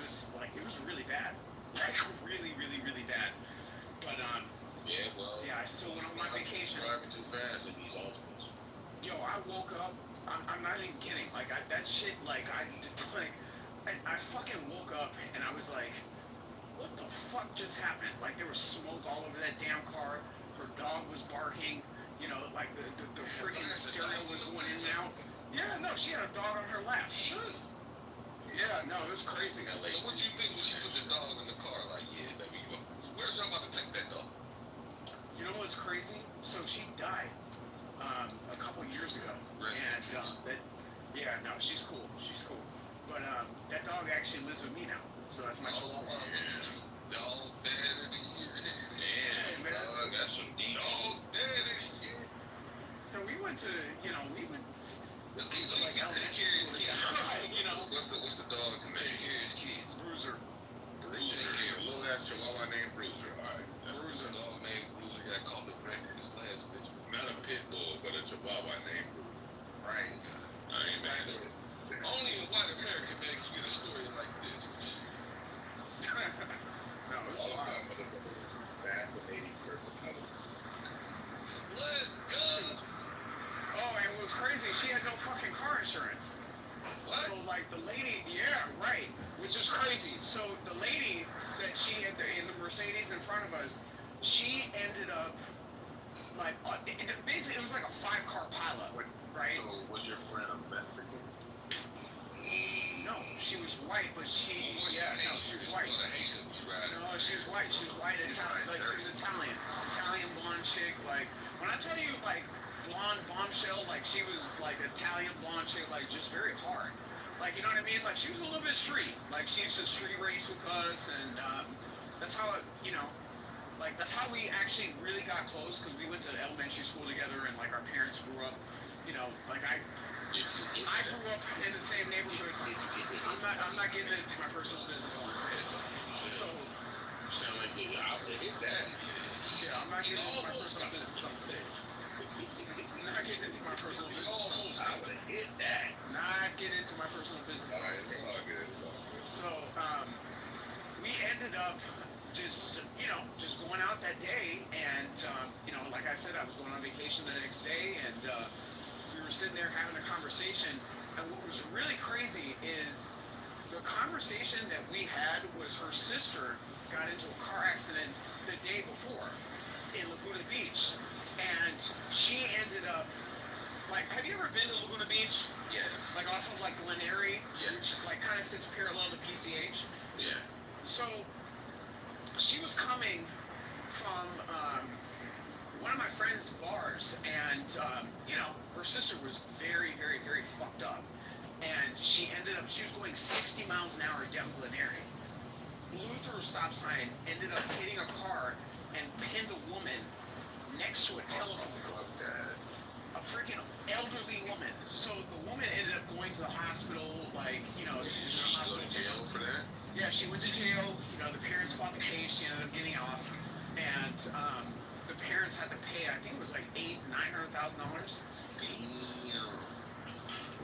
was really bad, like really, really, really bad. But Yeah, well, yeah, I still went on my vacation. driving too fast with these ultimates. Yo, I woke up. I'm not even kidding. Like that shit. Like I fucking woke up and I was like, what the fuck just happened? Like there was smoke all over that damn car. Her dog was barking. You know, like the freaking stereo was going in and out. Yeah, no, she had a dog on her lap. Shit. Yeah, no, it was crazy. So what you think when she put the dog in the car? Like, yeah, baby, where's y'all about to take that dog? You know what's crazy? So she died a couple years ago, and that yeah, no, she's cool. She's cool. But that dog actually lives with me now, so that's my chihuahua. Dog dead in a year. Yeah, man. Dog, that's some dog dead in a year. No, we went to, we went At least he take care of his kids. you know. What's the dog to take care of his kids? Bruiser. Bruiser. Take care of a little ass chihuahua named Bruiser. Alright. Bruiser, dog named Bruiser got caught the wreck in his last bitch. Not a pit bull, but a chihuahua named Bruiser. Right. I ain't mad at it. Only in white America, man, can you get a story like this. No, it's All of wild. my motherfuckers are fascinating personality. Let's go. Oh, and it was crazy. She had no fucking car insurance. What? So, like, the lady, yeah, right, which is crazy. So, the lady that she had in the Mercedes in front of us, she ended up, like, basically, it was like a 5-car pileup, right? So, was your friend a Mexican? No, she was white, but she was white. No, she was white. She was white Italian. Like, she was Italian blonde chick. Like, when I tell you, like, blonde bombshell, like, she was, like, Italian blonde chick, like, just very hard. Like, you know what I mean? Like, she was a little bit street. Like, she used to street race with us, and that's how, like, that's how we actually really got close, because we went to elementary school together, and, like, our parents grew up, like, I grew up in the same neighborhood. I'm not getting into my personal business on the stage. So, Sound like you hit that. yeah, I'm not getting into my personal business on the stage. Not getting into my personal business on the stage. I would have hit that. Not getting into my personal business on the stage. All good. So, we ended up just going out that day, and, like I said, I was going on vacation the next day, and, we were sitting there having a conversation, and what was really crazy is the conversation that we had was her sister got into a car accident the day before in Laguna Beach, and she ended up, like, have you ever been to Laguna Beach? Yeah. Like off of like Glen Eyrie, Yeah. which like kind of sits parallel to PCH. Yeah. So she was coming from one of my friend's bars, and her sister was very, very, very fucked up, and she was going 60 miles an hour down Glen Eyrie, blew through a stop sign, ended up hitting a car, and pinned a woman next to a telephone pole. A freaking elderly woman. So the woman ended up going to the hospital, like, she was in the Go hospital. to jail for that? Yeah, she went to jail. The parents fought the case. She ended up getting off, and the parents had to pay. I think it was like $900,000.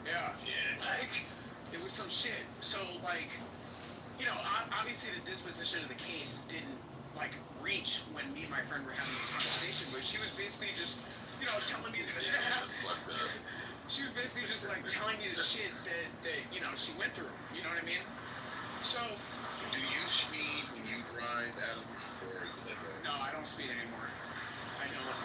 Yeah. Like, it was some shit. So, like, obviously the disposition of the case didn't, like, reach when me and my friend were having this conversation, but she was basically just, telling me that, she was basically just, like, telling me the shit that she went through, you know what I mean? So, Do you speed when you drive, Adam? Or no, I don't speed anymore. I don't.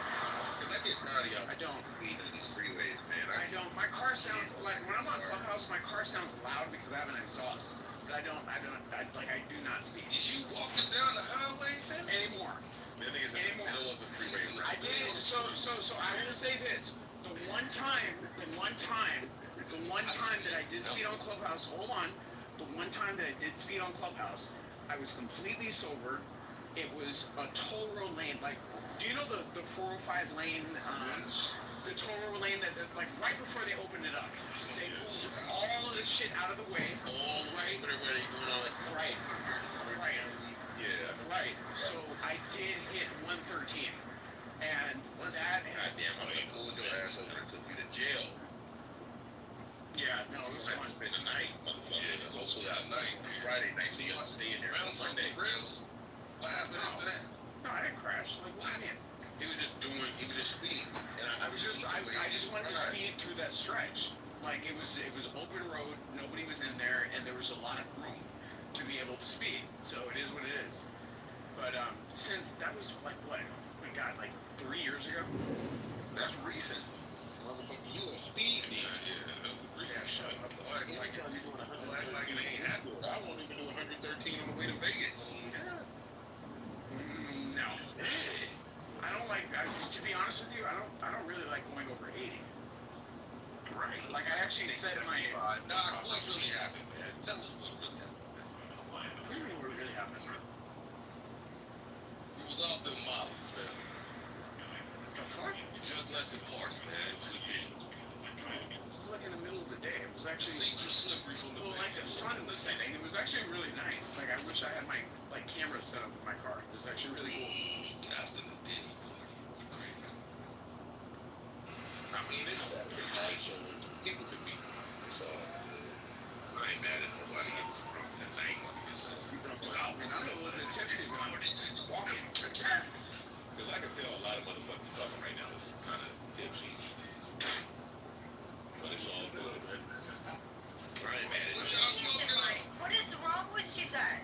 Because I get tired of y'all I don't. speeding in these freeways, man. I don't. My car sounds, like, when I'm on Clubhouse, my car sounds loud because I have an exhaust. But I do not speed. Is you walking down the highway, man? Anymore. That nigga's in the middle of the freeway. I did. So I will say this. The one time that I did speed on Clubhouse, hold on. The one time that I did speed on Clubhouse, I was completely sober. It was a toll road lane. Like, do you know the 405 lane, the toll road lane that like right before they opened it up, they pulled all of this shit out of the way. All right. Everybody going on like. Right. Yeah. Right. So I did hit 113, and that. Goddamn, I'm gonna pull your ass over and took you to jail. Yeah. No, it was I fun. spend the night, motherfucker. Yeah, hopefully at night. Friday night, so you have to stay in here on Bounce on Sunday. the rails. What happened after that? No, I didn't crash. Like, what? He was just speeding. And I just went to speed through that stretch. Like it was open road, nobody was in there, and there was a lot of room to be able to speed. So it is what it is. But since that was like what? Oh my God, like 3 years ago. That's recent. Motherfucker, you on speed, Yeah, man. that was pretty Yeah, shut up. Like Anytime you're doing 100, like it ain't happened. I won't even do 113 on the way to Vegas. No, I don't like. To be honest with you, I don't really like going over 80. Right. Like I actually set my. Doc, what really happened, man? Tell us what really happened. What do you mean what really happened? It was off the Molly, fam. The fuck? You just left the party, man. It was a bit. It was like in the middle of the day. It was The actually. seats were slippery from the Well, back. like the sun was setting. It was actually really nice. Like I wish I had my camera set up in my car. It was actually really cool. After the Diddy party, it was crazy. I mean, it's Saturday night, so people could be. So, I ain't mad at nobody. It was from tonight. I wasn't tipsy, but I'm walking. Because I can tell a lot of motherfuckers talking right now is kind of tipsy. But it's all good, man. I ain't mad at What you. y'all smoking on? What is wrong with you guys?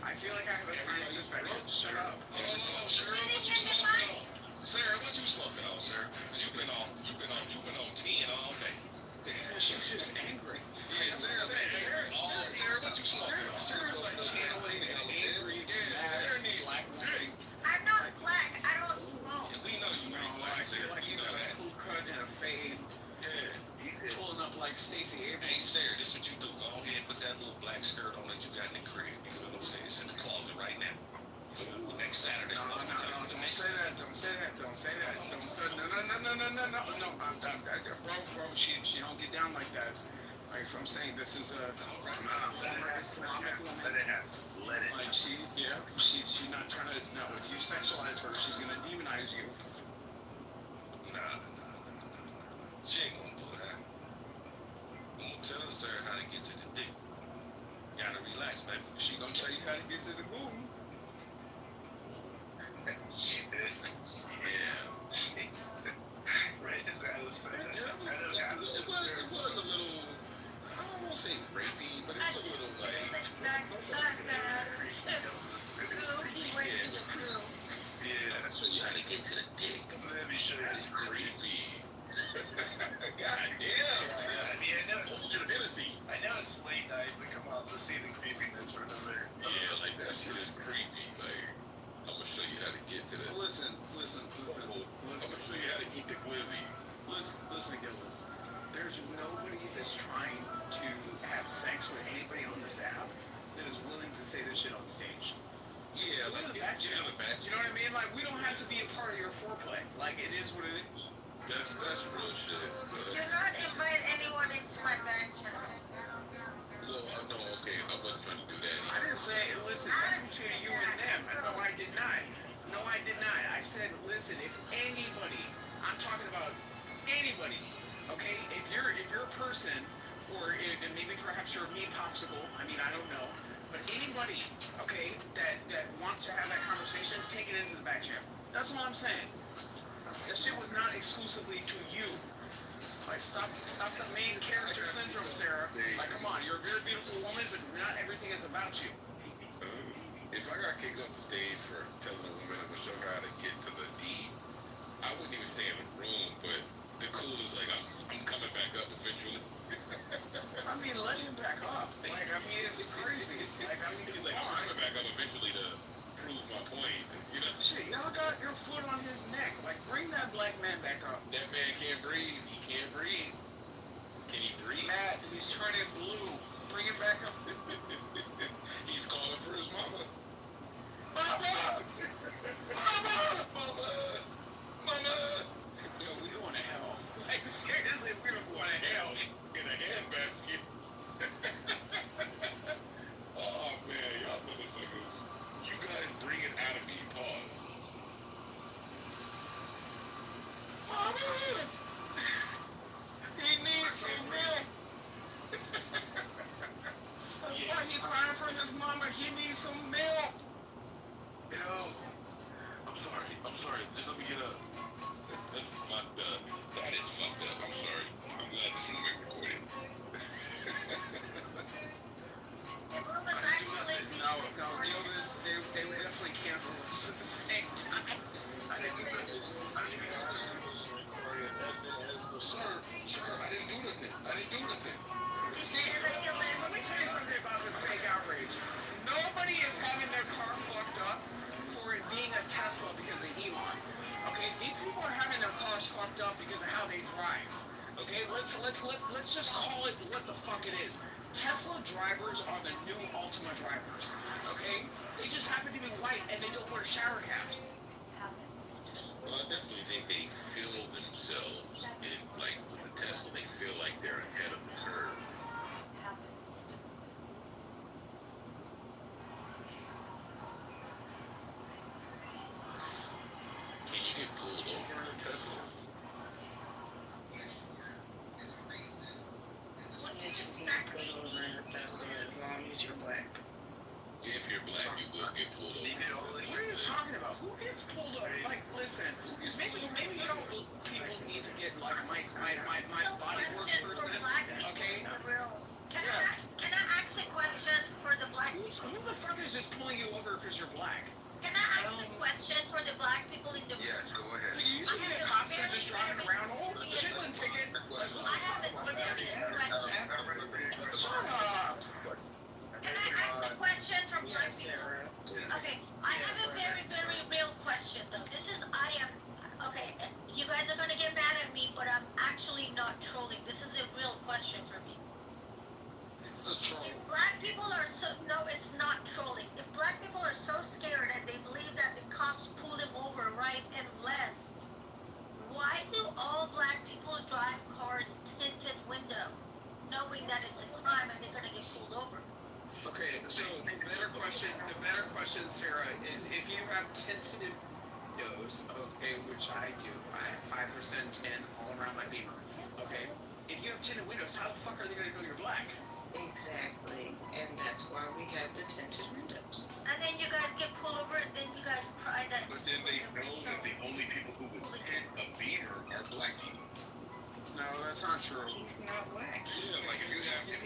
I feel like I have a sinus infection. Shut up. Oh, Sarah, what you smoking on? Sarah, what you smoking on, Sarah? 'Cause you've been on 10 all day. She's just angry. Yeah, Sarah, Sarah, what you smoking on? Sarah's like channeling an angry, Sarah mad needs black some woman. dick. I'm not black. I don't smoke. Yeah, we know you No, ain't I black, feel Sarah. like You you know got a that. full cut and a fade, Yeah. pulling up like Stacey Hey, Abrams. Sarah, this what you do. Go ahead and put that little black skirt on that you got in the crib. You feel what I'm saying? It's in the closet right now. You feel me? Next Saturday. No, we'll tell you the don't next say that, don't say that, don't say that, don't say no, bro, she don't get down like that. Like, so I'm saying, this is a former Islamic woman. Like, she's not trying to, no, if you sexualize her, she's gonna demonize you. Nah. She ain't gonna do that. I'm gonna tell Sarah how to get to the dick. Gotta relax, baby. She gonna tell you how to get to the boom. Yeah. Right, it's out of sight. It was a little, I don't want to say rapey, but it was a little like, yeah, I'll show you how to get to the dick. Let me show you. That's creepy. God damn. I mean, I know Hold your ability. it's late night, but come on, let's see the creepiness for another. Yeah, like that shit is creepy. Like, I'm gonna show you how to get to the. Listen, I'm gonna show you how to eat the glizzy. listen, Gillis. There's nobody that's trying to have sex with anybody on this app that is willing to say this shit on stage. Yeah, like Get get in the back. You know what I mean? Like, we don't have to be a part of your foreplay. Like, it is what it is. That's real shit. Do not invite anyone into my back channel. Well, no, okay, I wasn't trying to do that. I didn't say, listen, that's between you and them. No, I did not. No, I did not. I said, listen, if anybody, I'm talking about anybody, okay? If you're a person, or and maybe perhaps you're a meat popsicle, I mean, I don't know, but anybody, okay, that wants to have that conversation, take it into the back channel. That's all I'm saying. That shit was not exclusively to you. Like, stop the main character syndrome, Sarah. Like, come on, you're a very beautiful woman, but not everything is about you. If I got kicked off the stage for telling a woman I'm gonna show her how to get to the D, I wouldn't even stay in the room, but the cool is like I'm coming back up eventually. I mean, let him back up. Like, I mean, it's crazy. Like, I mean, He's come like, I'm on. coming back up eventually to prove my point. You know, Shit, y'all got your foot on his neck. Like, bring that black man back up. that man can't breathe. He can't breathe. Can he breathe? Matt, he's turning blue. Bring it back up. He's calling for his mama. Mama! Mama! Mama! Yo, we going to hell. Like, seriously, we're going to hell. In a handbasket. Oh man, y'all motherfuckers. You guys bring it out of me. Pause. Mama! He needs some milk. That's why he cried his mama he needs some milk. Yo, I'm sorry. Just let me get up. That is fucked up. I'm sorry. I'm glad this one got recorded. No, they would definitely cancel us at the same time. I didn't do nothing. I didn't do nothing. See, let me tell you something about this fake outrage. Nobody is having their car fucked up for it being a Tesla because of Elon. Okay, these people are having their cars fucked up because of how they drive. Okay, let's just call it what the fuck it is. Tesla drivers are the new Ultima drivers. Okay, they just happen to be white and they don't wear shower caps. Well, I definitely think they feel themselves in, like, with the Tesla, they feel like they're ahead of the curve. Can you get pulled over in a Tesla? As long as you're black. If you're black, you will get pulled over. What are you talking about? Who gets pulled over? Like, listen, maybe you don't people need to get like my body work person. Okay? Yes. Can I ask a question for the black people? Who the fuck is just pulling you over because you're black? Can I ask a question for the black people in the room? Yeah, go ahead. You think the cops are just driving around? Oh, chitlin ticket. I have a very good question. Shut up. Can I ask a question from black people? Okay, I have a very, very real question though. Okay, you guys are gonna get mad at me, but I'm actually not trolling. This is a real question for me. It's a troll. If black people are no, it's not trolling. If black people are so scared and they believe that the cops pull them over right and left, why do all black people drive cars tinted window, knowing that it's a crime and they're gonna get pulled over? Okay, so the better question, Sarah, is if you have tinted windows, okay, which I do, I have 5% tint all around my Beamer. Okay, if you have tinted windows, how the fuck are they gonna know you're black? Exactly, and that's why we have the tinted windows. And then you guys get pulled over, and then you guys try that. But then they know that the only people who would tint a Beamer are black people. No, that's not true. He's not black. Yeah, like if you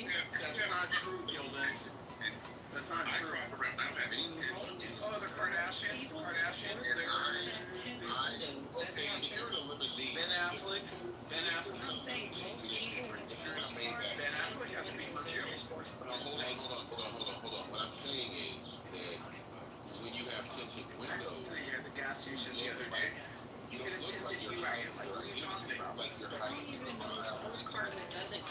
have, That's not true, Gildas. That's not I true. drive around, I don't have any tint. Oh, the Kardashians, they're Okay, if you're in a limousine, Ben Affleck I'm saying most people in Ben Affleck has a Beamer too. hold on. What I'm saying is that when you have tinted windows, So you had the gas station the other day. you Get a don't look like tinted you're UI. hiding, Like, what are you talking about? like you're hiding from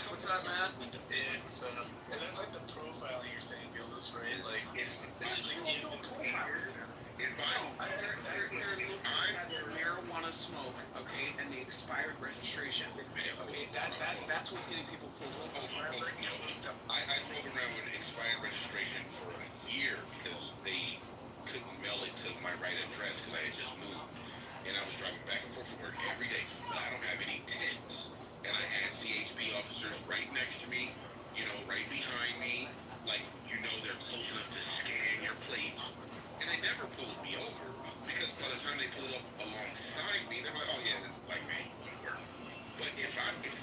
What's up, man? It's and that's like the profiling you're saying, Gildas, right? Like it's just like There's no profile. If I, Their marijuana smoke, okay, and the expired registration. Okay, that's what's getting people pulled over. I drove around with an expired registration for a year because they couldn't mail it to my right address because I had just moved. And I was driving back and forth to work every day. But I don't have any tints. And I had CHP officers right next to me, right behind me. Like, they're close enough to scan your plates. And they never pulled me over because by the time they pulled up alongside me, they're like, oh yeah, this is like me. But if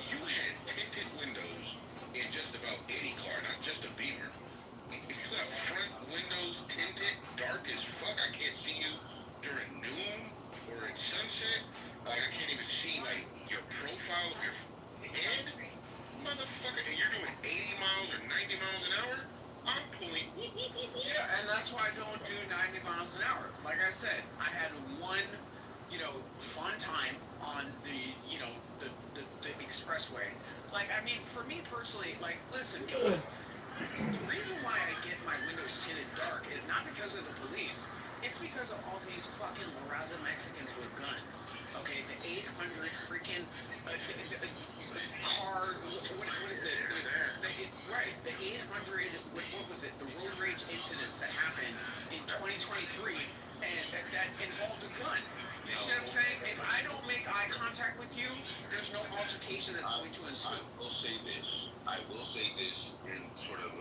you had tinted windows in just about any car, not just a Beamer, if you got front windows tinted, dark as fuck, I can't see you during noon or at sunset. Like I can't even see like your profile of your head, motherfucker. And you're doing 80 miles or 90 miles an hour. I'm pulling. Yeah, and that's why I don't do 90 miles an hour. Like I said, I had one, fun time on the expressway. Like, I mean, for me personally, like, listen, Gildas, the reason why I get my windows tinted dark is not because of the police. It's because of all these fucking La Raza Mexicans with guns. Okay, the 800 freaking car, what is it? The 800, what was it? The road rage incidents that happened in 2023 and that involved a gun. You see what I'm saying? If I don't make eye contact with you, there's no altercation that's going to ensue. I will say this in sort of,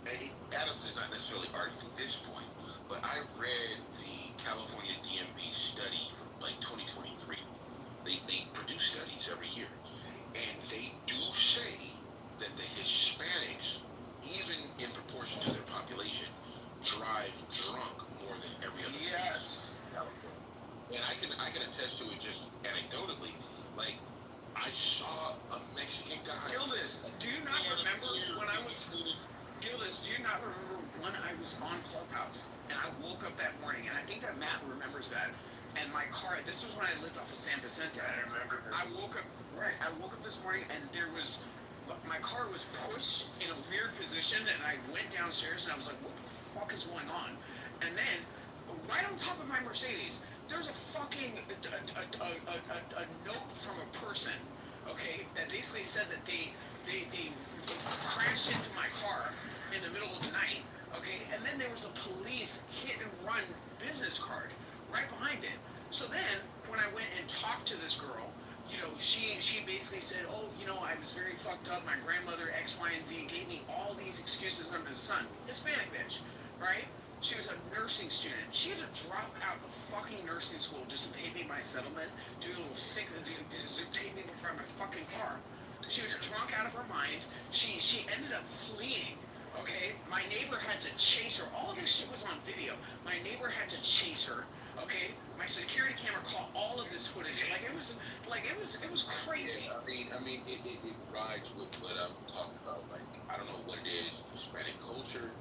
Adams is not necessarily drive drunk more than every other Yes. and I can attest to it just anecdotally. Like, I saw a Mexican guy. Gildas, do you not remember when I was... Gildas, do you not remember when I was on Clubhouse and I woke up that morning, and I think that Matt remembers that, and my car, this was when I lived off of San Vicente. I remember that. I woke up this morning and there was, my car was pushed in a weird position, and I went downstairs and I was like, what the fuck is going on? And then, right on top of my Mercedes, there's a fucking, a note from a person, okay, that basically said that they crashed into my car in the middle of the night, okay, and then there was a police hit and run business card right behind it. So then, when I went and talked to this girl, you know, she basically said, oh, you know, I was very fucked up, my grandmother X, Y, and Z gave me all these excuses under the sun. Hispanic bitch, right? She was a nursing student. She had to drop out of fucking nursing school just to pay me my settlement, do a little thick, to take me from my fucking car. She was drunk out of her mind. She ended up fleeing. Okay, my neighbor had to chase her. All of this shit was on video. My neighbor had to chase her. Okay, my security camera caught all of this footage. It was crazy. Yeah, I mean, it rides with what I'm talking about. Like, I don't know what it is, Hispanic culture,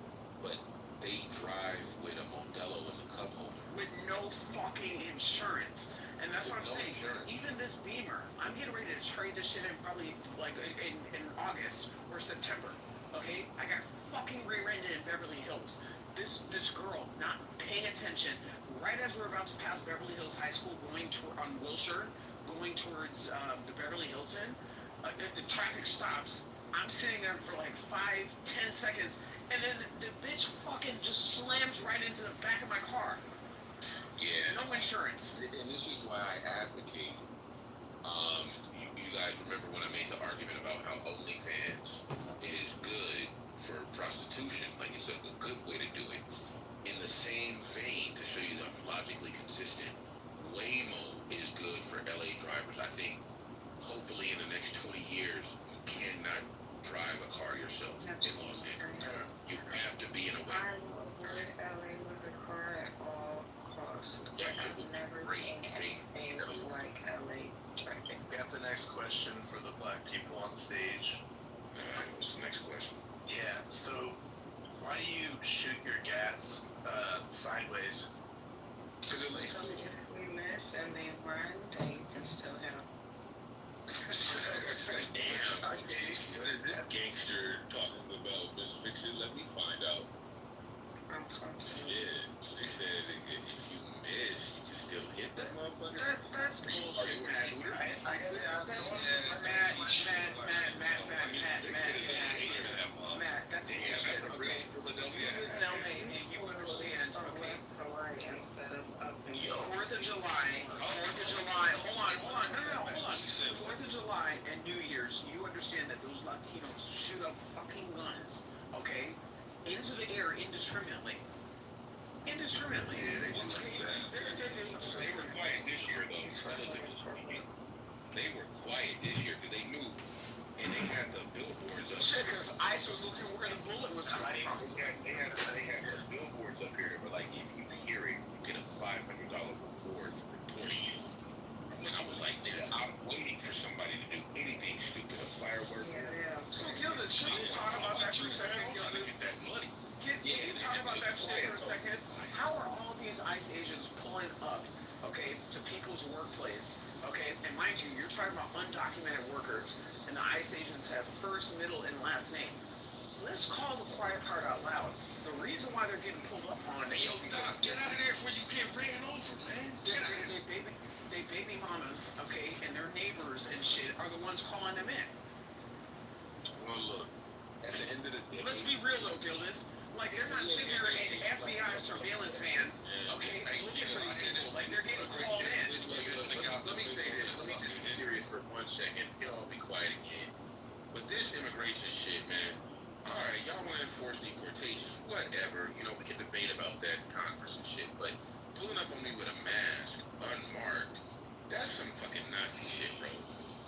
but they drive with a Modelo in the cup holder. With no fucking insurance. And that's what I'm saying. Even this Beamer, I'm getting ready to trade this shit in probably like in August or September. Okay? I got fucking rear-ended in Beverly Hills. This girl not paying attention right as we're about to pass Beverly Hills High School on Wilshire, going towards the Beverly Hilton. The traffic stops. I'm sitting there for like 5-10 seconds, and then the bitch fucking just slams right into the back of my car. Yeah. No insurance. And this is why I advocate. You guys remember when I made the argument about how OnlyFans is good for prostitution? Like, it's a good way to do it. In the same vein, to show you that I'm logically consistent, Waymo is good for LA drivers. I think hopefully in the next 20 years, you cannot drive a car yourself in Los Angeles. You have to be in a I Waymo. will avoid LA with a car at all costs. I've never seen anything like LA traffic. Got the next question for the black people on stage. What's the next question? Yeah, so why do you shoot your gas sideways? Because it So if we miss and they run, then you can still have. Damn, what is this gangster talking about, Miss Fiction? Let me find out. I'm comfortable. Yeah, she said if you miss, you can still hit that motherfucker. That's bullshit, Matt. Matt, that's bullshit, okay? No, hey, you understand, okay? Instead of up and 4th of July, hold on, no, hold on. 4th of July and New Year's, you understand that those Latinos shoot up fucking guns, okay? Into the air indiscriminately. Yeah, they were quiet this year, though. Relatively speaking. They were quiet this year because they knew, and they had the billboards up. Shit, because ICE was looking where the bullet was coming from. They had the billboards up here that were like, if you hear it, you get a $500 reward for reporting you. And I was like, nigga, I'm waiting for somebody to do anything stupid, a firework. So, Gildas, can you talk about that for a second, Gildas? Get that money. Can you talk about that for a second? How are all these ICE agents pulling up, okay, to people's workplace, okay? And mind you, you're talking about undocumented workers, and the ICE agents have first, middle, and last name. Let's call the quiet part out loud. The reason why they're getting pulled up on it. Yo, Doc, get out of there before you get ran over, man. Get out of there. They baby mamas, okay, and their neighbors and shit are the ones calling them in. Well, look, at the end of the day, Let's be real though, Gildas. Like, they're not sitting there in FBI surveillance vans, okay, looking for these people. Like, they're getting called in. Let me say this. Let me just be serious for 1 second. Y'all be quiet again. But this immigration shit, man. All right, y'all want to enforce deportation, whatever. You know, we can debate about that in Congress and shit. But pulling up on me with a mask, unmarked, that's some fucking Nazi shit, bro.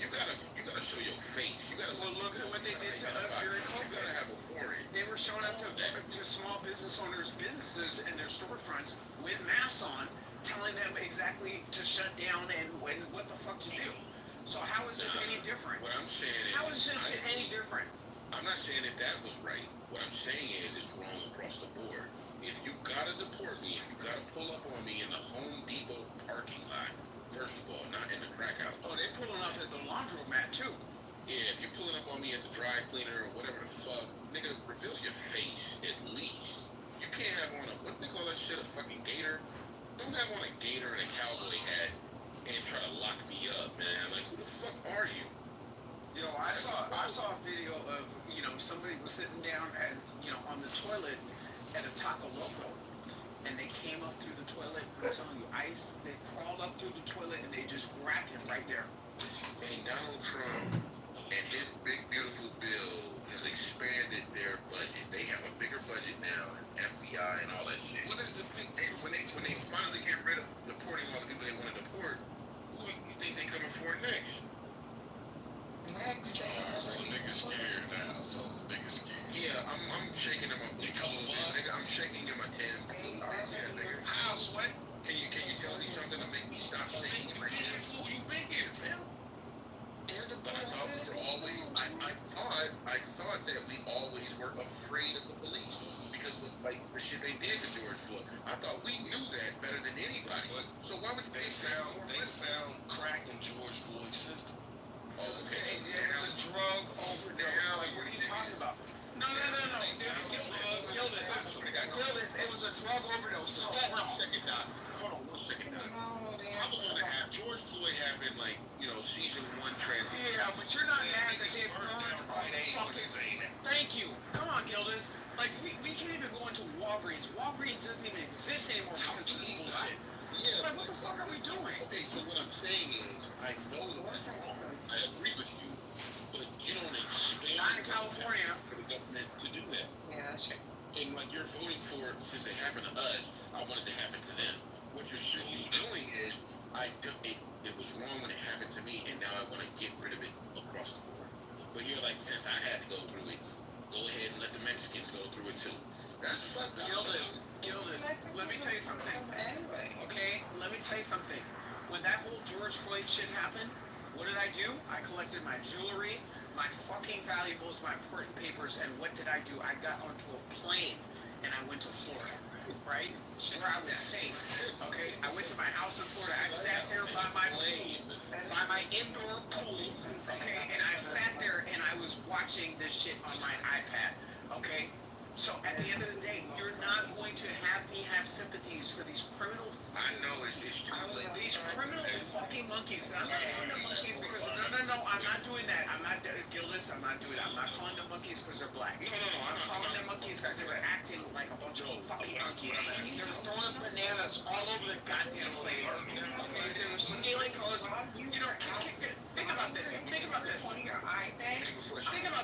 You gotta show your face. You gotta Well, look at what they did to us here in You COVID. gotta have a warrant. They were showing up to small business owners' businesses and their storefronts with masks on, telling them exactly to shut down and what the fuck to do. So how is this any different? What I'm saying How is this I any different? I'm not saying that that was right. What I'm saying is it's wrong across the board. If you gotta deport me, if you gotta pull up on me in the Home Depot parking lot, first of all, not in the crack house. Oh, they're pulling up at the laundromat too. Yeah, if you're pulling up on me at the dry cleaner or whatever the fuck, nigga, reveal your face at least. You can't have on what do they call that shit, a fucking gator? Don't have on a gator and a cowboy hat and try to lock me up, man. Like, who the fuck are you? Yo, I saw a video of, somebody was sitting down at, on the toilet at a Taco Loco, and they came up through the toilet. I'm telling you, ICE. They crawled up through the toilet and they just grabbed him right there. And Donald Trump and his big beautiful bill has expanded their budget. They have a bigger budget now than FBI and all that shit. What is the thing? When they finally get rid of deporting all the people they want to deport, who you think they coming for next? So niggas scared now. So niggas scared. Yeah, I'm shaking him up. They coming for us? Nigga, I'm shaking him a 10. Yeah, nigga. How, Sweat? Can you tell me something to make me stop shaking him my hand? Fool, you been here, fam. But I thought we were always. I thought that we always were afraid of the police because of like the shit they did to George Floyd. I thought we knew that better than anybody. So why would They found crack in George Floyd's system. Oh, Say, okay. it was a drug overdose. Like, what are you talking about? No. Gildas, it was a drug overdose. Hold on one second, Doc. I was gonna have George Floyd having like, season 1 transition. Yeah, but you're not mad that they Burned burned down Rite Aid when they say that. Thank you. Come on, Gildas. Like, we can't even go into Walgreens. Walgreens doesn't even exist anymore because of this bullshit. Yeah, Like, what the fuck are we doing? Okay, so what I'm saying is, I know that that's wrong. I agree with you, but you don't expect Not in California. for the government to do that. Yeah, that's right. And like you're voting for it since it happened to us, I want it to happen to them. What you're doing is, it was wrong when it happened to me, and now I want to get rid of it across the board. But you're like, since I had to go through it, go ahead and let the Mexicans go through it too. That's fucked up. Gildas, let me tell you something. Anyway. Okay, let me tell you something. When that whole George Floyd shit happened, what did I do? I collected my jewelry, my fucking valuables, my important papers, and what did I do? I got onto a plane and I went to Florida, right? Where I was safe, okay? I went to my house in Florida. I sat there by my pool, by my indoor pool, okay? And I sat there and I was watching this shit on my iPad, okay? So at the end of the day, you're not going to have me have sympathies for these criminal. I know it's too late. These criminal fucking monkeys. And I'm not calling them monkeys because no, I'm not doing that. I'm not Gildas. I'm not doing that. I'm not calling them monkeys because they're black. No, I'm calling them monkeys because they were acting like a bunch of fucking monkeys. They were throwing bananas all over the goddamn place. Okay, they were stealing clothes. Think about this. Think about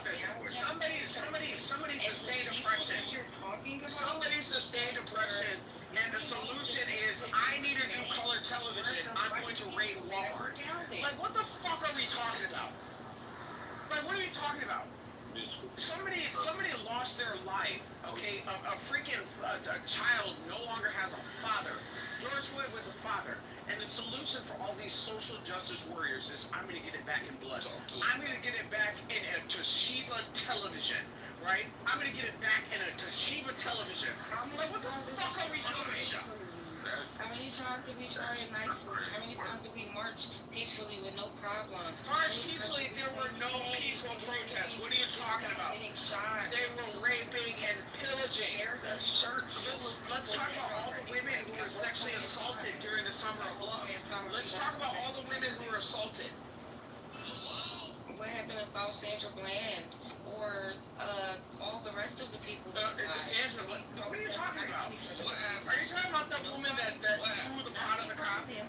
this. Somebody sustained depression. Somebody sustained depression, and the solution is I need a new color television. I'm going to raid Walmart. Like, what the fuck are we talking about? Like, what are you talking about? Somebody lost their life. Okay, a freaking a child no longer has a father. George Floyd was a father. And the solution for all these social justice warriors is I'm going to get it back in blood. I'm going to get it back in a Toshiba television, right? I'm going to get it back in a Toshiba television. Like, what the fuck are we doing? How many times did we try it nicely? How many times did we march peacefully with no problems? March peacefully, there were no peaceful protests. What are you talking about? Getting shot. They were raping and pillaging. Let's talk about all the women who were sexually assaulted during the Summer of Love. Let's talk about all the women who were assaulted. What happened about Sandra Bland or all the rest of the people? Sandra, what are you talking about? Are you talking about the woman that threw the pot at the cop? Hold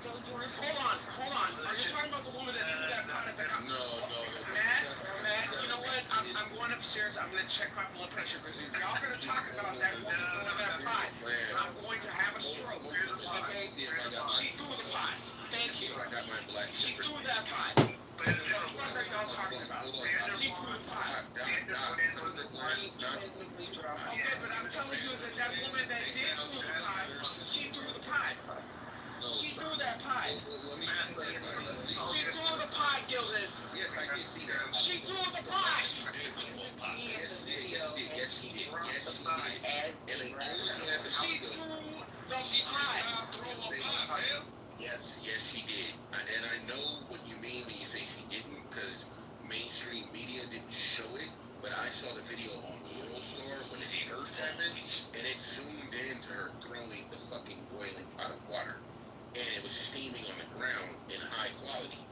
on. Are you talking about the woman that threw that pot at the cop? No. Matt, you know what? I'm going upstairs. I'm going to check my blood pressure because if y'all going to talk about that woman throwing that pot, I'm going to have a stroke. Okay? She threw the pot. Thank you. I got my black. She threw that pot. What the fuck are y'all talking about? She threw the pot. Okay, but I'm telling you that pot. Let me clarify. She threw the pot, Gildas. Yes, I did see that. She threw the pot. Yes, she did. Yes, she did. Yes, she did. As And they the only rapper. had the She video. threw the pot. Yes, she did. And I know what you mean when you say she didn't, because mainstream media didn't show it. But I saw the video on World Star when it first happened, and it zoomed in to her throwing the fucking boiling pot of water, and it was steaming on the ground in high quality.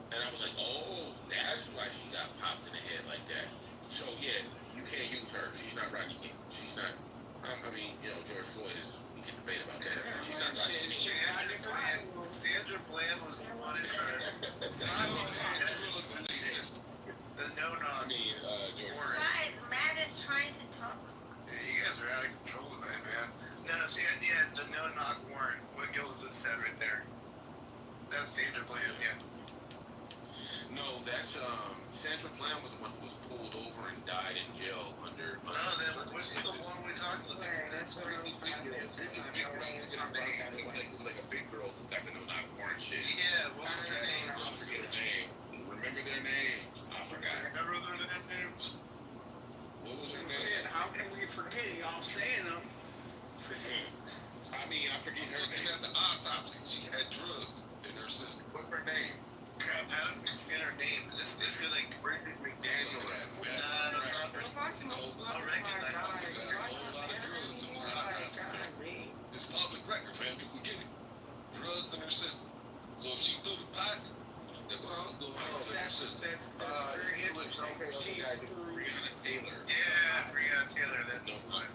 And I was like, oh, that's why she got popped in the head like that. So yeah, you can't use her. She's not Rodney King. She's not. I mean, you know, George Floyd is. We can debate about that. She's not Rodney King. Sandra Bland was the one in her. The no-knock. I mean, George. Guys, Matt is trying to talk. You guys are out of control tonight, man. No, yeah, the no-knock warrant. What Gildas just said right there. That's Sandra Bland, yeah. No, that's Sandra Bland was the one who was pulled over and died in jail under. No, then what's the one we're talking about? Right, that's what I'm Like a big girl who got the no-knock warrant shit. Yeah, what's her name? I forget her name. Remember their names? I forgot. Remember their names? What was her Shit, name? how can we forget y'all saying them? I mean, I forget her Looking name. at the autopsy, she had drugs in her system. What's her name? Crap, I don't forget her name. It's gonna Bridget McDaniel. I recognize Got a whole lot of drugs in this autopsy, fam. It's public record, fam. You can get it. Drugs in her system. So if she threw the pot, there was something going on in her system. That's very It was interesting. okay. Guys, Breonna Taylor. Yeah, Breonna Taylor, that's the one.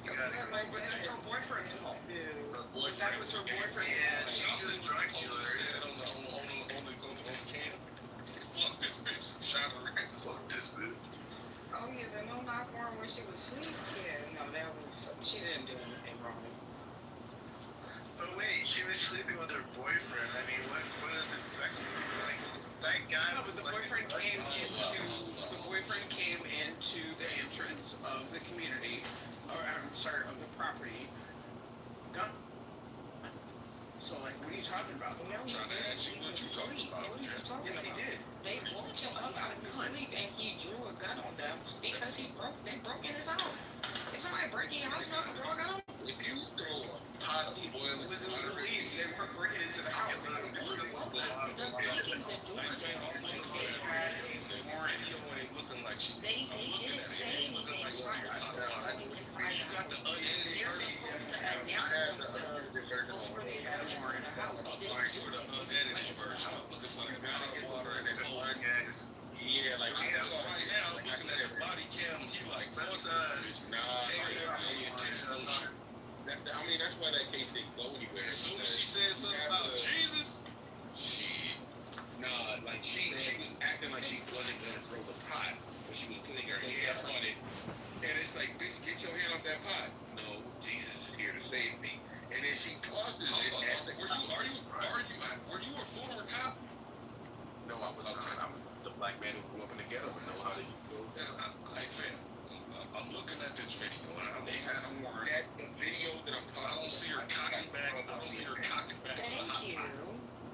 You got it. Like, but that's her boyfriend's fault. Her That boyfriend. was her boyfriend's Yeah, fault. she Y'all was seen a what drug the dealer. police said on the cam? He said, fuck this bitch. Shot her in. Fuck this bitch. Oh yeah, the no knock warrant when she was asleep. Yeah, no, that was she didn't do anything wrong. But wait, she was sleeping with her boyfriend. I mean, what is expected? Like, that guy No, but was the like... boyfriend came into the entrance of the community, or I'm sorry, of the property. Gun. So like, what are you talking about? No, I'm trying to ask you what you talking about, What are you Jen. talking Yes, he about? did. They woke him up out of his sleep and he drew a gun on them because they broke in his house. If somebody break in your house, you not gonna draw a gun on them? If you throw a pot of boiling Listen to the water police. They were breaking into the house. They woke up to them breaking the door. Like, fam, I'm looking at the video ain't looking like she. They I'm looking didn't at say it. It ain't looking anything like she right. was talking about. You got the unedited They're version. supposed to I announce had the themselves unedited version on. before they come into the house. I'm looking for the unedited version. I'm looking for the bottle of water and then the one. Yeah, like Right now, I'm looking at the body cam. He like, fuck that bitch. Nah, Can't have any intentions on shit. I mean, that's why that case didn't go anywhere. As soon as she said something about Jesus, Nah, like she was acting like she wasn't gonna throw the pot, but she was putting her hand on it. And it's like, bitch, get your hand off that pot. No, Jesus is here to save me. And then she tosses it at the were you a former cop? No, I was not. I was the black man who grew up in the ghetto and know how to go. Like, fam, I'm looking at this video and They had a warrant. That the video that I'm I don't see her cocking back. I don't see her cocking back. Thank you.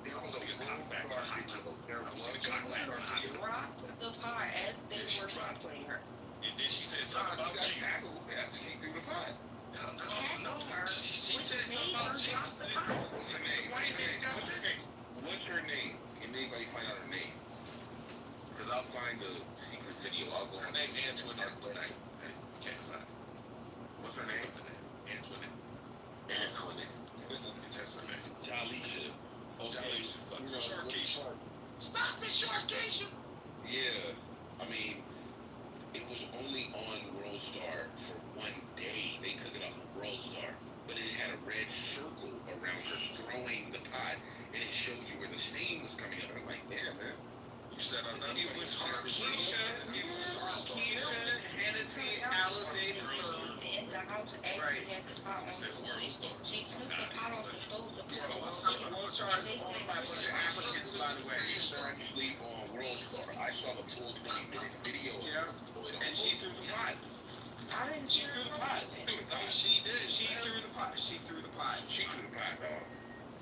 There I was don't see a a cock back on a hot tub. I don't see the cock back on a hot She tub. dropped the pot as they Yeah, she were dropped it. tackling her. And then she said something about Jesus. after she threw the pot. No. She said something about Jesus. What's her name? White man got physics. What's her name? Can anybody find out her name? Because I'll find the secret video. I'll go Her on name Antoinette tonight. You can't find it. What's her name? Antoinette. Antoinette. That's her name. Jalisha. Jalisha. Fuck. You know, Sharkeisha. Stop it, Sharkeisha. Yeah. I mean, it was only on World Star for one day. They took it off of World Star. But it had a red circle around her throwing the pot, and it showed you where the steam was coming up. I'm like, damn, man. You said I thought It was Harkeisha, Hennessy, Alizé III. In the house after they had the pot I on said the World Star. She took the pot off the stove to put it on World Star is owned by a bunch of Africans, by the way. Currently on World Star. I saw the full 20-minute video. Yeah. And she threw the pot. I didn't She see threw the her pot. Oh, she did. She threw the pot. She threw the pot. She threw the pot, dog.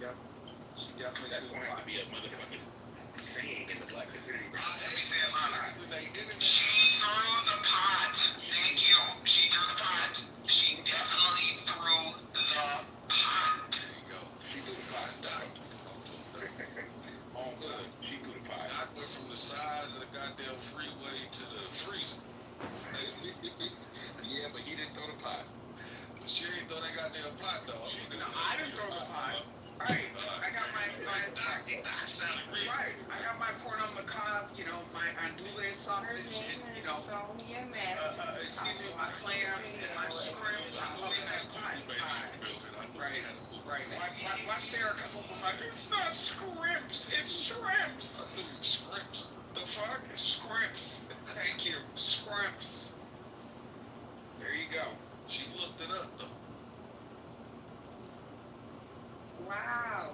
Yep. She definitely That's threw going the to have pot. to be a motherfucking saying in the black community. I hate that niggas and they internet. She threw the pot. Thank you. She threw the pot. She definitely threw the pot. There you go. She threw the pot. Stop. On good. She threw the pot. I went from the side of the goddamn freeway to the freezer. Yeah, but he didn't throw the pot. But she ain't throw that goddamn pot though. No, I didn't throw the pot. Right. I got my That sounded real. right. I got my corn on the cob, you know, my andouille sausage, and you know, excuse me, my clams and my shrimps. I love that pie. Right, right. Why Sarah come over my? It's not scrimps, it's shrimps. Scripts. The fuck? Scrimps. Thank you, scrimps. There you go. She looked it up though. Wow.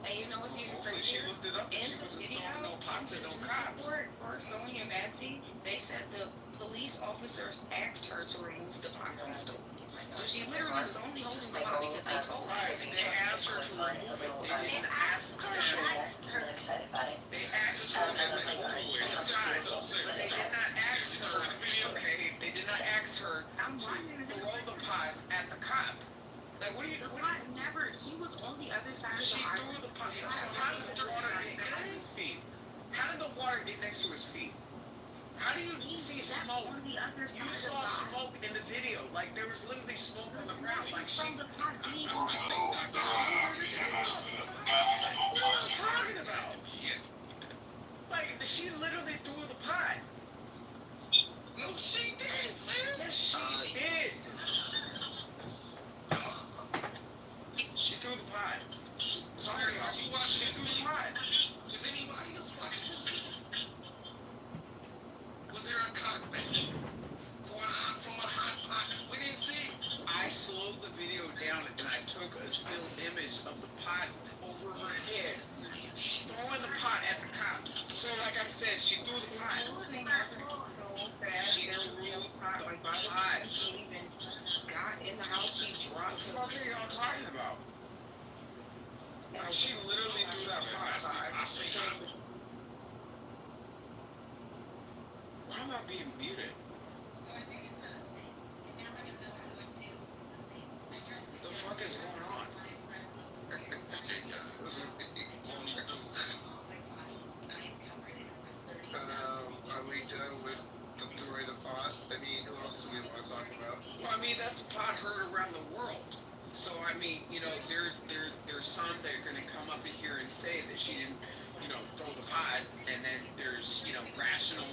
And you know what's even Hopefully she crazier? looked it up. In She the wasn't video, throwing no pots and no cops. for Sonia Massey, they said the police officers asked her to remove the pot from the store. So she literally was only holding the pot because they told her. Right, they asked her to remove it. They didn't ask her. Really excited about it. They asked her to remove it. Besides, they did not ask her. Okay, they did not ask her to throw the pots at the cop. Like, what do you? The pot never, she was on the other side of She the threw aisle. the pot. So how did the water get next to his feet? How did the water get next to his feet? How do you see That's smoke? on the other You side saw of the aisle. smoke in the video. Like there was literally smoke on The the ground. smoke Like she. from the pot being What are you talking about? Like she literally threw the pot. No, she did, fam. Yes, she did. She threw the pot. Sorry, Are you watching she this threw the video? pot. Does anybody else watch this video? Was there a cockpit from a hot pot? We didn't see it. I slowed the video down and I took a still image of the pot over her head, throwing the pot at the cop. So, like I said, she threw the pot. She threw the pot. even got in the house, she What dropped the fuck are y'all talking about? Like, she literally threw that pot. I see her. Why am I being muted? The fuck is going on? Are we done with the throwing the pot? I mean, who else do we want to talk about? Well, I mean, that's pot heard around the world. So, I mean, you know, there's some that are going to come up in here and say that she didn't, you know, throw the pot. And then there's, you know, rational,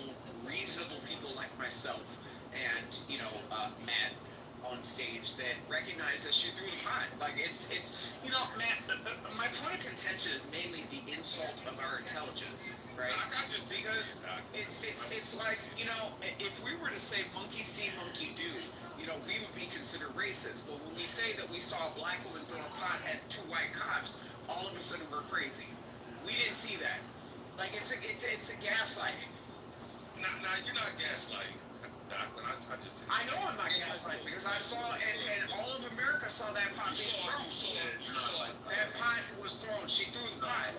reasonable people like myself and, you know, Matt on stage that recognize that she threw the pot. Like, it's you know, Matt, my point of contention is mainly the insult of our intelligence, right? Because it's like, you know, if we were to say monkey see, monkey do, you know, we would be considered racist. But when we say that we saw a black woman throw a pot at two white cops, all of a sudden we're crazy. We didn't see that. Like, it's a gaslighting. Nah, you're not gaslighting. I just. I know I'm not gaslighting because I saw, and all of America saw that pot being thrown. That pot was thrown. She threw the pot.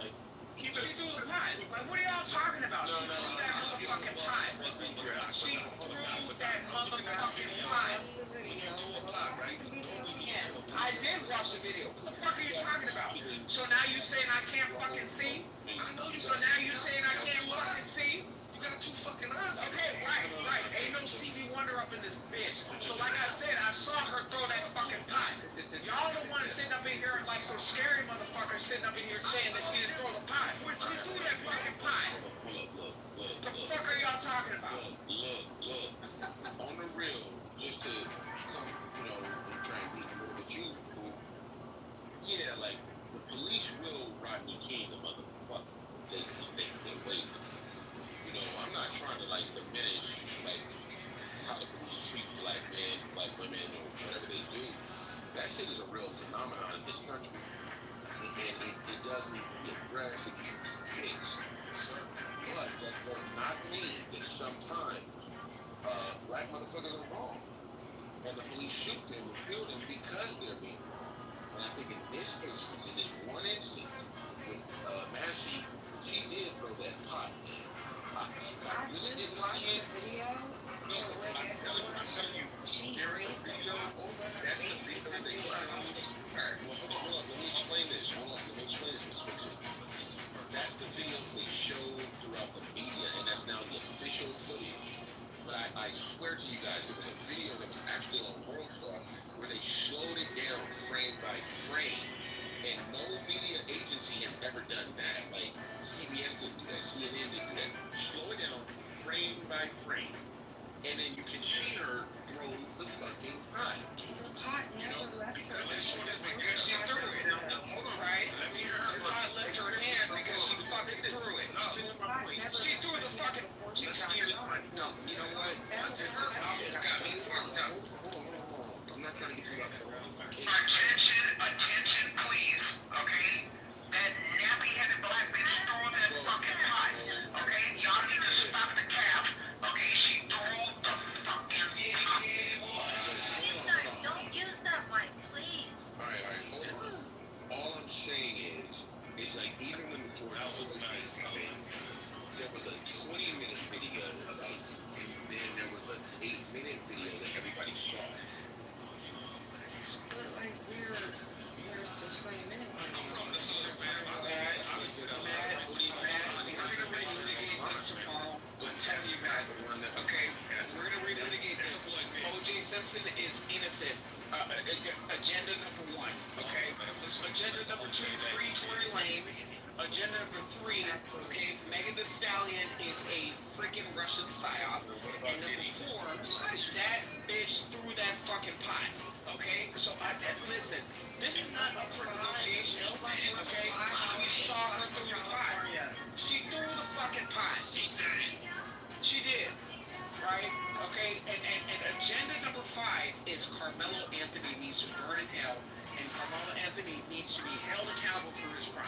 She threw the pot. Like, what are y'all talking about? She threw that motherfucking pot. She threw that motherfucking pot. I did watch the video. What the fuck are you talking about? So now you saying I can't fucking see? So now you saying I can't fucking see? You got two fucking eyes. Okay, right. Ain't no Stevie Wonder up in this bitch. So like I said, I saw her throw that fucking pot. Y'all the ones sitting up in here like some scary motherfuckers sitting up in here saying that she didn't throw the pot. She threw that fucking pot. The fuck are y'all talking about? Look. On the real, just to, you know, try and be a little bit youthful. Yeah, like, the police will Rodney King a motherfucker. They wait. You know, I'm not trying to, like, diminish, like, how the police treat black men, black women, or whatever they do. That shit is a real phenomenon in this country. And it doesn't get addressed, it gets fixed. But that does not mean that sometimes black motherfuckers are wrong. And the police shoot them or kill them because they're being wrong. And I think in this instance, in this one instance, and then you can see her throw the fucking pot. The pot never left her. Because she threw it. Hold on. Right? Let me hear The her. pot left her hand because she fucking threw it. She threw the fucking. Excuse me. No, you know what? It's got me fucked up. I'm not trying to get you up there. Attention, please, okay? That nappy-headed black bitch stole that fucking pot, okay? Y'all need to stop the cap, okay? She stole the fucking pot. Please, sir, don't use that mic, please. Alright, hold on. All I'm saying is, it's like even when the That was nice. there was a 20-minute video, right? And then there was an 8-minute video that everybody saw. But like, where's the 20-minute one? I'm from the hood, fam. I done said a lot Matt, of we're gonna relitigate this tomorrow. I'm telling you, Matt. Okay, we're gonna relitigate this. O.J. Simpson is innocent. Agenda number 1. Okay. Agenda number 2, free Tory Lanez. Agenda number 3. Okay, Megan Thee Stallion is a freaking Russian psyop. And number 4, that bitch threw that fucking pot. Okay, so listen. This is not up for negotiation. Okay, we saw her through the pot. She threw the fucking pot. She did. Right? Okay, and agenda number 5 is Carmelo Anthony needs to burn in hell, and Carmelo Anthony needs to be held accountable for his crimes.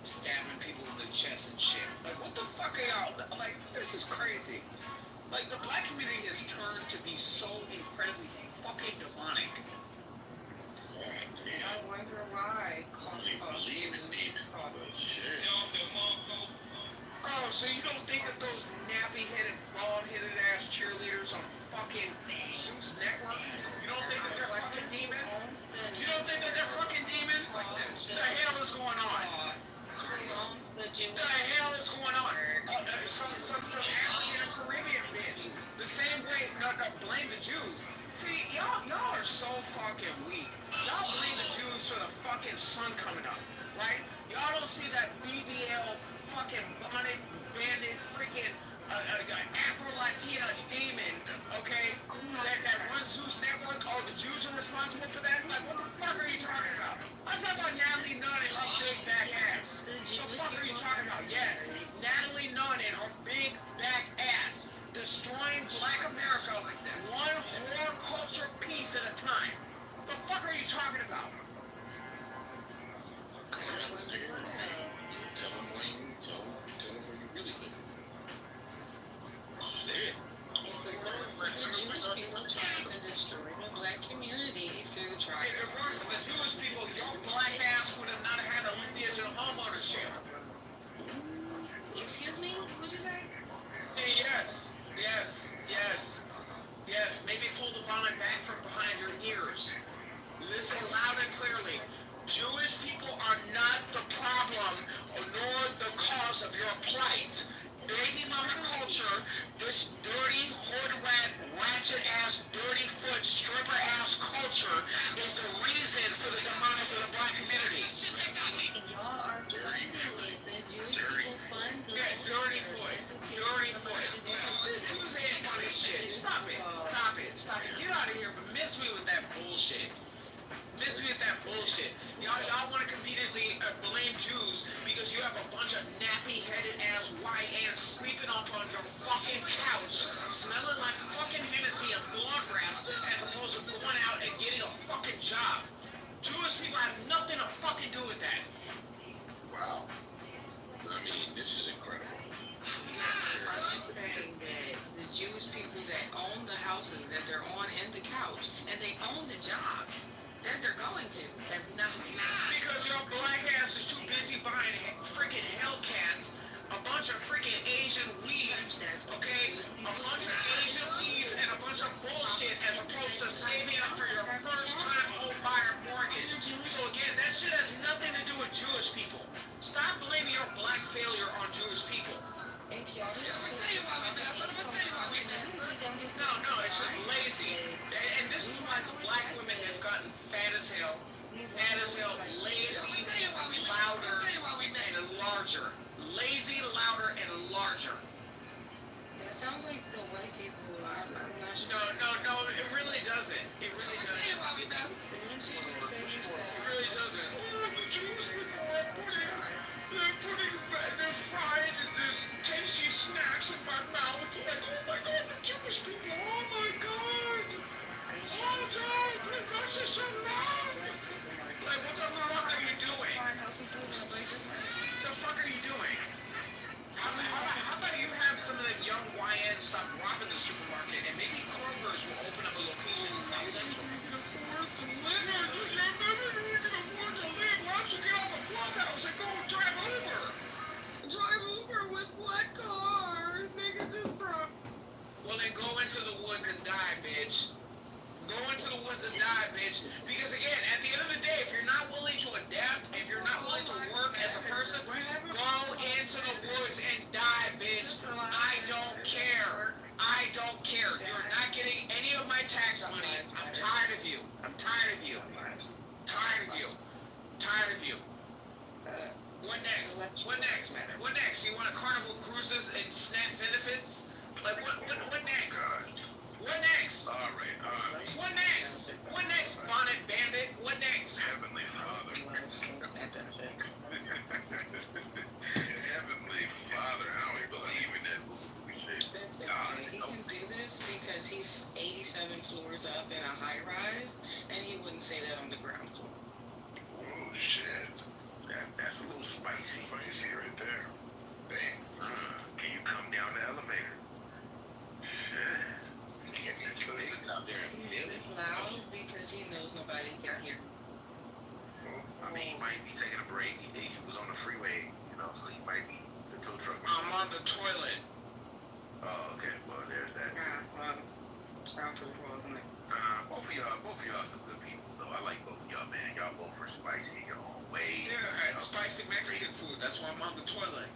Stabbing people in the chest and shit. Like, what the fuck are y'all? Like, this is crazy. Like, the black community has turned to be so incredibly fucking demonic. I wonder why. Oh, so you don't think that those nappy-headed, bald-headed ass cheerleaders on fucking Zeus Network, you don't think that they're fucking demons? You don't think that they're fucking demons? What the hell is going on? The Jew. What the hell is going on? Some African and Caribbean bitch. The same way, no, blame the Jews. See, y'all are so fucking weak. Y'all blame the Jews for the fucking sun coming up, right? Y'all don't see that BBL fucking bonnet bandit freaking Afro-Latina demon, okay? That runs Zeus Network. Oh, the Jews are responsible for that? Like, what the fuck are you talking about? I'm talking about Natalie Nunn and her big back ass. What the fuck are you talking about? Yes, Natalie Nunn and her big back ass. Destroying black America one whore culture piece at a time. What the fuck are you talking about? Tell them where you really live. To destroy the black community through If trying. it weren't for the Jewish people, your black ass would have not had a lineage of home ownership. Excuse me? What'd you say? Hey, yes. Maybe pull the bonnet back from behind your ears. Listen loud and clearly. Jewish people are not the problem nor the cause of your plight. Baby mama culture, this dirty, hood rat, ratchet ass, dirty foot, stripper ass culture is the reason for the demise of the black community. Y'all are funding it. The Jewish people fund the Yeah, dirty foot. Dirty foot. Who's saying funny shit? Stop it. Get out of here, but miss me with that bullshit. Y'all want to conveniently blame Jews because you have a bunch of nappy-headed ass YNs sleeping up on your fucking couch, smelling like fucking Hennessy and blood wraps, as opposed to going out and getting a fucking job. Jewish people have nothing to fucking do with that. Wow. I mean, this is incredible. I'm saying that the Jewish people that own the houses that they're on and the couch, and they own the jobs that they're going to, have nothing. Because your black ass is too busy buying freaking Hellcats, a bunch of freaking Asian weaves, okay? A bunch of Asian weaves and a bunch of bullshit as opposed to saving up for your first time home buyer mortgage. So again, that shit has nothing to do with Jewish people. Stop blaming your black failure on Jewish people. No, it's just lazy. And this is why the black women have gotten fat as hell, lazy, louder, and larger. Lazy, louder, and larger. It sounds like the white people. I'm not sure. No, it really doesn't. It really doesn't. Didn't you just say you said? It really doesn't. Oh, the Jewish people are they're frying this tasty snacks in my mouth. Like, oh my God, the Jewish people. Oh my God. Oh, God, this is so loud. Like, what the fuck are you doing? The fuck are you doing? How about you have some of the young YNs stop robbing the supermarket and maybe Kroger's will open up a location in South Central? You can afford to live. You can afford to live. Why don't you get off a clubhouse and go drive over? Drive over with what car? Niggas is broke. Well, then go into the woods and die, bitch. Go into the woods and die, bitch. Because again, at the end of the day, if you're not willing to adapt, if you're not willing to work as a person, go into the woods and die, bitch. I don't care. I don't care. You're not getting any of my tax money. I'm tired of you. I'm tired of you. Tired of you. Tired of you. What next? What next? What next? You want a Carnival Cruises and SNAP benefits? Like what next? What next? All right. What next? What next, Bonnet Bandit? What next? Heavenly Father. Heavenly Father. I don't even believe in that movie shit. That's okay. He can do this because he's 87 floors up in a high rise, and he wouldn't say that on the ground floor. Oh shit. That's a little spicy. Spicy right there. Bang. Can you come down the elevator? Shit. It's out there in Philly. It's loud because he knows nobody can hear. Well, I mean, he might be taking a break. He was on the freeway, you know, so he might be the tow truck. I'm on the toilet. Oh, okay. Well, there's that. Soundproof, wasn't it? Both of y'all some good people, though. I like both of y'all, man. Y'all both are spicy in your own way. Yeah, I had spicy Mexican food. That's why I'm on the toilet.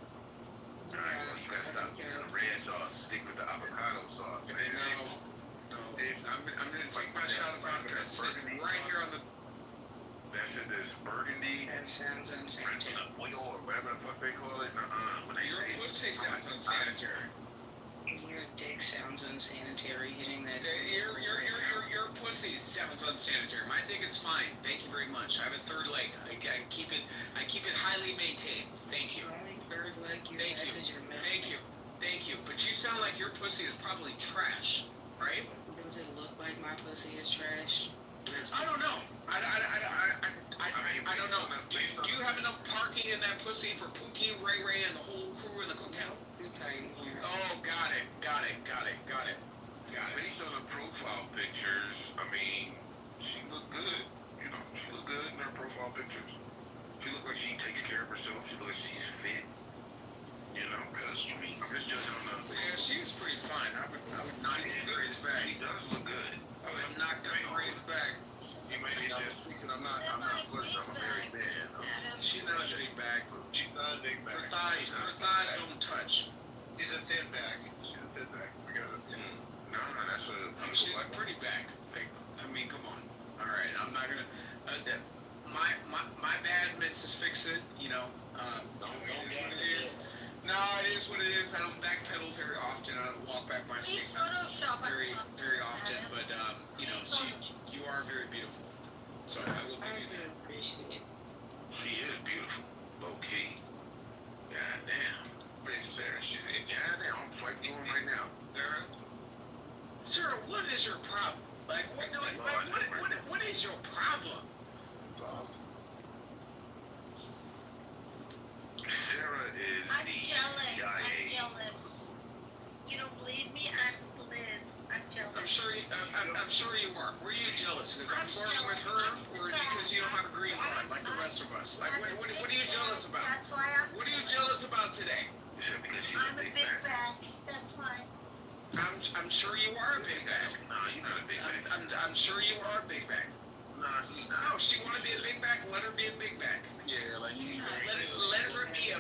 All right, well, you gotta stop using the red sauce. Stick with the avocado sauce. No. I'm gonna take my shot of vodka sitting right here on the. That shit is burgundy. That sounds unsanitary. Oil or whatever the fuck they call it. When they Your say pussy sounds unsanitary. Your dick sounds unsanitary hitting that. Your pussy sounds unsanitary. My dick is fine. Thank you very much. I have a third leg. I keep it highly maintained. Thank you. Only third leg you Thank have you. is your middle. Thank you. But you sound like your pussy is probably trash, right? Does it look like my pussy is trash? I don't know. I don't know. Do you have enough parking in that pussy for Pookie, Ray Ray, and the whole crew in the cookout? Too tight in here. Oh, got it. based on the profile pictures, I mean, she looked good. You know, she looked good in her profile pictures. She looked like she takes care of herself. She looks like she's fit. You know, because I mean, I'm just judging on the. Yeah, she's pretty fine. I would knock the braids back. She does look good. I would knock the braids back. You may need that because I'm not flirting. I'm a married man. She's not a big bag. She's not a big bag. Her thighs don't touch. She's a thin bag. She's a thin bag. I got it. No, that's a. She's a pretty bag. Like, I mean, come on. All right, I'm not gonna. My bad, Mrs. Fix It. You know, it is what it is. No, it is what it is. I don't backpedal very often. I don't walk back my statements very, very often. But you know, you are very beautiful. So I will I give you do that. appreciate it. She is beautiful. Low key. Goddamn. Princess Sarah, she's in. Goddamn, I'm swiping on right now. Sarah, what is your problem? Like, what is your problem? It's awesome. Sarah is I'm the jealous. CIA. I'm jealous. You don't believe me? Ask Liz. I'm jealous. I'm sure you are. Were you jealous because I'm flirting with her, or because you don't have a green card like the rest of us? Like, what are you jealous about? That's why I'm. What are you jealous about today? You said because she's I'm a big bag. bag. That's why. I'm sure you are a big bag. No, you're not a big bag. I'm sure you are a big bag. No, she's not. No, she want to be a big bag. Let her be a big bag. Yeah, like she's Let her be a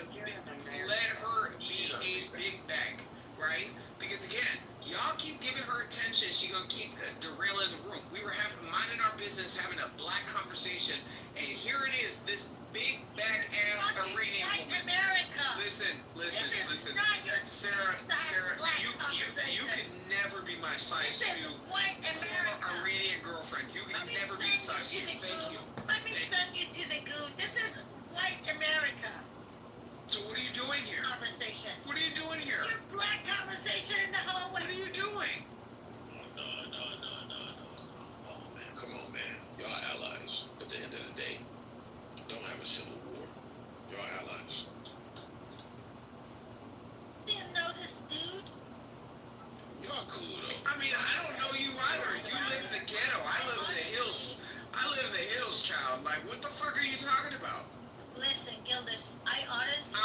big bag, right? Because again, y'all keep giving her attention. She gonna keep derailing the room. We were minding our business. business having a black conversation, and here it is, this big back ass Fucking Iranian white woman. America. Listen, This is not your Sarah, style black you conversation. could never be my size This is 2 white former America. Iranian girlfriend. You Let can me never be send size 2. you to the Thank goo. you. Let me Thank- send you to the goo. This is white America So what are you doing here? conversation. What are you doing here? Your black conversation in the hallway. What are you doing? No. Oh man, come on, man. Y'all allies. At the end of the day, don't have a civil war. Y'all allies. Didn't know this dude. Y'all cool though. I mean, I don't know you either. You live in the ghetto. I live in the hills. I live in the hills, child. Like, what the fuck are you talking about? Listen, Gildas, I honestly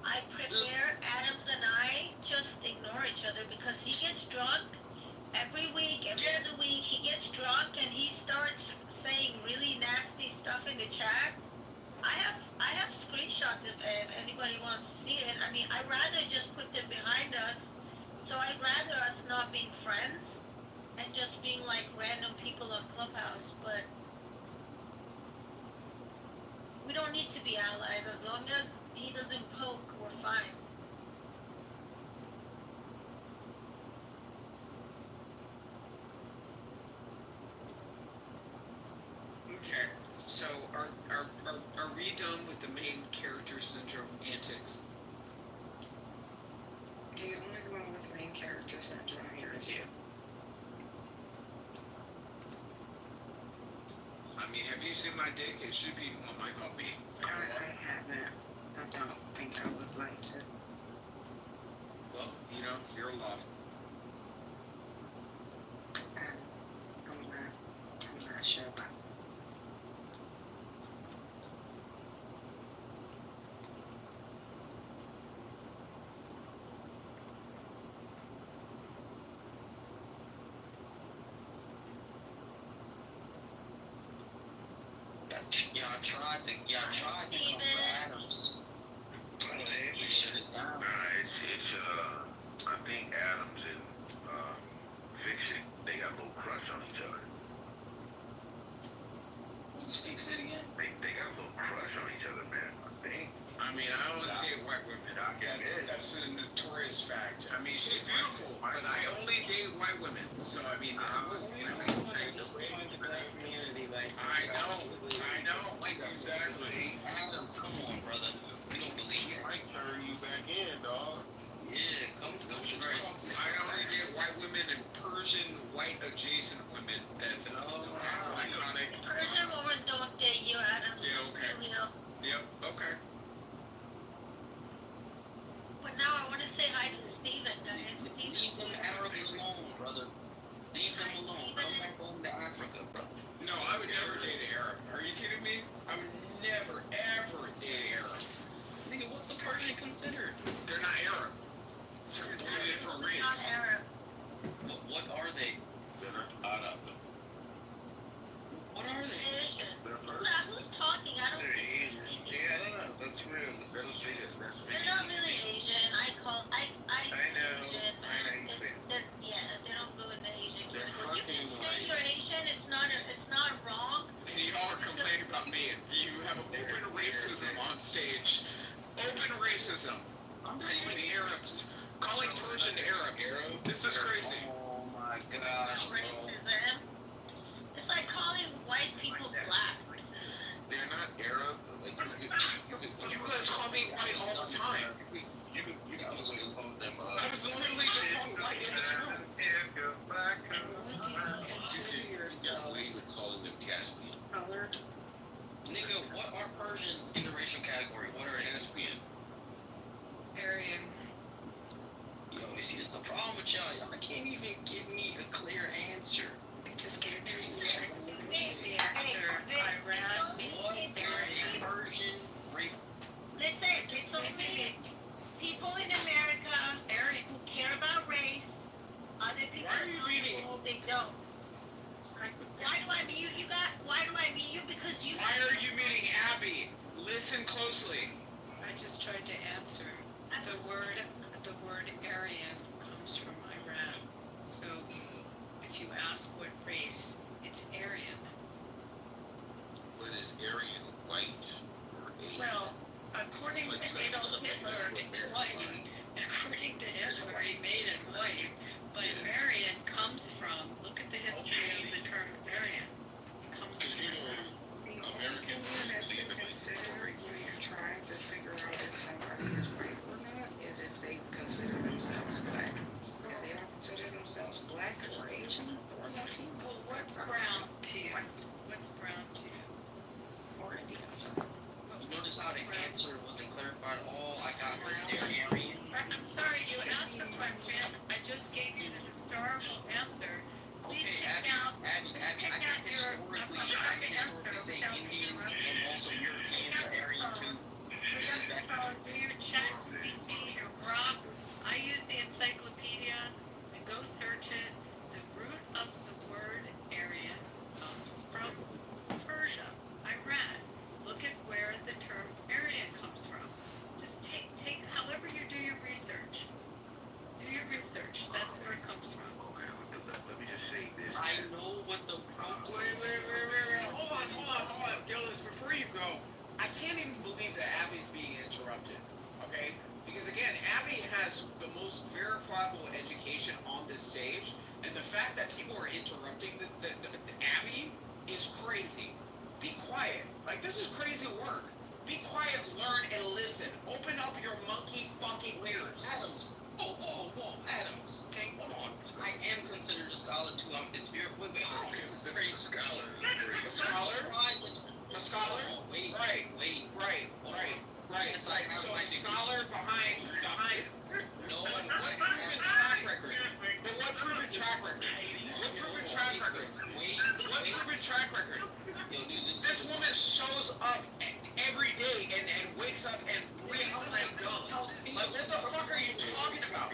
I prefer Adams and I just ignore each other because he gets drunk every week, every other week. He gets drunk and he starts saying really nasty stuff in the chat. I have screenshots if anybody wants to see it. I mean, I'd rather just put them behind us. So I'd rather us not being friends and just being like random people on Clubhouse, but we don't need to be allies. As long as he doesn't poke, we're fine. Okay. So are we done with the main character syndrome antics? The only one with main character syndrome here is you. I mean, have you seen my dick? It should be on my me. I haven't. I don't think I would like to. Well, you know, you're a lot. I'm not sure about. Y'all tried to come for Adams. You shut it down. It's I think Adams and Fiction, they got a little crush on each other. Speak it again. They got a little crush on each other, man. I think. I mean, I only date white women. That's a notorious fact. I mean, she's beautiful, but I only date white women. So I mean, I know, exactly. Adams, come on, brother. We don't believe it. Might turn you back in, dog. Yeah, come straight. I only date white women and Persian white adjacent women that iconic. Persian women don't date you, Adams. Yeah, Let's okay. be real. Yep. Okay. But now I want to say hi to Steven, guys. Steven. Leave them Arabs alone, brother. Leave them alone. Come back home to Africa, brother. No, I would never date an Arab. Are you kidding me? I would never, ever date an Arab. Nigga, what the Persian considered? They're not Arab. It's a completely different Not race. Arab. What are they? They're not Arab. What are they? Asian. They're Who's talking? I don't. Asian. Yeah, I don't know. That's real. That's Vegas. That's They're not really Asian. I know. Asian. I know you say. They don't go in the Asian. They're You can fucking say like- you're Asian. It's not wrong. And y'all are complaining about me. You have open racism on stage. Open racism. Calling Arabs. Calling Persian Arabs. This is crazy. Oh my gosh, bro. Racism. It's like calling white people black. They're not Arab. Like You guys call me white all the time. You can call them. I was literally just called white in this room. If you're black, Consider you yourself away with calling them Caspian. colored. Nigga, what are Persians in the racial category? What are they? Caspian. Aryan. Yo, you see, this the problem with y'all. Y'all can't even give me a clear answer. I just gave you the answer. What Iran. are a Persian race? Listen, there's so many people in America who care about race. Other people Why are you reading? they don't. Why do I mute you guys? Why do I mute you? Because you. Why are you meeting Abby? Listen closely. I just tried to answer. The word Aryan comes from Iran. So if you ask what race can't even believe that Abby's being interrupted. Okay, because again, Abby has the most verifiable education on this stage, and the fact that people are interrupting the Abby is crazy. Be quiet. Like, this is crazy work. Be quiet, learn, and listen. Open up your monkey fucking ears. Adams. Whoa, Adams. Okay, hold on. I am considered a scholar too. It's very, wait, this is Consider very a scholar. A scholar? A scholar? Wait. Right. Yes, I have So my a scholar behind. No, What what? proven track record? But what proven track record? What proven track record? What proven track record? Yo, dude, This woman shows up every day and wakes up and breathes like guns. Like, what the fuck are you talking about?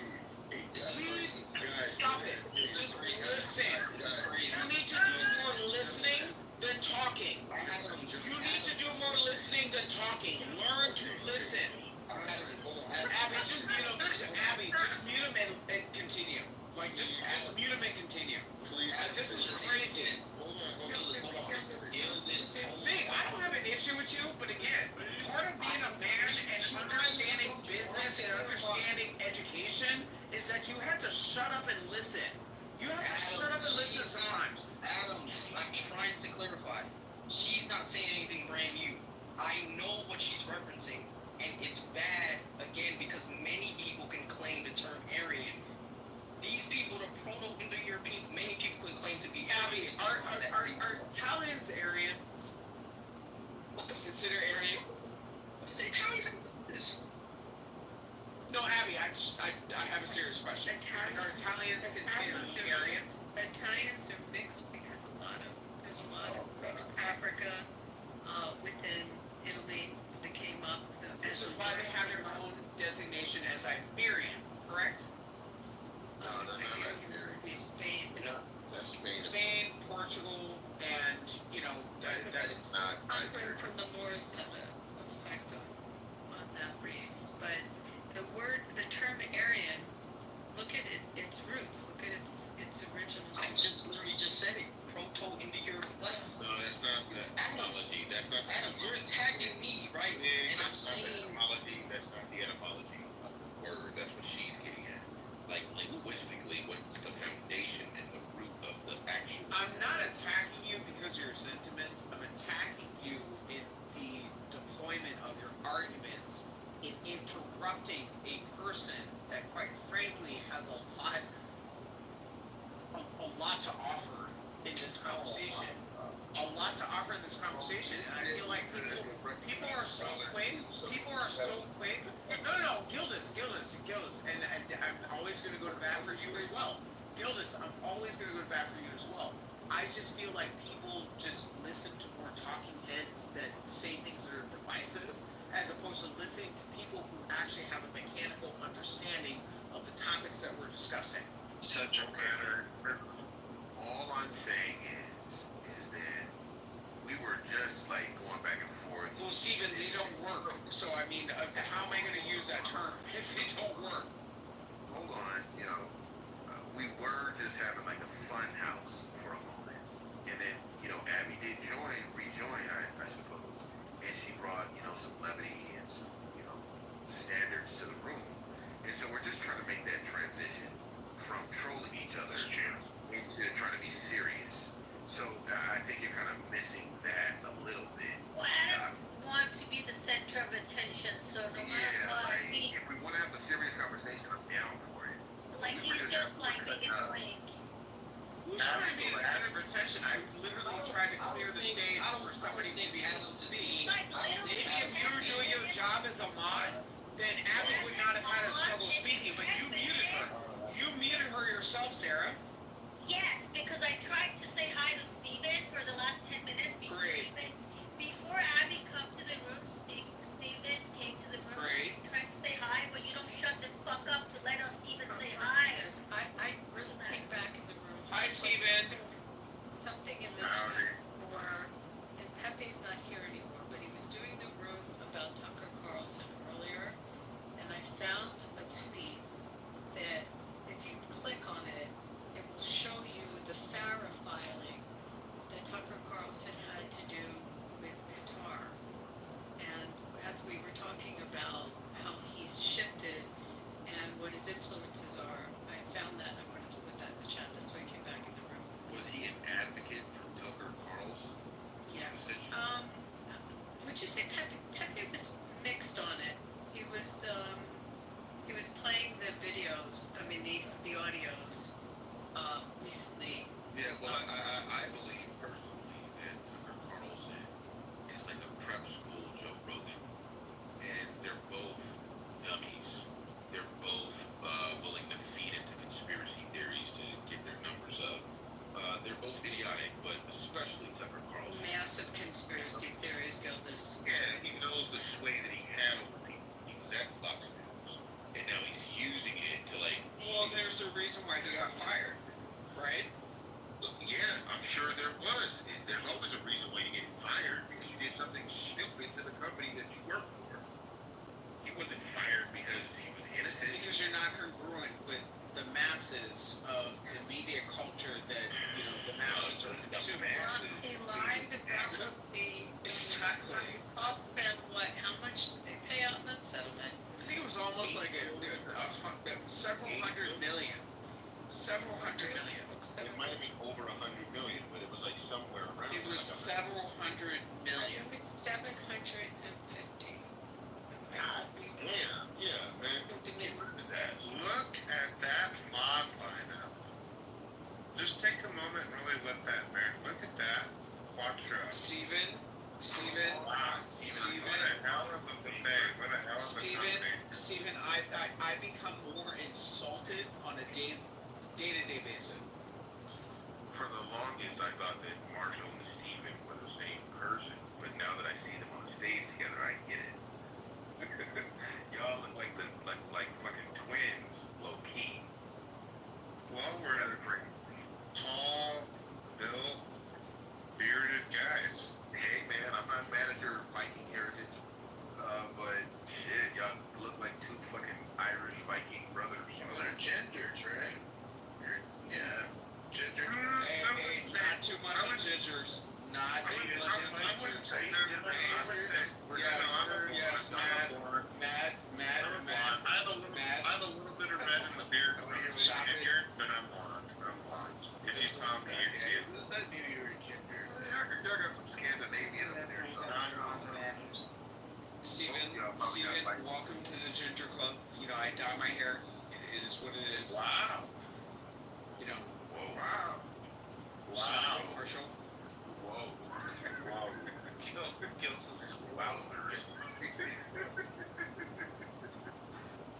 Please stop it. Just listen. You need to do more listening than talking. You need to do more listening than talking. Learn to listen. Abby, just mute him. Abby, just mute him and continue. Like, just mute him and continue. Like, this is crazy. Thing, I don't have an issue with you, but again, part of being a man and understanding business and understanding education is that you have to shut up and listen. You have to shut up and listen sometimes. Adams, I'm trying to clarify. She's not saying anything brand new. I know what she's referencing, and it's bad, again, because many people can claim the term Aryan. These people, the Proto-Indo-Europeans, many people could claim to be Abby, are Italians Aryan? Consider Aryan? Is Italian this? No, Abby, I have a serious question. Are Italians considered Aryans? Italians are mixed because there's a lot of mixed Africa within Italy that came up. Which is why they have their own designation as Iberian, correct? No, Be Spain. that's Spain. Spain, Portugal, and, you know, that's Not Conquering from the Moors had an effect on that race, but the term Aryan, look at its roots, look at its original I source. literally just said it. Proto-Indo-European. No, that's not the etymology. That's not the Adams, you're attacking me, right? Yeah, And I'm that's not the saying, etymology. That's not the etymology of the word. That's what she's getting at. Like, linguistically, what's the foundation and the root of the actual... I'm not attacking you because of your sentiments. I'm attacking you in the deployment of your arguments, in interrupting a person that, quite frankly, has a lot to offer in this conversation. A lot to offer in this conversation, and I feel like people are so quick. People are so quick. No, Gildas, and I'm always going to go to bat for you as well. Gildas, I'm always going to go to bat for you as well. I just feel like people just listen to more talking heads that say things that are divisive, as opposed to listening to people who actually have a mechanical understanding of the topics that we're discussing. Subject matter. All I'm saying is that we were just like going back and forth. Well, Steven, they don't work. So, I mean, how am I going to use that term if they don't work? Hold on, we were just having like a fun house for a moment, and then Abby did rejoin, I suppose, and she brought some levity and some standards to the room, and so we're just trying to make that transition from trolling each other into trying to be serious. So I think you're kind of missing that a little bit. Well, Adams wants to be the center of attention, so no matter what, If we want to have a serious conversation, I'm down for it. he's just like being a twink. Who's trying to be the center of attention? I literally tried to clear the stage for somebody to be able to speak. If you were doing your job as a mod, then Abby would not have had a struggle speaking, but you muted her. You muted her yourself, Sarah. Yes, because I tried to say hi to Steven for the last 10 minutes before Abby come to the room. Steven came to the room. Great. Tried to say hi, but you don't shut the fuck up to let us even say hi. Yes, I really came back in the room. Hi, Steven. Something in the chat, and Pepe's not here anymore, but he was doing the room about Tucker Carlson earlier, and I found a tweet that if you click on it, it will show you the FARA filing talking about how he's shifted and what his influences are. I found that. I wanted to put that in the chat. That's why I came back in the room. Was he an advocate for Tucker Carlson? Yeah. Position? Would you say Pepe was mixed on it? He was playing the videos. I mean the audios. Recently. Yeah, well, I believe personally that Tucker Carlson is like a prep school Joe Rogan, and they're both dummies. They're both willing to feed into conspiracy theories to get their numbers up. They're both idiotic, but especially Tucker Carlson. Massive conspiracy theories, Gildas. Yeah, he knows the sway that he had over people. He was at Fox News, and now he's using it to like. Well, there's a reason why he got fired, right? Yeah, I'm sure there was. There's always a reason why you get fired, because you did something stupid to the company that you work for. He wasn't fired because he was innocent. Because you're not congruent with the masses of the media culture that, you know, the masses are consuming. He lied about the. Exactly. All spent what? How much did they pay out in that settlement? I think it was almost like several hundred million. Several hundred million. It might have been over 100 million, but it was like somewhere around. It was several hundred million. It was 750. God damn, yeah, man. Look at that. Look at that mod lineup. Just take a moment and really let that marinate. Look at that. Quattro. Steven, Wow. What a hell of a buffet. What a hell of a company. Steven, I become more insulted on a day-to-day basis. For the longest, I thought that Marshall and Steven were the same person, but now that I see them on stage together, I get it. Y'all look like fucking twins, low key. Well, we're tall, built, bearded guys. Hey man, I'm not mad at your Viking heritage, but shit, y'all look like two fucking Irish Viking brothers. Well, they're gingers, right? Yeah, gingers. Hey, not too much of gingers. Not too much of gingers. Yes, Matt. I have a little bit of red in the beard. Stop it. But I'm blonde. If you saw me, you'd see it. That maybe you're a ginger. Y'all got some Scandinavian up there. Steven, welcome to the Ginger Club. You know, I dye my hair. It is what it is. Wow. You know. Whoa. Wow. Wow. Marshall. Whoa. Wow. Kills us. Wow.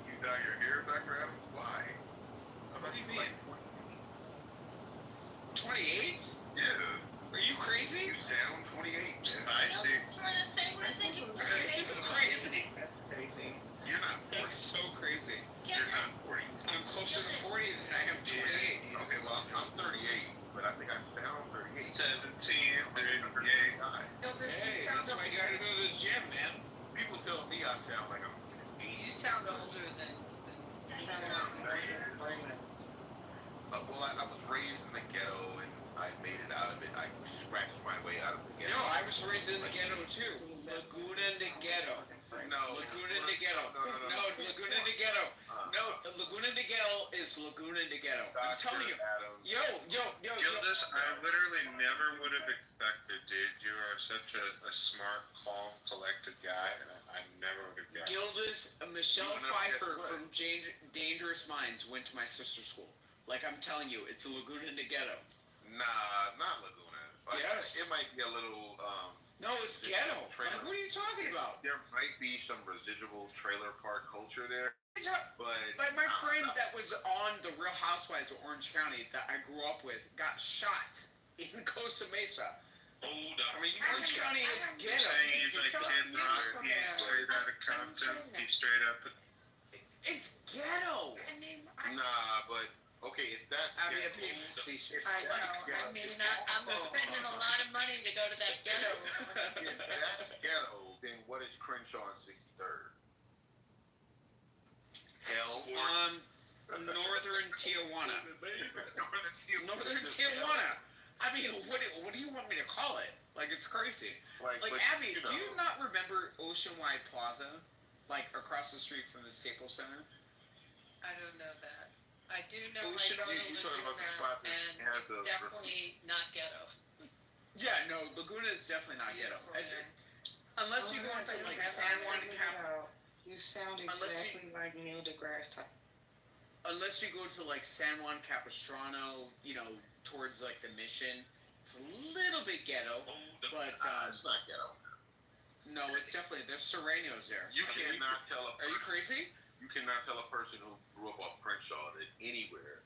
You dye your hair, Dr. Adams? Why? What do you mean? 28? Yeah. Are you crazy? You sound 28. Spicy. We're thinking, Crazy. You're not 40. That's so crazy. You're not 40. I'm closer to 40 than I am 28. Okay, well, I'm 38, but I think I found 38. 17, 38. Hey, that's why you gotta go to the gym, man. People tell me I sound like I'm 80. You sound older than. Well, I was raised in the ghetto, and I made it out of it. I scratched my way out of the ghetto. No, I was raised in the ghetto too. Laguna de Ghetto. No. Laguna de Ghetto. No. Laguna de Ghetto. No, Laguna de Ghetto is Laguna de Ghetto. I'm telling you. Adams. Yo. Gildas, I literally never would have expected, dude. You are such a smart, calm, collected guy, and I never would have guessed. Gildas, Michelle Laguna de Pfeiffer Ghetto. from Dangerous Minds went to my sister's school. Like I'm telling you, it's Laguna de Ghetto. Nah, not Laguna. Like, Yes. It might be a little, No, it's ghetto. Trailer. Like, what are you talking about? There might be some residual trailer park culture there, but... Like my friend that was on The Real Housewives of Orange County that I grew up with got shot in Costa Mesa. Hold up. I mean, Orange County is You're ghetto. saying he's like Kid Rock, he's straight out of Compton, he's straight up. It's ghetto. Nah, but... Okay, if that... I mean, I'm being facetious. I know. I mean, I'm spending a lot of money to go to that ghetto. If that's ghetto, then what is Crenshaw on 63rd? Hell? Northern Tijuana. Northern Tijuana. I mean, what do you want me to call it? Like, it's crazy. Like but, Abby, you do you know, not remember Oceanwide Plaza? like across the street from the Staples Center. I don't know that. I do know I Ocean- go to you talking about the Laguna, spot that and has it's the- definitely not ghetto. Yeah, no, Laguna is definitely not ghetto. Beautiful, man. Unless you go into like San Juan Cap, You sound Unless you- exactly like Neil deGrasse Tyson. unless you go to like San Juan Capistrano, you know, towards like the Mission, it's a little bit ghetto. But it's not ghetto. no, it's definitely there's Serranos there. You I mean, cannot tell a Are you crazy? You cannot tell a person who grew up off Crenshaw that anywhere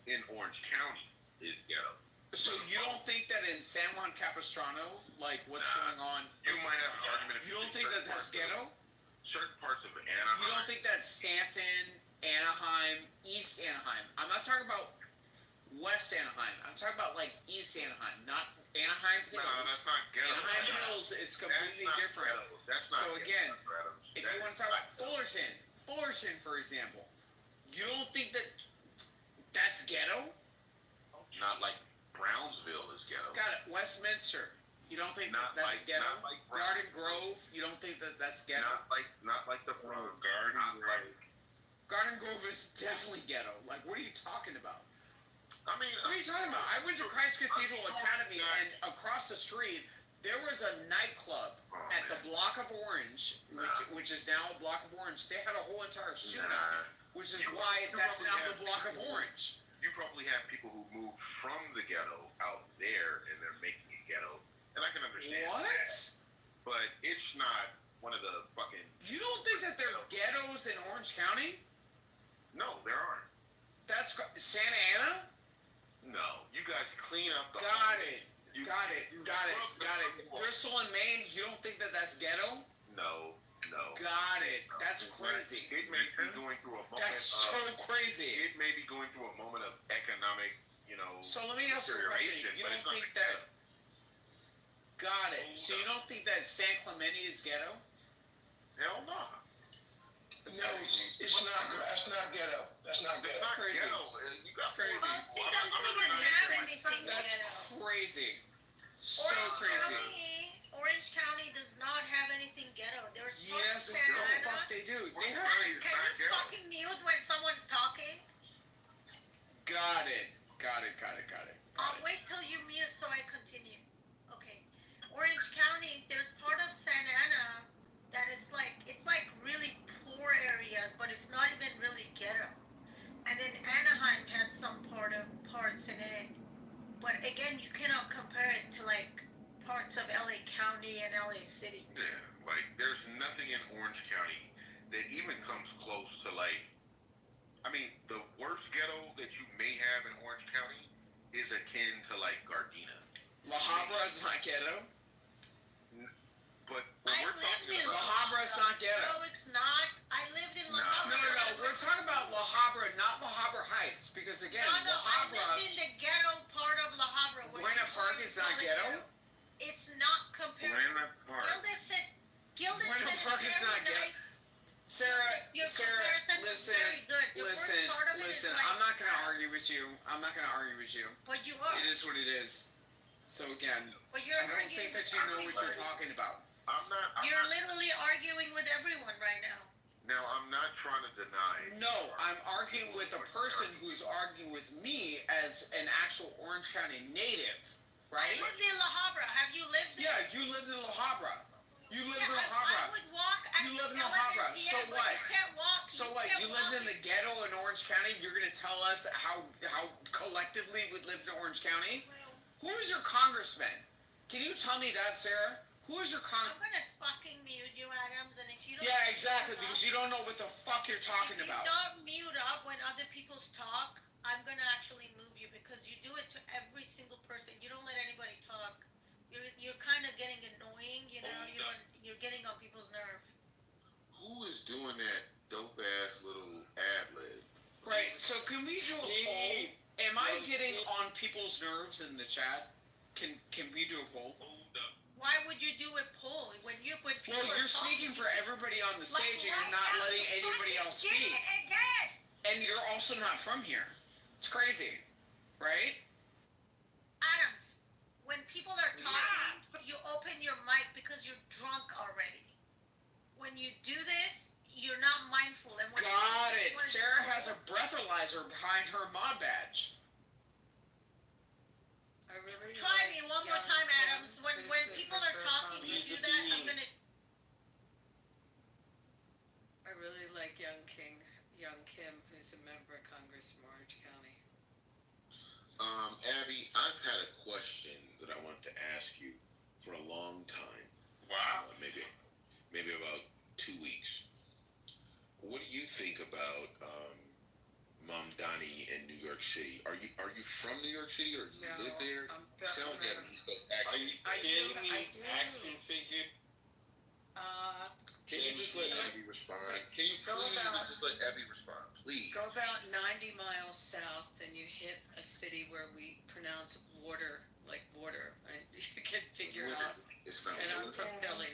in Orange County is ghetto. So you don't think that in San Juan Capistrano, like what's Nah. going on? You might have an argument if You don't see think that certain that's parts of- ghetto? Certain parts of Anaheim. You don't think that Stanton, Anaheim, East Anaheim? I'm not talking about West Anaheim. I'm talking about like East Anaheim, not Anaheim Hills. No, that's not ghetto. Anaheim Hills is completely That's not different. ghetto. That's not So ghetto, again, Dr. Adams. If That you want is to talk not about ghetto. Fullerton, for example, you don't think that that's ghetto? Not like Brownsville is ghetto. Got it. Westminster, you don't think Not that that's like- ghetto? not like Garden Brownsville. Grove, you don't think that that's ghetto? Not like the Bronx. Garden Not like- Grove. Garden Grove is definitely ghetto. Like, what are you talking about? I mean, What are you talking about? I went to Christ Cathedral I'm Academy, not- and across the street, there was a nightclub Oh, at the man. Block of Orange, which is now a Block of Orange. They had a whole entire shootout, Nah. which is You- why you that's now probably the have Block of people- Orange. You probably have people who moved from the ghetto out there and they're making it ghetto. And I can understand What? that. But it's not one of the fucking... You don't think that there are ghettos in Orange County? No, there aren't. That's Santa Ana? No. You guys clean up the... Got it. You- Got it. you Got it. scrub the Got it. fucking wall. Bristol and Maine, you don't think that that's ghetto? No. Got it. That's crazy. It may be going through a moment That's so of... crazy. It may be going through a moment of economic, So let me ask you a question. deterioration, You but don't it's not think ghetto. that... Got it. So you don't think that San Clemente is ghetto? Hell no. No, it's not. That's not ghetto. That's not It's ghetto. not crazy. ghetto. You got It's crazy. Oh, see, I'm doesn't not even denying have that. anything That's ghetto. crazy. So Orange crazy. Orange County does not have anything ghetto. There's Yes, the Santa Ana. fuck they do. They have... Right. Can you fucking mute when someone's talking? Got it. Got it. Got it. Got it. I'll wait till you mute so I continue. Okay. Orange County, there's part of Santa Ana that is like, it's like really poor areas, but it's not even really ghetto. And then Anaheim has some parts in it. But again, you cannot compare it to like parts of LA County and LA City. Yeah, like there's nothing in Orange County that even comes close to like, I mean, the worst ghetto that you may have in Orange County is akin to like Gardena. La Habra is not ghetto. But when I we're lived talking in La about, Habra is not ghetto. No, it's not. I lived in La No. Habra. No. We're talking about La Habra, not La Habra Heights, because again, No, La I Habra, lived in the ghetto part of La Habra. where Buena people Park is not call it ghetto. It's not compared. Buena Park. Gilda Buena said Park it's is not very ghetto. nice. Sarah, Your comparison is listen, very good. The listen, first part of it is listen. like I'm not gonna crap. argue with you. I'm not gonna argue with you. But you are. It is what it is. So again, But you're I don't arguing think that with you know what you're everybody. talking about. I'm You're not, literally arguing with everyone right now. now I'm not trying to deny. No, I'm arguing with a person who's arguing with me as an actual Orange County native, I right? lived in La Habra. Have you lived there? Yeah, you lived in La Habra. You lived in Yeah, La I Habra. would walk at You live in La 11 Habra. p.m., So but what? You can't walk. So what? can't You lived in walk. the ghetto in Orange County. You're gonna tell us how collectively we lived in Orange County? Who is your congressman? Can you tell me that, Sarah? Who is your I'm gonna fucking mute you, Adams, and if you don't. Yeah, exactly. mute Because you don't know what the fuck you're talking if about. you don't mute up when other people's talk, I'm gonna actually move you because you do it to every single person. You don't let anybody talk. You're kind of getting annoying, you know. You're getting on people's nerves. Who is doing that dope ass little ad lib? Right. So can we do a poll? Am I getting on people's nerves in the chat? Can we do a poll? Why would you do a poll when people Well, are you're talking? speaking for everybody on the Like, stage, and why you're not can't letting you anybody fucking else get speak. it again? And you're also not from here. It's crazy, right? Adams, when people are talking, you open your mic because you're drunk already. When you do this, fertilizer behind her mom badge. I really Try like me one more young time, Kim, Adams. When who's the people are member of talking, you Congress. do that. I'm gonna. I really like young Kim, who's a member of Congress from Orange County. Abby, I've had a question that I wanted to ask you for a long time. Wow. Maybe about 2 weeks. What do you think about Mom Donnie in New York City? Are you from New York City or do you live there? I'm Sound like you have an East Coast Are accent. you I kidding do- me? I do. Action figure? Can you just let Abby respond? Can you Go please about- just let Abby respond, please? Go about 90 miles south, and you hit a city where we pronounce water like water. And you can figure out. It's not. And I'm from Philly,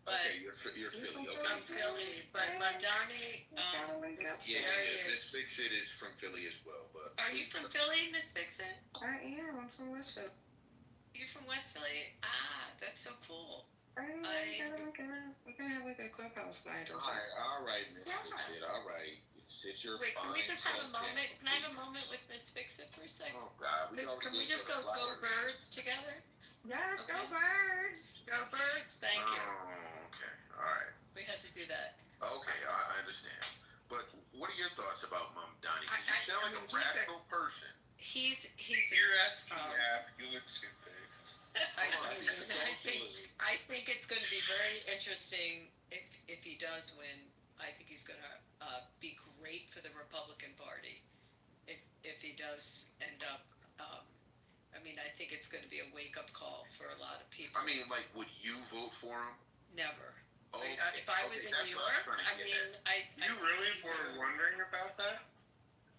but Okay, you're Philly. Okay. I'm Philly. But Madani, this Yeah, area Miss is. Fixit is from Philly as well, but. Are you from Philly, Miss Vixen? I am. I'm from Westville. You're from West Philly. Ah, that's so cool. We're gonna have like a clubhouse night or something. All right, Miss Yeah. Fixit. All right. Sit your Wait, can we fine just have a self moment? down, Can I have a please. moment with Miss Fixit for a second? Oh God, Can we just go birds together? Yes, go Okay. birds. Go birds. Thank you. Oh, okay. All right. We had to do that. Okay, I understand. But what are your thoughts about Mom Donnie? 'Cause I- you sound like I mean, a he's a- rational person. He's. You're asking Um, Ab, you look two-faced. I think it's going to be very interesting if he does win. I think he's going to be great for the Republican Party. If he does end up, I mean, I think it's going to be a wake up call for a lot of people. I mean, like, would you vote for him? Never. Okay, If I was in that's New what I'm York, trying to I get mean, at. You really were wondering about that?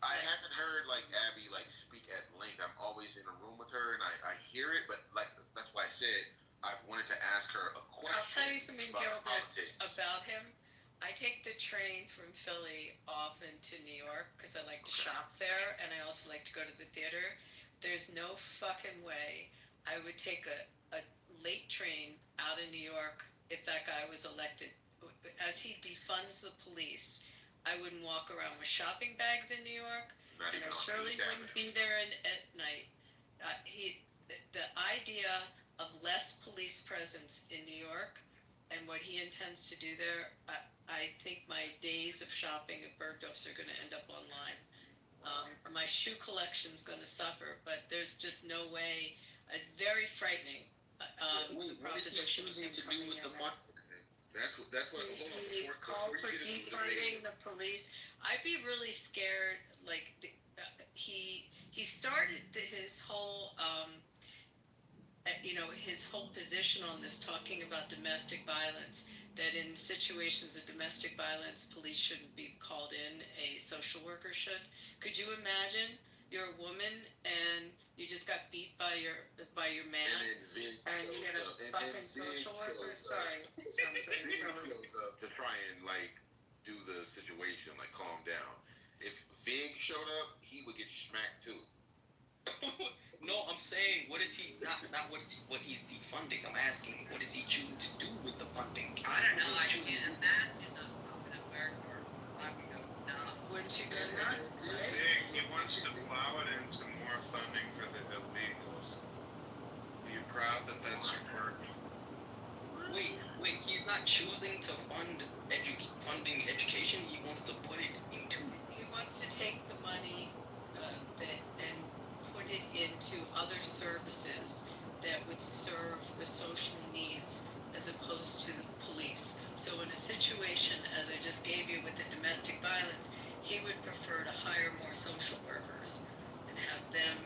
I haven't heard like Abby like speak at length. I'm always in a room with her and I hear it, but like that's why I said I wanted to ask her a question. I'll tell you something, about Gildas, politics. about him. I take the train from Philly off into New York because I like to shop there, and I also like to go to the theater. There's no fucking way I would take a late train out of New York if that guy was elected. As he defunds the police, I wouldn't walk around with shopping bags in New York, Not and even I on surely Fifth wouldn't Avenue. be there at night. The idea of less police presence in New York and what he intends to do there, I think my days of shopping at Bergdorf's are going to end up online. My shoe collection's going to suffer, but there's just no way. It's very frightening. What is he choosing to do with the money? That's what. Hold on, He's before called for you get into the defunding debate. the police. I'd be really scared. Like he started his whole his whole position on this, talking about domestic violence. That in situations of domestic violence, police shouldn't be called in. A social worker should. Could you imagine you're a woman and you just got beat by your man? And then Vig And you get a shows up. fucking And then Vig social worker? shows Sorry. up. Vig shows up to try and like do the situation, like calm down. If Vig showed up, he would get smacked too. No, I'm saying, what is he not what he's defunding? I'm asking, what is he choosing to do with the funding? I don't know. He's I choosing- did that in the open at Bergdorf. I would go nuts. Wouldn't you go nuts? He wants to plow it into more funding for the illegals. Are you proud that that's your work? Wait, he's not choosing to funding education. He wants to put it into. He wants to take the money and put it into other services that would serve the social needs as opposed to the police. So in a situation, as I just gave you with the domestic violence, he would prefer to hire more social workers and have them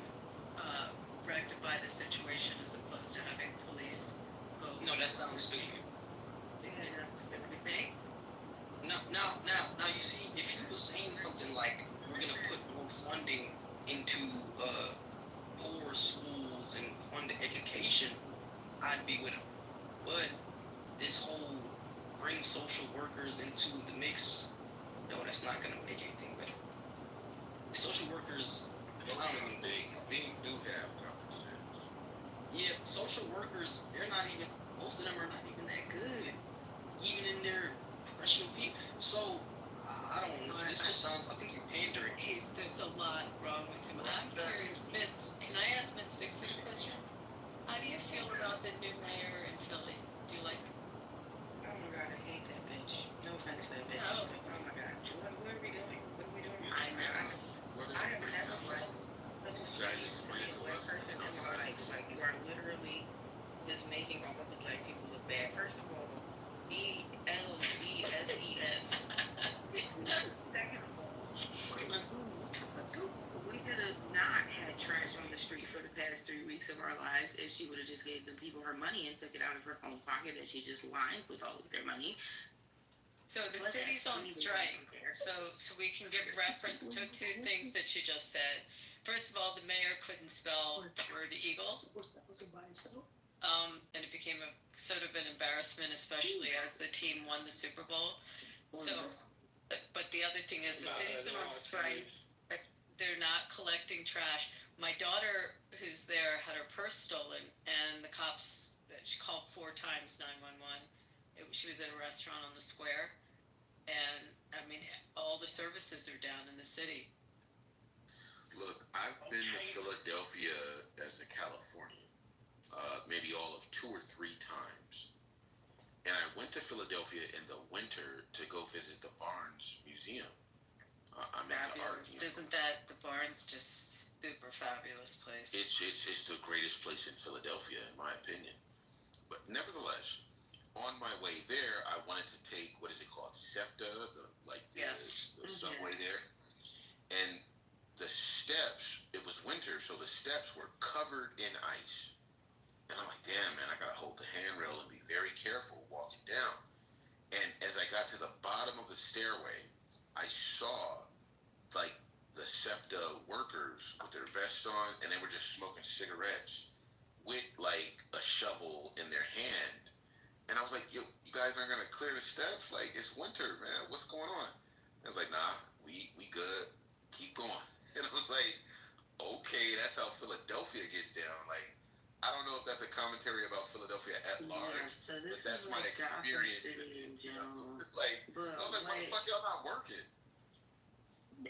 rectify the situation as opposed to having police go. No, that sounds stupid. Yeah, what do you think? Now, you see, if he was saying something like, we're gonna put more funding into poor schools and fund education, I'd be with him. But this whole bring social workers into the mix, no, that's not gonna make anything better. Social workers, I don't mean They do have common sense. yeah, social workers, most of them are not even that good, even in their professional field. So, I don't know. This just sounds. I think he's pandering. There's a lot wrong with him. I'm curious, can I ask Miss Vixen a question? How do you feel about the new mayor in Philly? Do you like her? Oh my god, I hate that bitch. No offense to that bitch. No. Oh my god. What are we doing? What are we doing? I I have never met a black person in my life. Like, you are literally just making all of the black people look bad. First of all, BLGSES. Second of all, we could have not had trash on the street for the past 3 weeks of our lives if she would have just gave the people her money and took it out of her own pocket that she just lined with all of their money. So the city's on strike. So we can give reference to two things that you just said. First of all, the mayor couldn't spell the word eagle. And it became a sort of an embarrassment, especially as the team won the Super Bowl. So, but the other thing is the city's been on strike. They're not collecting trash. My daughter, who's there, had her purse stolen, and the cops. She called 4 times 911. She was at a restaurant on the square, and I mean, all the services are down in the city. Look, I've been to Philadelphia as a Californian, maybe all of 2 or 3 times. And I went to Philadelphia in the winter to go visit the Barnes Museum. I'm into art. Isn't that the Barnes just super fabulous place? It's the greatest place in Philadelphia, in my opinion. But nevertheless, on my way there, I wanted to take, what is it called, SEPTA, the subway there. And the steps, it was winter, so the steps were covered in ice. And I'm like, damn, man, I gotta hold the handrail and be very careful walking down. And as I got to the bottom of the stairway, I saw, like, the SEPTA workers with their vests on, and they were just smoking cigarettes with, like, a shovel in their hand. And I was like, yo, you guys aren't gonna clear the steps? Like, it's winter, man. What's going on? I was like, nah, we good. Keep going. And I was like, okay, that's how Philadelphia gets down. Like, I don't know if that's a commentary about Philadelphia at large, so but this that's is my like Gotham experience. City in general. Like, But I was like, why the fuck y'all not working?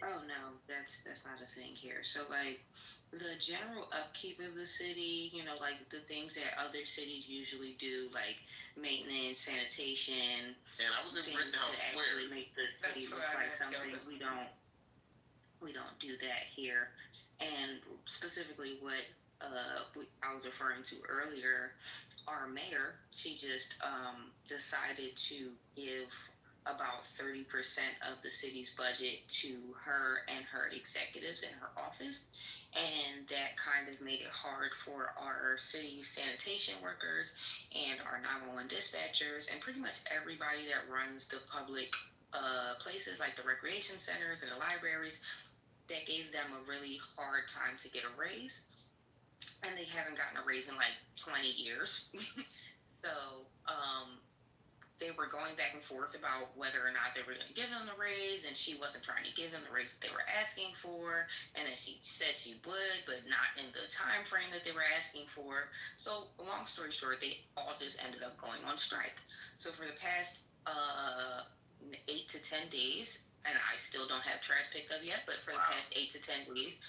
oh no, that's not a thing here. So like the general upkeep of the city, like the things that other cities usually do, like maintenance, sanitation, And I was in things Rittenhouse to Square. actually make the city look like something. We don't do that here. And specifically what I was referring to earlier, our mayor, she just decided to give about 30% of the city's budget to her and her executives in her office. And that kind of made it hard for our city's sanitation workers and our 911 dispatchers and pretty much everybody that runs the public places like the recreation centers and the libraries. That gave them a really hard time to get a raise. And they haven't gotten a raise in like 20 years. So they were going back and forth about whether or not they were going to give them the raise, and she wasn't trying to give them the raise that they were asking for, and then she said she would, but not in the time frame that they were asking for. So long story short, they all just ended up going on strike. So for the past 8 to 10 days, and I still don't have trash picked up yet, but for the past 8 to 10 days,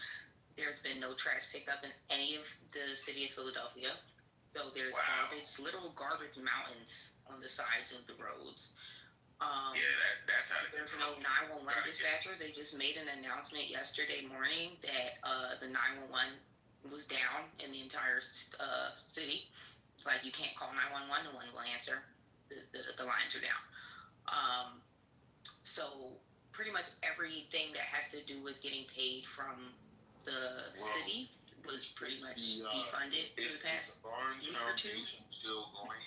there's been no trash picked up in any of the city of Philadelphia. So there's literal garbage mountains on the sides of the roads. That's how There's no 911 dispatchers. They just made an announcement yesterday morning that the 911 was down in the entire city. Like, you can't call 911, no one will answer. The lines are down. So pretty much everything that has to do with getting paid from the city was pretty much defunded for the past Barnes week or two. Foundation still going?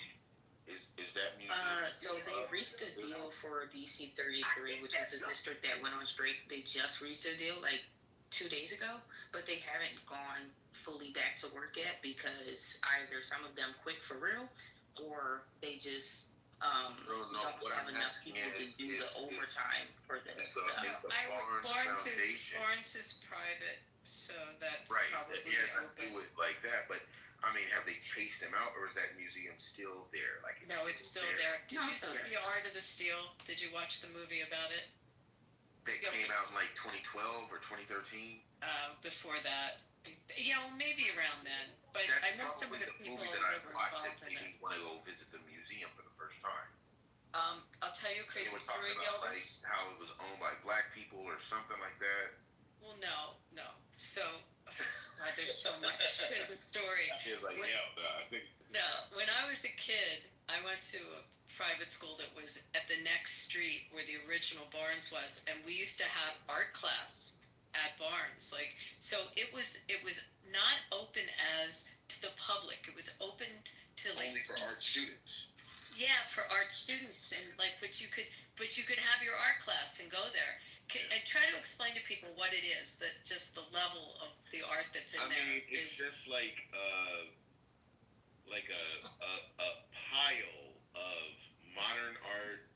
Is that museum? So they reached a deal for DC 33, which was the district that went on strike. They just reached a deal like 2 days ago, but they haven't gone fully back to work yet because either some of them quit for real or they just don't have enough people to do the overtime for this stuff. Barnes is private, so that's probably do it like that. But I mean, have they chased them out, or is that museum still there? Like, no, it's still there. Did you see The Art of the Steal? Did you watch the movie about it? that came out in like 2012 or 2013. Before that. Maybe around then. But That's I know some of probably the people movie that that I were watched involved that in made it. me want to go visit the museum for the first time. I'll tell you a It crazy was story, talking about like Gildas. how it was owned by black people or something like that. Well, no. So, there's so much to the story. He was like, hell no, I think. No, when I was a kid, I went to a private school that was at the next street where the original Barnes was, and we used to have art class at Barnes. So it was not open as to the public. It was open to Only for art students. yeah, for art students, and but you could have your art class and go there. And try to explain to people what it is, that just the level of the art that's in there. I mean, it's just like a pile of modern art.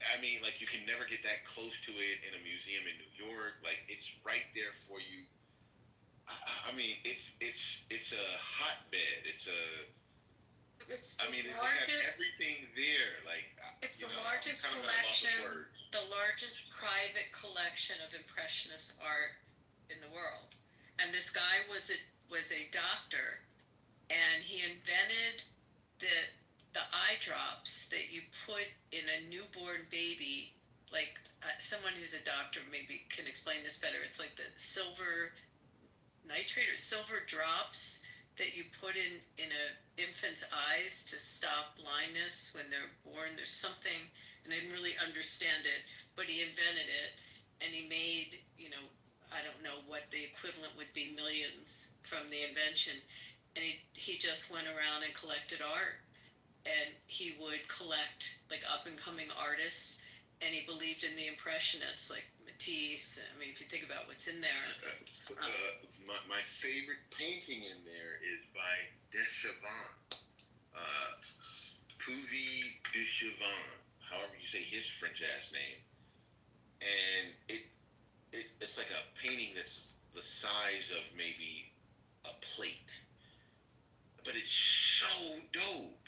I mean, like you can never get that close to it in a museum in New York. Like it's right there for you. I mean, it's a hotbed. It has everything there. Like it's the largest collection, the largest private collection of Impressionist art in the world. And this guy was a doctor, and he invented the eye drops that you put in a newborn baby. Like someone who's a doctor maybe can explain this better. It's like the silver nitrate or silver drops that you put in a infant's eyes to stop blindness when they're born. There's something, and I didn't really understand it, but he invented it, and he made, I don't know what the equivalent would be, millions from the invention. And he just went around and collected art, and he would collect like up and coming artists, and he believed in the Impressionists like Matisse. I mean, if you think about what's in there. My favorite painting in there is by Deschavant, Puvis Deschavant, however you say his French ass name, and it's like a painting that's the size of maybe a plate, but it's so dope.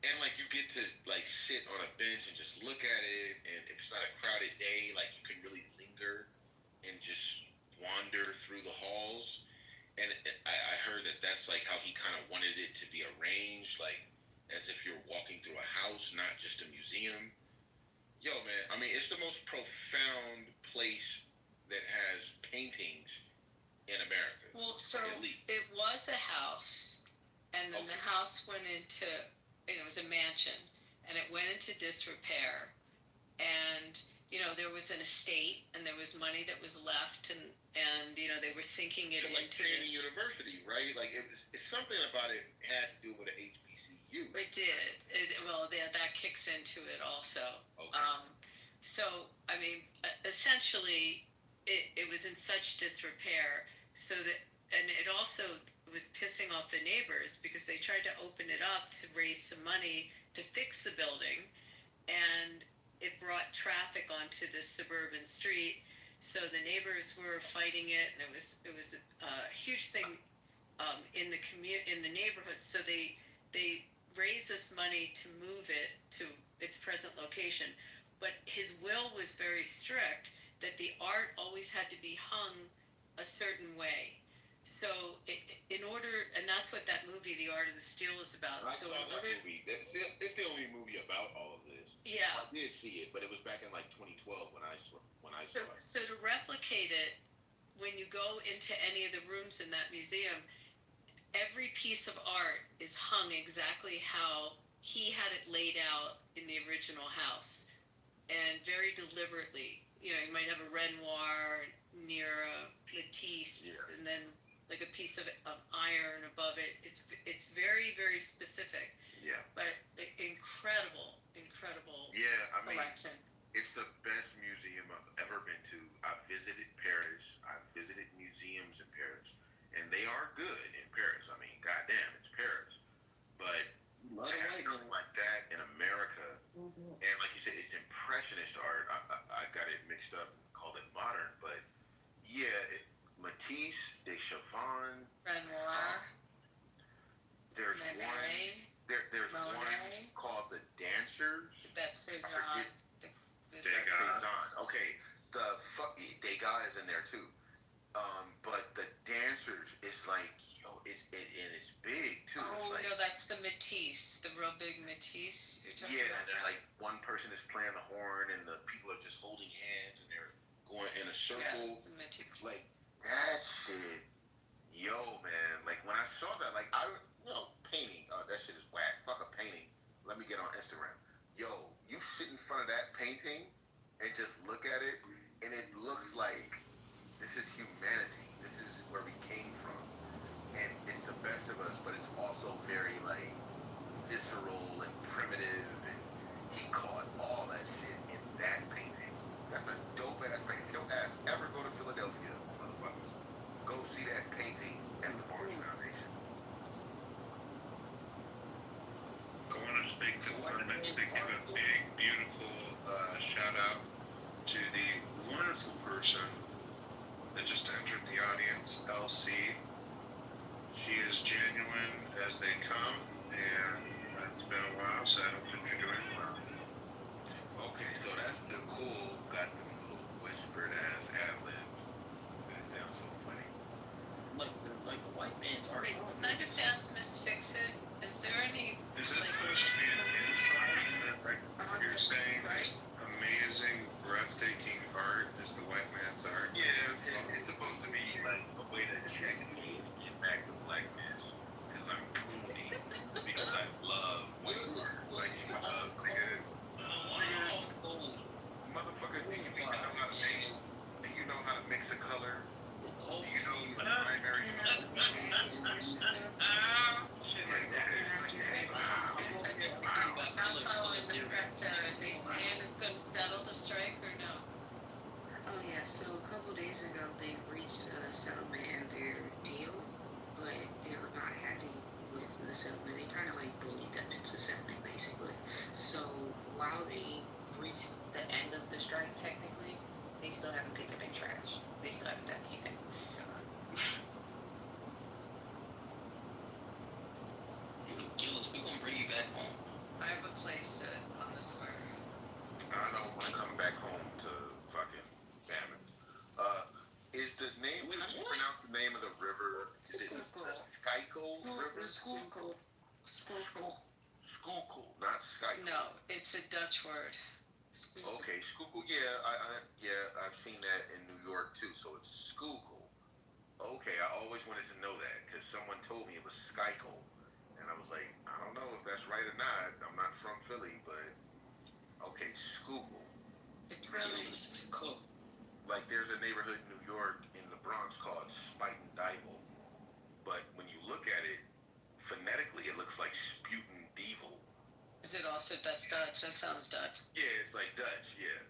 And like you get to like sit on a bench and just look at it, and if it's not a crowded day, like you can really linger and just wander through the halls. And I heard that that's like how he kind of wanted it to be arranged, like as if you're walking through a house, not just a museum. Yo, man, I mean, it's the most profound place that has paintings in America. Well, so it was a house, and then the house went into, it was a mansion, and it went into disrepair. And there was an estate, and there was money that was left, and they were sinking it like into Training this. University, right? Like it's something about it had to do with an HBCU. It did. That kicks into it also. Okay. So I mean, essentially, it was in such disrepair, so that, and it also was pissing off the neighbors because they tried to open it up to raise some money to fix the building, and it brought traffic onto this suburban street. So the neighbors were fighting it, and it was a huge thing in the neighborhood. So they raised this money to move it to its present location. But his will was very strict that the art always had to be hung a certain way. So in order, and that's what that movie, The Art of the Steal, is about. I saw that movie. It's the only movie about all of this. Yeah. I did see it, but it was back in like 2012 when I saw it. So to replicate it, when you go into any of the rooms in that museum, every piece of art is hung exactly how he had it laid out in the original house, and very deliberately. You might have a Renoir near a Matisse, and then like a piece of iron above it. It's very, very specific. Yeah. But incredible collection. It's the best museum I've ever been to. I've visited Paris. I've visited museums in Paris, and they are good in Paris. I mean, goddamn, it's Paris. But to have something like that in America, and like you said, it's impressionist art. I got it mixed up and called it modern, but yeah, Matisse, Deschavant, Renoir. There's one called The Dancers. That's Cezanne. Cezanne. Okay, they got is in there too. But the dancers is like, and it's big too. Oh, It's like, no, that's the Matisse, the real big Matisse you're talking yeah, about? and they're like one person is playing the horn, and the people are just holding hands, and they're going in a Yeah, circle. it's the Matisse. Like that shit, yo, man. Like when I saw that, like painting. That shit is whack. Fuck a painting. Let me get on Instagram. Yo, you sit in front of that painting and just look at it, and it looks like this is humanity. This is where we came from, and it's the best of us, but it's also very like visceral and primitive, and he caught all that shit in that painting. That's a dope ass painting. If your ass ever go to Philadelphia, motherfuckers, go see that painting at the Barnes Foundation. I want to speak to give a big, beautiful shout out to the wonderful person that just entered the audience, LC. She is genuine as they come, and it's been a while, so I hope that you're doing well. Okay, so that's the cool, got them little whispered ass ad libs. That sounds so funny. Like the white man's art. Wait, can I just ask Miss Fix-It, is there any, Is it like, supposed to be an inside? Like you're saying, this amazing, breathtaking art is the white man's art? Yeah, it's supposed to be like a way to check me and get back to blackness. Because I'm coony. Because I love whiteness. Like, motherfuckers, do you know how to paint? Do you know how to mix a color? Do you know what primary shit like that? I'm following the press there, are they saying it's gonna settle the strike or no? Oh yeah, so a couple days ago they reached a settlement in their deal, but they were not happy with the settlement. They kind of like bullied them into settling basically. So while they reached the end of the strike technically, they still haven't picked up any trash. They still haven't done anything. Jules, we gonna bring you back home. I have a place on the square. I don't want to come back home to fucking Mammoth. Is the name, how do you pronounce the name of the river? Is it the Schuylkill River? Schuylkill. Schuylkill, not Schuylkill. No, it's a Dutch word. Okay, Schuylkill. Yeah, I've seen that in New York too. So it's Schuylkill. Okay, I always wanted to know that because someone told me it was Schuylkill, and I was like, I don't know if that's right or not. I'm not from Philly, but okay, Schuylkill. It's really Cool. Like there's a neighborhood in New York in the Bronx called Spuyten Duyvil, but when you look at it phonetically, it looks like Sputin Devil. Is it also Dutch? That sounds Dutch. Yeah, it's like Dutch. Yeah.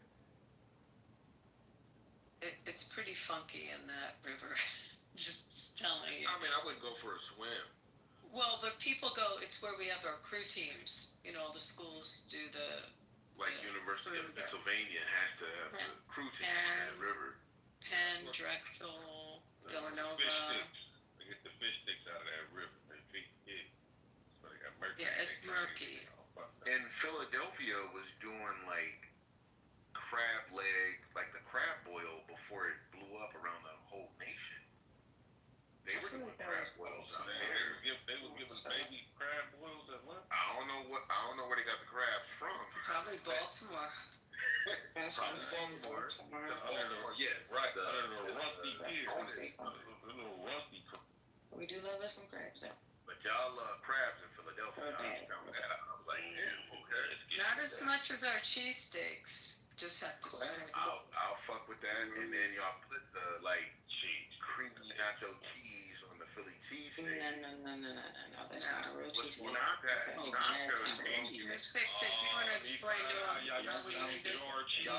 It's pretty funky in that river. Just telling you. I mean, I wouldn't go for a swim. Well, but people go. It's where we have our crew teams. You know, the schools do the Like University of Pennsylvania has to have the crew team in that river. Penn, Drexel, Villanova. Fish sticks. They get the fish sticks out of that river. They feed it. So they got mercury. Yeah, it's murky. And Philadelphia was doing like crab leg, like the crab boil before it blew up around the whole nation. They were doing crab boils out there. They were giving baby crab boils at lunch. I don't know where they got the crabs from. Probably Baltimore. Probably Baltimore. Yeah, right. A little rusty here. A little rusty. We do love us some crabs, though. But y'all love crabs in Philadelphia. I just found that out. I was like, damn, okay. Not as much as our cheesesteaks. Just have to say. I'll fuck with that. And then y'all put the like creamy nacho cheese on the Philly cheesesteak. No. That's not a real cheese. Not that. Miss Fix-It, do you want to explain to them? Y'all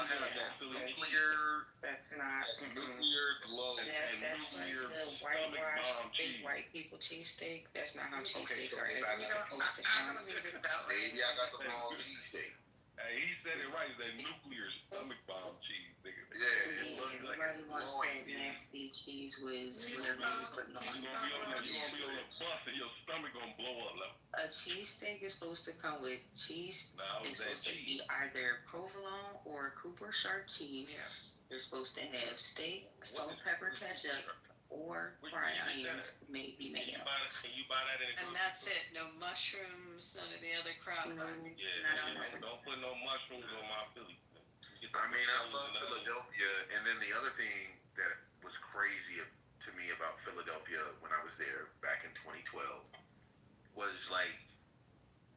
have that nuclear, That's not. nuclear glow and That's like nuclear. the whitewashed big white people cheesesteak. That's not how cheesesteaks are actually supposed to I come. don't even know. Maybe I got the wrong cheesesteak. Hey, he said it right. That nuclear stomach bomb cheese, nigga. Yeah, it Yeah, looked like everybody it's wants glowing. that nasty cheese whiz, whatever you put on You it. gonna be on a bus and your stomach gonna blow up. Like, A cheesesteak is supposed to come with cheese. nah, It's that supposed to cheese. be either provolone or Cooper sharp cheese. Yeah. They're supposed to have steak, salt, pepper, ketchup, or fried onions, maybe mayo. Can you buy that in a And that's it. No mushrooms, none of the other crap. No, Yeah, not don't put no mushrooms on my Philly. I mean, I love Philadelphia, and then the other thing that was crazy to me about Philadelphia when I was there back in 2012 was like,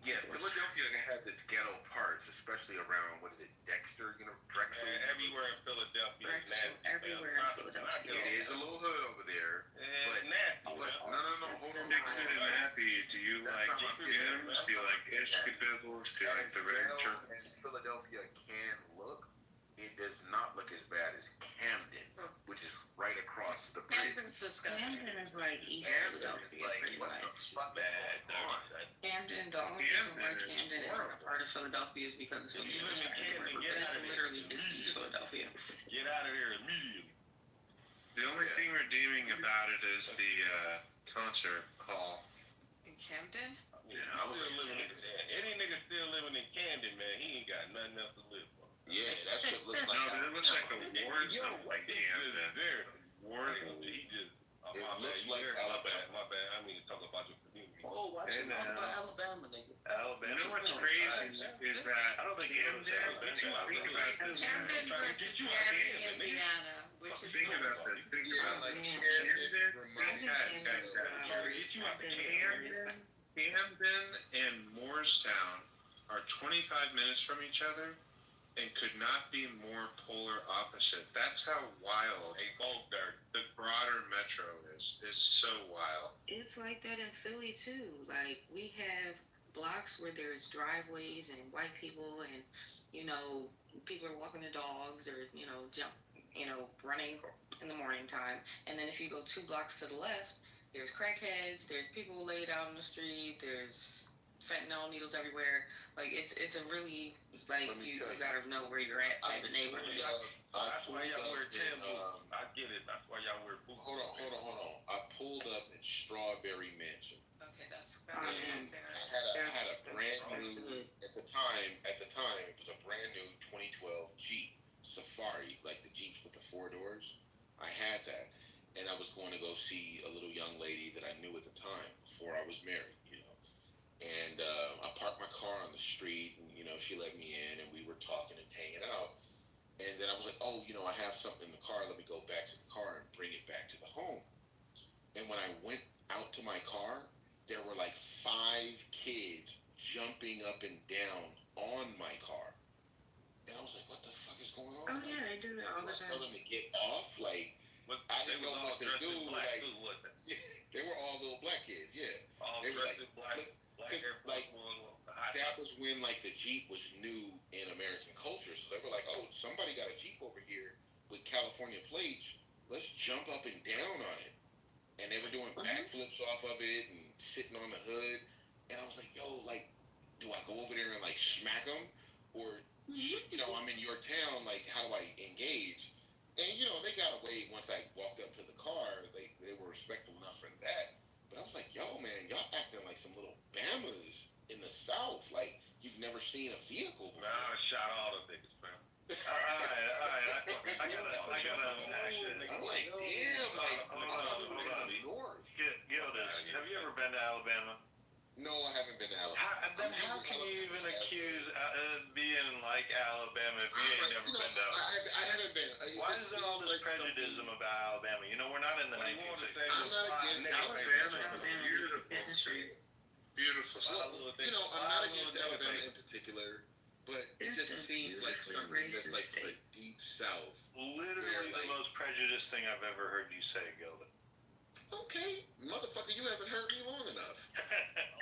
yeah, Philadelphia has its ghetto parts, especially around, what is it, Dexter, Drexel? Everywhere in Philadelphia is nasty. Everywhere in Philadelphia. It is a little hood over there. But nasty. No, hold on. Dixon and Happy, do you like Jim's? Do you like Ishkabibbles? Do you like the Red Church? And Philadelphia can look, it does not look as bad as Camden, which is right across the bridge. Camden's disgusting. Camden is like East Camden is Philadelphia, like, pretty what the much. fuck is going on? Camden, the only reason why Camden isn't a part of Philadelphia is because it's on the other side of the river, but it's literally just East Philadelphia. Get out of here immediately. The only thing redeeming about it is the concert hall. In Camden? Yeah, I was Still living in any nigga still living in Camden, man. He ain't got nothing else to live for. Yeah, that shit looks No, like but it looks like a war zone in Camden. War zone. He just. It my looks bad. like You heard Alabama. My bad. I mean to talk about your community. Oh, watch And, it. What about Alabama, nigga? You know what's crazy is that I don't think Camden, think about this. Camden versus Gary, Indiana, which is Think about this. Think about Like Camden and Moorestown are 25 minutes from each other and could not be more polar opposite. That's how wild the broader metro is. It's so wild. It's like that in Philly too. Like we have blocks where there's driveways and white people and people are walking the dogs or running in the morning time. And then if you go 2 blocks to the left, there's crackheads, there's people laid out on the street, there's fentanyl needles everywhere. Like it's a really you gotta know where you're at type of neighborhood. That's why y'all wear tan boots. I get it. That's why y'all wear boots. Hold on. I pulled up in Strawberry Mansion. Okay, that's I had a brand new at the time it was a brand new 2012 Jeep Safari, like the Jeeps with the 4 doors. I had that, and I was going to go see a little young lady that I knew at the time before I was married, And I parked my car on the street, and she let me in, and we were talking and hanging out. And then I was like, oh, I have something in the car. Let me go back to the car and bring it back to the home. And when I went out to my car, there were like 5 kids jumping up and down on my car. And I was like, what the fuck is going on? Oh yeah, they do that all the Tell time. them to get off. Like, I didn't know what to do. Like, they were all little black kids, yeah. All They were dressed in black Air Force One. That was when like the Jeep was new in American culture. So they were like, oh, somebody got a Jeep over here with California plates. Let's jump up and down on it. And they were doing backflips off of it and sitting on the hood. And I was like, yo, like, do I go over there and like smack them? Or, I'm in your town, like, how do I engage? And, they got away once I walked up to the car. They were respectful enough for that. But I was like, yo, man, y'all acting like some little Bamas in the South. Like, you've never seen a vehicle before. Nah, I shot all the niggas, man. I gotta I'm like, damn, like, I'm in the North. Gildas, have you ever been to Alabama? No, I haven't been to Alabama. Then how can you even accuse being like Alabama if you ain't never been to Alabama? I haven't been. Why is there all this prejudice about Alabama? We're not in the 1960s. I'm not against Alabama. Beautiful. Well, I'm not against Alabama in particular, but it just seems like something that's like the deep South. Literally the most prejudiced thing I've ever heard you say, Gilda. Okay, motherfucker, you haven't heard me long enough.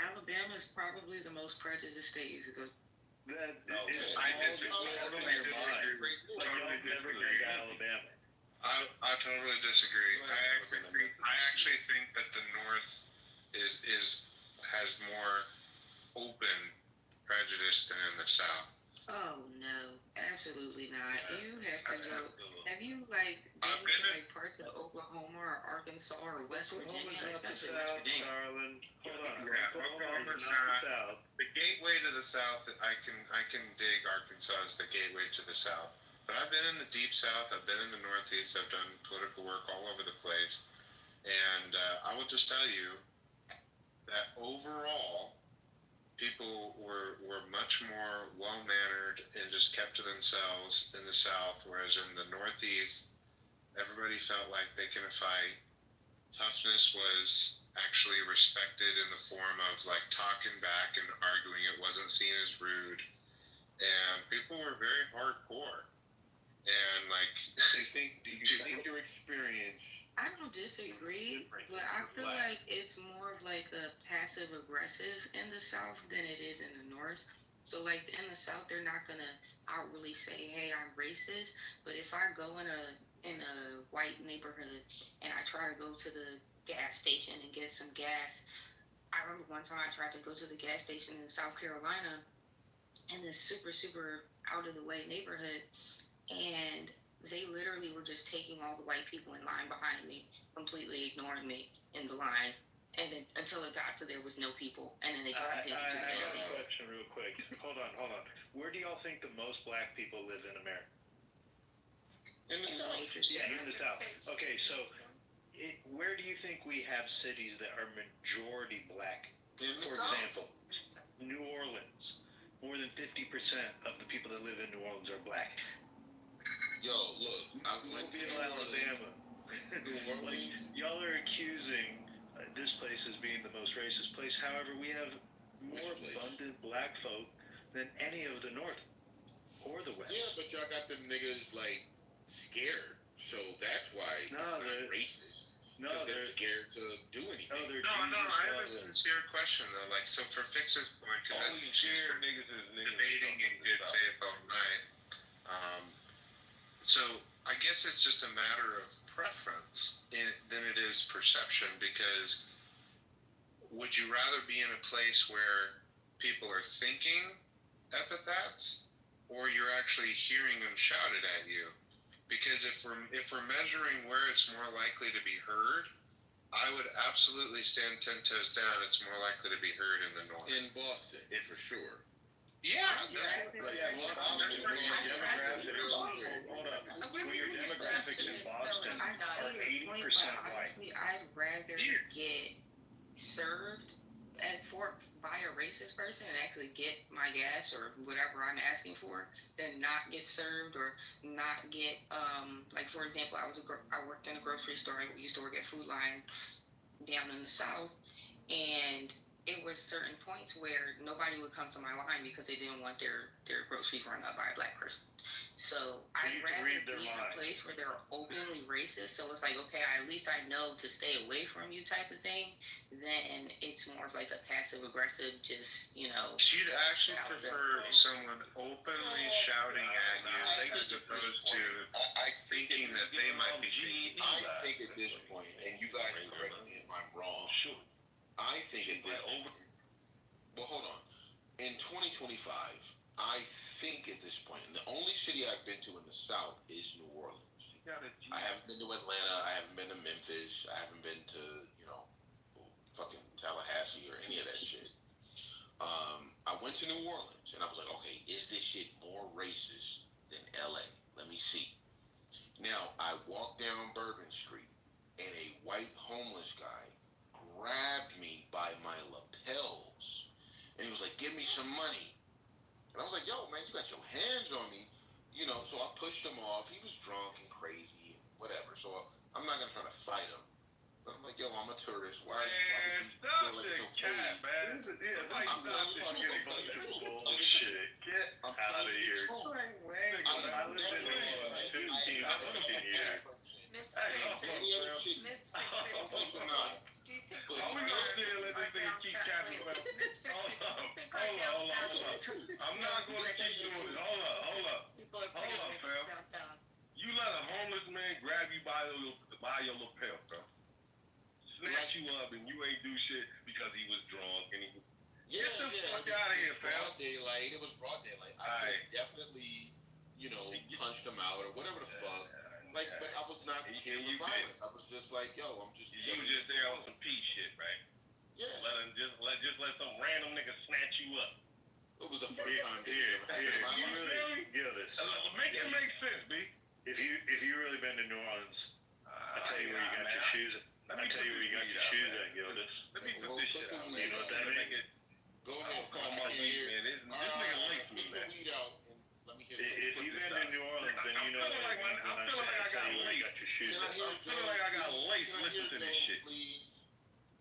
Alabama is probably the most prejudiced state you could go. I disagree. Totally disagree. Alabama. I totally disagree. I actually think that the North has more open prejudice than in the South. Oh no, absolutely not. You have to go. Have you been to parts of Oklahoma or Arkansas or West Virginia? Especially West Virginia. The gateway to the South, I can dig Arkansas as the gateway to the South. But I've been in the Deep South. I've been in the Northeast. I've done political work all over the place. And I will just tell you that overall, people were much more well-mannered and just kept to themselves in the South, whereas in the Northeast, everybody felt like they can fight. Toughness was actually respected in the form of like talking back and arguing. It wasn't seen as rude. And people were very hardcore. And like, Do you think your experience? I don't disagree, but I feel like it's more of like a passive aggressive in the South than it is in the North. So like in the South, they're not gonna outwardly say, "Hey, I'm racist." But if I go in a white neighborhood and I try to go to the gas station and get some gas, I remember one time I tried to go to the gas station in South Carolina in this super out of the way neighborhood, and they literally were just taking all the white people in line behind me, completely ignoring me in the line, and then until it got to there was no people, and then they just continued to I ignore got me. a question real quick. Hold on. Where do y'all think the most black people live in America? In the South. Yeah, in the South. Okay, so where do you think we have cities that are majority black? For example, New Orleans. More than 50% of the people that live in New Orleans are black. Yo, look, I went to Alabama. New Orleans. Y'all are accusing this place as being the most racist place. However, we have more abundant black folk than any of the North or the West. Yeah, but y'all got them niggas like scared, so that's why it's not racist. No, they're scared to do anything. no, I have a sincere question though. Like, so for Fix's point, because I think she's debating in good faith all night. So I guess it's just a matter of preference than it is perception, because would you rather be in a place where people are thinking epithets or you're actually hearing them shouted at you? Because if we're measuring where it's more likely to be heard, I would absolutely stand 10 toes down. It's more likely to be heard in the North. In Boston, for sure. Yeah, that's When your demographics in Boston are 80% white. I'd rather get served by a racist person and actually get my gas or whatever I'm asking for than not get served or not get like, for example, I worked in a grocery store. I used to work at Food Line down in the South, and it was certain points where nobody would come to my line because they didn't want their groceries rung up by a black person. So I'd rather be in a place where they're openly racist, so it's like, okay, at least I know to stay away from you type of thing, then it's more of like a passive aggressive, just, You'd actually prefer someone openly shouting at you as opposed to thinking that they might be thinking. I think at this point, and you guys correct me if I'm wrong, I think at this point, well, hold on. In 2025, I think at this point, and the only city I've been to in the South is New Orleans. I haven't been to Atlanta. I haven't been to Memphis. I haven't been to, fucking Tallahassee or any of that shit. I went to New Orleans, and I was like, okay, is this shit more racist than LA? Let me see. Now, I walked down Bourbon Street, and a white homeless guy grabbed me by my lapels, and he was like, give me some money. And I was like, yo, man, you got your hands on me. So I pushed him off. He was drunk and crazy and whatever. So I'm not going to try to fight him. But I'm like, yo, I'm a tourist. Why would you feel like it's okay? Bullshit. Get out of here. I lived in New Orleans 15 fucking years. Miss Fix do you think I'm not going to keep doing it. Hold up. Fam. You let a homeless man grab you by your lapel, bro. Snatch you up, and you ain't do shit because he was drunk and get the fuck out of here, fam. It was broad daylight. I definitely, punched him out or whatever the fuck. But I was not here for violence. I was just like, yo, I'm just. You was just there on some peace shit, right? Yeah. Let some random nigga snatch you up. It was the first time. You really get this. Make it make sense, if you really been to New Orleans, I tell you where you got your shoes. I tell you where you got your shoes at, Gildas. Let me put this shit out. You know what that means? Go ahead. Call my weed, man. This nigga late me, Put the man. weed out and let me hear If you've been to New Orleans, then you know what I mean when I say I tell you where you got your shoes Can I at. hear I'm feeling like I got lace listening to this shit. Please.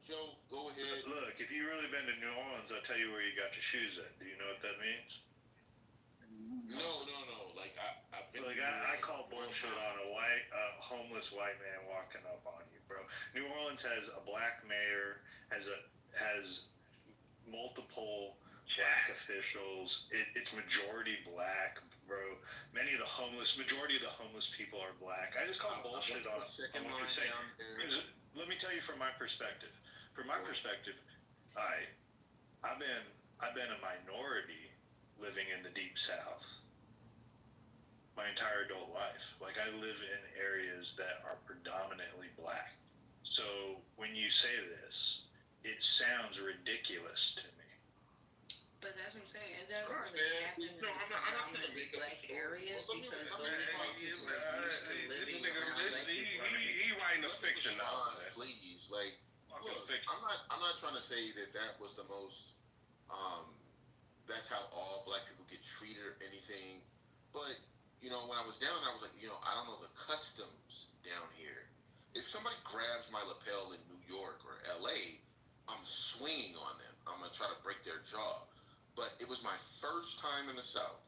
Joe, go ahead. Look, if you really been to New Orleans, I'll tell you where you got your shoes at. Do you know what that means? No. Like I've been. Look, I call bullshit on a homeless white man walking up on you, bro. New Orleans has a black mayor, has multiple black officials. It's majority black, bro. Majority of the homeless people are black. I just call bullshit on what you're saying. Let me tell you from my perspective. From my perspective, I've been a minority living in the deep south my entire adult life. Like, I live in areas that are predominantly black. So when you say this, it sounds ridiculous to me. But that's what I'm saying. Is that really happening No, I'm not gonna in make up black areas Well, let me- because let me those respond. white people are used to living around black people? He writing a fiction now, man. Please, like, Fucking look, fiction. I'm not trying to say that was the most, that's how all black people get treated or anything. But, when I was down there, I was like, I don't know the customs down here. If somebody grabs my lapel in New York or LA, I'm swinging on them. I'm going to try to break their jaw. But it was my first time in the South.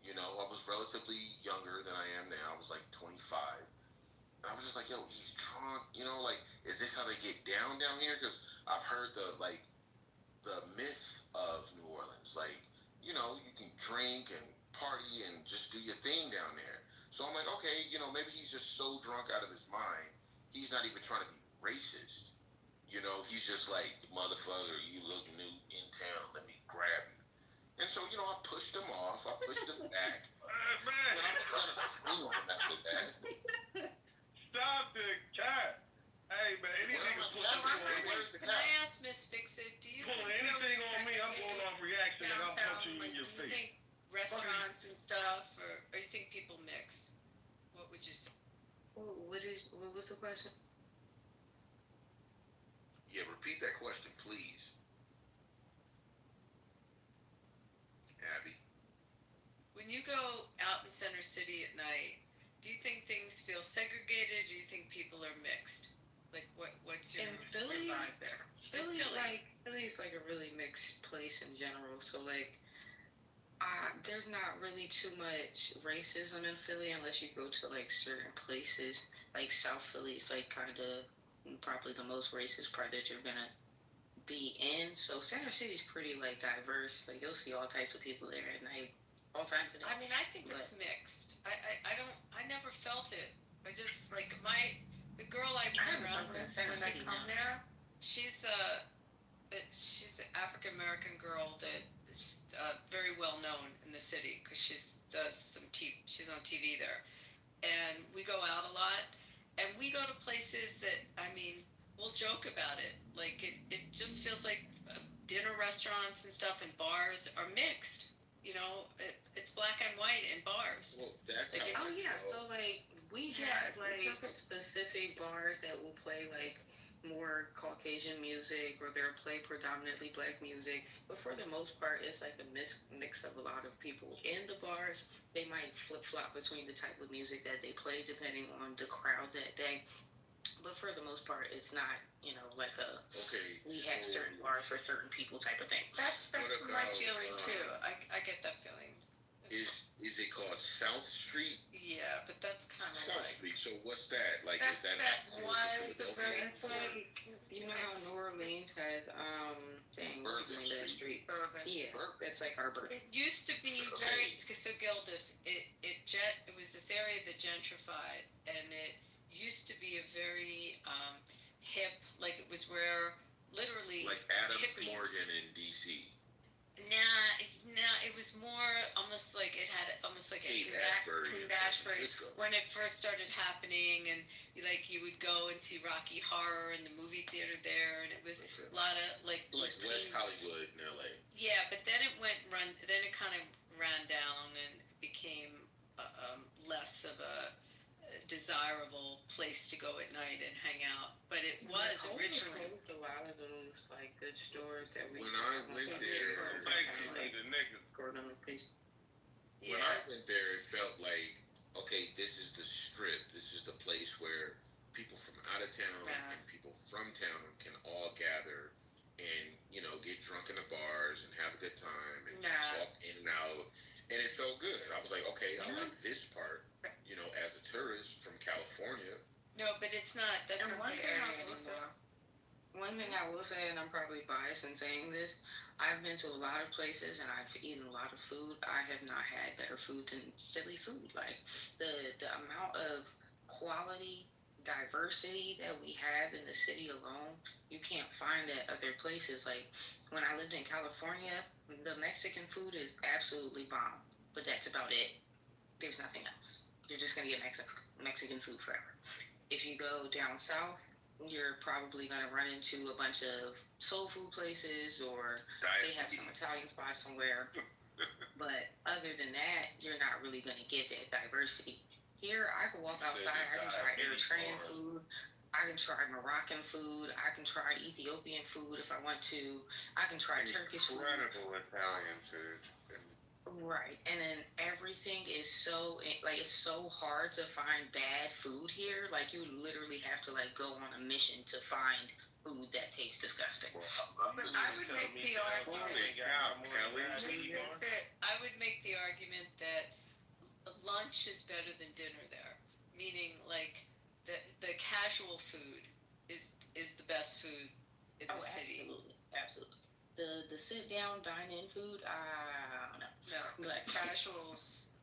I was relatively younger than I am now. I was like 25. And I was just like, yo, he's drunk. Like, is this how they get down here? Because I've heard the myth of New Orleans. Like, you can drink and party and just do your thing down there. So I'm like, okay, maybe he's just so drunk out of his mind. He's not even trying to be racist. He's just like, motherfucker, you look new in town. Let me grab you. And so, I pushed him off. I pushed him back. Man. And I'm not going to scream on him after that. Stop the cat. Hey, man, anything is Where's the Can cat? I ask Miss Fixit, do you pulling anything on me, I'm going off reaction and I'll punch you in your do you face. think restaurants and stuff, or you think people mix? What would you say? What was the question? Yeah, repeat that question, please. Abby. When you go out in Center City at night, do you think things feel segregated? Or do you think people are mixed? Like, what's your In Philly, vibe there? Philly's like a really mixed place in general. So like, there's not really too much racism in Philly unless you go to like certain places. Like South Philly is like kind of probably the most racist part that you're gonna be in. So Center City's pretty like diverse. Like you'll see all types of people there at night, all times of day. I mean, I think it's mixed. I never felt it. I just like the girl I run around with when I come there. She's an African American girl that is very well known in the city because she's on TV there, and we go out a lot, and we go to places that we'll joke about it. Like it just feels like dinner restaurants and stuff and bars are mixed. It's black and white in bars. Well, that's Oh yeah, so like we have like specific bars that will play like more Caucasian music or they'll play predominantly black music. But for the most part, it's like a mix of a lot of people in the bars. They might flip-flop between the type of music that they play depending on the crowd that day. But for the most part, it's not, like we have certain bars for certain people type of thing. That's my feeling too. I get that feeling. Is it called South Street? Yeah, but that's kind of South like Street. So what's that? Like, that's is that that closer was to a Philadelphia? It's like, how New Orleans had, what's the name of that street? urban. Yeah, that's like our bird. It used to be very so Gildas. It was this area that gentrified, and it used to be a very hip. Like it was where literally Like Adams hippies. Morgan in D.C. Nah, it was more almost like it had almost like Haight Ashbury Ashbury. when it first started happening, and you would go and see Rocky Horror in the movie theater there, and it was a lot of like West teens. Hollywood in L.A. Yeah, but then it then it kind of ran down and became less of a desirable place to go at night and hang out, but it was originally. A lot of those like good stores that we When used to I have on went Sunday there, was Basically, the niggas. Gordon Place. when I went there, it felt like, okay, this is the strip. This is the place where people from out of town Right. and people from town can all gather and, you know, get drunk in the bars and have a good time and just Nah. walk in and out. And it felt good. I was like, okay, I like this part. You know, as a tourist from California. No, but it's not. That's And not one the thing area I will say, anymore. one thing I will say, and I'm probably biased in saying this, I've been to a lot of places and I've eaten a lot of food. I have not had better food than Philly food. Like the amount of quality, diversity that we have in the city alone, you can't find at other places. Like when I lived in California, the Mexican food is absolutely bomb, but that's about it. There's nothing else. You're just gonna get Mexican food forever. If you go down south, you're probably gonna run into a bunch of soul food places, or they have some Italian spots somewhere. But other than that, you're not really gonna get that diversity. Here, I can walk outside. I can try Eritrean food. I can try Moroccan food. I can try Ethiopian food if I want to. I can try Turkish food. Incredible Italian food. Right, and then everything is so like it's so hard to find bad food here. Like you literally have to like go on a mission to find food that tastes disgusting. I would make the argument. I would make the argument that lunch is better than dinner there. Meaning, like the casual food is the best food in the city. Absolutely. The sit down dine in food, I don't know. No, But casuals,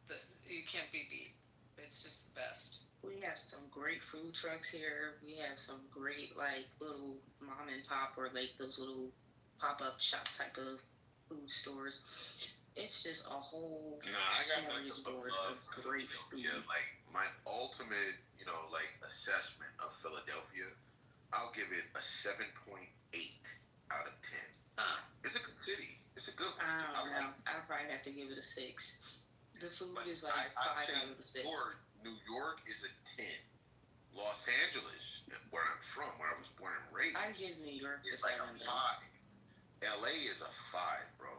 you can't be beat. It's just the best. we have some great food trucks here. We have some great like little mom and pop or like those little pop up shop type of food stores. It's just a whole Nah, I got nothing but smorgasbord love of for great Philadelphia. food. Like my ultimate, you know, like assessment of Philadelphia, I'll give it a 7.8 out of 10. It's a good city. It's a good one. I don't know. I'll probably have to give it a 6. The food is like 5 out of the 6. New York is a 10. Los Angeles, where I'm from, where I was born and raised, I give New York a is like 7. a 5. LA is a 5, bro.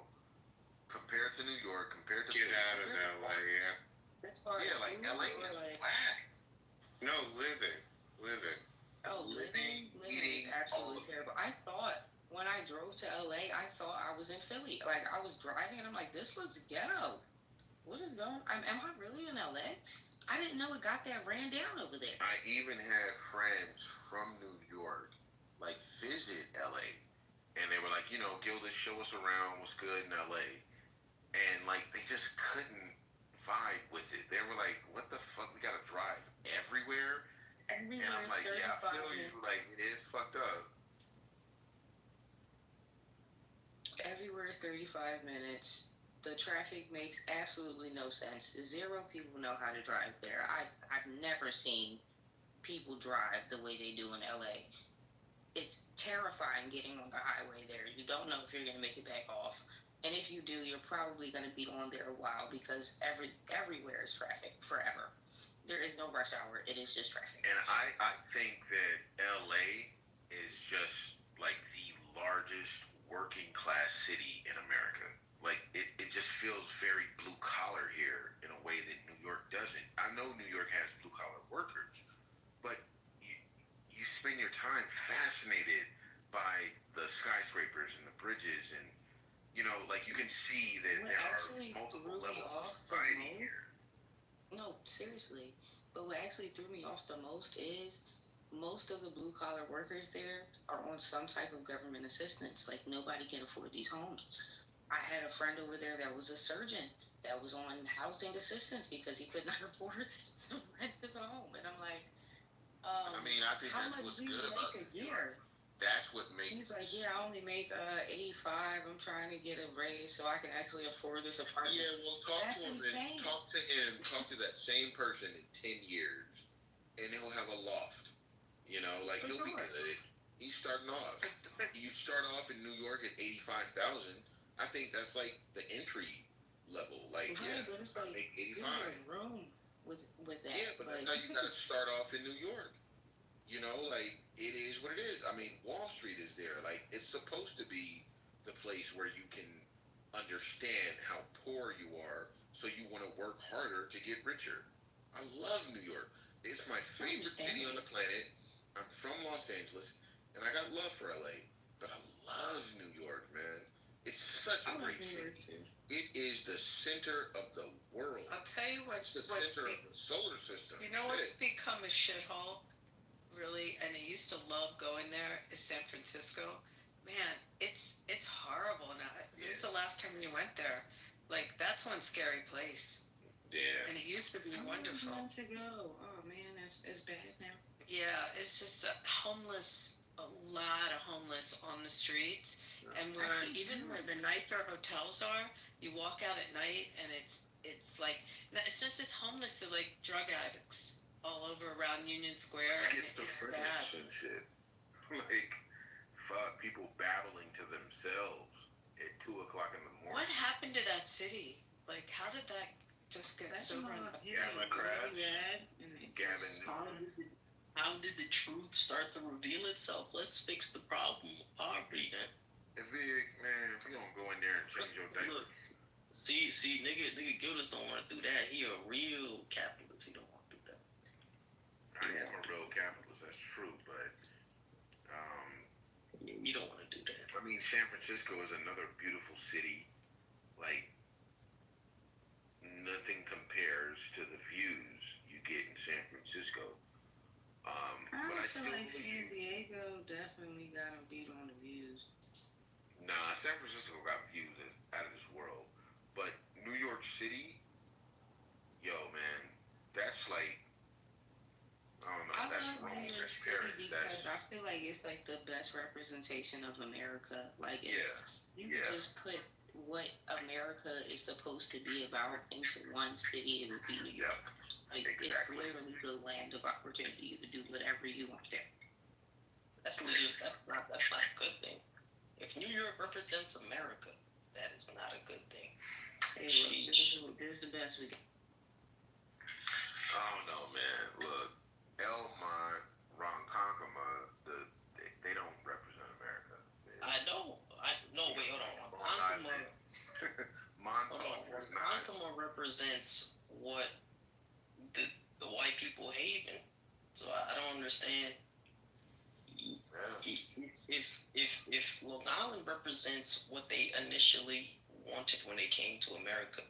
Compared to New York, compared to Get out of LA, yeah. As far yeah, as like food, LA or is like, black. No, living. living eating, is absolutely terrible. I thought when I drove to LA, I thought I was in Philly. Like I was driving and I'm like, this looks ghetto. What is going? Am I really in LA? I didn't know it got that ran down over there. I even had friends from New York, like, visit LA. And they were like, you know, Gilda, show us around what's good in LA. And, like, they just couldn't vibe with it. They were like, what the fuck? We gotta drive everywhere? Everywhere And I'm like, is yeah, I 35 feel you. minutes. Like, it is fucked up. Everywhere is 35 minutes. The traffic makes absolutely no sense. 0 people know how to drive there. I've never seen people drive the way they do in LA. It's terrifying getting on the highway there. You don't know if you're going to make it back off. And if you do, you're probably going to be on there a while because everywhere is traffic forever. There is no rush hour. It is just traffic. And I think that LA is just like the largest working class city in America. Like it just feels very blue collar here in a way that New York doesn't. I know New York has blue collar workers, but you spend your time fascinated by the skyscrapers and the bridges, and you know, like you can see that What there are actually multiple threw me levels of off the society most- here. No, seriously. But what actually threw me off the most is most of the blue collar workers there are on some type of government assistance. Like nobody can afford these homes. I had a friend over there that was a surgeon that was on housing assistance because he could not afford to rent his home. And I'm like, I mean, I think how that's much what's do you good about make a New York. year? That's what makes. He's like, yeah, I only make 85. I'm trying to get a raise so I can actually afford this apartment. Yeah, well, talk That's to him insane. and talk to that same person in 10 years, and he'll have a loft. You know, like he'll be good. He's starting off. You start off in New York at 85,000. I think that's like the entry level. Like, Right, yeah, but it's I like, make you 85. need a room. with that. Yeah, but that's how you gotta start off in New York. You know, like it is what it is. I mean, Wall Street is there. Like it's supposed to be the place where you can understand how poor you are, so you want to work harder to get richer. I love New York. It's my favorite city on the planet. I'm from Los Angeles, and I got love for LA, but I love New York, man. It's such a great city. It is the center of the world. I'll tell you It's the center of the solar system. you know what's become a shithole, really, and I used to love going there, is San Francisco. Man, it's horrible now. Since the last time you went there, like that's one scary place. Yeah. And it used to be wonderful. Months ago. Oh man, it's bad now. Yeah, it's just a lot of homeless on the streets, and even where the nicer hotels are, you walk out at night and it's like it's just this homeless like drug addicts all over around Union Square, and it's bad. And shit. Like, fuck, people babbling to themselves at 2 o'clock in the morning. What happened to that city? Like, how did that just get so run? Gavin Crash. Gavin. How did the truth start to reveal itself? Let's fix the problem of poverty then. If we gonna go in there and change your day. Look, see, nigga Gildas don't want to do that. He a real capitalist. He don't want to do that. I am a real capitalist, that's true, but you don't want to do that. I mean, San Francisco is another beautiful city. Like, nothing compares to the views you get in San Francisco. But I feel still like San believe Diego definitely got a beat on the views. Nah, San Francisco got views out of this world. But New York City, yo, man, that's like, I don't know, that's love Rome, New York that's City Paris, because I that's, feel like it's like the best representation of America. Like if yeah, you could just put what America is supposed to be about into one city, it would be New York. Like it's literally the land of opportunity. You could do whatever you want there. That's not a good thing. If New York represents America, that is not a good thing. Hey, look, this is the best we got. I don't know, man. Look, Elmont, Ronkonkoma, they don't represent America. I know. Wait, hold on. Ronkonkoma represents what the white people haven. So I don't understand. If Long Island represents what they initially wanted when they came to America,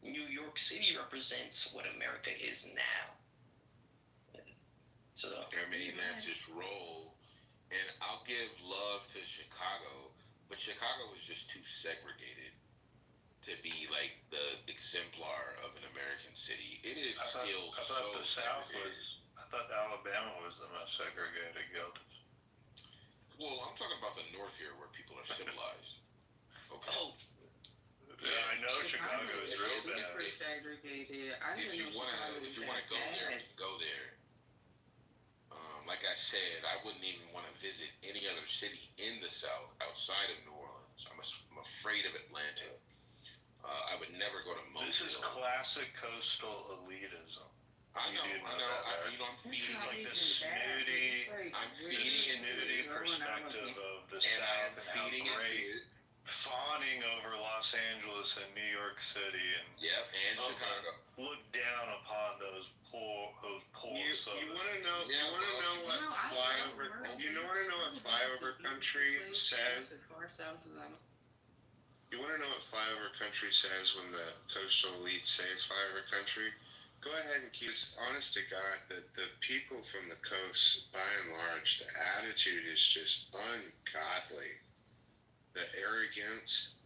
New York City represents what America is now. So I mean, that's just roll. And I'll give love to Chicago, but Chicago was just too segregated to be like the exemplar of an American city. It is I thought the South was. I thought Alabama was the most segregated. Gildas. Well, I'm talking about the north here, where people are civilized. Okay. Oh. Yeah, I know Chicago is real bad. Pretty segregated. If you want to go there, you can go there. Like I said, I wouldn't even want to visit any other city in the South outside of New Orleans. I'm afraid of Atlanta. I would never go to Mobile. This is classic coastal elitism. I know. I'm feeding like the snooty, perspective of the South and how great, fawning over Los Angeles and New York City and Chicago. Look down upon those poor souls. You want to know? You want to know what flyover? You want to know what flyover country says? You want to know what flyover country says when the coastal elite say it's flyover country? Go ahead and keep this honest to God that the people from the coast, by and large, the attitude is just ungodly. The arrogance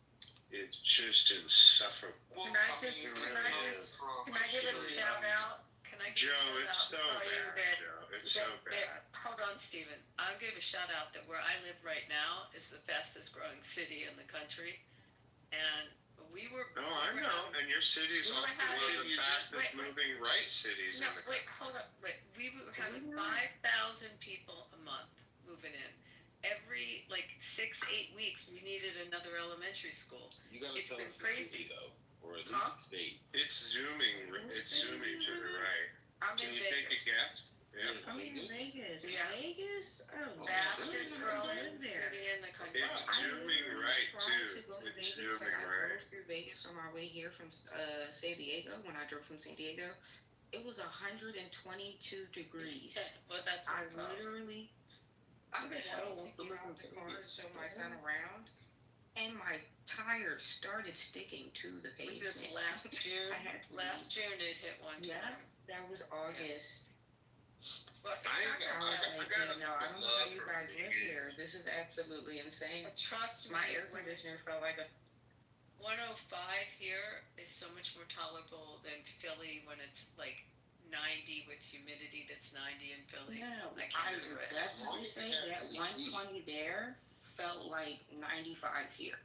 is just insufferable. Can I give it a shout out? Joe, it's so bad, Joe. It's so bad. Hold on, Stephen. I'll give a shout out that where I live right now is the fastest growing city in the country. And we were... No, I know. And your city is also one of the fastest moving right cities in the country. Hold up. We were having 5,000 people a month moving in. Every 6-8 weeks, we needed another elementary school. You gotta It's tell been us crazy. the city, though. or at least state. It's zooming. It's zooming to the right. I'm Can in you take a Vegas. guess? Yeah. I'm in Vegas. Yeah. Vegas? Oh, Fastest I growing live there. city in the country. It's I zooming literally right tried too. to go to It's Vegas, zooming I right. drove through Vegas on my way here from San Diego. When I drove from San Diego, it was 122 degrees. Well, that's I no problem. literally, I went to get out the car and show my son around, and my tires started sticking to the Was pavement. this last June? I had to Last June it hit one Yeah, time. that was August. Well, I was like, got you know, I don't know how you love for guys live Vegas. here. This is absolutely insane. trust me, My air when it's conditioner felt like a 105 here is so much more tolerable than Philly when it's like 90 with humidity that's 90 in Philly. No, I I can't do would it. definitely say that 120 there felt like 95 here.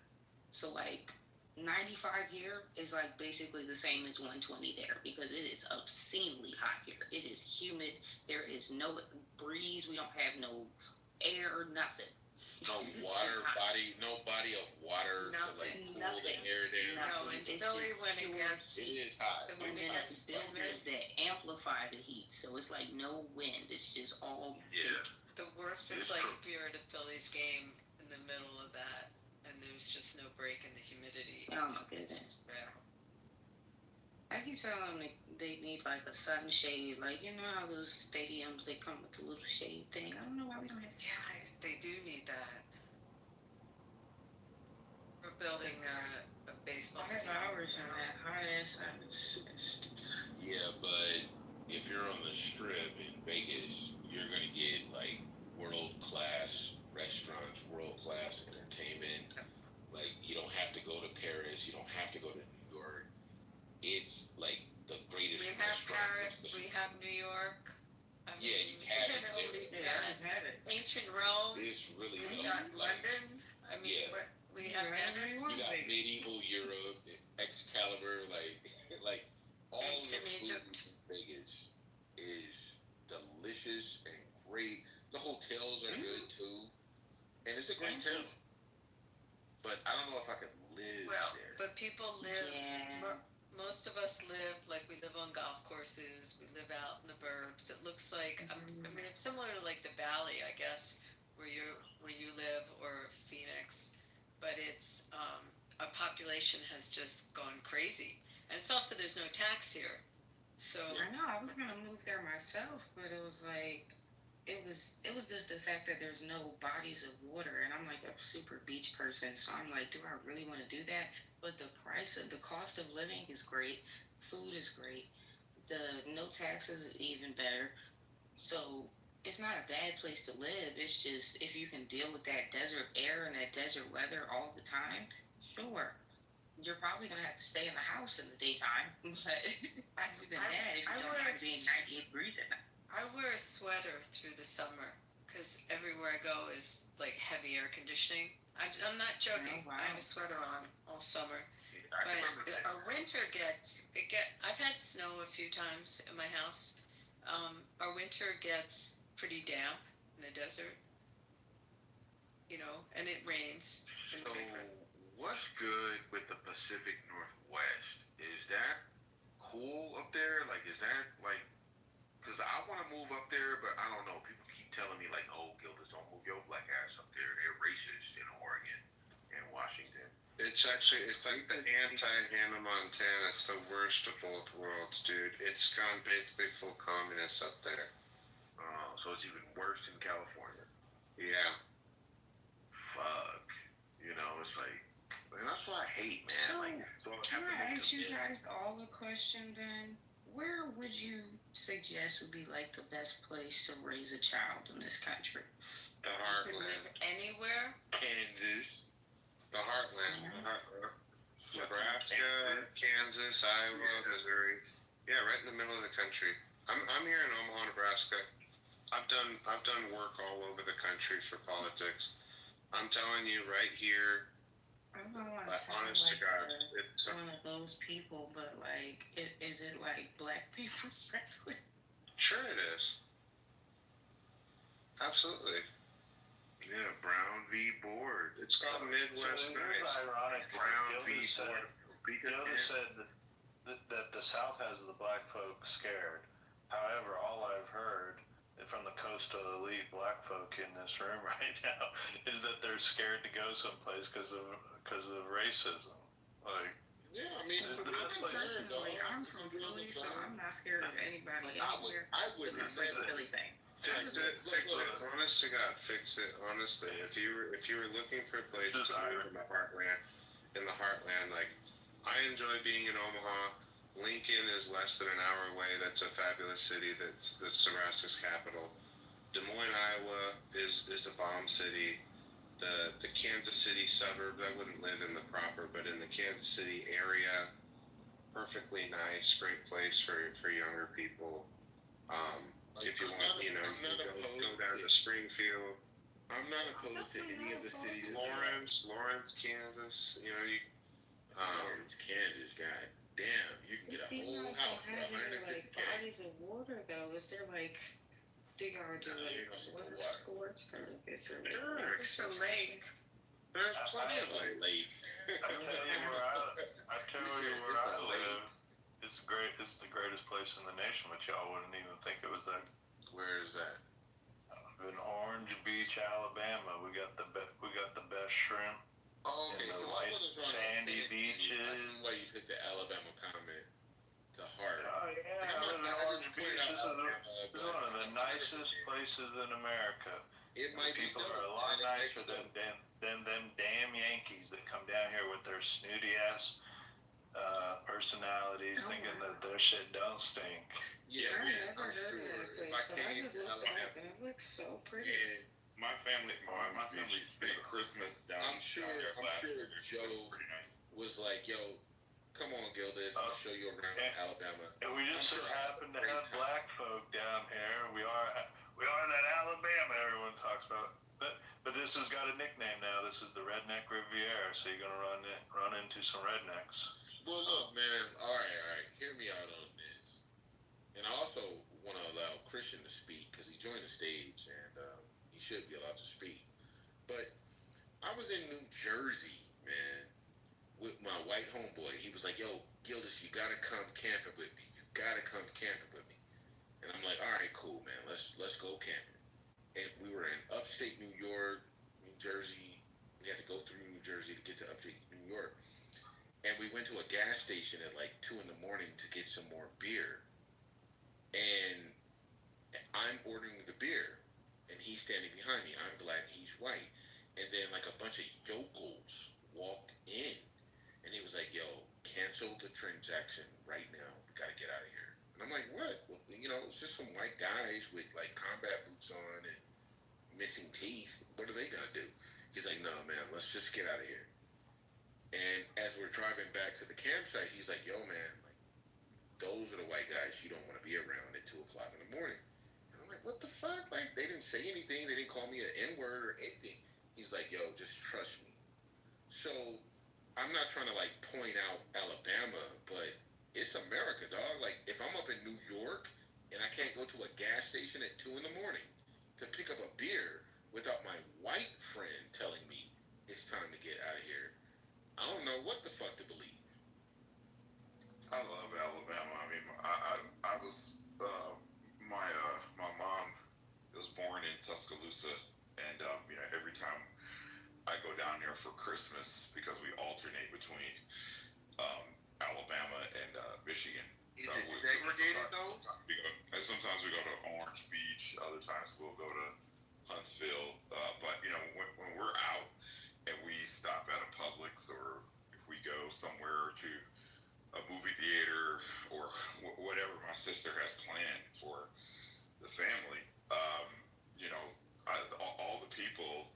So like 95 here is like basically the same as 120 there because it is obscenely hot here. It is humid. There is no breeze. We don't have no air, nothing. No It's water just hot. body, no body of water to like cool the Nothing. air down. No, Nothing. in It's Philly just when it pure gets It is hot. when And it then gets it's buildings that amplify the heat, so it's like no wind. It's just all Yeah. the worst is It's like true. if you're at a Phillies game in the middle of that and there's just no break in the humidity. Oh my It's goodness. just bad. I keep telling them they need like a sunshade, like you know how those stadiums they come with the little shade thing. I don't know why we don't have. Yeah, they do need that. We're building a baseball 5 stadium. hours on that hot ass sun is Yeah, but if you're on the strip in Vegas, you're gonna get like world class restaurants, world class entertainment. Like you don't have to go to Paris, you don't have to go to New York. It's like the greatest We have restaurants. Paris, we have New York. I Yeah, mean, you have it know, there. we've Yeah, I got just had it. ancient Rome. It's really We well, got like London. I mean, yeah. we have Venice. you got medieval Europe, Excalibur, like all of the Ancient food Egypt. in Vegas is delicious and great. The hotels are good too, and it's a great town. But I don't know if I could live Well, there. but people live. Yeah. Most of us live like we live on golf courses. We live out in the burbs. It looks like I mean it's similar to like the Valley, I guess, where you live, or Phoenix, but it's our population has just gone crazy, and it's also there's no tax here, so I know I was gonna move there myself, but it was like it was just the fact that there's no bodies of water, and I'm like a super beach person, so I'm like, do I really want to do that? But the cost of living is great, food is great, the no taxes is even better, so it's not a bad place to live. It's just if you can deal with that desert air and that desert weather all the time, sure. You're probably gonna have to stay in the house in the daytime, but other than that, if you don't mind being 98 degrees at night. I wear a sweater through the summer because everywhere I go is like heavy air conditioning. I'm not joking. Oh, wow. I have a sweater on all summer. But our winter I've had snow a few times in my house. Our winter gets pretty damp in the desert, and it rains in So, the winter. what's good with the Pacific Northwest? Is that cool up there? Like, is that like? Because I want to move up there, but I don't know. People keep telling me like, "Oh, Gildas, don't move your black ass up there. They're racist in Oregon and Washington." It's like the anti-Hannah Montana. It's the worst of both worlds, dude. It's gone basically full communist up there. So it's even worse in California. Yeah. Fuck. It's like, and that's what I hate, man. So, like, can I ask you guys all a question then? Where would you suggest would be like the best place to raise a child in this country? The You can heartland. live anywhere. Kansas. The heartland. Nebraska, Kansas, Iowa, Missouri. Yeah, right in the middle of the country. I'm here in Omaha, Nebraska. I've done work all over the country for politics. I'm telling you right here, I don't want to sound honest to like God, it's one of those people, but like, is it like black people friendly? sure it is. Absolutely. Yeah, Brown v. Board. It's called Midwest Nice. ironic. Brown v. Gildas said Board of speak Yoda again. said that the South has the black folks scared. However, all I've heard from the coastal elite black folk in this room right now is that they're scared to go someplace because of racism. Like, Yeah, I mean, the for best place. Personally, I'm from Philly, so I'm not scared of anybody anywhere. I would It's like a Philly thing. Fix it. Honest to God, fix it. Honestly, if you were looking for a place to live in the heartland, like I enjoy being in Omaha. Lincoln is less than an hour away. That's a fabulous city. That's Nebraska's capital. Des Moines, Iowa is a bomb city. The Kansas City suburb. I wouldn't live in the proper, but in the Kansas City area, perfectly nice, great place for younger people. If you want, go down to Springfield. I'm not opposed to any of the cities. Lawrence, Kansas. Lawrence, Kansas. God damn, you can get a whole house for $150K. Bodies of water though. Is there like, do y'all do water sports or is there like It's a lake. There's plenty of lake. I tell you where I live. It's great. It's the greatest place in the nation, but y'all wouldn't even think it was that. Where is that? In Orange Beach, Alabama. We got the best shrimp. Oh, okay. And the So white sandy beaches. I see why you took the Alabama comment to heart. Oh yeah, I live in Orange Beach. This is one of the nicest places in America. It might be People are a lot nicer than them damn Yankees that come down here with their snooty ass personalities, thinking that their shit don't stink. Yeah, man, I'm sure. If I came to Alabama, it looks so pretty. and My family spent Christmas down. I'm sure Joe was like, "Yo, come on, Gildas, I'll show you around Alabama." And we just so happen to have black folk down here. We are that Alabama everyone talks about. But this has got a nickname now. This is the Redneck Riviera. So you're gonna run into some rednecks. Well, look, man. All right. Hear me out on this. And I also want to allow Christian to speak because he joined the stage and he should be allowed to speak. But I was in New Jersey, man, with my white homeboy. He was like, "Yo, Gildas, you gotta come camping with me. You gotta come camping with me." And I'm like, "All right, cool, man. Let's go camping." And we were in upstate New York, New Jersey. We had to go through New Jersey to get to upstate New York. And we went to a gas station at like 2 a.m. to get some more beer. And I'm ordering the beer. And he's standing behind me. I'm black, he's white. And then like a bunch of yokels walked in. And he was like, "Yo, cancel the transaction right now. We gotta get out of here." And I'm like, "What?" Well, it's just some white guys with like combat boots on and missing teeth. What are they gonna do? He's like, "No, man, let's just get out of here." And as we're driving back to the campsite, he's like, "Yo, man, like, those are the white guys you don't want to be around at 2 o'clock in the morning." And I'm like, "What the fuck? Like, they didn't say anything. They didn't call me an N-word or anything." He's like, "Yo, just trust me." So I'm not trying to like point out Alabama, but it's America, dog. Like, if I'm up in New York and I can't go to a gas station at 2 a.m. to pick up a beer without my white friend telling me it's time to get out of here, I don't know what the fuck to believe. I love Alabama. I mean, I was my mom was born in Tuscaloosa, and every time I go down there for Christmas because we alternate between Alabama and Michigan. Is it segregated though? Sometimes we go to Orange Beach. Other times we'll go to Huntsville. But when we're out and we stop at a Publix, or if we go somewhere to a movie theater or whatever my sister has planned for the family, all the people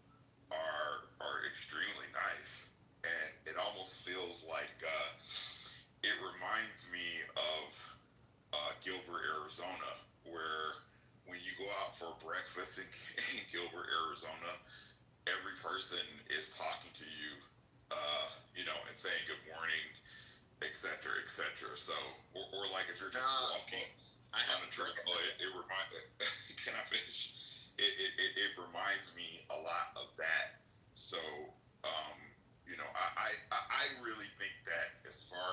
are extremely nice, and it almost feels like it reminds me of Gilbert, Arizona, where when you go out for breakfast in Gilbert, Arizona, every person is talking to you, and saying good morning, etc., etc. So, or like if you're just walking on a trail, it reminds. Can I finish? It reminds me a lot of that. So, I really think that as far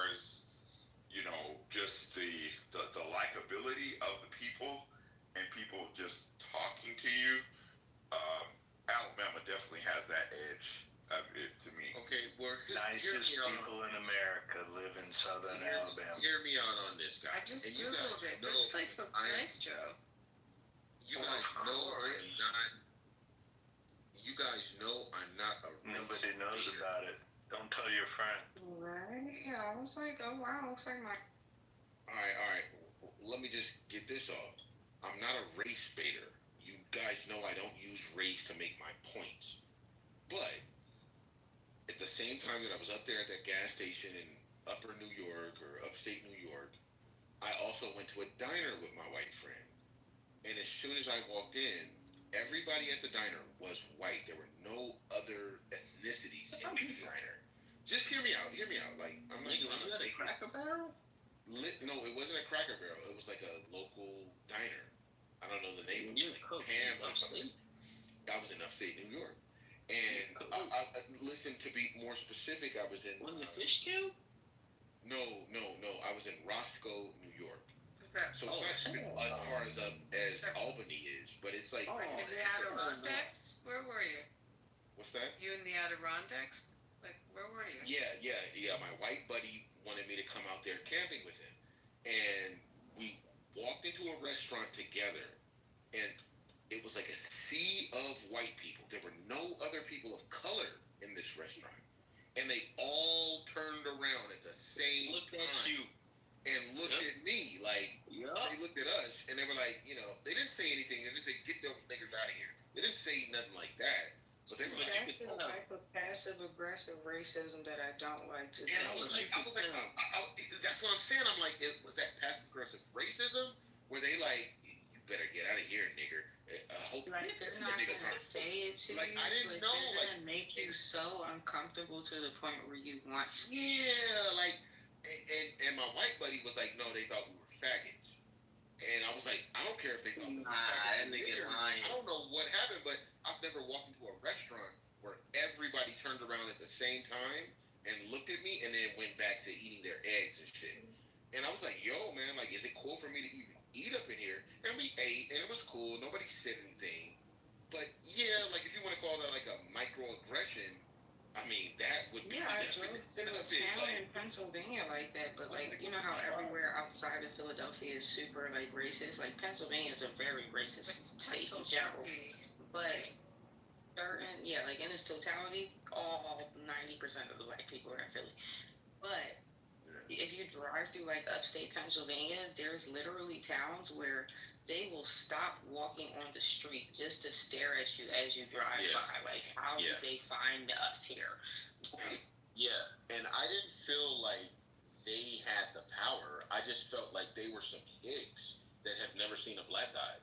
nicest people in America live in southern Alabama. Hear me out on this, guys. I just And you Googled guys it. know This place looks nice, Joe. You guys know I'm not. You guys know I'm not a. Nobody knows about it. Don't tell your friend. Right? Yeah, I was like, oh wow, looks like my. All right. Let me just get this off. I'm not a race baiter. You guys know I don't use race to make my points. But at the same time that I was up there at that gas station in Upper New York or Upstate New York, I also went to a diner with my white friend. And as soon as I walked in, everybody at the diner was white. There were no other ethnicities in the diner. Just hear me out. Like, I'm not. Was that a Cracker Barrel? No, it wasn't a Cracker Barrel. It was like a local diner. I don't know the name of it. Like Pam or something. I was in upstate New York. And I listen, to be more specific, I was in. Wasn't it Fish Cube? No. I was in Roscoe, New York. So it's not as far as Albany is, but it's like. In the Adirondacks? Where were you? What's that? You in the Adirondacks? Like, where were you? Yeah. My white buddy wanted me to come out there camping with him, and we walked into a restaurant together, and it was like a sea of white people. There were no other people of color in this restaurant, and they all turned around at the same Look time. at you. And looked at me like, they looked at us, and they were like, they didn't say anything. They didn't say, get those niggers out of here. They didn't say nothing like that. But they were like, That's the type of passive-aggressive racism that I don't like to see. and I was like, that's what I'm saying. I'm like, was that passive-aggressive racism? Where they like, you better get out of here, nigger. Hope Like, they're not gonna say it to like, you, I didn't but know, they're like, gonna make you so uncomfortable to the point where you want to. Yeah, like, and my white buddy was like, no, they thought we were faggots. And I was like, I don't care if they thought we were faggots. That nigga lying. I don't know what happened, but I've never walked into a restaurant where everybody turned around at the same time and looked at me and then went back to eating their eggs and shit. And I was like, yo, man, like, is it cool for me to even eat up in here? And we ate, and it was cool. Nobody said anything. But, yeah, like, if you want to call that, like, a microaggression, I mean, that would be... Yeah, I drove through a town in Pennsylvania like that, but like, you know how everywhere outside of Philadelphia is super like racist? Like Pennsylvania is a very racist state in general. But like in its totality, all 90% of the black people are in Philly. But if you drive through like upstate Pennsylvania, there's literally towns where they will stop walking on the street just to stare at you as you drive by. Like, how did they find us here? Yeah, and I didn't feel like they had the power. I just felt like they were some hicks that have never seen a black guy.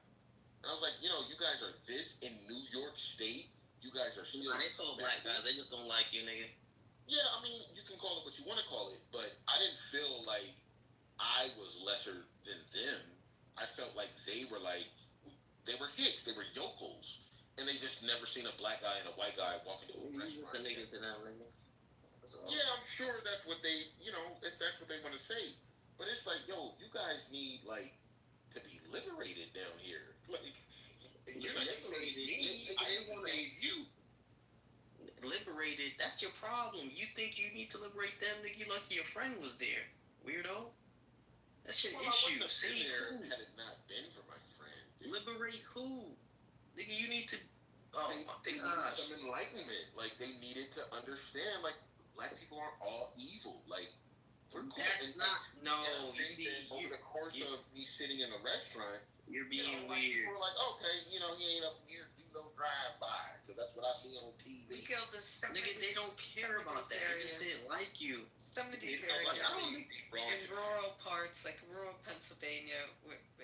And I was like, you guys are this in New York State. You guys are still... They saw black guys. They just don't like you, nigga. Yeah, I mean, you can call it what you want to call it, but I didn't feel like I was lesser than them. I felt like they were hicks. They were yokels. And they just never seen a black guy and a white guy walk into a restaurant. Yeah, I'm sure that's what they, if that's what they want to say. But it's like, yo, you guys need, like, to be liberated down here. Like, you're not going to save me. I didn't want to save you. Liberated, that's your problem. You think you need to liberate them, nigga. You lucky your friend was there, weirdo. That's your issue. Save who? Had it not been for my friend. Liberate who? Nigga, you need to... Oh, they needed some enlightenment. Like, they needed to understand, like, black people aren't all evil. Like, we're cool. That's not... No, you see... Over the course of me sitting in a restaurant... You're being like, weird. People were like, okay, he ain't up here, drive-by. Because that's what I see on TV. Nigga, they don't care about that. They just didn't like you. Some of these areas, in rural parts, like rural Pennsylvania,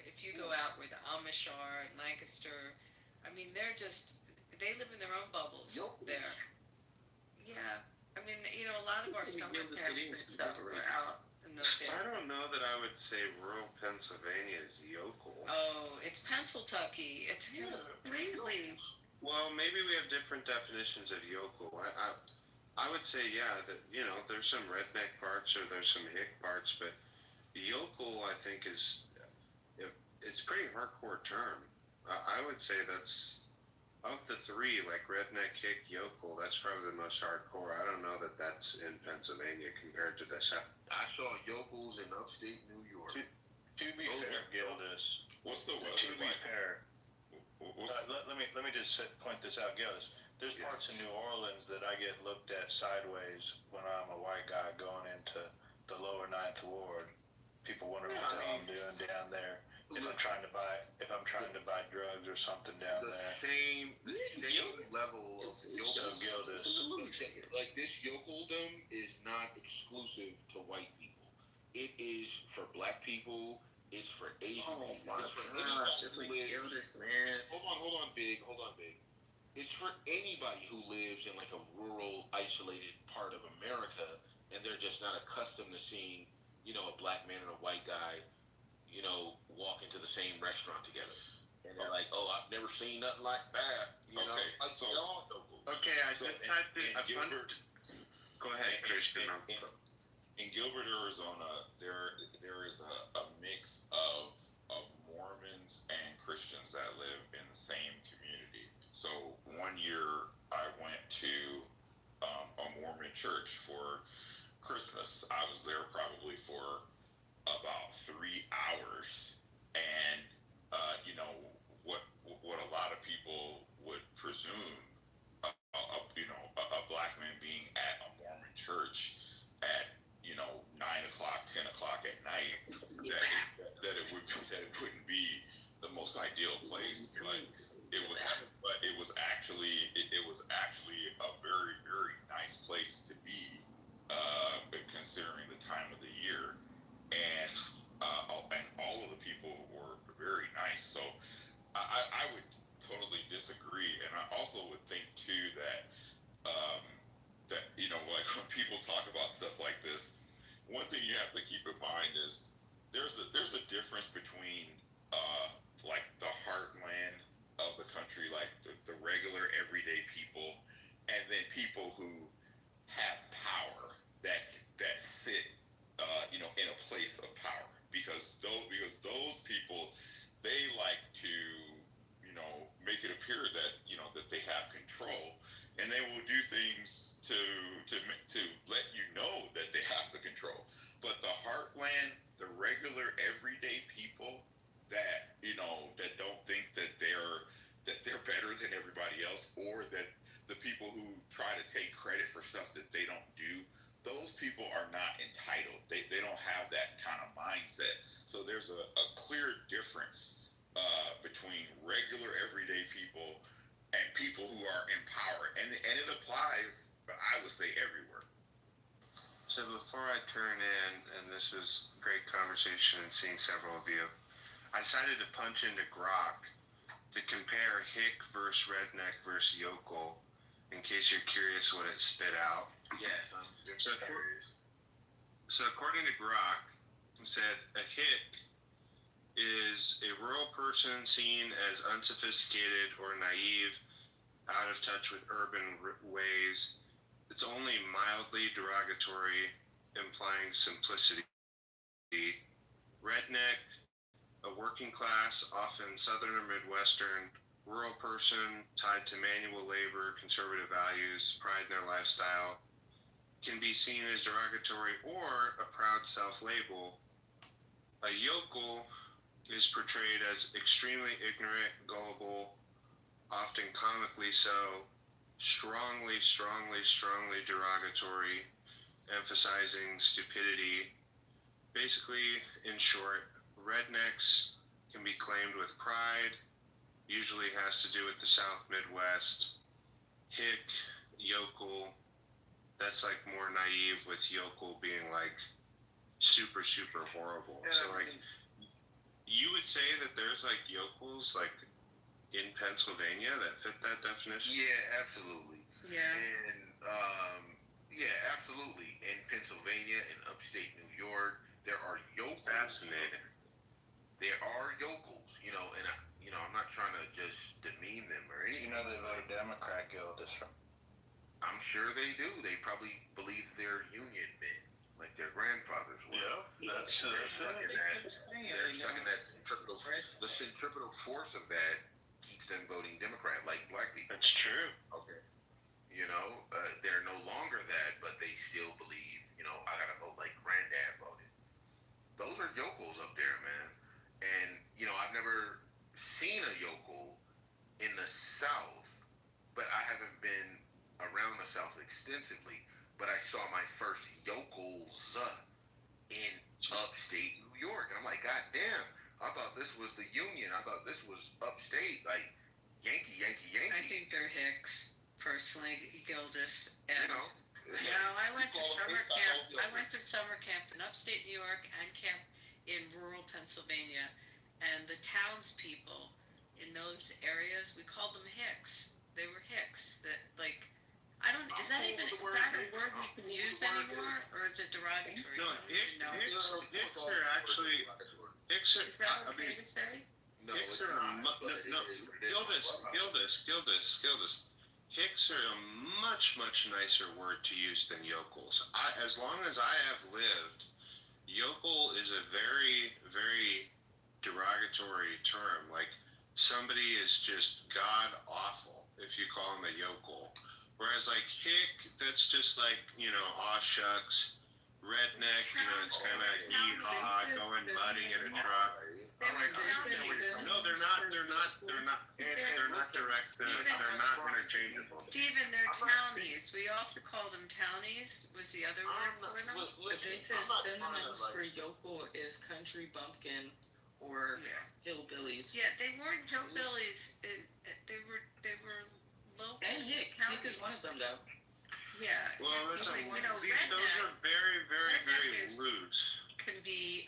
if you go out where the Amish are, Lancaster, I mean, they live in their own bubbles there. Yeah. I mean, a lot of our summer camps and stuff are out in those areas. I don't know that I would say rural Pennsylvania is yokel. Oh, it's Pennsyltucky. It's completely... Well, maybe we have different definitions of yokel. I would say, that, there's some redneck parts or there's some hick parts, but yokel, I think, it's a pretty hardcore term. I would say that's Of the three, like redneck, hick, yokel, that's probably the most hardcore. I don't know that that's in Pennsylvania compared to the South. I saw yokels in upstate New York. To be fair, Gildas. What's the To weather be like? fair, let me just point this out, Gildas. There's parts of New Orleans that I get looked at sideways when I'm a white guy going into the lower Ninth Ward. People wonder what the hell I'm doing down there. If I'm trying to buy drugs or something down there. Same level of Gildas. Like this yokeldom is not exclusive to white people. It is for black people. It's for Asian people. It's for anybody who lives. Man. Hold on, big. It's for anybody who lives in like a rural, isolated part of America, and they're just not accustomed to seeing, a black man and a white guy, walk into the same restaurant together. And they're like, oh, I've never seen nothing like that. Okay, I just typed it. Go ahead, Christian. In Gilbert, Arizona, there is a mix of Mormons and Christians that live in the same community. So one year I went to a Mormon church for Christmas. I was there probably for about 3 hours, and what a lot of people would presume, a black man being at a Mormon church at 9 o'clock, 10 o'clock at night, that it wouldn't be the most ideal place, but it was actually a very, very nice place to be, considering the time of the year, and all of the people were very nice. So I would totally disagree, and I also would think too that like when people talk about stuff like this, one thing you have to keep in mind is there's a difference between like the heartland of the country, like the regular everyday people, and then people who have power that sit in a place of power, because those people, they like to make it appear that that they have control, and they will do things to let you know that they have the control. But the heartland, the regular everyday people that that don't think that they're better than everybody else, or that the people who try to take credit for stuff that they don't do, those people are not entitled. They don't have that kind of mindset. So there's a clear difference between regular everyday people and people who are in power, and it applies, but I would say everywhere. So before I turn in, and this was great conversation and seeing several of you, I decided to punch into Grok to compare hick versus redneck versus yokel, in case you're curious what it spit out. Yes, I'm curious. So according to Grok, it said a hick is a rural person seen as unsophisticated or naive, out of touch with urban ways. It's only mildly derogatory, implying simplicity. Redneck, a working class, often southern or midwestern, rural person tied to manual labor, conservative values, pride in their lifestyle, can be seen as derogatory or a proud self-label. A yokel is portrayed as extremely ignorant, gullible, often comically so, strongly derogatory, emphasizing stupidity. Basically, in short, rednecks can be claimed with pride, usually has to do with the South Midwest. Hick, yokel, that's like more naive, with yokel being like super horrible. So like, you would say that there's like yokels like in Pennsylvania that fit that definition? Yeah, absolutely. Yeah. And absolutely. In Pennsylvania, in upstate New York, there are yokels. Fascinating. There are yokels, and I'm not trying to just demean them or anything. They vote Democrat, Gildas. I'm sure they do. They probably believe they're union men, like their grandfathers were. Yeah, that's they're stuck in that centripetal force of that. keeps them voting Democrat like black people. That's true. Okay. You know, they're no longer that, but they still believe, you know, I gotta vote like granddad voted. Those are yokels up there, man. And, you know, I've never seen a yokel in the South, but I haven't been around the South extensively. But I saw my first yokels in upstate New York. And I'm like, God damn, I thought this was the Union. I thought this was upstate, like Yankee, Yankee, Yankee. I think they're Hicks, personally, Gildas. And, You know, I went to summer camp. I went to summer camp in upstate New York and camp in rural Pennsylvania. And the townspeople in those areas, we called them Hicks. They were Hicks. That, like, I don't, is that a word we can use anymore? Or is it derogatory? No, Hicks are actually, Is that okay to say? No, Hicks it's are not, but it is. Gildas. Hicks are a much nicer word to use than yokels. As long as I have lived, yokel is a very derogatory term. Like somebody is just god awful if you call them a yokel. Whereas like hick, that's just like, you know, aw shucks, redneck, you know, it's kind of hee-haw, going mudding in a truck. No, they're not direct, they're not interchangeable. Steven, they're townies. We also called them townies, was the other word for them. But they said synonyms for yokel is country bumpkin or hillbillies. Yeah, they weren't hillbillies. They were local. And Hick is one of them though. Yeah. Well, those are redneck very loose. Can be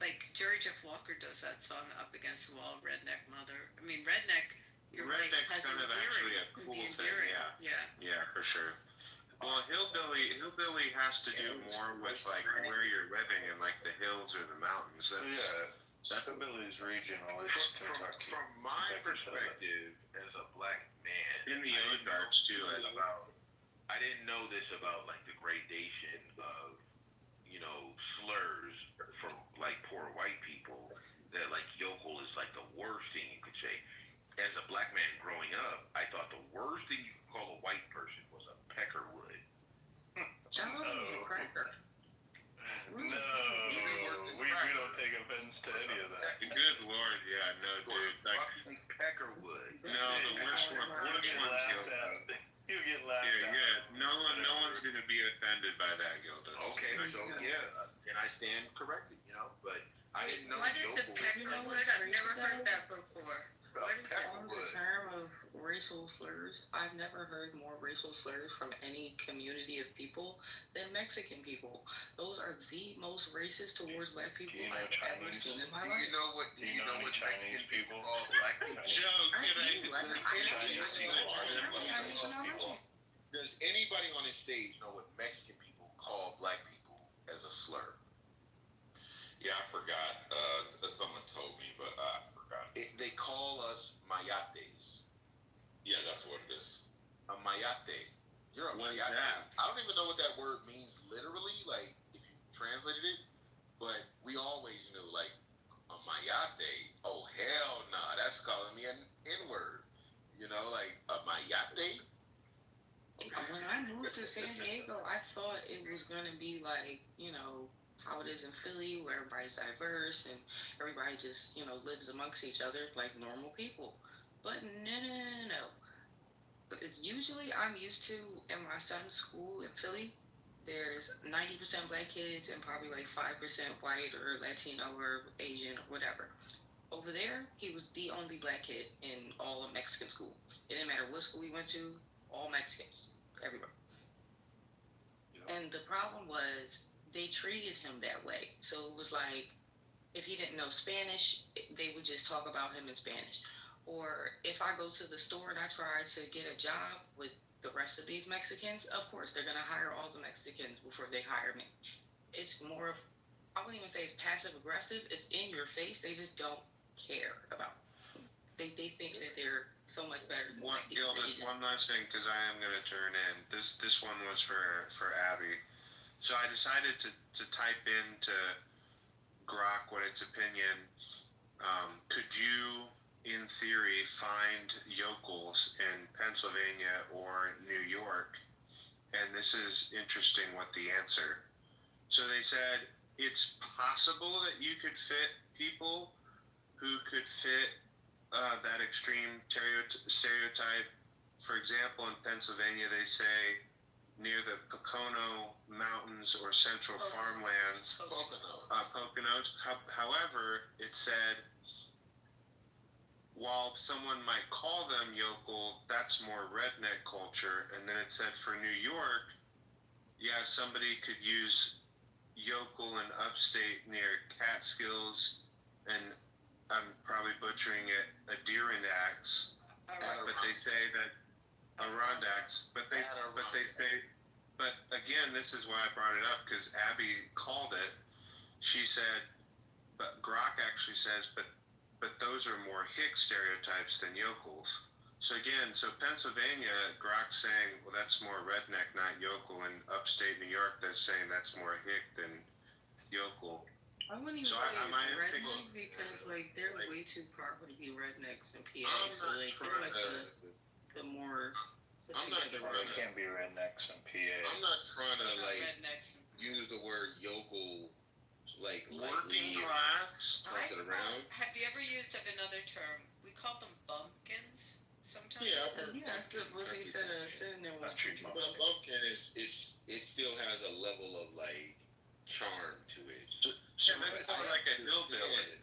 like Jerry Jeff Walker does that song "Up Against the Wall," "Redneck Mother." I mean, redneck. Redneck's kind of actually a cool thing. Yeah, for sure. Well, hillbilly has to do more with like where you're living and like the hills or the mountains. Hillbilly's regional. It's Kentucky. From my perspective as a black man, in the Ozarks too. I didn't know this about like the gradation of, you know, slurs for like poor white people. That like yokel is like the worst thing you could say. As a black man growing up, I thought the worst thing you could call a white person was a peckerwood. Cracker. No, we don't take offense to any of that. Good Lord, yeah, no, dude. Like peckerwood. No, the worst one. What is one? You get laughed at. Yeah. No one's gonna be offended by that, Gildas. Okay, so and I stand corrected, you know, but I didn't know. What is a peckerwood? I've never heard that before. What is that? On the term of racial slurs, I've never heard more racial slurs from any community of people than Mexican people. Those are the most racist towards black people I've ever seen in my life. Do you know what Chinese people call black people? Does anybody on this stage know what Mexican people call black people as a slur? Yeah, I forgot. Someone told me, but I forgot. They call us mayates. Yeah, that's what it is. A mayate. You're a mayate. I don't even know what that word means literally, like if you translated it, but we always knew like a mayate. Oh hell nah, that's calling me an N-word. You know, like a mayate. When I moved to San Diego, I thought it was gonna be like, you know, how it is in Philly, where everybody's diverse and everybody just, you know, lives amongst each other like normal people. But no. It's usually I'm used to in my son's school in Philly, there's 90% black kids and probably like 5% white or Latino or Asian or whatever. Over there, he was the only black kid in all of Mexican school. It didn't matter what school he went to, all Mexicans, everywhere. And the problem was they treated him that way. So it was like, if he didn't know Spanish, they would just talk about him in Spanish. Or if I go to the store and I try to get a job with the rest of these Mexicans, of course, they're going to hire all the Mexicans before they hire me. It's more of, I wouldn't even say it's passive aggressive. It's in your face. They just don't care about it. They think that they're so much better than one last thing, because I am going to turn in. This one was for Abby. So I decided to type into Grok what its opinion. Could you in theory, find yokels in Pennsylvania or New York? And this is interesting what the answer. So they said it's possible that you could fit people who could fit that extreme stereotype. For example, in Pennsylvania, they say near the Pocono Mountains or Central Farmlands, Poconos. However, it said while someone might call them yokel, that's more redneck culture. And then it said for New York, yeah, somebody could use yokel in upstate near Catskills and I'm probably butchering it, Adirondacks, but they say that Adirondacks, but they say, but again, this is why I brought it up because Abby called it. She said, but Grok actually says, but those are more hick stereotypes than yokels. So again, so Pennsylvania, Grok's saying, well, that's more redneck, not yokel, and upstate New York, they're saying that's more hick than yokel. I wouldn't even say it's redneck because like they're way too proper to be rednecks in PA. So like they're like the more put together. They can't be rednecks in PA. I'm not trying to like use the word yokel like working class. Toss it around. Have you ever used another term? We call them bumpkins sometimes. Yeah, I've heard. Yeah, that's what he said. A synonym was But a bumpkin it still has a level of like charm to it. So that's more like a hillbilly.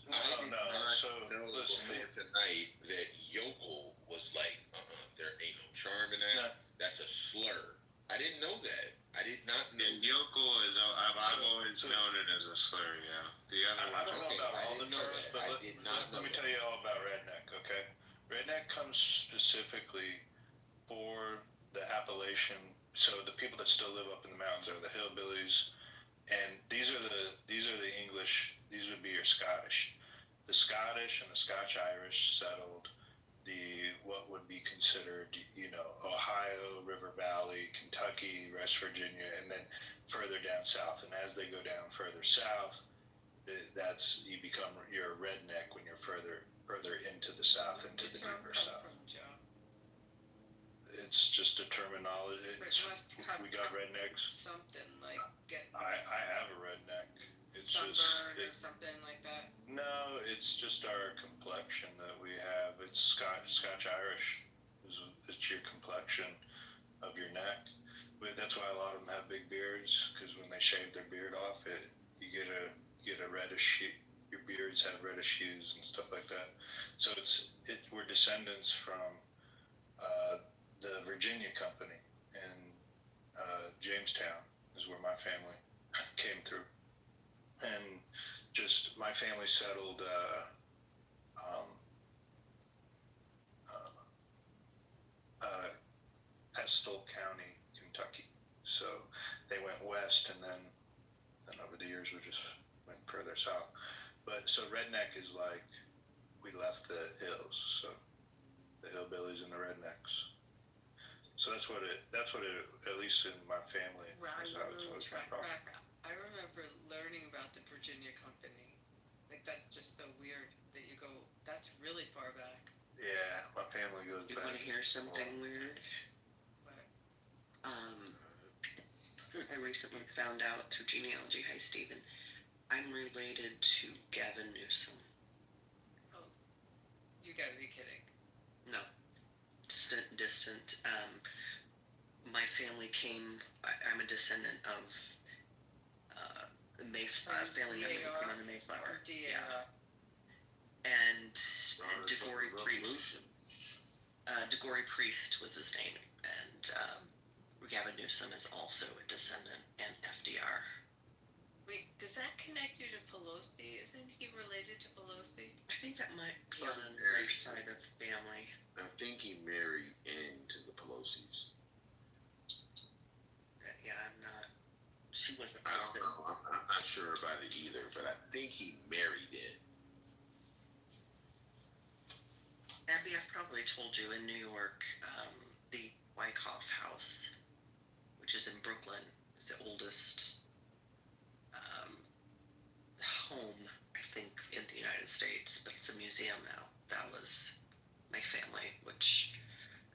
I did not So know listen, before tonight that yokel was like, there ain't no charm in that. That's a slur. I didn't know that. I did not know. And yokel is, I've always known it as a slur, yeah. The other I one. don't know about all the terms, but let me tell you all about redneck, okay? Redneck comes specifically for the Appalachian, so the people that still live up in the mountains are the hillbillies, and these are the English, these would be your Scottish. The Scottish and the Scotch-Irish settled what would be considered, Ohio, River Valley, Kentucky, West Virginia, and then further down south. And as they go down further south, you're a redneck when you're further into the south, into the deeper south. It's just a terminology. We got rednecks. Something like I have a redneck. It's sunburn or something like that. No, it's just our complexion that we have. It's Scotch-Irish. It's your complexion of your neck. But that's why a lot of them have big beards, because when they shave their beard off, you get a reddish. Your beards have reddish hues and stuff like that. So we're descendants from the Virginia Company, and Jamestown is where my family came through. And just my family settled Estill County, Kentucky. So they went west, and then over the years we just went further south. But so redneck is like we left the hills, so the hillbillies and the rednecks. So that's what it at least in my family. I remember learning about the Virginia Company. Like that's just so weird that you go. That's really far back. Yeah, my family goes back. You want to hear something weird? What? I recently found out through genealogy. Hi, Stephen. I'm related to Gavin Newsom. Oh, you gotta be kidding. No, distant. My family came. I'm a descendant of family member who came on the Mayflower. Yeah. And DeGory Priest. DeGory Priest was his name, and Gavin Newsom is also a descendant, and FDR. Wait, does that connect you to Pelosi? Isn't he related to Pelosi? I think that might be on another side of family. I think he married into the Pelosi's. Yeah, I'm not. She wasn't. I don't know. I'm not sure about it either, but I think he married in. Abby, I've probably told you in New York, the Wyckoff House, which is in Brooklyn, is the oldest home, I think, in the United United States, but it's a museum now. That was my family, which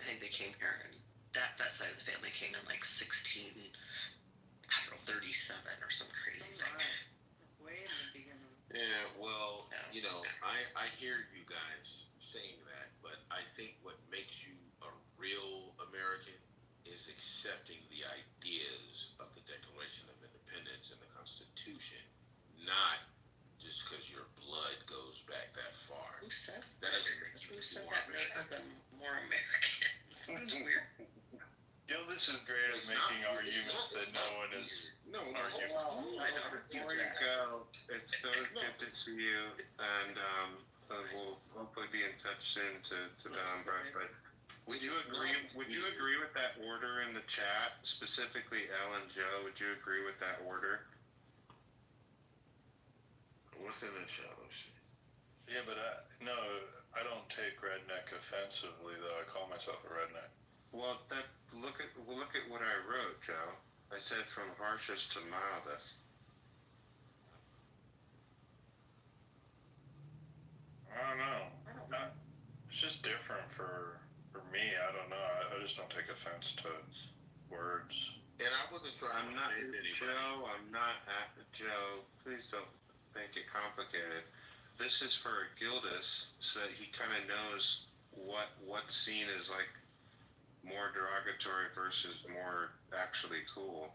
I think they came here, and that side of the family came in like 37 or some crazy thing. Way in the beginning. Yeah, well, you know, I hear you guys saying that, but I think what makes you a real American is accepting the ideas of the Declaration of Independence and the Constitution, not just because your blood goes back that far. Who said that? Doesn't make you Who said more that makes them more American? That's weird. Gildas is great at making arguments that no one is arguing. Before you go, it's so good to see you, and we'll hopefully be in touch soon to but would you agree with that order in the chat, specifically Ellen Joe? Would you agree with that order? What's in the shadows? Yeah, but I don't take redneck offensively, though. I call myself a redneck. Well, look at what I wrote, Joe. I said from harshest to mildest. I don't know. It's just different for me. I don't know. I just don't take offense to words. And I wasn't trying I'm not Joe. I'm not at Joe. Please don't make it complicated. This is for Gildas, so that he kind of knows what scene is like more derogatory versus more actually cool.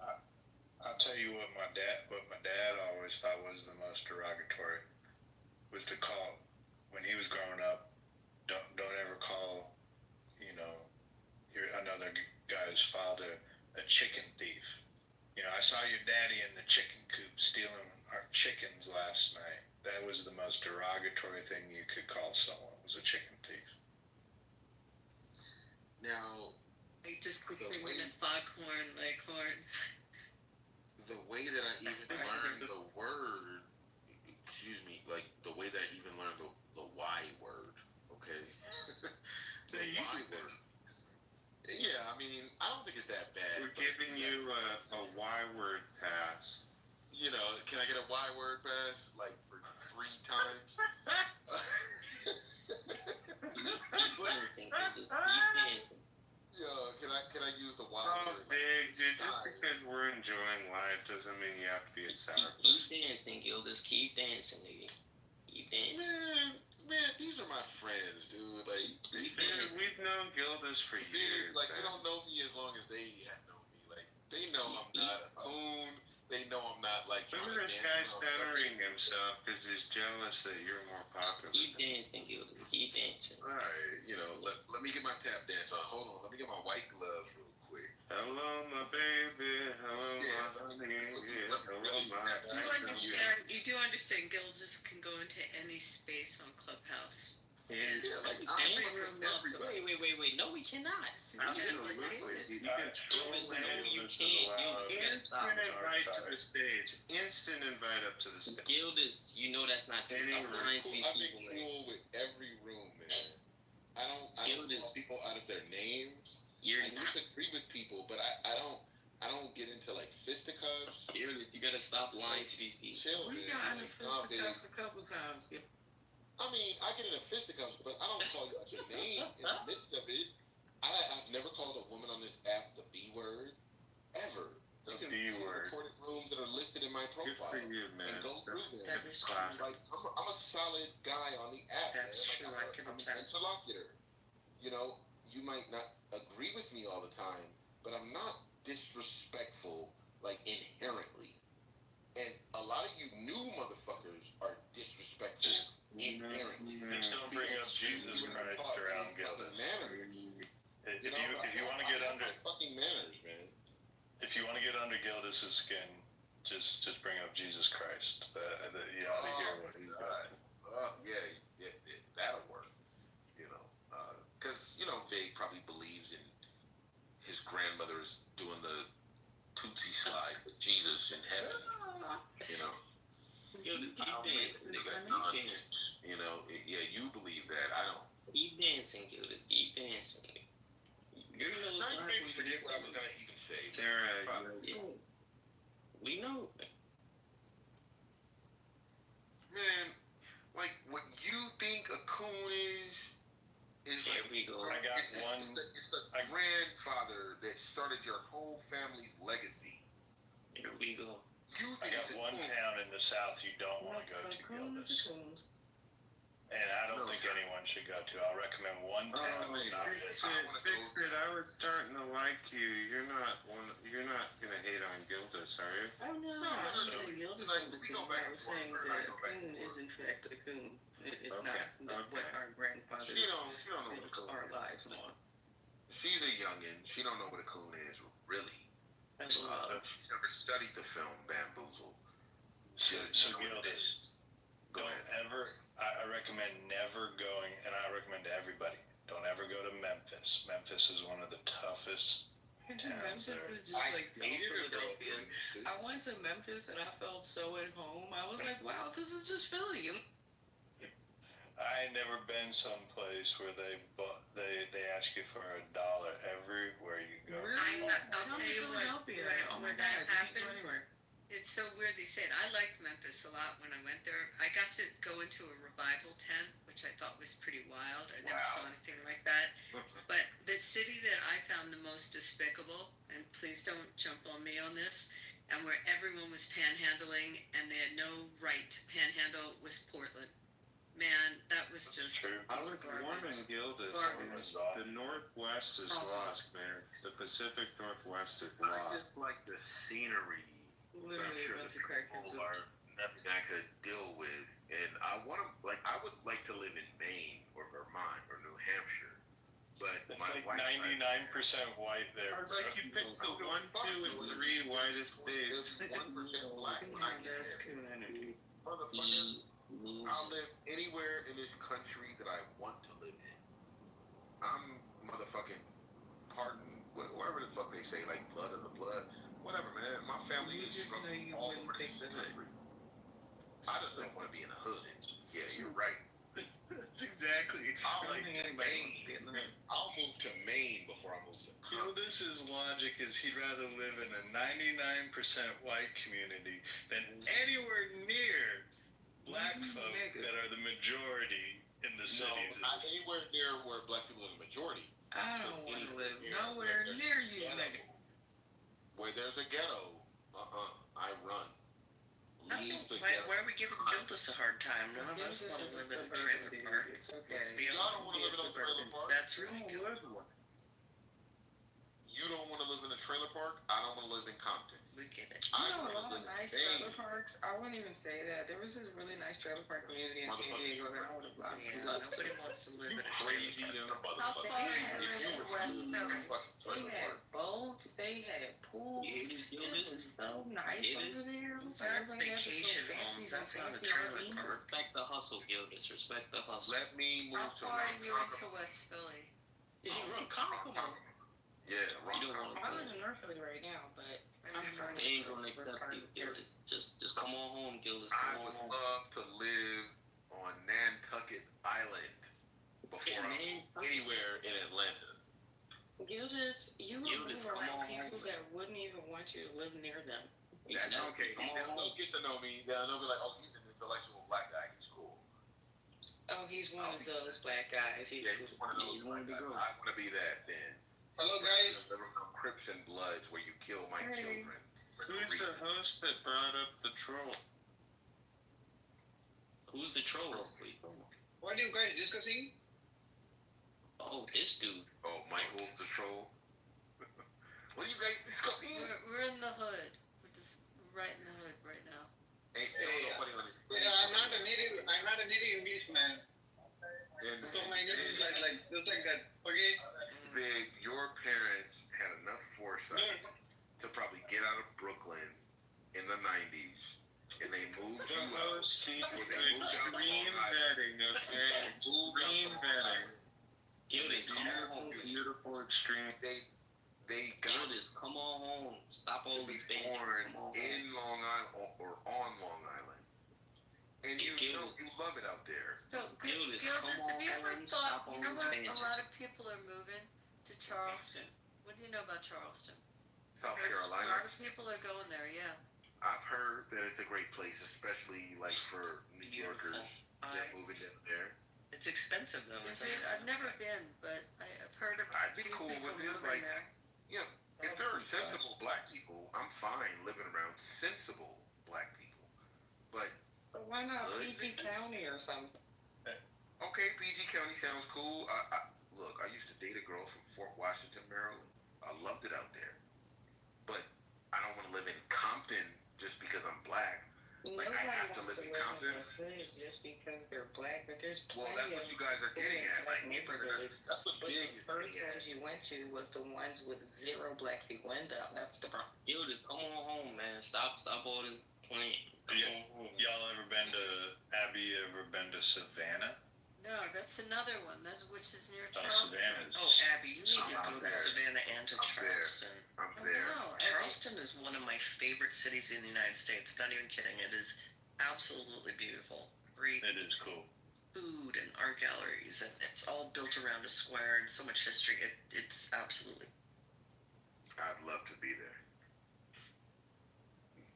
I'll tell you what my dad always thought was the most derogatory was to call, when he was growing up, don't ever call, another guy's father a chicken thief. I saw your daddy in the chicken coop stealing our chickens last night. That was the most derogatory thing you could call someone, was a chicken thief. Now, I just quickly went a foghorn leghorn. The way that I even learned the word, like the way that I even learned the Y word, okay? The Y word. Yeah, I mean, I don't think it's that bad. We're giving you a Y word pass. Can I get a Y word pass? Like for 3 times? Can I use the Y word? Big, dude, just because we're enjoying life doesn't mean you have to be a sour Keep dancing, Gildas. Keep dancing, nigga. Keep dancing. Man, these are my friends, dude. Like, we've known Gildas for years. Like, they don't know me as long as they have known me. Like, they know I'm not a coon. They know I'm not like. Look at this guy centering himself because he's jealous that you're more popular. Keep dancing, Gildas. Keep dancing. All right, let me get my tap dance on. Hold on, let me get my white gloves real quick. Hello, my baby. Hello, my honey. Hello, my. You do understand Gildas can go into any space on Clubhouse. Yeah, like wait. No, we cannot. Absolutely. You can troll you can't. Instant invite to the stage. Instant invite up to the stage. Gildas, you know that's not true. Stop lying to these people. I'm cool with every room, man. I don't call people out of their names. I disagree with people, but I don't get into like fisticuffs. Gildas, you gotta stop lying to these people. Chill, man. We got into fisticuffs a couple times. I mean, I get into fisticuffs, but I don't call you out your name in the midst of it. I've never called a woman on this app the B word, ever. You can see recorded rooms that are listed in my profile and go through them. Like, I'm a solid guy on the app. That's true. I'm an interlocutor. You might not agree with me all the time, but I'm not disrespectful, like, inherently. And a lot of you new motherfuckers are disrespectful. Just don't bring up Jesus Christ around Gildas. If you want to get under fucking manners, man. If you want to get under Gildas's skin, just bring up Jesus Christ. You ought to hear what he's got. Yeah, that'll work. Because Vig probably believes in his grandmother's doing the Tootsie slide with Jesus in heaven. Gildas, keep dancing, nigga. You believe that. I don't. Keep dancing, Gildas. Keep dancing. You know what's not going to forget what I was gonna even say. Sarah, we know. Man, like what coon is Here like, we go. I got one. It's the grandfather that started your whole family's legacy. Here we go. I got one town in the South you don't want to go to, Gildas. And I don't think anyone should go to. I'll recommend one town. Fix it. I was starting to like you. You're not gonna hate on Gildas, are you? Oh no, No, I so, wasn't saying Gildas like, was a we coon. go back I was and saying forth, that right? a Go back and coon forth. is in fact a coon. It's Okay, not what okay. our grandfathers She don't know what a built coon our is. lives on. She's a youngin. She don't know what a coon is, really. That's She's never studied the film Bamboozle. So know what it Gildas, is. Go don't ahead. ever, I recommend never going, and I recommend to everybody, don't ever go to Memphis. Memphis is one of the toughest towns Memphis there. is just like hated it, bro. Philadelphia. I went to Memphis and I felt so at home. I was like, wow, this is just Philly. I ain't never been someplace where they ask you for $1 everywhere you go. Really? I'll tell you what, Philadelphia. Oh my when God, that you can't go happens, anywhere. it's so weird they say it. I liked Memphis a lot when I went there. I got to go into a revival tent, which I thought was pretty wild. I never saw anything like that. But the city that I found the most despicable, and please don't jump on me on this, and where everyone was panhandling and they had no right to panhandle, was Portland. Man, that was just True. I was warning Gildas. Garbage. The Northwest is lost, man. The Pacific Northwest is I lost. just like the scenery. But I'm Literally sure about the to crack people the are nothing I could deal with. And I want to, like, I would like to live in Maine or Vermont or New Hampshire. But It's my like wife, 99% white there. I was like, you picked the 1, 2, and 3 whitest states. 1% black. coon. I get That's it. coon energy. Motherfucker, I'll live anywhere in this country that I want to live in. I'm motherfucking pardon, whatever the fuck they say, like blood of the blood. Whatever, man. My family You is just know from you all wouldn't over take this the hood. country. I just don't want to be in the hood. Yeah, you're right. Exactly. I'll I don't move think to anybody wants to be in the Maine. hood. I'll move to Maine before I move to Gildas's logic is he'd rather live in a 99% white community than anywhere near black folk that are the majority in the No, cities. not anywhere near where black people are the majority. I don't want to live nowhere near you, nigga. Where there's a ghetto, I run. Leave the Why ghetto. are we giving Gildas a hard time? None of us want to live in a trailer park. It's okay. Let's be Y'all don't honest. want to live in a trailer park? That's really good. You don't want to live in a trailer park? I don't want to live in Compton. We get it. I You know, a want to lot live of in nice Maine. trailer parks. I wouldn't even say that. There was this really nice trailer park community in San Diego that I would have loved Yeah, to. nobody wants to live in a Crazy trailer them park. motherfuckers. far If you is were West in a Coast? fucking They trailer had park, boats. They had pools. It is It was so nice over there. It was like That's everybody had this vacation little fancy homes. That's not a fancy trailer RV. park. Respect the hustle, Gildas. Respect the hustle. let me move How to far are you into Ronkonkoma. West Philly? Ronkonkoma. Yeah, You don't want I to live in North Philly right now, but I'm trying to. They ain't gonna accept you, Gildas. Just come on home, Gildas. I Come on would home. love to live on Nantucket Island before Yeah, I'm man. anywhere in Atlanta. Gildas, you will Gildas, move come around on people home. that wouldn't even want you to live near them. That's Exactly. okay. Come on They'll home. get to know me. They'll be like, oh, he's an intellectual black guy. He's cool. Oh, he's one of those black guys. He's Yeah, he's one of those he's black one of the guys. girls. I want to be that then. Hello, guys. There was no Crips and Bloods where you kill my Hey. children. for no Who's the reason. host that brought up the troll? Who's the troll? Wait, What are you guys discussing? oh, this dude. Oh, Michael's the troll. What are you guys discussing? We're in the hood. We're just right in the hood right now. Ain't nobody on this stage. Yeah, I'm not a native Englishman. And, So my name is like just like that. Okay. Vig, your parents had enough foresight to probably get out of Brooklyn in the 90s, and they moved The you out. host needs Well, to they do moved out to extreme Long Island. vetting, okay? Extreme vetting. Gildas, come on home. Beautiful extreme. They got Gildas, come on home. Stop all to be this banter. born Come on home. in Long Island or on Long Island, and you Gil- know you love it out there. So, Gildas, come have you ever on, thought, stop you all know this what, banter. a lot of people are moving to Charleston. What do you know about Charleston? South A Carolina. lot of people are going there, yeah. I've heard that it's a great place, especially like for New Beautiful. Yorkers that moving down there. It's expensive expensive though. Is it? I've never been, but I've heard of. I'd be cool with it. Like, you know, if there are sensible black people, I'm fine living around sensible black people. But why not PG County or something? Okay, PG County sounds cool. Look, I used to date a girl from Fort Washington, Maryland. I loved it out there. But I don't want to live in Compton just because I'm black. Like, I have to live in Compton. Just because they're black, but there's well, that's what you guys are getting at. Like, neighborhoods. that's what But big the is first getting at. ones you went to was the ones with 0 black people in them. That's the problem. Yo, just come on home, man. Stop all this playing. Come on home. Y'all ever been to Abby? Ever been to Savannah? No, that's another one. That's which is near Charleston. Charleston. Oh, Abby, you need to go to Savannah and to Charleston. I'm there. No, Charleston is one of my favorite cities in the United States. Not even kidding. It is absolutely beautiful. Great. It is cool. Food and art galleries, and it's all built around a square and so much history. It's absolutely. I'd love to be there.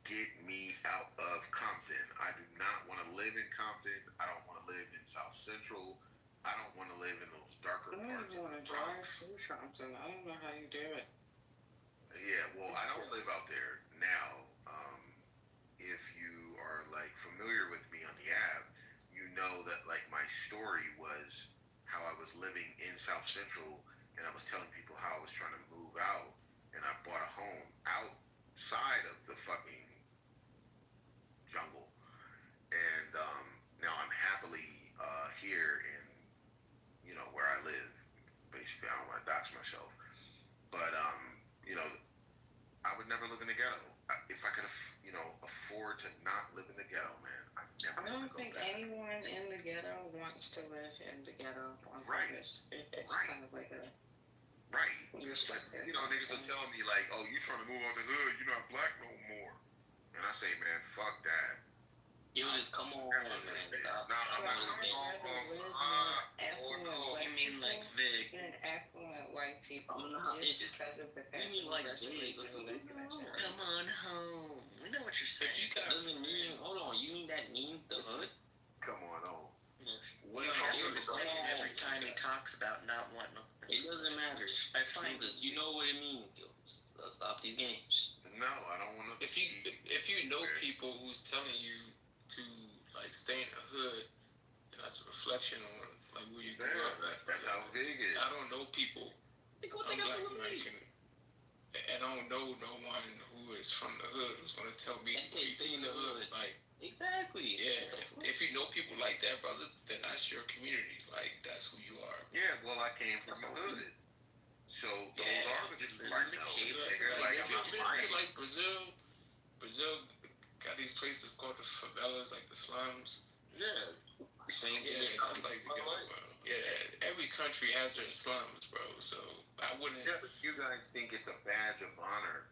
Get me out of Compton. I do not want to live in Compton. I don't want to live in South Central. I don't want to live in those darker I don't parts even of want the to drive Bronx. through Compton. I don't know how you do it. Yeah, well, I don't live out there now. If you are like familiar with me on the app, you know that like my story was how I was living in South Central, and I was telling people how I was trying to move out, and I bought a home outside of the fucking jungle, and now I'm happily here in where I live. Basically, I don't want to dox myself, but I would never live in the ghetto. If I could, afford to not live in the ghetto, man, I never. I don't think anyone in the ghetto wants to live in the ghetto on Right. purpose. It's Right. kind of like a Right. Just like Niggas will tell me like, "Oh, you trying to move out the hood? You're not black no more." And I say, man, fuck that. Yo, just come on home, man. Stop. Nah, I'm not coming home. You mean like Vig? in affluent white people It's just because of the you mean passive like aggressive big. racism that you mentioned. Come on home. We know what you're If saying. you got doesn't mean, hold on, you mean that means the hood? Come on home. What every time he talks about not wanting to. It doesn't matter. I find Because you know what it means, yo. Stop these games. No, I don't want to. If you know people who's telling you to like stay in the hood, then that's a reflection on like where you grew up. That's how big it is. I don't know people. I'm Black American. I don't know no one who is from the hood who's gonna tell me And say stay in the hood. Like Exactly. yeah, if you know people like that, brother, then that's your community. Like that's who you are. Yeah, well, I came from the hood. So those are the people I know. Like, I'm not lying. like Brazil got these places called the favelas, like the slums. Yeah. That's like the ghetto, bro. Yeah, every country has their slums, bro. So I wouldn't. Yeah, but you guys think it's a badge of honor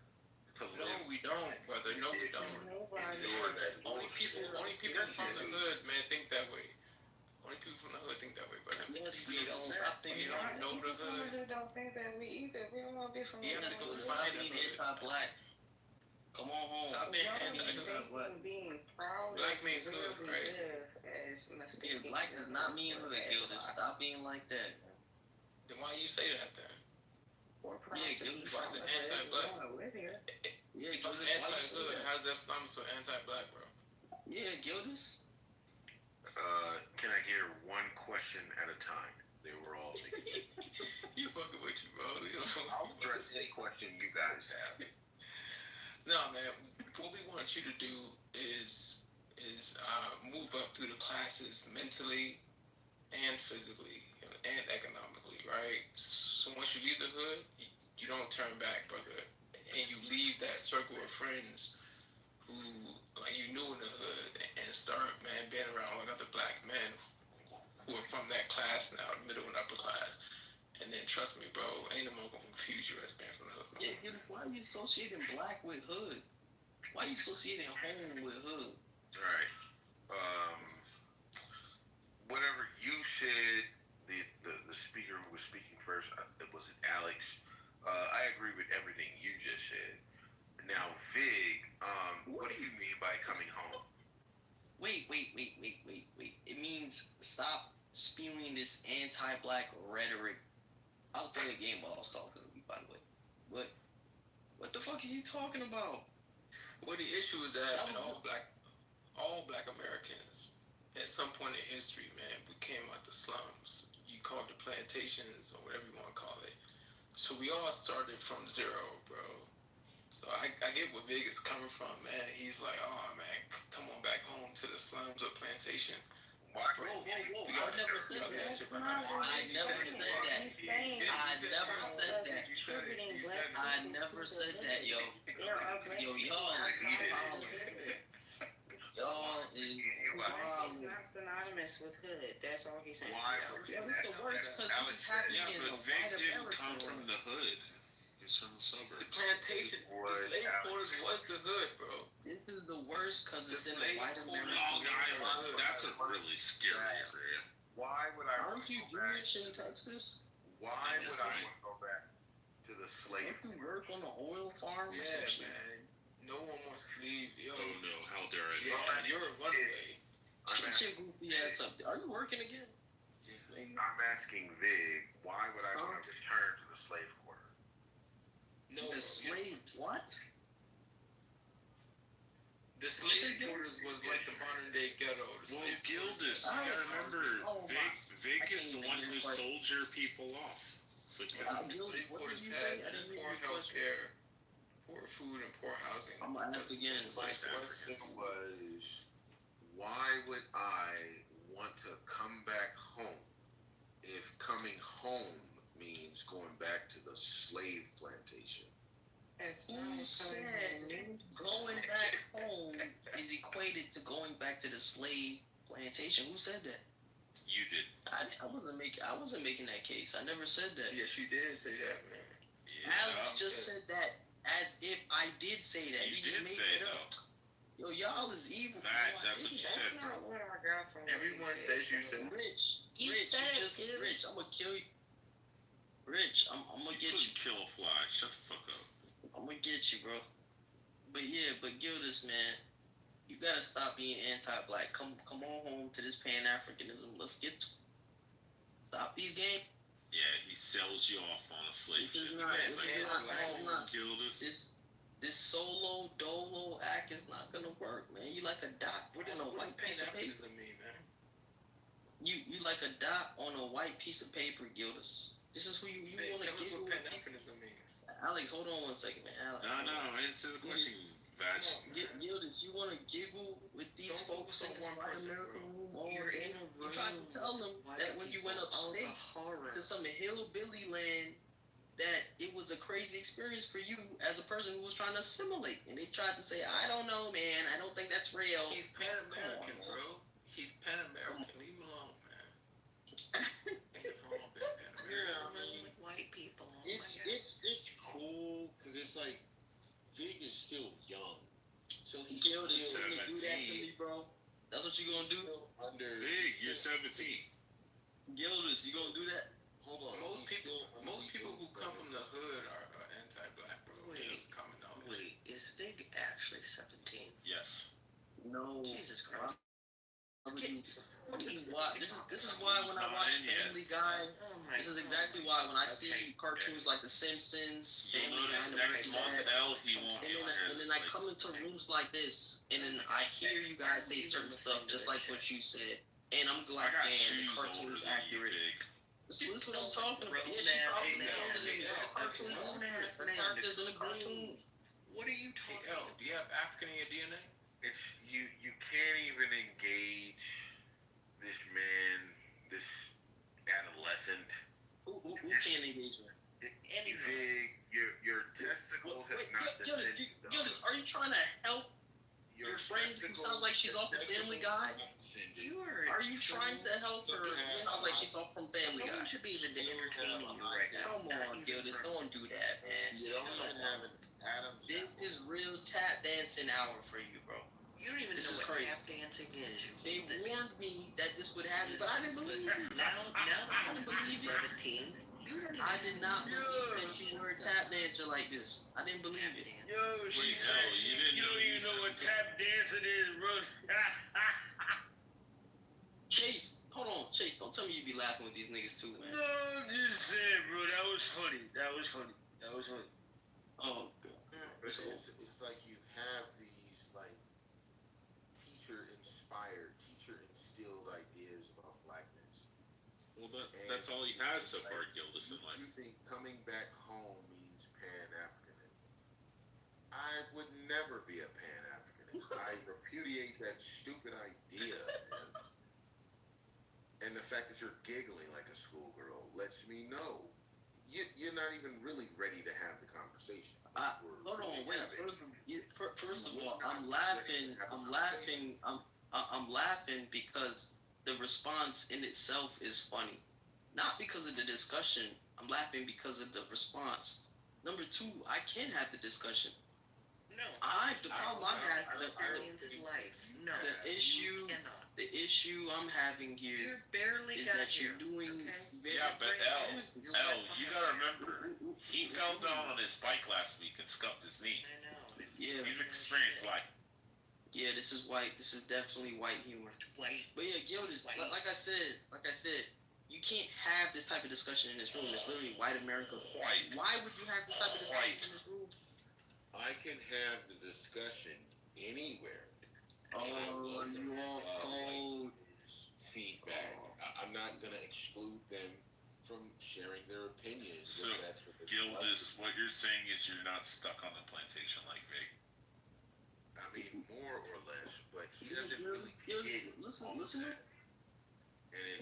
to No, live. we don't, brother. No, we don't. Only people from the hood, man, think that way. Only people from the hood think that way, brother. Yes, we don't. Stop You thinking don't know the hood. People don't think that we either. We don't want to be from You the have to go hood. find Stop being the hood. anti-black. Come on home. Stop being Y'all anti-black. mistaking being proud Black of means where hood, we right? live as Yeah, mistaking black does not mean hood, yo. Just stop being like that. Then why you say that then? We're proud Yeah, to give be me why from is it the hood. anti-black? We wanna live here. Yeah, If I'm Gildas, why you say anti-hood, that? how's that slum so anti-black, bro? Yeah, Gildas. Can I hear one question at a time? They were all thinking. You fucking with you, bro. I'll address any question you guys have. No, man. What we want you to do is move up through the classes mentally and physically and economically, right? So once you leave the hood, you don't turn back, brother, and you leave that circle of friends who like you knew in the hood and start, man, being around like other black men who are from that class now, middle and upper class. And then trust me, bro, ain't no more gonna confuse you as being from the hood. Yeah, Gildas, why are you associating black with hood? Why are you associating home with hood? Right. Whatever you said, the speaker who was speaking first, was it Alex? I agree with everything you just said. Now, Vig, what do you mean by coming home? Wait. It means stop spewing this anti-black rhetoric. I was playing a game while I was talking to you, by the way. What the fuck is he talking about? Well, the issue is that all black Americans, at some point in history, man, we came out the slums. You call it the plantations or whatever you want to call it. So we all started from zero, bro. So I get where Vic is coming from, man. He's like, oh man, come on back home to the slums or plantation. Whoa. I never said that. I never said that. I never said that, yo. Yo, y'all is It's not synonymous with hood. That's all he's saying. Why? Yo, it's the worst because this is happening in the But Vic white didn't America. come from the hood. He's from the suburbs. The plantation, the slave quarters was the hood, bro. This is the worst because it's in the white America. Long Island. That's a really scary area. Why would I? Aren't you Jewish in Texas? Why would I want to go back to the slave? Don't you work on the oil farm? Yeah, man. No one wants to leave. Yo, Oh no, how dare I? yeah, you're a runaway. Get your goofy ass up there. Are you working again? I'm asking Vig, why would I want to return to the slave quarter? No, The slave what? the slave quarters was like the modern day ghetto. Well, Gildas, you gotta remember, Vic is the one who sold your people off. So Gildas, what did you say? I didn't hear poor your health question. care, poor food, and poor housing. I'm gonna ask again. My question was, why would I want to come back home if coming home means going back to the slave plantation? Who said going back home is equated to going back to the slave plantation? Who said that? You did. I wasn't making that case. I never said that. Yes, you did say that, man. Alex just said that as if I did say that. You He just did made say it up. Yo, y'all is evil. That's what you said, bro. Everyone says you said. Rich, You Rich, said you it, just dude. Rich. I'm gonna kill you. Rich, I'm gonna get you. Kill a fly. Shut the fuck up. I'm gonna get you, bro. But yeah, Gildas, man, you gotta stop being anti-black. Come on home to this Pan-Africanism. Let's get to it. Stop these games. Yeah, he sells you off on a slave This ship. is not. Gildas. This solo dolo act is not gonna work, man. You like a dot What does on a white piece of paper. Pan-Africanism mean, man? You like a dot on a white piece of paper, Gildas. This is who you Hey, want to tell us giggle what with. Pan-Africanism means. Alex, hold on one second, man. Alex, No, answer the question, Vag. Gildas, you want to giggle with these folks in this white American room all day? You tried to tell them that when you went upstate to some hillbilly land, that it was a crazy experience for you as a person who was trying to assimilate. And they tried to say, I don't know, man. I don't think that's real. He's Pan-American, bro. He's Pan-American. Leave him alone, man. White people. It's cool because it's like Vig is still young, so he Gildas, you gonna do that to me, bro? That's what you gonna do? Vig, you're 17. Gildas, you gonna do that? Hold on. Most people who come from the hood are anti-black, bro. It's common knowledge. Wait, is Big actually 17? Yes. No. Jesus Christ. This is why when I watch Family Guy, this is exactly why when I see cartoons like The Simpsons, You'll Family Guy, notice next month, he won't be on here. and then I come into rooms like this, and then I hear you guys say certain stuff just like what you said, and I'm like, damn, the cartoon is accurate. This is what I'm talking about. Yeah, she probably older than me. The cartoon is accurate. The characters in the cartoon. What are you talking about? Do you have African in your DNA? It's you can't even engage this man, this adolescent. Who can't engage with? Vig, your testicles have not descended. Gildas, are you trying to help your friend who sounds like she's off of Family Guy? Are you trying to help her who sounds like she's off from Family Guy? should be even entertaining you right now. Come on, Gildas, don't do that, man. You don't even have an Adam. This is real tap dancing hour for you, bro. You don't even This is know what crazy. tap dancing is. They warned me that this would happen, but I didn't believe it. Now I didn't believe it. 17. I did not believe that you were a tap dancer like this. I didn't believe it. Yo, she said you don't even know what tap dancing is, bro. Chase, hold on, Chase. Don't tell me you be laughing with these niggas too, man. No, I'm just saying, bro. That was funny. Oh, God. It's like you have these like teacher instilled ideas about blackness. Well, that's all he has so far, Gildas, in life. You think coming back home means Pan-Africanism? I would never be a Pan-Africanist. I repudiate that stupid idea. And the fact that you're giggling like a schoolgirl lets me know you're not even really ready to have the conversation. Hold on, wait. First of all, I'm laughing because the response in itself is funny. Not because of the discussion. I'm laughing because of the response. Number two, I can have the discussion. No. The problem I'm having, the issue I'm having here is that you're doing. Yeah, but L, you gotta remember, he fell down on his bike last week and scuffed his knee. I know. Yeah. He's experienced life. Yeah, this is white. This is definitely white humor. White. But yeah, like I said, you can't have this type of discussion in this room. It's literally white America. White. Why would you have this type of discussion in this room? I can have the discussion anywhere. Oh, you all cold. Feedback. I'm not going to exclude them from sharing their opinions. So, Gildas, what you're saying is you're not stuck on the plantation like Vic. I mean, more or less, but he doesn't really listen. And it's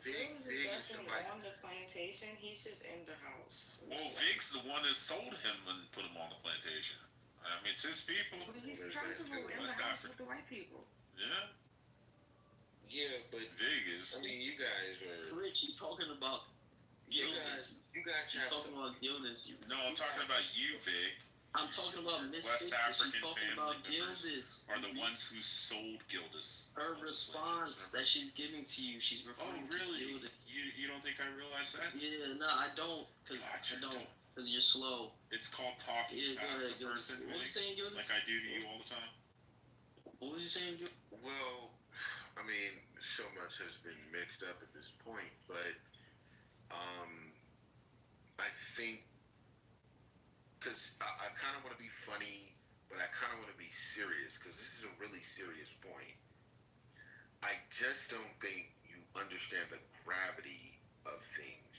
Big is somebody. on the plantation. He's just in the house. Well, Vic's the one that sold him and put him on the plantation. I mean, it's his people. But he's comfortable in the house with the white people. Yeah. Yeah, but Vegas. I mean, you guys are. Rich, you talking about Gildas. You guys She's talking about Gildas. No, I'm talking about you, Vic. I'm talking about Miss West Fix, African she's talking family about members Gildas. are the ones who sold Gildas. Her response that she's giving to you, she's referring to Gildas. You don't think I realize that? Yeah, no, I don't, because you're slow. It's called talking past the person, what are you saying, Gildas? like I do to you all the time. What was you saying, Gildas? Well, I mean, so much has been mixed up at this point, but I think because I kind of want to be funny, but I kind of want to be serious because this is a really serious point. I just don't think you understand the gravity of things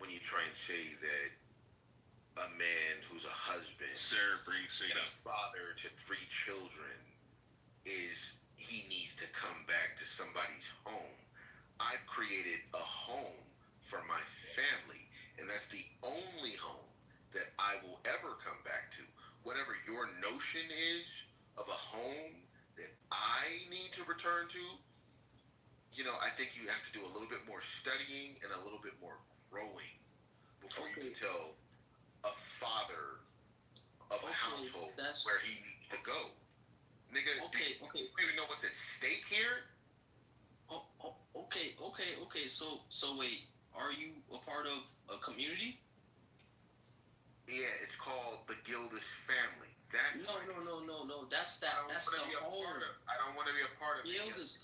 when you try and say that a man who's a husband, Sarah brings it and a up. father to 3 children he needs to come back to somebody's home. I've created a home for my family, and that's the only home that I will ever come back to. Whatever your notion is of a home that I need to return to, I think you have to do a little bit more studying and a little bit more growing before you can tell a father of a household where he needs to go. Nigga, do you even know what's at stake here? Okay. So wait, are you a part of a community? Yeah, it's called the Gildas family. No. That's the home. I don't want to be a part of Gildas.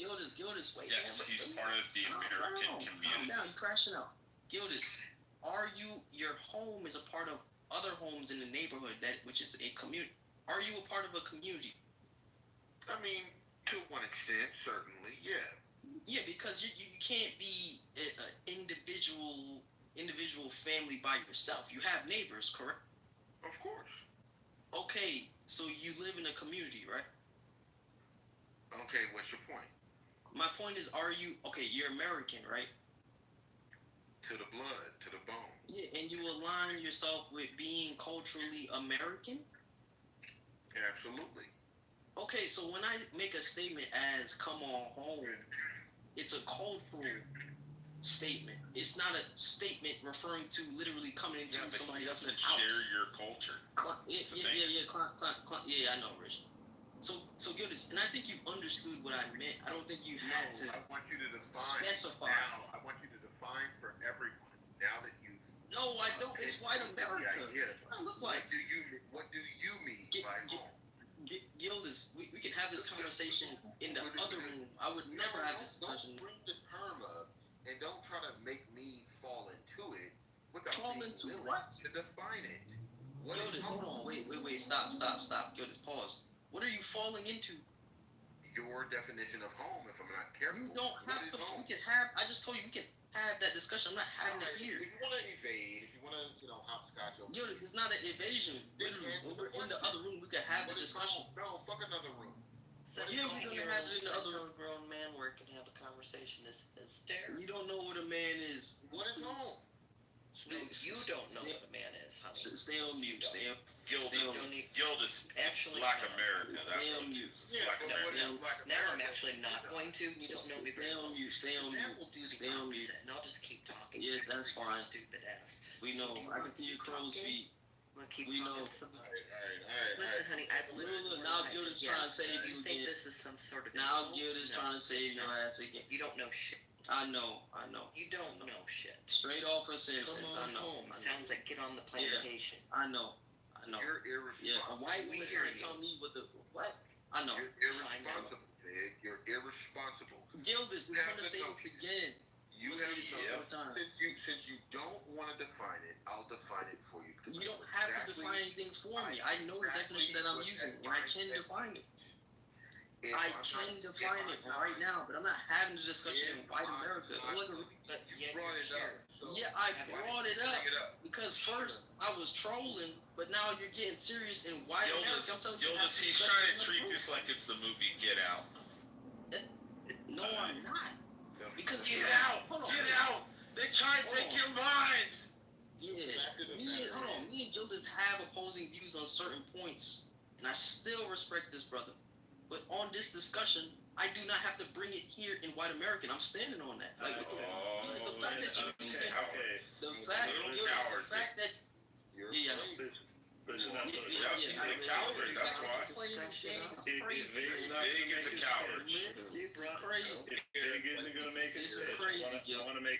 Wait. Yes, he's part of the American community. Calm down, you're crashing out. Gildas, your home is a part of other homes in the neighborhood which is a community. Are you a part of a community? I mean, to one extent, certainly, yeah. Yeah, because you can't be an individual family by yourself. You have neighbors, correct? Of course. Okay, so you live in a community, right? Okay, what's your point? My point is, you're American, right? To the blood, to the bone. Yeah, and you align yourself with being culturally American? Absolutely. Okay, so when I make a statement as "come on home," it's a cultural statement. It's not a statement referring to literally coming into somebody else's house. Share your culture. Yeah, I know, Rich. So Gildas, and I think you understood what I meant. I don't think you had to I want you to specify. Now, I want you to define for everyone. Now that you. No, I don't. It's white America. What I look like. What do you mean by home? Gildas, we can have this conversation in the other room. I would never have this discussion. Don't bring the term up and don't try to make me fall into it without Fall being into willing what? to define it. What is Gildas, hold on, wait, stop. Gildas, pause. What are you falling into? your definition of home? If I'm not careful, You don't what have is to. home? We can have. I just told you we can have that discussion. I'm not having it here. If you want to evade, if you want to, hopscotch over. Gildas, it's not an evasion. Literally, when we're in the other room, we can have the discussion. No, fuck another room. Yeah, we're gonna have it in the other room. A grown man where it can have a conversation is there. You don't know what a man is. What is home? No, you don't know what a man is, honey. Stay on mute. Stay on. Gildas, Actually, Black no. America. That's what it is. It's Black America. Now I'm actually not going to. You don't know me very well. Stay on That mute. will do Stay the on mute. opposite, and I'll just keep talking. Yeah, that's fine. Stupid ass. We know. I can see your crow's feet. I'm gonna keep We talking know. some- All right. Listen, honey, I've Look, now Gildas trying to save you You think again. this is some sort of Now insult? Gildas No. trying to save your ass again. You don't know shit. I know. You don't know shit. Straight off of Simpsons. Come on I know. home. Sounds like get on the plantation. I know. You're irresponsible. Yeah, a white woman trying to tell me what the what? I know. You're irresponsible, Big. You're irresponsible. Gildas, we're gonna say this again. You We'll have say this one more time. Since you don't want to define it, I'll define it for you. You don't have to define anything for me. I know the definition that I'm using, and I can define it. I can define it right now, but I'm not having a discussion in white America. But You brought it up. Yeah, I brought it up because first I was trolling, but now you're getting serious in white America. I'm telling you, Gildas, he's trying to treat this like it's the movie Get Out. No, I'm not. Because Get out! Get out! They try to take your mind! Yeah, me and Gildas have opposing views on certain points, and I still respect this brother. But on this discussion, I do not have to bring it here in white American. I'm standing on that. Like, the fact that you the fact that He's a coward, that's why. Big is a coward. This is crazy. Big isn't gonna make it. This is crazy, I want to make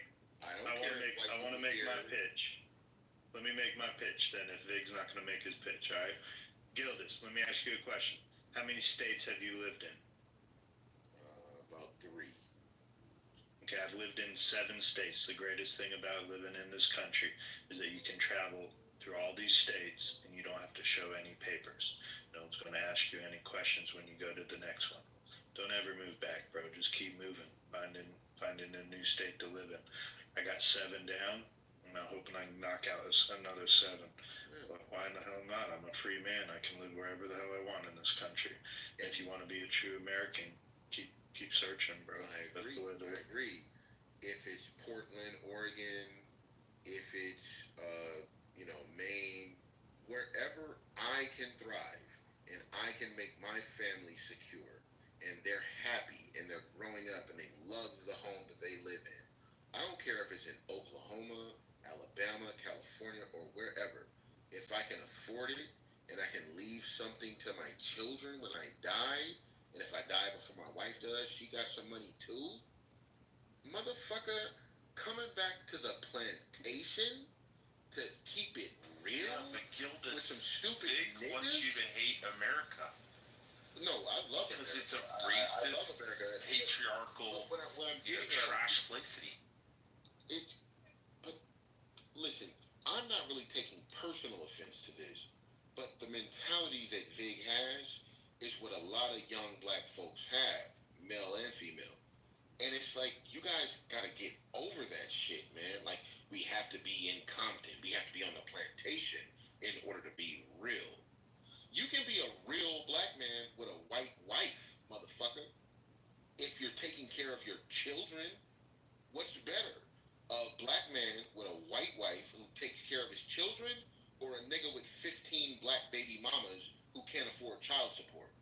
my pitch. Let me make my pitch then. If Vig's not gonna make his pitch, all right? Gildas, let me ask you a question. How many states have you lived in? About 3. Okay, I've lived in 7 states. The greatest thing about living in this country is that you can travel through all these states and you don't have to show any papers. No one's going to ask you any questions when you go to the next one. Don't ever move back, bro. Just keep moving, finding a new state to live in. I got 7 down. I'm not hoping I can knock out another 7. But why in the hell not? I'm a free man. I can live wherever the hell I want in this country. If you want to be a true American, keep searching, bro. I agree. If it's Portland, Oregon, if it's Maine, wherever I can thrive and I can make my family secure and they're happy and they're growing up and they love the home that they live in. I don't care if it's in Oklahoma, Alabama, California, or wherever. If I can afford it and I can leave something to my children when I die, and if I die before my wife does, she got some money too. Motherfucker, coming back to the plantation to keep it real. Yeah, but Gildas, with some stupid Big wants you to hate America. No, I love it. Because it's a racist, patriarchal, trash place. But listen, I'm not really taking personal offense to this, but the mentality that Vig has is what a lot of young black folks have, male and female. And it's like, you guys gotta get over that shit, man. Like, we have to be in Compton. We have to be on the plantation in order to be real. You can be a real black man with a white wife, motherfucker. If you're taking care of your children, what's better? A black man with a white wife who takes care of his children, or a nigga with 15 black baby mamas who can't afford child support?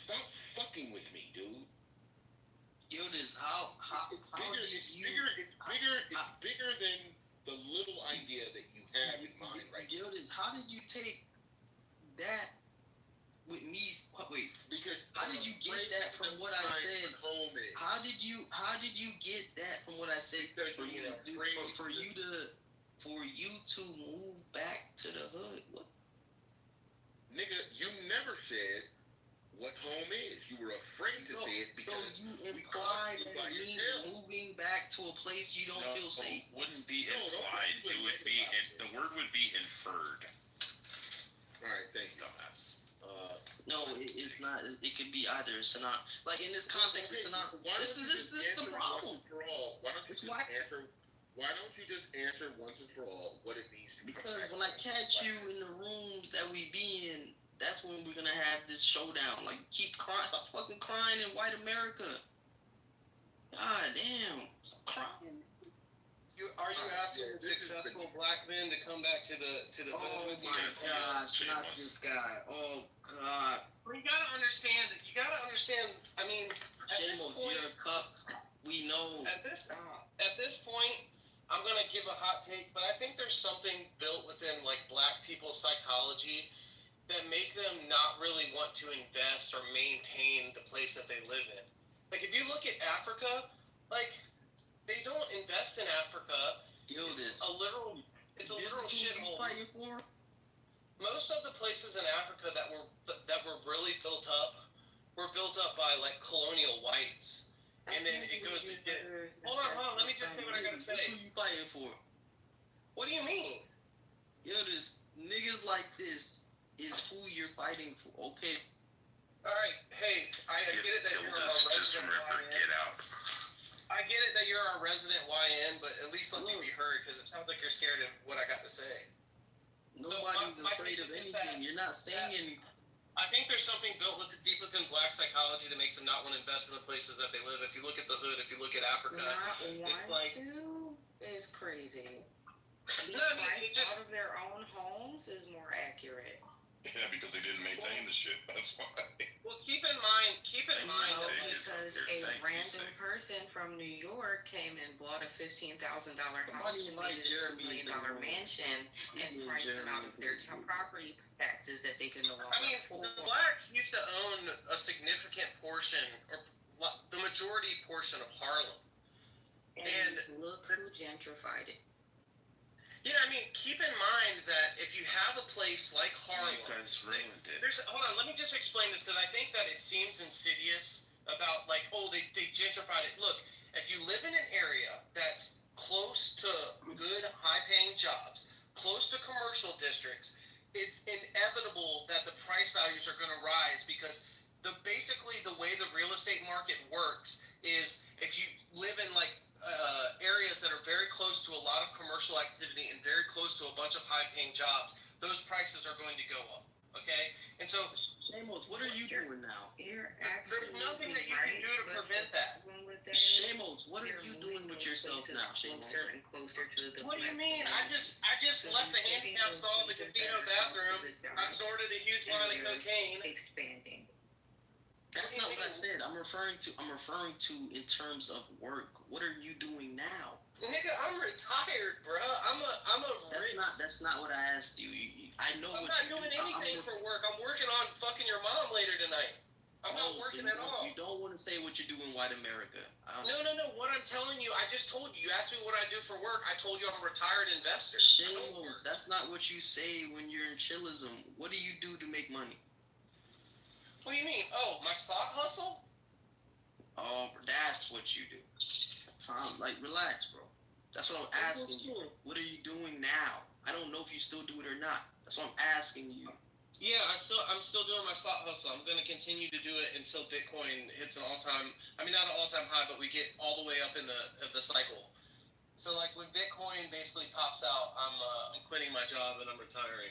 Stop fucking with me, dude. Gildas, how did you? It's bigger than the little idea that you have in mind right now. Gildas, how did you take that with me? Wait, because how did you get that from what I said? How did you get that from what I said? For you to move back to the hood? What? Nigga, you never said what home is. You were afraid to say it because so you implied that it means moving back to to a place you don't feel safe. Wouldn't be implied. It would be. The word would be inferred. All right, thank you. Dumbass. No, it's not. It could be either. It's not. Like in this context, it's not. This is the problem. For all, why don't you just answer once and for all what it means to be? Because when I catch you in the rooms that we be in, that's when we're gonna have this showdown. Like, keep crying, stop fucking crying in white America. God damn, stop crying. Are you asking successful black men to come back to the hood with you? Oh my gosh, not this guy. Oh God. Well, you gotta understand. I mean, at this point, you're a cup. We know. At this point, I'm gonna give a hot take, but I think there's something built within like black people's psychology that make them not really want to invest or maintain the place that they live in. Like if you look at Africa, like they don't invest in Africa. It's a literal shithole. Most of the places in Africa that were really built up were built up by like colonial whites, and then it goes to get. Hold on. Let me just say what I gotta say. Who you fighting for? What do you mean? Yo, this niggas like this is who you're fighting for. Okay. All right. Hey, I get it that you're a resident YN. Get out. I get it that you're a resident YN, but at least let me be heard, because it sounds like you're scared of what I got to say. Nobody's afraid of anything. You're not saying anything. I think there's something built deep within black psychology that makes them not want to invest in the places that they live. If you look at the hood, if you look at Africa, it's like is crazy. Being No, I mean, priced out of their own homes is more accurate. Yeah, because they didn't maintain the shit. That's why. Well, keep in mind. Because a random person from New York came and bought a $15,000 house, made it a $2 million mansion, and priced them out of their property taxes that they can no longer afford. The blacks used to own a significant portion, or the majority portion of Harlem. And look who gentrified it. Yeah, I mean, keep in mind that if you have a place like Harlem, hold on, let me just explain this, because I think that it seems insidious about like, they gentrified it. Look, if you live in an area that's close to good, high-paying jobs, close to commercial districts, it's inevitable that the price values are going to rise, because basically the way the real estate market works is if you live in like areas that are very close to a lot of commercial activity and very close to a bunch of high-paying jobs, those prices are going to go up. Okay, and so Shamos, what are you doing now? There's nothing that you can do to prevent that. Shamos, what are you doing with yourself now, Shamos? What do you mean? I just left the handicap stall in the casino bathroom. I snorted a huge line of cocaine. Expanding. That's not what I said. I'm referring to in terms of work. What are you doing now? Nigga, I'm retired, bro. I'm a rich. That's not what I asked you. I know I'm what not you doing do. anything for work. I'm working on fucking your mom later tonight. I'm not working at all. You don't want to say what you do in white America. No. What I'm telling you, I just told you. You asked me what I do for work. I told you I'm a retired investor. Shamos, that's not what you say when you're in chillism. What do you do to make money? What do you mean? Oh, my sock hustle? Oh, that's what you do. Like, relax, bro. That's what I'm asking you. What are you doing now? I don't know if you still do it or not. That's what I'm asking you. Yeah, I'm still doing my sock hustle. I'm going to continue to do it until Bitcoin hits an all-time, not an all-time high, but we get all the way up in the cycle. So, like, when Bitcoin basically tops out, I'm quitting my job and I'm retiring.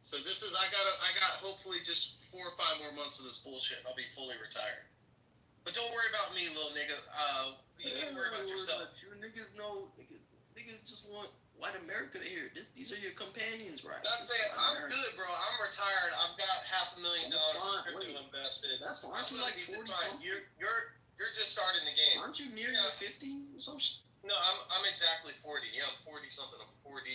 So this is, I got hopefully just 4 or 5 more months of this bullshit. I'll be fully retired. But don't worry about me, little nigga. You need to worry about yourself. You niggas know, niggas just want white America to hear. These are your companions, right? I'm saying, I'm good, bro. I'm retired. I've got $500,000 in crypto invested. That's fine. Aren't you like 40 something? You're just starting the game. Aren't you near your 50s or some shit? No, I'm exactly 40. Yeah, I'm 40 something. I'm 40.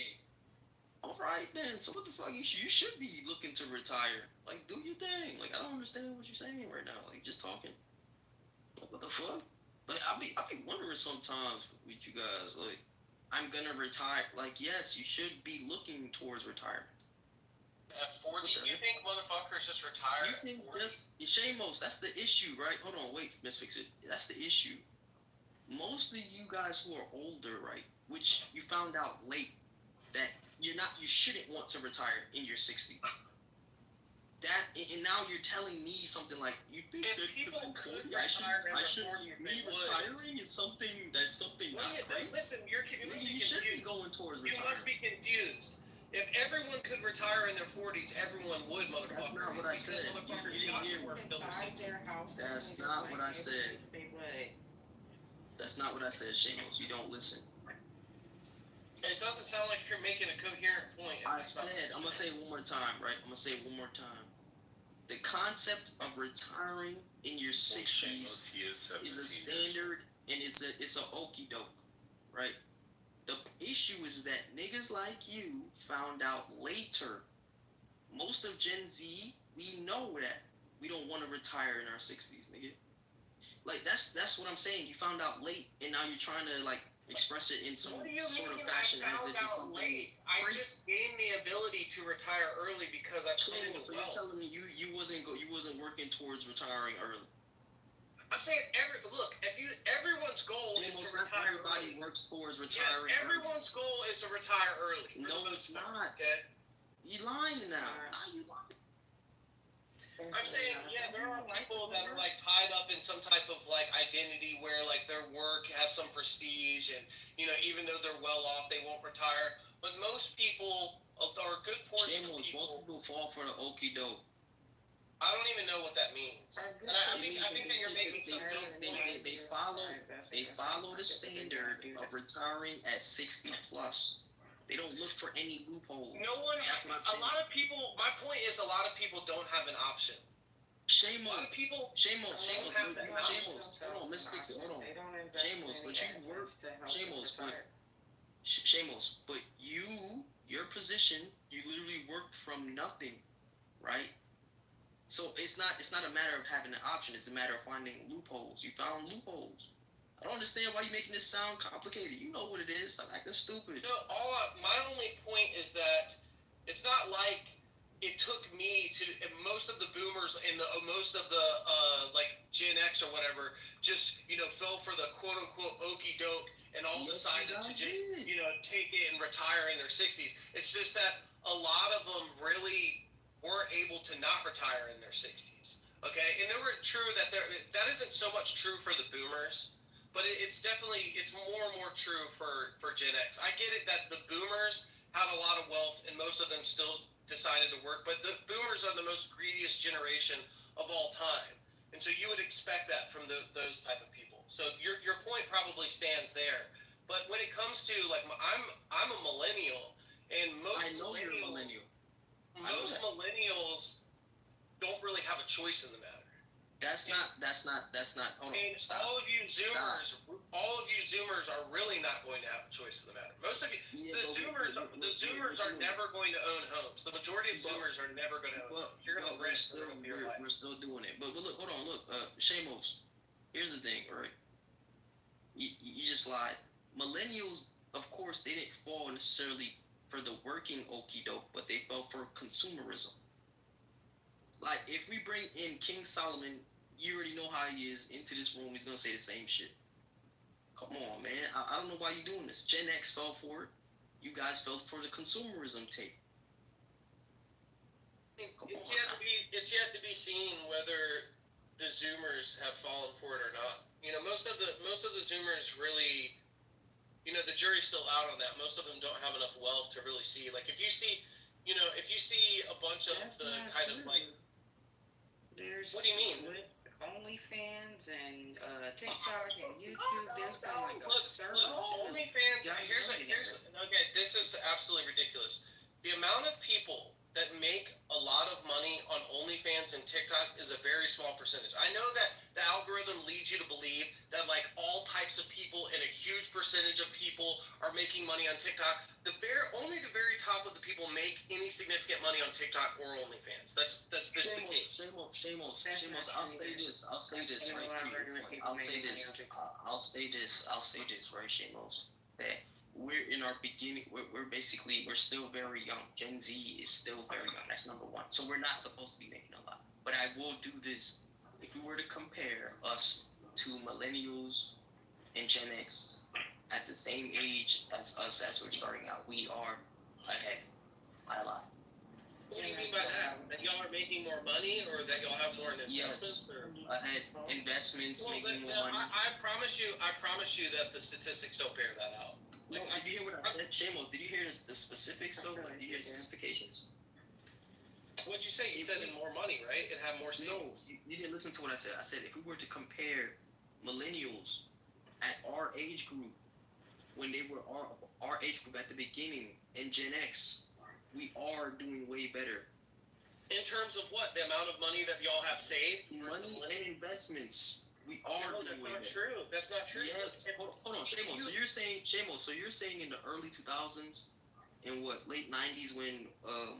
All right then. So what the fuck? You should be looking to retire. Like, do your thing. Like, I don't understand what you're saying right now. Like, just talking. Like, what the fuck? Like, I be wondering sometimes with you guys. Like, I'm gonna retire. Like, yes, you should be looking towards retirement. At 40, you think motherfuckers just retire at 40? Shamos, that's the issue, right? Hold on, wait, Miss Fix It. That's the issue. most of you guys who are older, right, which you found out late that you shouldn't want to retire in your 60s. That, and now you're telling me something like, you think If that people because I'm 40, could I should, retire in I their should, 40s, me they would. retiring is something not crazy. Listen, you must You be should be confused. going towards You must retirement. be confused. If everyone could retire in their 40s, everyone would, motherfucker. That's not what I It's said. because motherfuckers You got didn't hear to me. work till they're 60. That's not what I said. That's not what I said, Seamus. You don't listen. It doesn't sound like you're making a coherent point. I said, I'm going to say it one more time, right? I'm going to say it one more time. The concept of retiring in your 60s is a standard, and it's a okie doke, right? The issue is that niggas like you found out later. Most of Gen Z, we know that we don't want to retire in our 60s, nigga. Like, that's what I'm saying. You found out late, and now you're trying to, like, express it in some sort of fashion as if it's something late? I just gained the ability to retire early because I put in the So wealth. you're telling me you wasn't working towards retiring early. I'm saying everyone's goal is to retire everybody early. works towards Yes, retiring everyone's goal is to retire early. No, it's not. Okay? You lying now. Now you lying. I'm saying, yeah, there are people that are like tied up in some type of like identity where like their work has some prestige, and even though they're well off, they won't retire. But most people, or a good portion of people, most people fall for the okie doke. I don't even know what that means. And I think that you're making some they follow the standard of retiring at 60 plus. They don't look for any loopholes. No one. A lot of people. My point is, a lot of people don't have an option. Shame on people. Shamos. Hold on, let's fix it. Hold on. Shamos, but you work. Shamos, but your position, you literally worked from nothing, right? So it's not a matter of having an option. It's a matter of finding loopholes. You found loopholes. I don't understand why you're making this sound complicated. You know what it is. I'm acting stupid. No, my only point is that it's not like it took me to, and most of the boomers and most of the like Gen X or whatever just fell for the quote unquote okie doke and all decided to just take it and retire in their 60s. It's just that a lot of them really weren't able to not retire in their 60s. Okay, and they were true that that isn't so much true for the boomers. But it's more and more true for Gen X. I get it that the boomers had a lot of wealth and most of them still decided to work, but the boomers are the most greediest generation of all time. And so you would expect that from those type of people. So your point probably stands there. But when it comes to, like, I'm a millennial, and most millennials don't really have a choice in the matter. That's not. Hold on. And Stop. all of you Zoomers are really not going to have a choice in the matter. Most of you, the Zoomers are never going to own homes. The majority of Zoomers are never going to own homes. You're going to rent for your life. We're still doing it. But look, hold on, look, Shamos. Here's the thing, right? You just lied. Millennials, of course, they didn't fall necessarily for the working okie doke, but they fell for consumerism. Like, if we bring in King Solomon, you already know how he is, into this room, he's gonna say the same shit. Come on, man. I don't know why you're doing this. Gen X fell for it. You guys fell for the consumerism tape. It's yet to be seen whether the Zoomers have fallen for it or not. Most of the Zoomers really, the jury's still out on that. Most of them don't have enough wealth to really see. Like, if you see a bunch of the kind of like. There's what do you mean? OnlyFans and TikTok and YouTube. There's been like a surge. OnlyFans. Okay, this is absolutely ridiculous. The amount of people that make a lot of money on OnlyFans and TikTok is a very small percentage. I know that the algorithm leads you to believe that like all types of people and a huge percentage of people are making money on TikTok. Only the very top of the people make any significant money on TikTok or OnlyFans. That's just the case. Shamos. I'll say this right to you. I'll say this right, Shamos. That we're in our beginning. We're still very young. Gen Z is still very young. That's number one. So we're not supposed to be making a lot. But I will do this. If we were to compare us to millennials, and Gen X at the same age as us as we're starting out. We are ahead by a lot. What do you mean by that? That y'all are making more money, or that y'all have more investments? Yes, Or? ahead investments, Well, making more money. I promise you that the statistics don't bear that out. No, did you hear what I said? Shamo, did you hear the specifics though? Did you hear the specifications? What'd you say? You said in more money, right? It have more savings. No, you didn't listen to what I said. I said if we were to compare millennials at our age group, when they were our age group at the beginning, and Gen X, we are doing way better. In terms of what? The amount of money that y'all have saved? Money and investments. We are doing way better. True. That's not true. Yes. Hold on, Shamo. So you're saying in the early 2000s and what, late 90s, when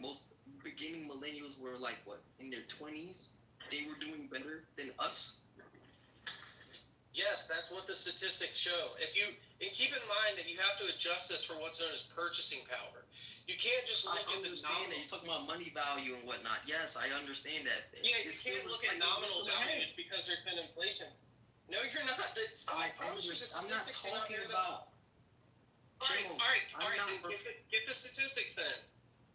most beginning millennials were like what, in their 20s, they were doing better than us? Yes, that's what the statistics show. And keep in mind that you have to adjust this for what's known as purchasing power. You can't just look at the nominal. You're talking about money value and whatnot. Yes, I understand that. Yeah, you can't look at nominal values because there's been inflation. No, you're not. I'm not talking about. All right. Get the statistics then.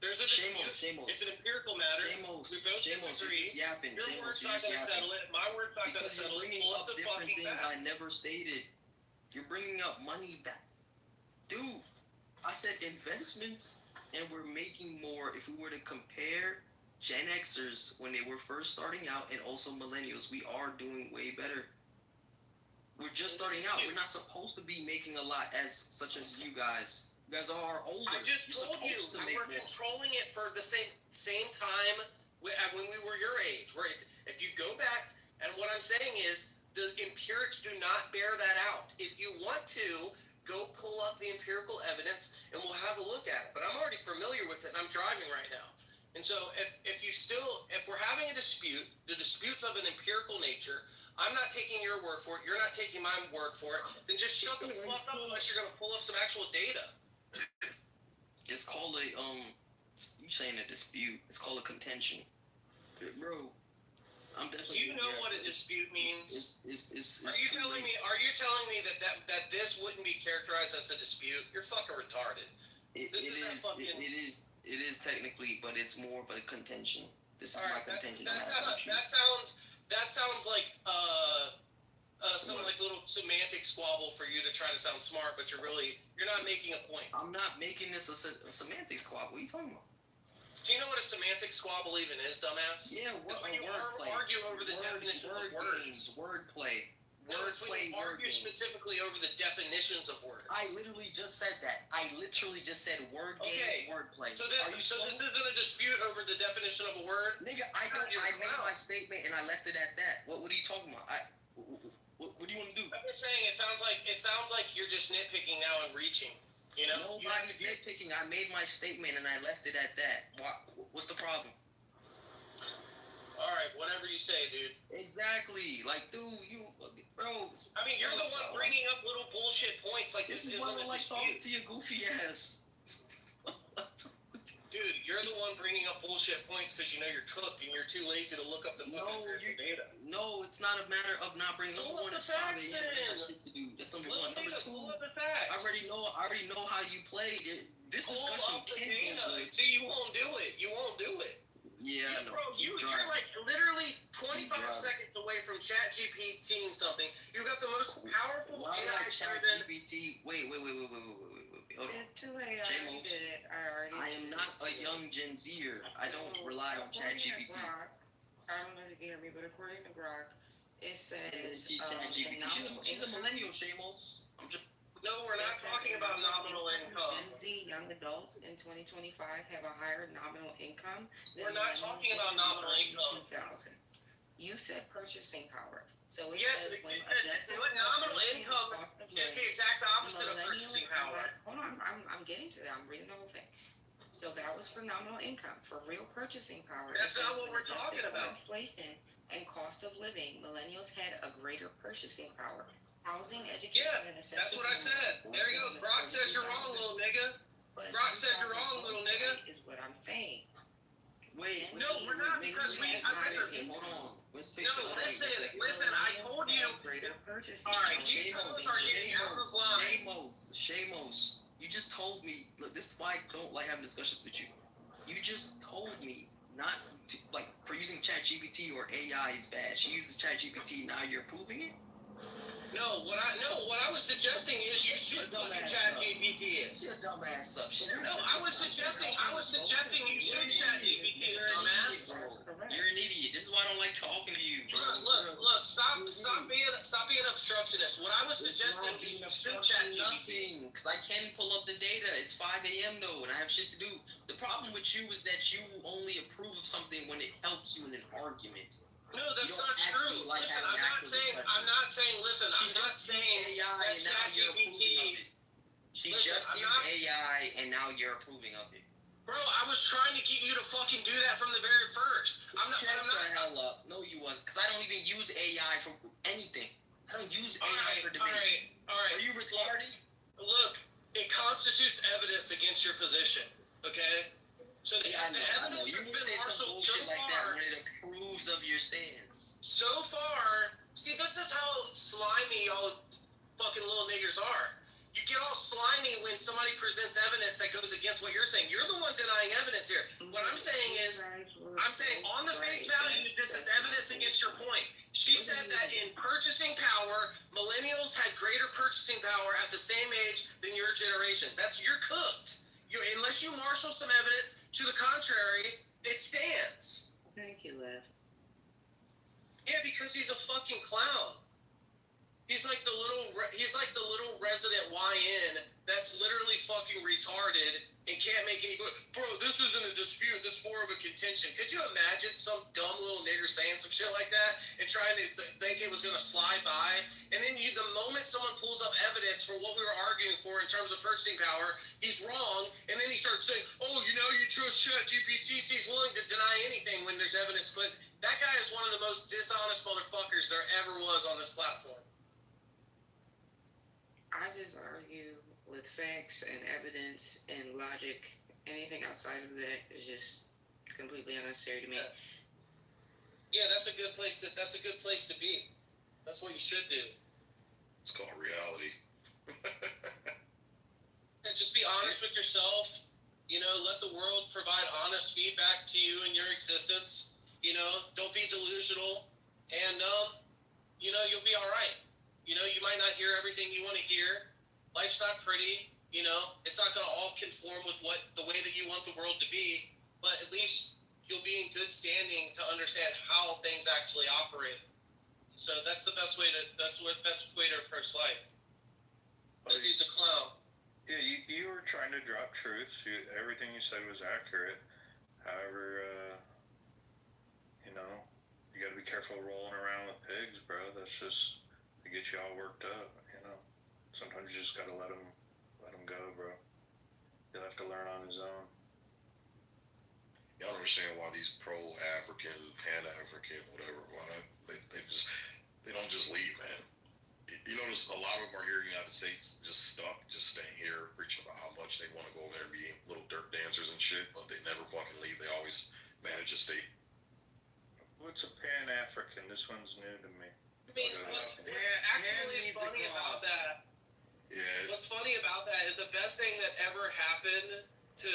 There's a dispute. It's an empirical matter. We both disagree. Your word's not going to settle it. My word's not going to settle it. Pull up the fucking things I never stated. You're bringing up money back. Dude, I said investments, and we're making more. If we were to compare Gen Xers when they were first starting out and also millennials, we are doing way better. We're just starting out. We're not supposed to be making a lot such as you guys. You guys are older. I just told you we're controlling it for the same time when we were your age. Where if you go back, and what I'm saying is the empirics do not bear that out. If you want to, go pull up the empirical evidence and we'll have a look at it. But I'm already familiar with it and I'm driving right now. And so if we're having a dispute, the dispute's of an empirical nature, I'm not taking your word for it, you're not taking my word for it, then just shut the fuck up unless you're gonna pull up some actual data. It's called you saying a dispute, it's called a contention. Bro, I'm definitely. Do you know what a dispute means? Are you telling me that this wouldn't be characterized as a dispute? You're fucking retarded. It is technically, but it's more of a contention. This is my contention. That sounds like some like little semantic squabble for you to try to sound smart, but you're not making a point. I'm not making this a semantic squabble. What are you talking about? Do you know what a semantic squabble even is, dumbass? Yeah, when you argue over the definition of words. Wordplay. No, it's when you argue specifically over the definitions of words. I literally just said that. I literally just said word games, wordplay. So this isn't a dispute over the definition of a word? Nigga, I made my statement and I left it at that. What are you talking about? What do you want to do? I'm just saying it sounds like you're just nitpicking now and reaching. You know? Nobody's nitpicking. I made my statement and I left it at that. What's the problem? Alright, whatever you say, dude. Exactly. Like, dude, bro. I mean, you're the one bringing up little bullshit points like this isn't a dispute. Talking to your goofy ass. Dude, you're the one bringing up bullshit points because you know you're cooked and you're too lazy to look up the fucking data. No, it's not a matter of not bringing up one. It's probably to do. That's number one. Number two, I already know how you play. This discussion can't go good. See, you won't do it. You won't do it. Yeah, I know. Bro, you're like literally 25 seconds away from ChatGPTing something. You got the most powerful AI ChatGPT. Wait. Hold on. It's too late. I am not a young Gen Zer. I don't rely on ChatGPT. I don't know if you can hear me, but according to Grok, it says ChatGPT. She's a millennial, Shamos. No, we're not talking about nominal income. Gen Z young adults in 2025 have a higher nominal income. We're not talking about nominal income. 2000. You said purchasing power. So yes, nominal income is the exact opposite of purchasing power. Hold on, I'm getting to that. I'm reading the whole thing. So that was for nominal income. For real purchasing power. That's not what we're talking about. Inflation and cost of living. Millennials had a greater purchasing power. Housing, education, and essential. That's what I said. There you go. Brock said you're wrong, little nigga. Brock said you're wrong, little nigga. Is what I'm saying. Wait, No, we're not, because listen. Hold on. Let's fix No, it. listen, I told you. Greater purchasing. Alright, these fools are getting out of line. Shamos, you just told me. Look, this is why I don't like having discussions with you. You just told me not to, like, for using ChatGPT or AI is bad. She uses ChatGPT, now you're approving it? No, what I was suggesting is you should look at ChatGPT is. You're a dumbass up. No, I was suggesting you should ChatGPT, dumbass. You're an idiot. This is why I don't like talking to you, bro. Look, stop being obstructionist. What I was suggesting is you should ChatGPT. Because I can pull up the data. It's 5 a.m. though, and I have shit to do. The problem with you is that you only approve of something when it helps you in an argument. No, that's not true. Listen, I'm not saying. Listen, I'm not saying that ChatGPT. She just used AI, and now you're approving of it. Bro, I was trying to get you to fucking do that from the very first. I'm not. Shut the hell up. No, you wasn't. Because I don't even use AI for anything. I don't use AI for debate. All right. Are you retarded? Look, it constitutes evidence against your position. Okay. So the evidence you has would been say some marshaled bullshit so like that far. when it approves of your stance. So far, see, this is how slimy y'all fucking little niggers are. You get all slimy when somebody presents evidence that goes against what you're saying. You're the one denying evidence here. What I'm saying is, on the face value, this is evidence against your point. She said that in purchasing power, millennials had greater purchasing power at the same age than your generation. You're cooked. Unless you marshal some evidence to the contrary, it stands. Thank you, Lev. Yeah, because he's a fucking clown. He's like the little resident YN that's literally fucking retarded and can't make any. Bro, this isn't a dispute. That's more of a contention. Could you imagine some dumb little nigger saying some shit like that and trying to think it was gonna slide by? And then the moment someone pulls up evidence for what we were arguing for in terms of purchasing power, he's wrong. And then he starts saying, "Oh, you trust ChatGPT? He's willing to deny anything when there's evidence." But that guy is one of the most dishonest motherfuckers there ever was on this platform. I just argue with facts and evidence and logic. Anything outside of that is just completely unnecessary to me. Yeah, that's a good place to be. That's what you should do. It's called reality. And just be honest with yourself. Let the world provide honest feedback to you in your existence. Don't be delusional, and you'll be all right. You might not hear everything you want to hear. Life's not pretty. It's not going to all conform with the way that you want the world to be. But at least you'll be in good standing to understand how things actually operate. So that's the best way to approach life. That dude's a clown. Yeah, you were trying to drop truths. Everything you said was accurate. However, you got to be careful rolling around with pigs, bro. That's just to get you all worked up. Sometimes you just got to let him go, bro. He'll have to learn on his own. Y'all don't understand why these pro-African, pan-African, whatever, why they don't just leave, man. You notice a lot of them are here in the United States, just stuck, just staying here, preaching about how much they want to go over there and be little dirt dancers and shit, but they never fucking leave. They always manage to stay. What's a pan-African? This one's new to me. What's actually funny about that? Yes. What's funny about that is the best thing that ever happened to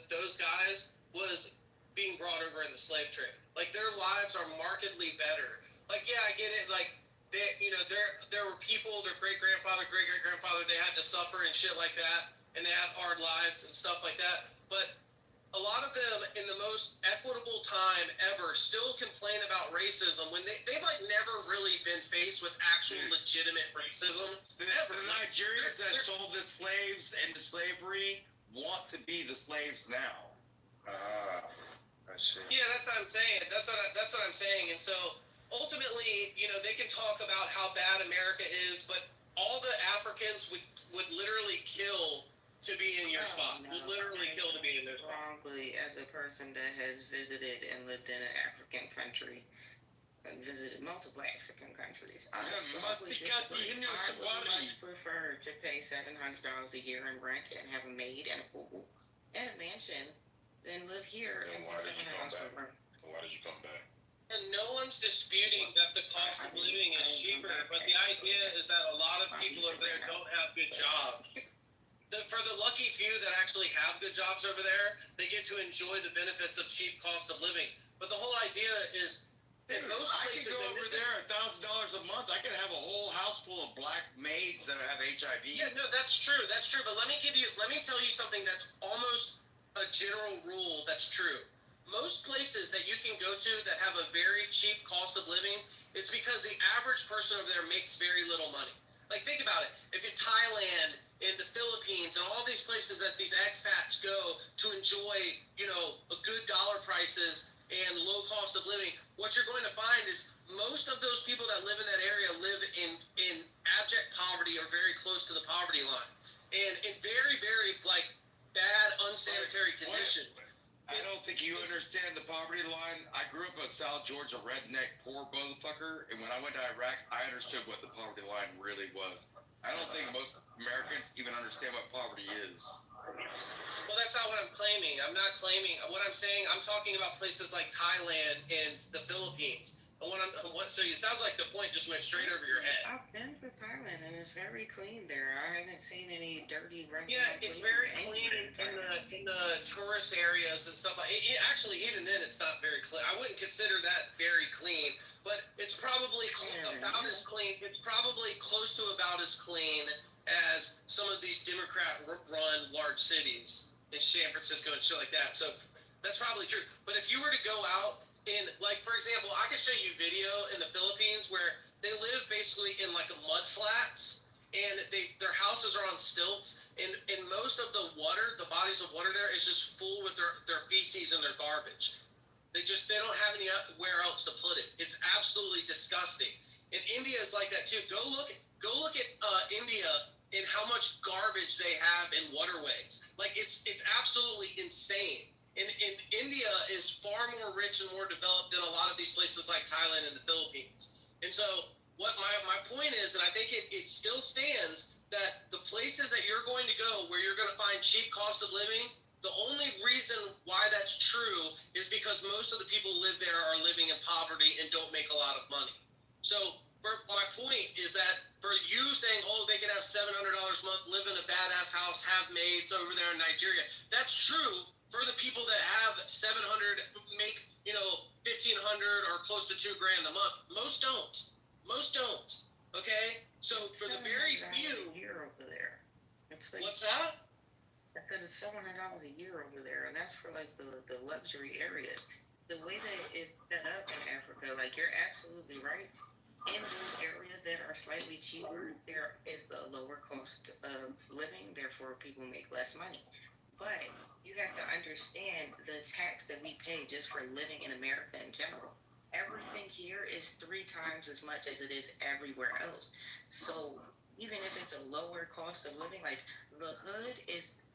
those guys was being brought over in the slave trade. Like, their lives are markedly better. Like, yeah, I get it. Like, there were people, their great-grandfather, great-great-grandfather, they had to suffer and shit like that, and they had hard lives and stuff like that. But a lot of them, in the most equitable time ever, still complain about racism when they've like never really been faced with actual legitimate racism. The Nigerians that sold the slaves into slavery want to be the slaves now. I see. Yeah, that's what I'm saying. That's what I'm saying. And so ultimately, they can talk about how bad America is, but all the Africans would literally kill to be in your spot. Would literally kill to be in their spot. Strongly, as a person that has visited and lived in an African country, and visited multiple African countries, I strongly disagree. I would much prefer to pay $700 a year in rent and have a maid and a pool and a mansion than live here. And why did you come back? Why did you come back? And no one's disputing that the cost of living is cheaper, but the idea is that a lot of people over there don't have good jobs. For the lucky few that actually have good jobs over there, they get to enjoy the benefits of cheap cost of living. But the whole idea is, in most places, I could go over there $1,000 a month. I could have a whole house full of black maids that have HIV. Yeah, no, that's true. That's true. But let me tell you something that's almost a general rule that's true. Most places that you can go to that have a very cheap cost of living, it's because the average person over there makes very little money. Like, think about it. If you're Thailand and the Philippines and all these places that these expats go to enjoy, a good dollar prices and low cost of living, what you're going to find is most of those people that live in that area live in abject poverty or very close to the poverty line. And in very, very, bad, unsanitary conditions. I don't think you understand the poverty line. I grew up in South Georgia, redneck, poor motherfucker, and when I went to Iraq, I understood what the poverty line really was. I don't think most Americans even understand what poverty is. Well, that's not what I'm claiming. I'm not claiming. What I'm saying, I'm talking about places like Thailand and the Philippines. So it sounds like the point just went straight over your head. I've been to Thailand and it's very clean there. I haven't seen any dirty running. Yeah, it's very clean in the tourist areas and stuff like. Actually, even then, it's not very clean. I wouldn't consider that very clean, but it's probably about as clean. It's probably close to about as clean as some of these Democrat-run large cities in San Francisco and shit like that. So that's probably true. But if you were to go out in, for example, I could show you video in the Philippines where they live basically in mud flats, and their houses are on stilts, and most of the water, the bodies of water there is just full with their feces and their garbage. They don't have anywhere else to put it. It's absolutely disgusting. And India is like that too. Go look at India and how much garbage they have in waterways. It's absolutely insane. And India is far more rich and more developed than a lot of these places like Thailand and the Philippines. And so what my point is, and I think it still stands, that the places that you're going to go where you're going to find cheap cost of living, the only reason why that's true is because most of the people who live there are living in poverty and don't make a lot of money. So my point is that for you saying, they can have $700 a month, live in a badass house, have maids over there in Nigeria, that's true for the people that have 700, make, 1,500 or close to $2,000 a month. Most don't. Okay? So for the very few. A year over there. What's that? I said it's $700 a year over there, and that's for the luxury area. The way that it's set up in Africa, you're absolutely right. In those areas that are slightly cheaper, there is a lower cost of living, therefore people make less money. But you have to understand the tax that we pay just for living in America in general. Everything here is 3 times as much as it is everywhere else. So even if it's a lower cost of living, the hood is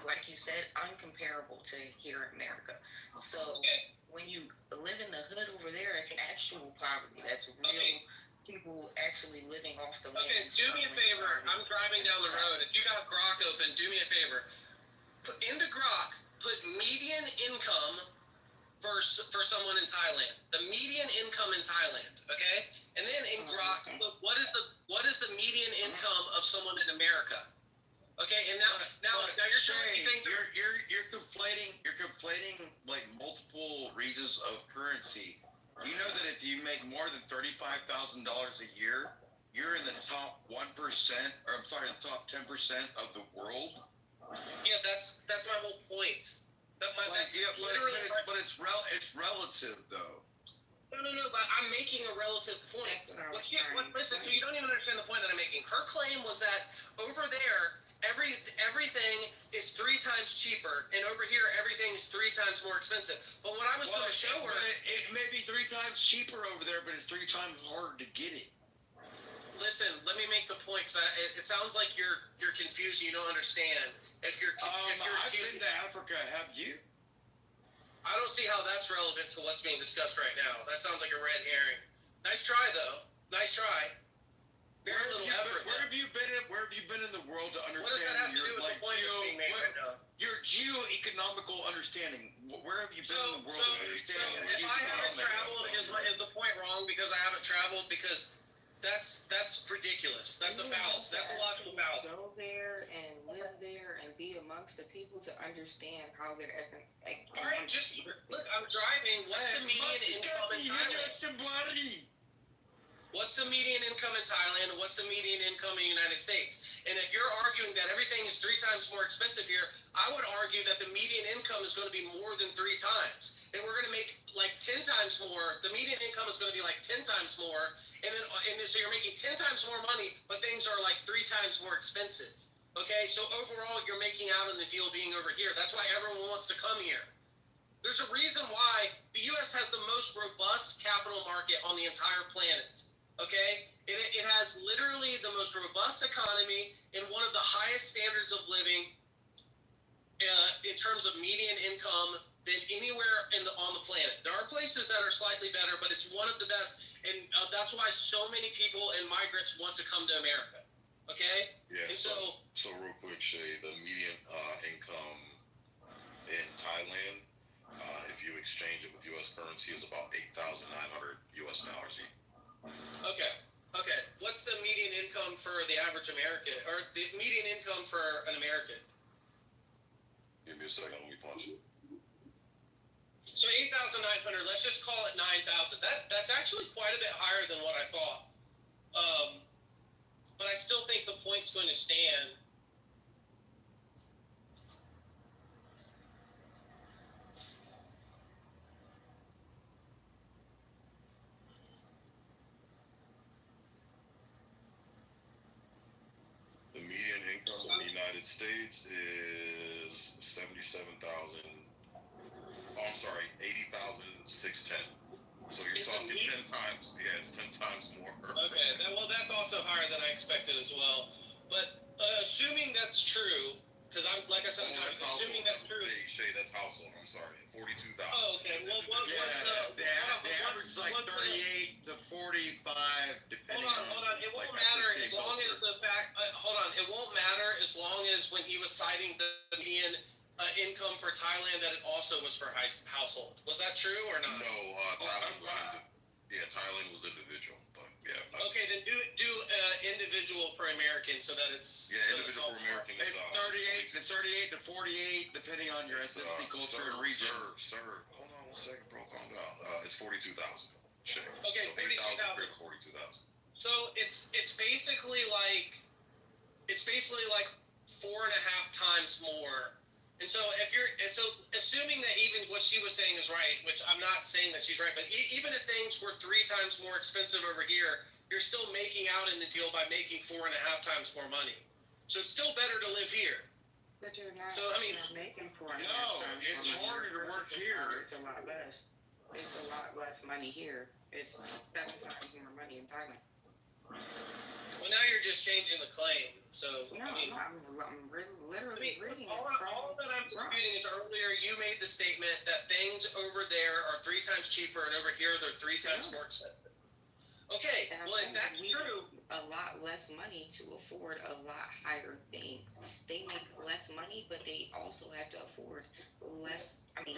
like you said, uncomparable to here in America. So when you live in the hood over there, it's actual poverty. That's real people actually living off the land. Okay, do me a favor. I'm driving down the road. If you got Grok open, do me a favor. In the Grok, put median income for someone in Thailand. The median income in Thailand, okay? And then in Grok, put what is the median income of someone in America? Okay, and now you're saying you're conflating multiple regions of currency. You know that if you make more than $35,000 a year, you're in the top 1%, or I'm sorry, the top 10% of the world. Yeah, that's my whole point. But it's relative though. No, but I'm making a relative point. Listen, you don't even understand the point that I'm making. Her claim was that over there, everything is 3 times cheaper, and over here, everything is 3 times more expensive. But what I was going to show her, it may be 3 times cheaper over there, but it's 3 times harder to get it. Listen, let me make the point, because it sounds like you're confused. You don't understand. If you're I've been to Africa. Have you? I don't see how that's relevant to what's being discussed right now. That sounds like a red herring. Nice try, though. Nice try. Very little effort. Where have you been in the world to understand? What does that have to do with the point that's being made right now? You're geo-economical understanding. Where have you been in the world? So if I haven't traveled, is the point wrong because I haven't traveled? Because that's ridiculous. That's a fallacy. That's a logical fallacy. Go there and live there and be amongst the people to understand how their All right, just look. I'm driving. What's the median income in Thailand? What's the median income in Thailand and what's the median income in the United States? And if you're arguing that everything is 3 times more expensive here, I would argue that the median income is going to be more than 3 times. And we're going to make like 10 times more. The median income is going to be like 10 times more. And then so you're making 10 times more money, but things are like 3 times more expensive. Okay, so overall you're making out in the deal being over here. That's why everyone wants to come here. There's a reason why the U.S. has the most robust capital market on the entire planet. Okay, it has literally the most robust economy and one of the highest standards of living in terms of median income than anywhere on the planet. There are places that are slightly better, but it's one of the best, and that's why so many people and migrants want to come to America. Okay, Yeah. and So real quick, Shay, the median income in Thailand, if you exchange it with U.S. currency, is about $8,900 US. Okay. What's the median income for the average American, or the median income for an American? Give me a second, let me punch it. So 8,900. Let's just call it 9,000. That's actually quite a bit higher than what I thought. But I still think the point's going to stand. The median income in the United States is 80,610. So you're talking 10 times. Yeah, it's 10 times more. Okay, that's also higher than I expected as well. But assuming that's true, because I'm like I said, I'm assuming that's true. Hey, Shay, that's household. I'm sorry, 42,000. Oh, okay. Well, the average is like 38 to 45, depending on. Hold on. It won't matter as long as the fact. Hold on. It won't matter as long as when he was citing the median income for Thailand that it also was for household. Was that true or not? No, Thailand was individual, but yeah. Okay, then do individual per American so that it's. Yeah, individual per American is 38 to 48, depending on your ethnicity, culture, and region. Sir, hold on 1 second, bro. Calm down. It's 42,000. Shay. Okay, so 8,000 compared to 42,000. So it's basically like 4.5 times more. And so assuming that even what she was saying is right, which I'm not saying that she's right, but even if things were 3 times more expensive over here, you're still making out in the deal by making 4.5 times more money. So it's still better to live here. But you're not. So I mean, making 4.5 times. No, it's harder to work here. It's a lot less. It's a lot less money here. It's 7 times more money in Thailand. Well, now you're just changing the claim. So no, I mean, I'm literally reading all that I'm Right. disputing is earlier you made the statement that things over there are 3 times cheaper and over here they're 3 times more expensive. Okay, well if that's true, a lot less money to afford a lot higher things. They make less money, but they also have to afford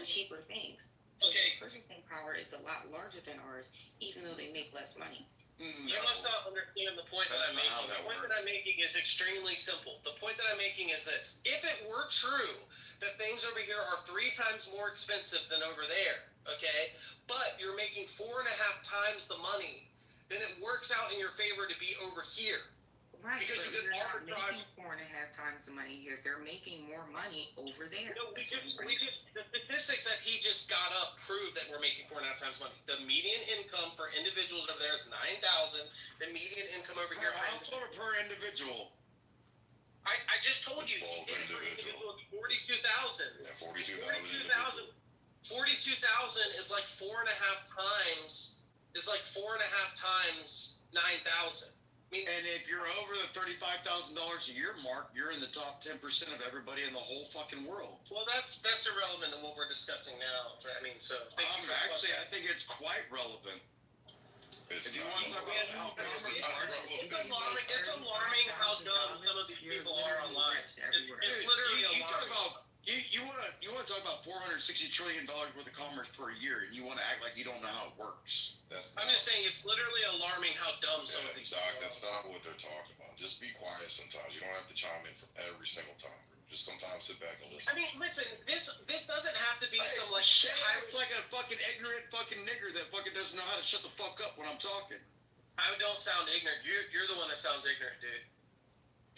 cheaper things. So their purchasing power is a lot larger than ours, even though they make less money. You must not understand the point that I'm making. The point that I'm making is extremely simple. The point that I'm making is this. If it were true that things over here are 3 times more expensive than over there, okay, but you're making 4.5 times the money, then it works out in your favor to be over here. Right, because but you're not making 4.5 times the money here. They're making more money over there. No, the statistics that he just got up prove that we're making 4.5 times money. The median income for individuals over there is 9,000. The median income over here per individual. I just told you. Individual is 42,000. Yeah, 42,000. 42,000 is like 4.5 times. Is like 4.5 times 9,000. And if you're over the $35,000 a year mark, you're in the top 10% of everybody in the whole fucking world. Well, that's irrelevant to what we're discussing now. I mean, so thank you. Actually, I think it's quite relevant. It's alarming how dumb some of these people are online. It's literally alarming. You wanna talk about $460 trillion worth of commerce per year, and you want to act like you don't know how it works. I'm just saying it's literally alarming how dumb some of these Doc, people that's are. not what they're talking about. Just be quiet sometimes. You don't have to chime in from every single time. Just sometimes sit back and listen. I mean, listen, this doesn't have to be some like shit. It's like a fucking ignorant fucking nigger that fucking doesn't know how to shut the fuck up when I'm talking. I don't sound ignorant. You're the one that sounds ignorant, dude.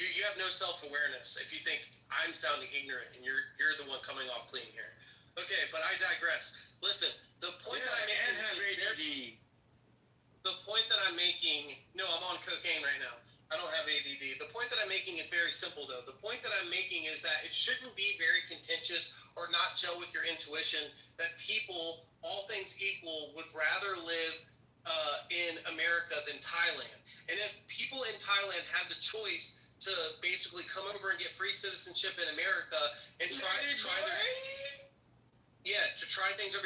You have no self-awareness if you think I'm sounding ignorant and you're the one coming off clean here. Okay, but I digress. Listen, the point that I'm making. The point that I'm making. No, I'm on cocaine right now. I don't have ADD. The point that I'm making is very simple, though. The point that I'm making is that it shouldn't be very contentious or not gel with your intuition that people, all things equal, would rather live in America than Thailand. And if people in Thailand had the choice to basically come over and get free citizenship in America and try things over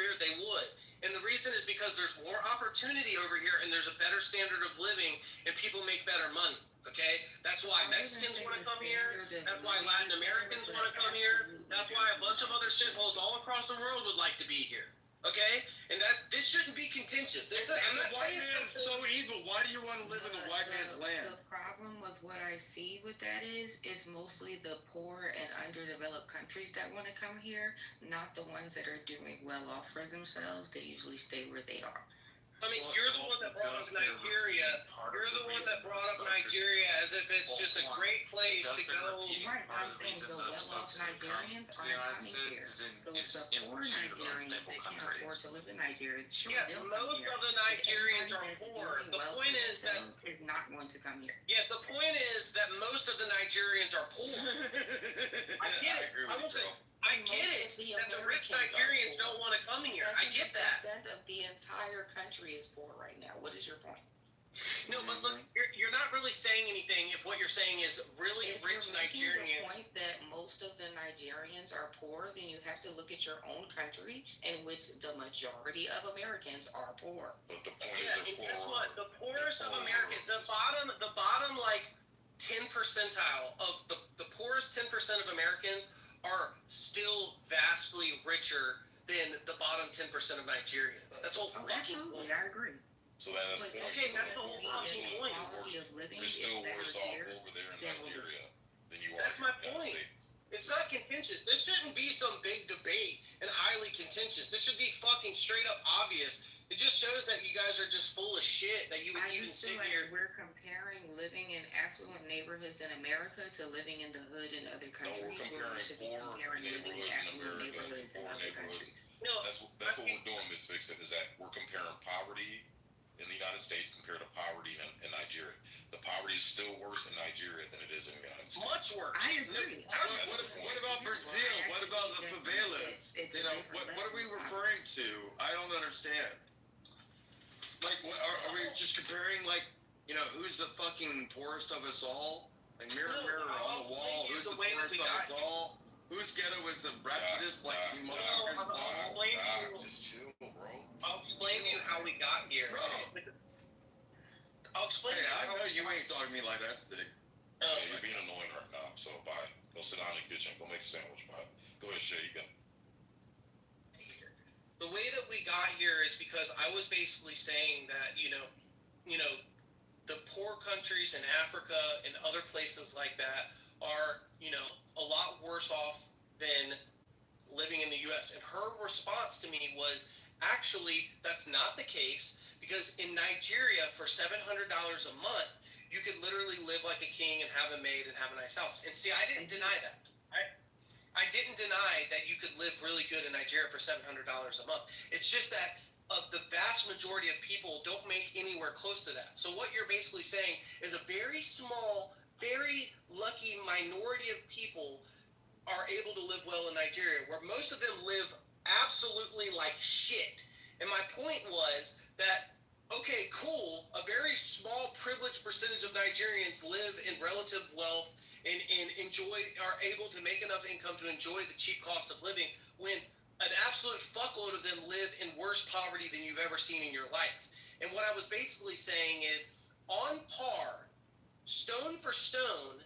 here, they would. And the reason is because there's more opportunity over here and there's a better standard of living and people make better money. Okay? That's why Mexicans want to come here. That's why Latin Americans want to come here. That's why a bunch of other shitholes all across the world would like to be here. Okay? And this shouldn't be contentious. I'm not saying it's so evil. Why do you want to live in the white man's land? The problem with what I see with that is mostly the poor and underdeveloped countries that want to come here, not the ones that are doing well off for themselves. They usually stay where they are. I mean, you're the one that brought up Nigeria. You're the one that brought up Nigeria as if it's just a great place to go. Right, I'm saying the well-off Nigerians aren't coming here. Those the poor Nigerians that can't afford to live in Nigeria, sure, Yeah, they'll come most here. of the Nigerians are poor. The point is that is not going to come here. Yeah, the point is that most of the Nigerians are poor. I get it. I get it. That the rich Nigerians don't want to come here. I get that. 70% of the entire country is poor right now. What is your point? No, but look, you're not really saying anything if what you're saying is really rich Nigerians. The point that most of the Nigerians are poor, then you have to look at your own country in which the majority of Americans are poor. But the point is, and guess what? The poorest of Americans, the bottom like 10 percentile of the poorest 10% of Americans are still vastly richer than the bottom 10% of Nigerians. That's all fucking point. I agree. So that's okay. That's the whole fucking point. You're still worse off over there in Nigeria than you are. That's my point. It's not contentious. This shouldn't be some big debate and highly contentious. This should be fucking straight up obvious. It just shows that you guys are just full of shit that you would even sit here. We're comparing living in affluent neighborhoods in America to living in the hood in other countries. No, we're comparing poor neighborhoods in America to poor neighborhoods. That's what we're doing, Ms. Fixit, is that we're comparing poverty in the United States compared to poverty in Nigeria. The poverty is still worse in Nigeria than it is in the United States. Much worse. I agree. What about Brazil? What about the favelas? What are we referring to? I don't understand. Like, are we just comparing, like, who's the fucking poorest of us all? Like, mirror on the wall, who's the poorest of us all? Whose ghetto is the ratchetest, like, just chill, bro. I'll explain to you how we got here. I'll explain. Hey, I know you ain't talking to me like that, Stick. You're being annoying right now, so bye. Go sit down in the kitchen, go make a sandwich, bye. Go ahead, Shay, you got it. The way that we got here is because I was basically saying that, the poor countries in Africa and other places like that are, a lot worse off than living in the U.S. And her response to me was, actually, that's not the case, because in Nigeria, for $700 a month, you could literally live like a king and have a maid and have a nice house. And see, I didn't deny that. I didn't deny that you could live really good in Nigeria for $700 a month. It's just that the vast majority of people don't make anywhere close to that. So what you're basically saying is a very small, very lucky minority of people are able to live well in Nigeria, where most of them live absolutely like shit. And my point was that, okay, cool, a very small privileged percentage of Nigerians live in relative wealth and are able to make enough income to enjoy the cheap cost of living, when an absolute fuckload of them live in worse poverty than you've ever seen in your life. And what I was basically saying is, on par, stone for stone,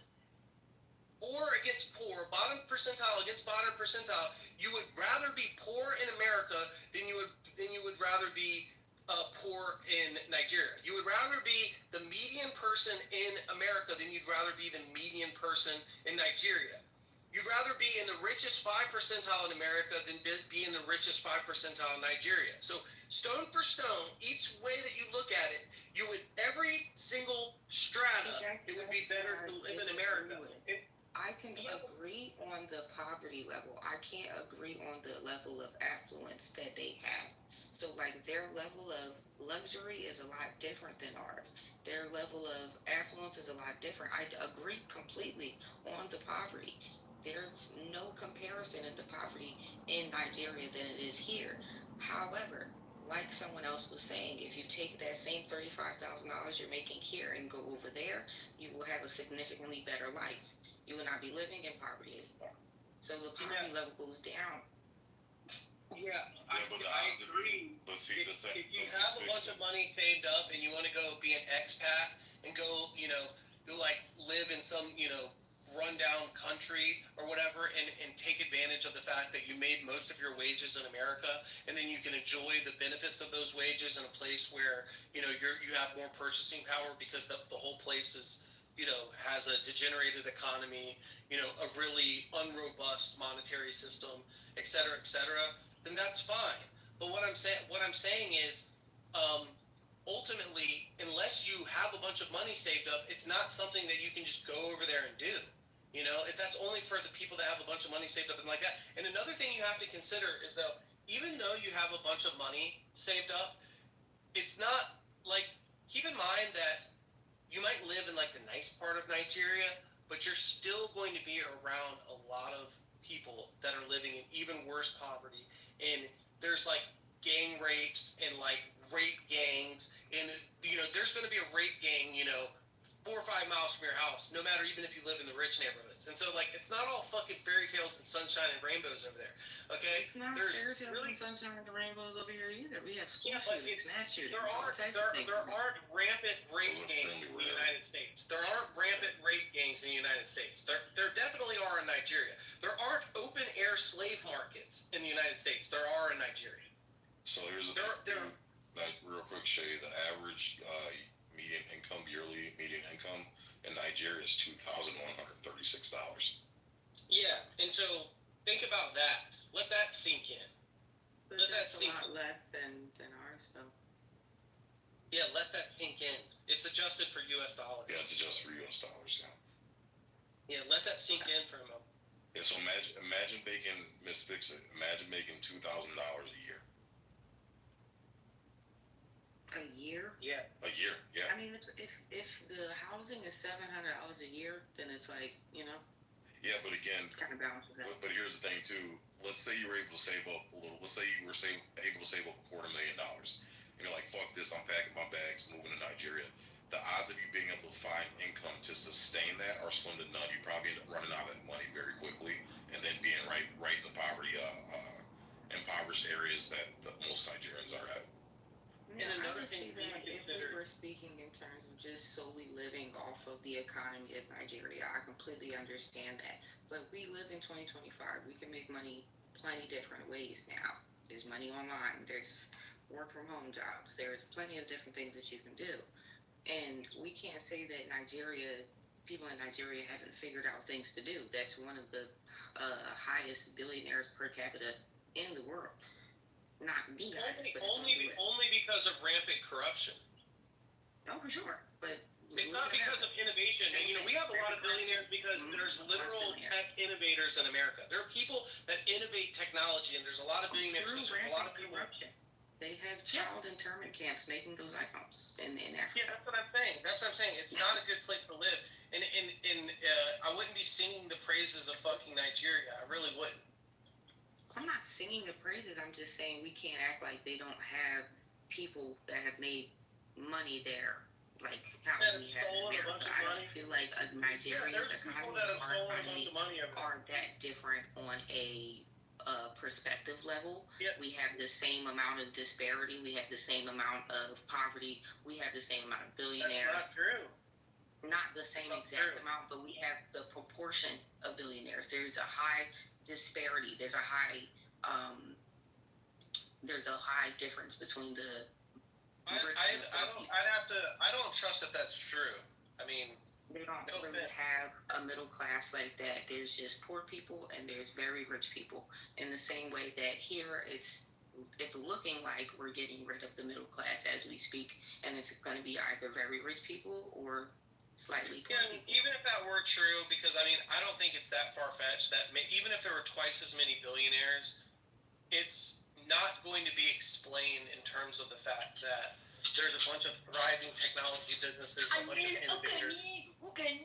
poor against poor, bottom percentile against bottom percentile, you would rather be poor in America than you would rather be poor in Nigeria. You would rather be the median person in America than you'd rather be the median person in Nigeria. You'd rather be in the richest 5 percentile in America than be in the richest 5 percentile in Nigeria. So stone for stone, each way that you look at it, you would every single strata, it would be better to live in America. I can agree on the poverty level. I can't agree on the level of affluence that they have. So, like, their level of luxury is a lot different than ours. Their level of affluence is a lot different. I agree completely on the poverty. There's no comparison in the poverty in Nigeria than it is here. However, like someone else was saying, if you take that same $35,000 you're making here and go over there, you will have a significantly better life. You will not be living in poverty anymore. So the poverty level goes down. Yeah, I agree. But see, if you have a bunch of money saved up and you want to go be an expat and go, live in some, rundown country or whatever and take advantage of the fact that you made most of your wages in America and then you can enjoy the benefits of those wages in a place where, you have more purchasing power because the whole place is, has a degenerated economy, a really unrobust monetary system, et cetera, then that's fine. But what I'm saying is, ultimately, unless you have a bunch of money saved up, it's not something that you can just go over there and do. That's only for the people that have a bunch of money saved up and like that. And another thing you have to consider is though, even though you have a bunch of money saved up, it's not like, keep in mind that you might live in like the nice part of Nigeria, but you're still going to be around a lot of people that are living in even worse poverty. And there's like gang rapes and like rape gangs, and there's going to be a rape gang 4 or 5 miles from your house, no matter even if you live in the rich neighborhoods. And so like it's not all fucking fairy tales and sunshine and rainbows over there. Okay? It's not fairy tales and sunshine and rainbows over here either. We have school shootings, mass shootings, all types of things. There aren't rampant rape gangs in the United States. There aren't rampant rape gangs in the United States. There definitely are in Nigeria. There aren't open air slave markets in the United States. There are in Nigeria. So here's the thing. Like, real quick, Shay, the average yearly median income in Nigeria is $2,136. Yeah, and so think about that. Let that sink in. But that's a lot less than ours, though. Yeah, let that sink in. It's adjusted for U.S. dollars. Yeah, it's adjusted for U.S. dollars, yeah. Yeah, let that sink in for a moment. Yeah, so imagine making, Miss Fix-It, imagine making $2,000 a year. A year? Yeah. A year, yeah. I mean, if the housing is $700 a year, then it's like, Yeah, but again, kind of balances out. But here's the thing too. Let's say you were able to save up a little. Let's say you were able to save up $250,000, and you're like, "Fuck this! I'm packing my bags, moving to Nigeria." The odds of you being able to find income to sustain that are slim to none. You probably end up running out of that money very quickly, and then being right in the impoverished areas that most Nigerians are at. And another thing, if we were speaking in terms of just solely living off of the economy of Nigeria, I completely understand that. But we live in 2025. We can make money plenty different ways now. There's money online. There's work from home jobs. There's plenty of different things that you can do. And we can't say that people in Nigeria haven't figured out things to do. That's one of the highest billionaires per capita in the world. Not the highest, but only because of rampant corruption. No, for sure, but it's not because of innovation. And, we have a lot of billionaires because there's literal tech innovators in America. There are people that innovate technology, and there's a lot of billionaires. There's a lot of people. Corruption. They have child internment camps making those iPhones in Africa. Yeah, that's what I'm saying. It's not a good place to live. And I wouldn't be singing the praises of fucking Nigeria. I really wouldn't. I'm not singing the praises. I'm just saying we can't act like they don't have people that have made money there, like how we have in America. I don't feel like Nigeria's economy aren't that different on a perspective level. Yep. We have the same amount of disparity. We have the same amount of poverty. We have the same amount of billionaires. That's not true. not the same exact amount, but we have the proportion of billionaires. There's a high disparity. There's a high difference between the I don't trust that that's true. I mean, they don't really have a middle class like that. There's just poor people and there's very rich people. In the same way that here it's looking like we're getting rid of the middle class as we speak, and it's going to be either very rich people or slightly poor people. Even if that were true, because I mean, I don't think it's that far fetched that even if there were twice as many billionaires, it's not going to be explained in terms of the fact that there's a bunch of thriving technology businesses, a bunch of innovators.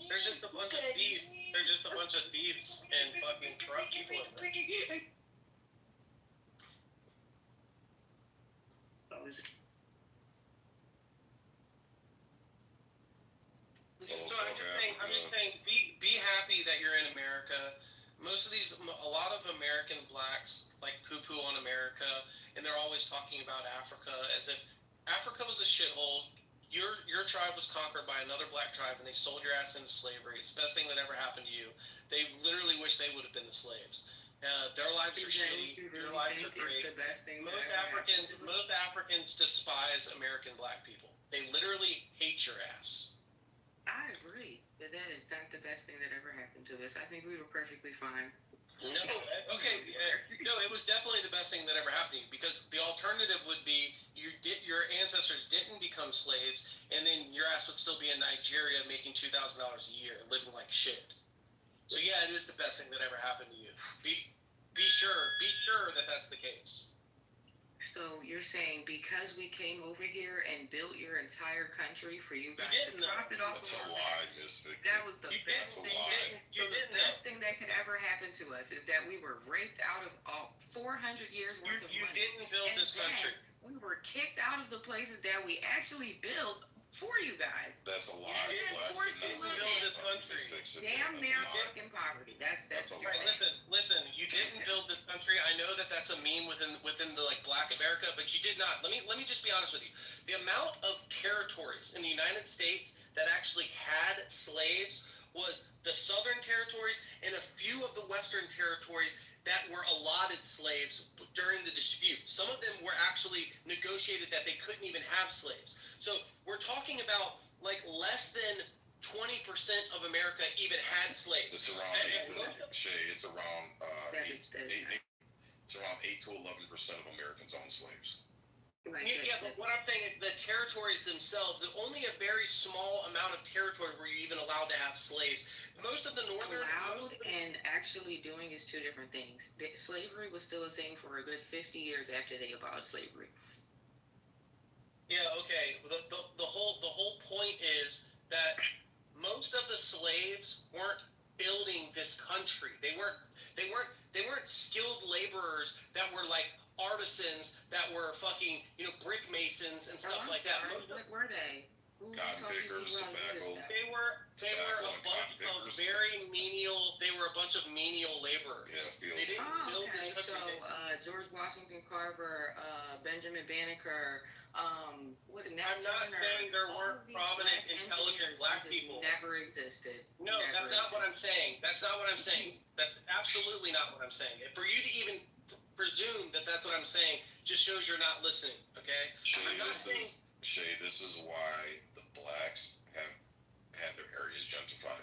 There's just a bunch of thieves. There's just a bunch of thieves and fucking corrupt people. So I'm just saying, be happy that you're in America. A lot of American blacks like poo-poo on America, and they're always talking about Africa as if Africa was a shithole. Your tribe was conquered by another black tribe, and they sold your ass into slavery. It's the best thing that ever happened to you. They literally wish they would have been the slaves. Their lives are shitty. Your lives are great. Most Africans despise American black people. They literally hate your ass. I agree, but that is not the best thing that ever happened to us. I think we were perfectly fine. No, okay, no, it was definitely the best thing that ever happened to you, because the alternative would be your ancestors didn't become slaves, and then your ass would still be in Nigeria making $2,000 a year, living like shit. So yeah, it is the best thing that ever happened to you. Be sure that that's the case. So you're saying because we came over here and built your entire country for you guys to profit off of that was the best thing. So the best thing that could ever happen to us is that we were raped out of 400 years worth of money. You didn't build this country. We were kicked out of the places that we actually built for you guys. That's a lie. Damn near fucking poverty. That's right. Listen. You didn't build this country. I know that that's a meme within the like Black America, but you did not. Let me just be honest with you. The amount of territories in the United States that actually had slaves was the Southern territories and a few of the Western territories that were allotted slaves during the dispute. Some of them were actually negotiated that they couldn't even have slaves. So we're talking about like less than 20% of America even had slaves. It's around 8 to 11% of Americans own slaves. Yeah, but what I'm saying is the territories themselves, only a very small amount of territory were you even allowed to have slaves. Most of the northern... and actually doing is two different things. Slavery was still a thing for a good 50 years after they abolished slavery. Yeah, okay. The whole point is that most of the slaves weren't building this country. They weren't skilled laborers that were like artisans that were fucking, brick masons and stuff like that. What were they? Cotton pickers, tobacco. They were a bunch of very menial. They were a bunch of menial laborers. Yeah, they didn't build this country. So George Washington Carver, Benjamin Banneker, I'm not saying there weren't prominent, intelligent black people. Never existed. No, that's not what I'm saying. That's not what I'm saying. That's absolutely not what I'm saying. For you to even presume that that's what I'm saying just shows you're not listening, okay? Shay, this is why the blacks have had their areas gentrified.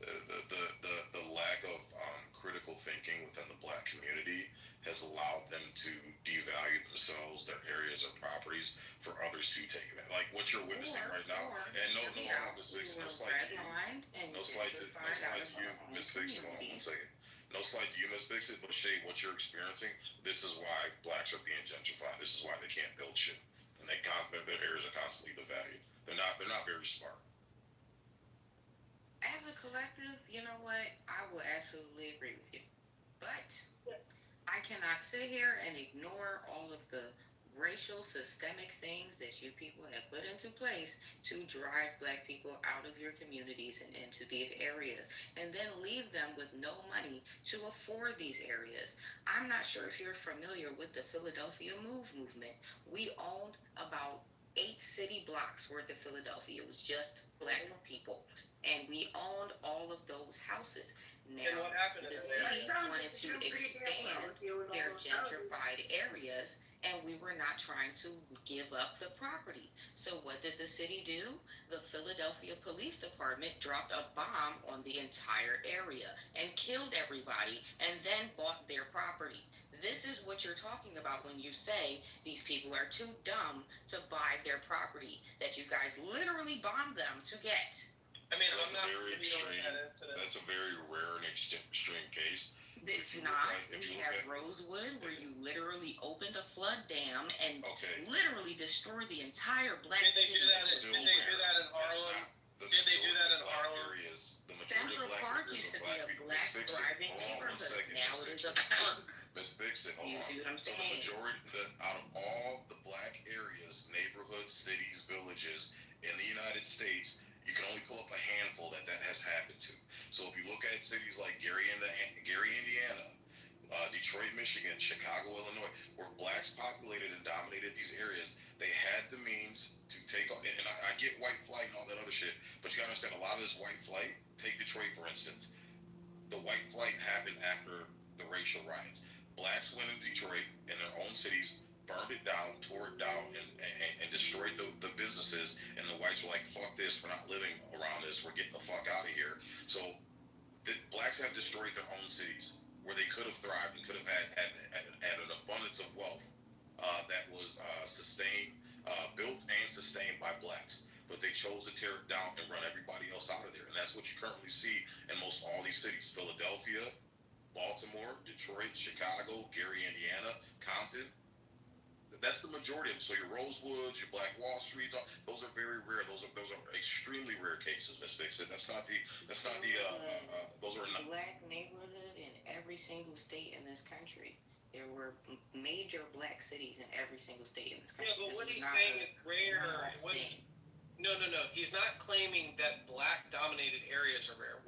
The lack of critical thinking within the black community has allowed them to devalue themselves, their areas, or properties for others to take it. Like what you're witnessing right now. And no slight to you, Miss Fix. Hold on 1 second. No slight to you, Miss Fix it, but Shay, what you're experiencing, this is why blacks are being gentrified. This is why they can't build shit. And their areas are constantly devalued. They're not very smart. As a collective, you know what? I will absolutely agree with you. But I cannot sit here and ignore all of the racial systemic things that you people have put into place to drive black people out of your communities and into these areas, and then leave them with no money to afford these areas. I'm not sure if you're familiar with the Philadelphia movement. We owned about 8 city blocks worth of Philadelphia. It was just black people. and we owned all of those houses. And Now, what happened in the that city area? wanted to expand their gentrified areas, and we were not trying to give up the property. So what did the city do? The Philadelphia Police Department dropped a bomb on the entire area and killed everybody and then bought their property. This is what you're talking about when you say these people are too dumb to buy their property that you guys literally bombed them to get. I mean, So I'm not very extreme. That's a very rare and extreme case. It's not. We have Rosewood, where you literally opened a flood dam and literally destroyed the entire black city. Did they do that in Harlem? Did they do that in Harlem? Central Park used to be a black thriving neighborhood. Now it is a park. Miss Vixen, hold on. You see what I'm So the saying? majority, out of all the black areas, neighborhoods, cities, villages in the United States, you can only pull up a handful that has happened to. So if you look at cities like Gary, Indiana, Detroit, Michigan, Chicago, Illinois, where blacks populated and dominated these areas, they had the means to take on. And I get white flight and all that other shit, but you gotta understand a lot of this white flight. Take Detroit for instance. The white flight happened after the racial riots. Blacks went into Detroit in their own cities, burned it down, tore it down, and destroyed the businesses. And the whites were like, "Fuck this! We're not living around this. We're getting the fuck out of here." So the blacks have destroyed their own cities where they could have thrived and could have had an abundance of wealth that was sustained, built and sustained by blacks. But they chose to tear it down and run everybody else out of there. And that's what you currently see in most all these cities: Philadelphia, Baltimore, Detroit, Chicago, Gary, Indiana, Compton. That's the majority of them. So your Rosewoods, your Black Wall Streets, those are very rare. Those are extremely rare cases, Miss Vixen. Those are not black neighborhood in every single state in this country. There were major black cities in every single state in this country. Yeah, but what he's saying is rare. No. He's not claiming that black dominated areas are rare.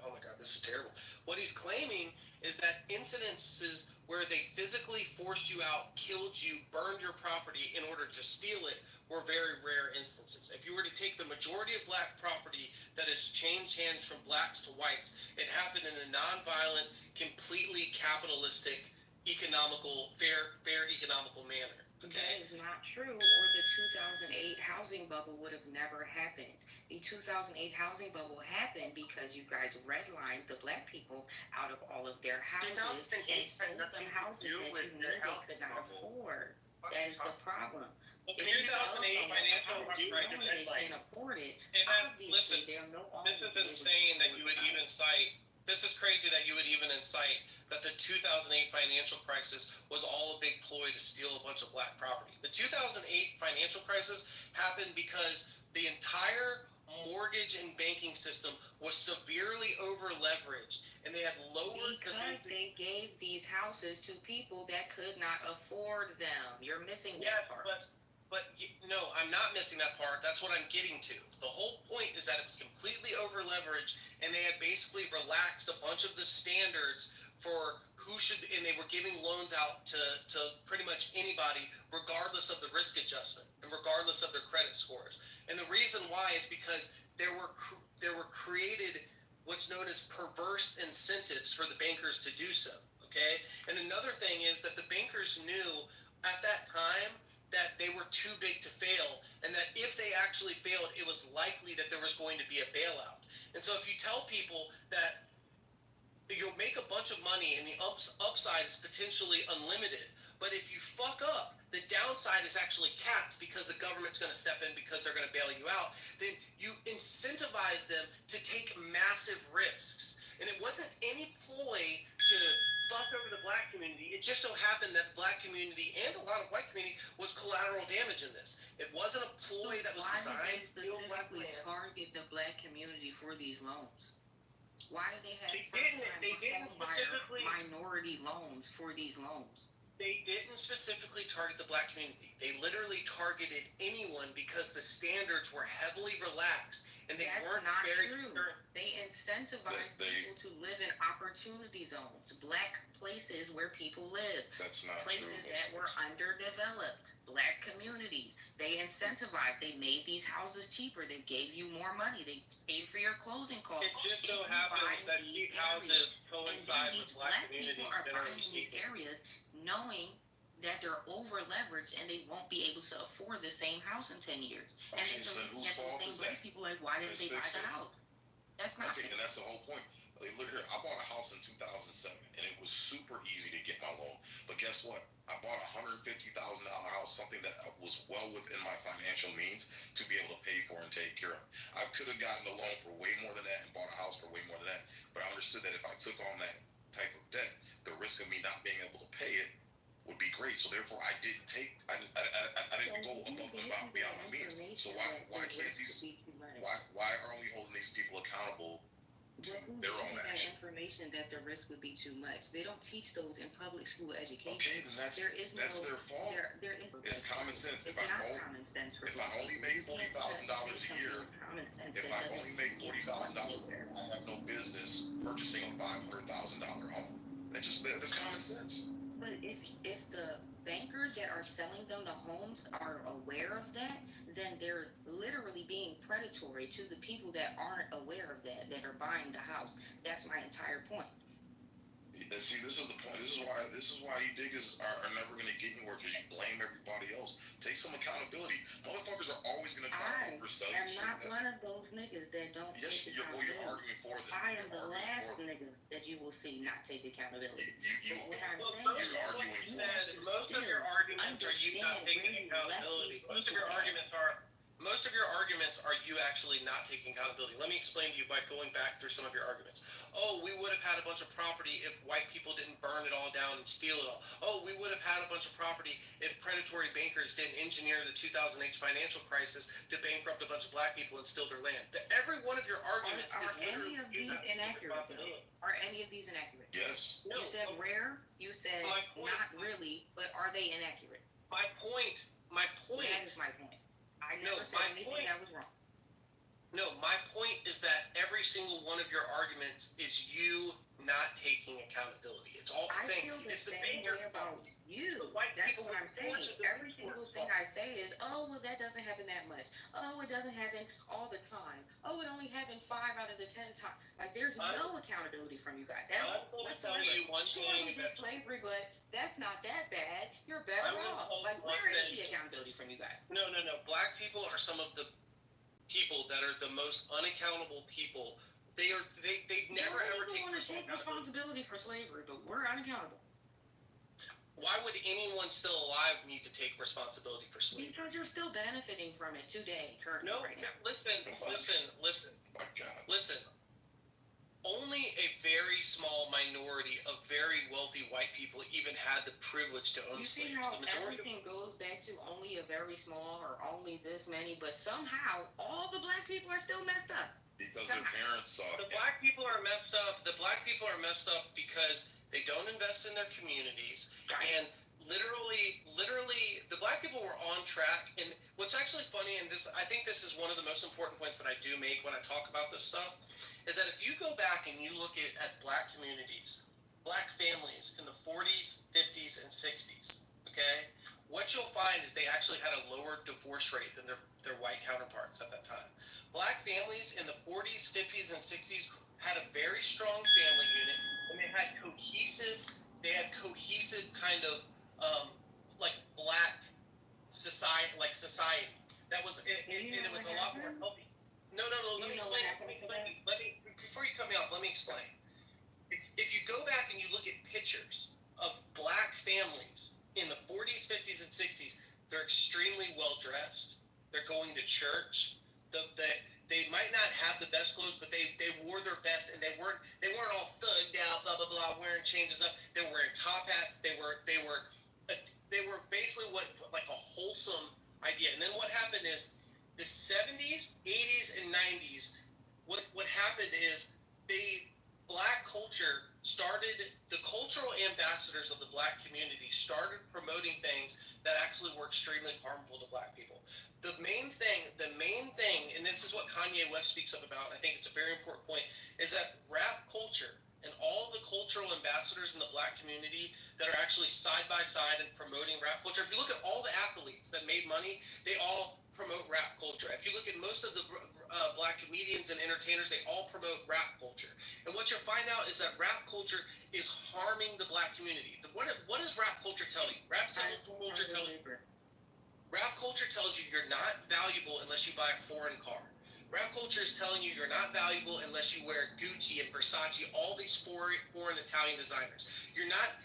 Oh my God, this is terrible. What he's claiming is that incidences where they physically forced you out, killed you, burned your property in order to steal it were very rare instances. If you were to take the majority of black property that has changed hands from blacks to whites, it happened in a nonviolent, completely capitalistic, fair economical manner. Okay. That is not true, or the 2008 housing bubble would have never happened. The 2008 housing bubble happened because you guys redlined the black people out of all of their houses and sold them houses that you knew they could not afford. That is the problem. Well, If the you sell 2008 someone financial a house knowing they can't afford it, listen, they're no longer this is insane that you would even cite. This is crazy that you would even incite that the 2008 financial crisis was all a big ploy to steal a bunch of black property. The 2008 financial crisis happened because the entire mortgage and banking system was severely over leveraged, and they had lowered because they gave these houses to people that could not afford them. You're missing that part. But no, I'm not missing that part. That's what I'm getting to. The whole point is that it was completely over leveraged, and they had basically relaxed a bunch of the standards for who should, and they were giving loans out to pretty much anybody, regardless of the risk adjustment and regardless of their credit scores. And the reason why is because there were created what's known as perverse incentives for the bankers to do so. Okay, and another thing is that the bankers knew at that time that they were too big to fail, and that if they actually failed, it was likely that there was going to be a bailout. And so if you tell people that you'll make a bunch of money and the upside is potentially unlimited, but if you fuck up, the downside is actually capped because the government's going to step in because they're going to bail you out, then you incentivize them to take massive risks. And it wasn't any ploy to fuck over the black community. It just so happened that the black community and a lot of white community was collateral damage in this. It wasn't a ploy that was designed. Why did they specifically target the black community for these loans? Why did they have They didn't specifically minority loans for these loans? They didn't specifically target the black community. They literally targeted anyone because the standards were heavily relaxed and they That's weren't not very true. They incentivize people to live in opportunity zones, black places where people live, That's not places true. that were underdeveloped, black communities. They incentivized. They made these houses cheaper. They gave you more money. They paid for your closing costs. It just so If you happens buy that these cheap houses areas. And coincide then with these black black people communities are generally buying these speaking. areas knowing that they're over leveraged and they won't be able to afford the same house in 10 years. And Okay, then so looking whose at those fault same is black that? people like, why didn't Let's they buy fix the it. house? That's not Okay, fair. and that's the whole point. Like, look here, I bought a house in 2007, and it was super easy to get my loan. But guess what? I bought a $150,000 house, something that was well within my financial means to be able to pay for and take care of. I could have gotten a loan for way more than that and bought a house for way more than that. But I understood that if I took on that type of debt, the risk of me not being able to pay it would be great. So therefore, I didn't go above and beyond my means. So why are we holding these people accountable to their own that action? information that the risk would be too much. They don't teach those in public school education. Okay, then that's There is their no, fault. there is, It's common sense. It's not common sense for If I black only people. make You can't $40,000 say a year, something is common sense if that I doesn't only make get taught $40,000, anywhere. I have no business purchasing a $500,000 home. That's common sense. But if the bankers that are selling them the homes are aware of that, then they're literally being predatory to the people that aren't aware of that are buying the house. That's my entire point. See, this is the point. This is why you niggas are never gonna get anywhere, because you blame everybody else. Take some accountability. Motherfuckers are always gonna try to oversell you. I'm not one of those niggas that don't Yes, take you're accountability. arguing for them. I am the last nigga that you will see not take accountability. You But what I'm you're saying arguing is, for them. Most of your arguments are you not taking accountability. Most of your arguments are you actually not taking accountability. Let me explain to you by going back through some of your arguments. Oh, we would have had a bunch of property if white people didn't burn it all down and steal it all. Oh, we would have had a bunch of property if predatory bankers didn't engineer the 2008 financial crisis to bankrupt a bunch of black people and steal their land. Every one of your arguments is literally... Are any of these inaccurate, though? Are any of these inaccurate? Yes. You said rare, you said not really, but are they inaccurate? My point... That is my point. I never said anything that was wrong. No, my point is that every single one of your arguments is you not taking accountability. It's all the same. I feel the It's same way about you. That's what I'm saying. Every single thing I say is, oh, well, that doesn't happen that much. Oh, it doesn't happen all the time. Oh, it only happened 5 out of the 10 times. Like, there's no accountability from you guys. Whatsoever. Sure, we do slavery, but that's not that bad. You're better off. Like, where is the accountability from you guys? No. Black people are some of the people that are the most unaccountable people. They never ever take responsibility for slavery, but we're unaccountable. Why would anyone still alive need to take responsibility for slavery? Because you're still benefiting from it today, currently. No, right now. Listen. Only a very small minority of very wealthy white people even had the privilege to own You see slaves. how The majority everything goes back to only a very small or only this many, but somehow all the black people are still messed up. Because their parents saw it. The black people are messed up. The black people are messed up because they don't invest in their communities. And literally, the black people were on track. And what's actually funny, and I think this is one of the most important points that I do make when I talk about this stuff, is that if you go back and you look at black communities, black families in the 40s, 50s, and 60s, okay, what you'll find is they actually had a lower divorce rate than their white counterparts at that time. Black families in the 40s, 50s, and 60s had a very strong family unit, and they had cohesive kind of like black society. That was it, and it was a lot more healthy. No, let me explain. Before you cut me off, let me explain. If you go back and you look at pictures of black families in the 40s, 50s, and 60s, they're extremely well dressed. They're going to church. They might not have the best clothes, but they wore their best, and they weren't all thugged out, blah blah blah, wearing chains and stuff. They were wearing top hats. They were basically like a wholesome idea. And then what happened is the 70s, 80s, and 90s. What happened is black culture the cultural ambassadors of the black community started promoting things that actually were extremely harmful to black people. The main thing, and this is what Kanye West speaks up about, I think it's a very important point, is that rap culture and all the cultural ambassadors in the black community that are actually side by side and promoting rap culture. If you look at all the athletes that made money, they all promote rap culture. If you look at most of the black comedians and entertainers, they all promote rap culture. And what you'll find out is that rap culture is harming the black community. What does rap culture tell you? Rap culture tells you you're not valuable unless you buy a foreign car. Rap culture is telling you you're not valuable unless you wear Gucci and Versace, all these foreign Italian designers. You're not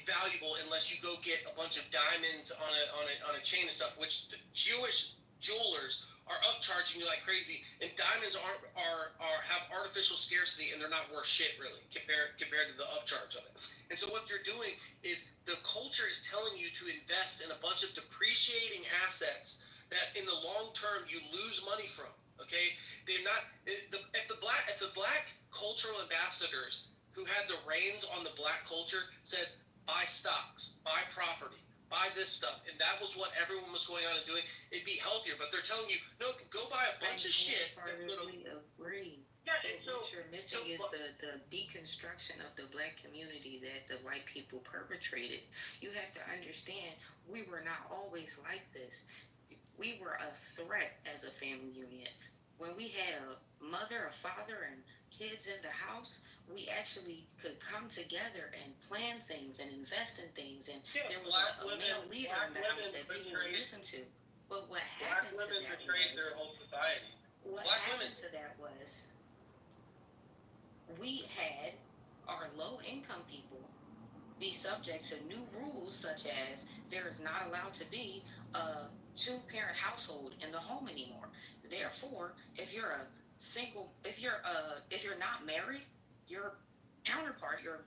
valuable unless you go get a bunch of diamonds on a chain and stuff, which the Jewish jewelers are upcharging you like crazy, and diamonds have artificial scarcity and they're not worth shit really compared to the upcharge of it. And so what they're doing is the culture is telling you to invest in a bunch of depreciating assets that in the long term you lose money from. Okay, they're not. If the black cultural ambassadors who had the reins on the black culture said buy stocks, buy property, buy this stuff, and that was what everyone was going on and doing, it'd be healthier. But they're telling you no, go buy a bunch of shit. Agree. Yeah, What you're missing is the deconstruction of the black community that the white people perpetrated. You have to understand, we were not always like this. We were a threat as a family unit. When we had a mother, a father, and kids in the house, we actually could come together and plan things and invest in things. And there was a male leader in the house that people would listen to. But what happened to that betrayed their whole society. What happened to that was we had our low-income people be subject to new rules, such as there is not allowed to be a two-parent household in the home anymore. Therefore, if you're not married, your counterpart, your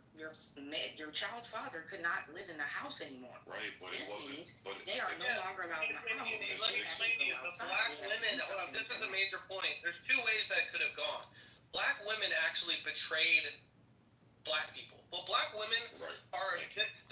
child's father could not live in the house anymore. Right, but this it wasn't. means But they are no longer allowed in the house. Let me explain to you, the black women, this is a major point. There's two ways that could have gone. Black women actually betrayed black people. Well, black women are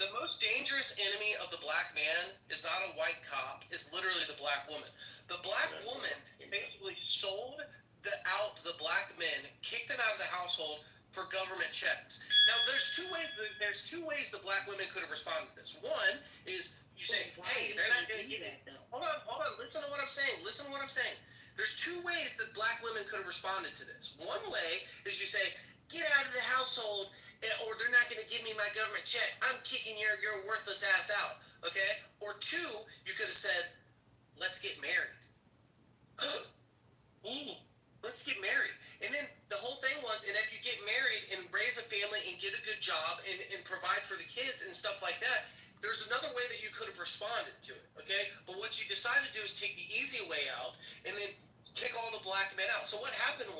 the most dangerous enemy of the black man is not a white cop, it's literally the black woman. The black woman basically sold the black men, kicked them out of the household for government checks. Now, there's two ways the black women could have responded to this. One is you say, hey, they're not going to give it. Hold on, listen to what I'm saying. There's two ways that black women could have responded to this. One way is you say, get out of the household, or they're not going to give me my government check. I'm kicking your worthless ass out. Okay? Or two, you could have said, let's get married. Let's get married. And then the whole thing was, and if you get married and raise a family and get a good job and provide for the kids and stuff like that, there's another way that you could have responded to it, okay? But what you decided to do is take the easy way out and then kick all the black men out. So what happened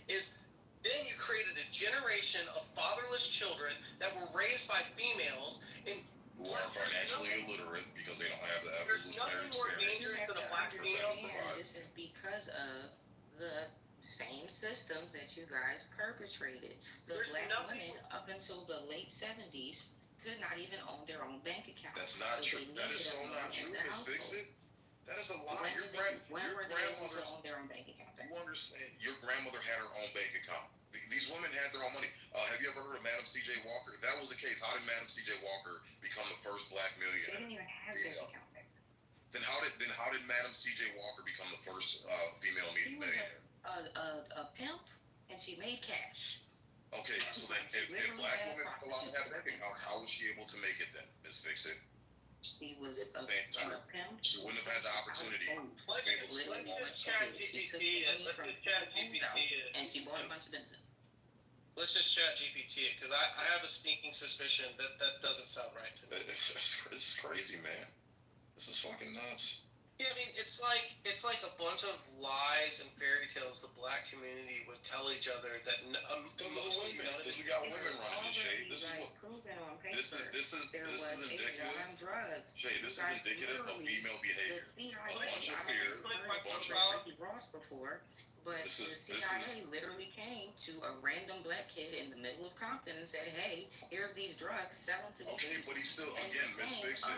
is then you created a generation of fatherless children that were raised by females and who are financially illiterate because they don't have the evolutionary experience. This is because of the same systems that you guys perpetrated. The black women up until the late 70s could not even own their own bank account. That's not true. That is so not true, Miss Fix-It. That is a lie. When were they able to own their own bank account? You understand? Your grandmother had her own bank account. These women had their own money. Have you ever heard of Madam C.J. Walker? If that was the case, how did Madam C.J. Walker become the first black millionaire? They didn't even have bank account back then. How did Madam C.J. Walker become the first female millionaire? A pimp, and she made cash. Okay, so then if black women allowed to have bank accounts, how was she able to make it then, Ms. Fix-It? She was a pimp. She wouldn't have had the opportunity to be able to. She took money from homes out, and she bought a bunch of business. Let's just chat GPT it, because I have a sneaking suspicion that doesn't sound right to me. This is crazy, man. This is fucking nuts. Yeah, I mean, it's like a bunch of lies and fairy tales the black community would tell each other that because we got women running this shade. This is indicative. Shay, this is indicative of female behavior. A bunch of fear, a bunch of Ross before But the CIA literally came to a random black kid in the middle of Compton and said, "Hey, here's these drugs, sell them to me." Okay, but he's still, again, Miss Vixen,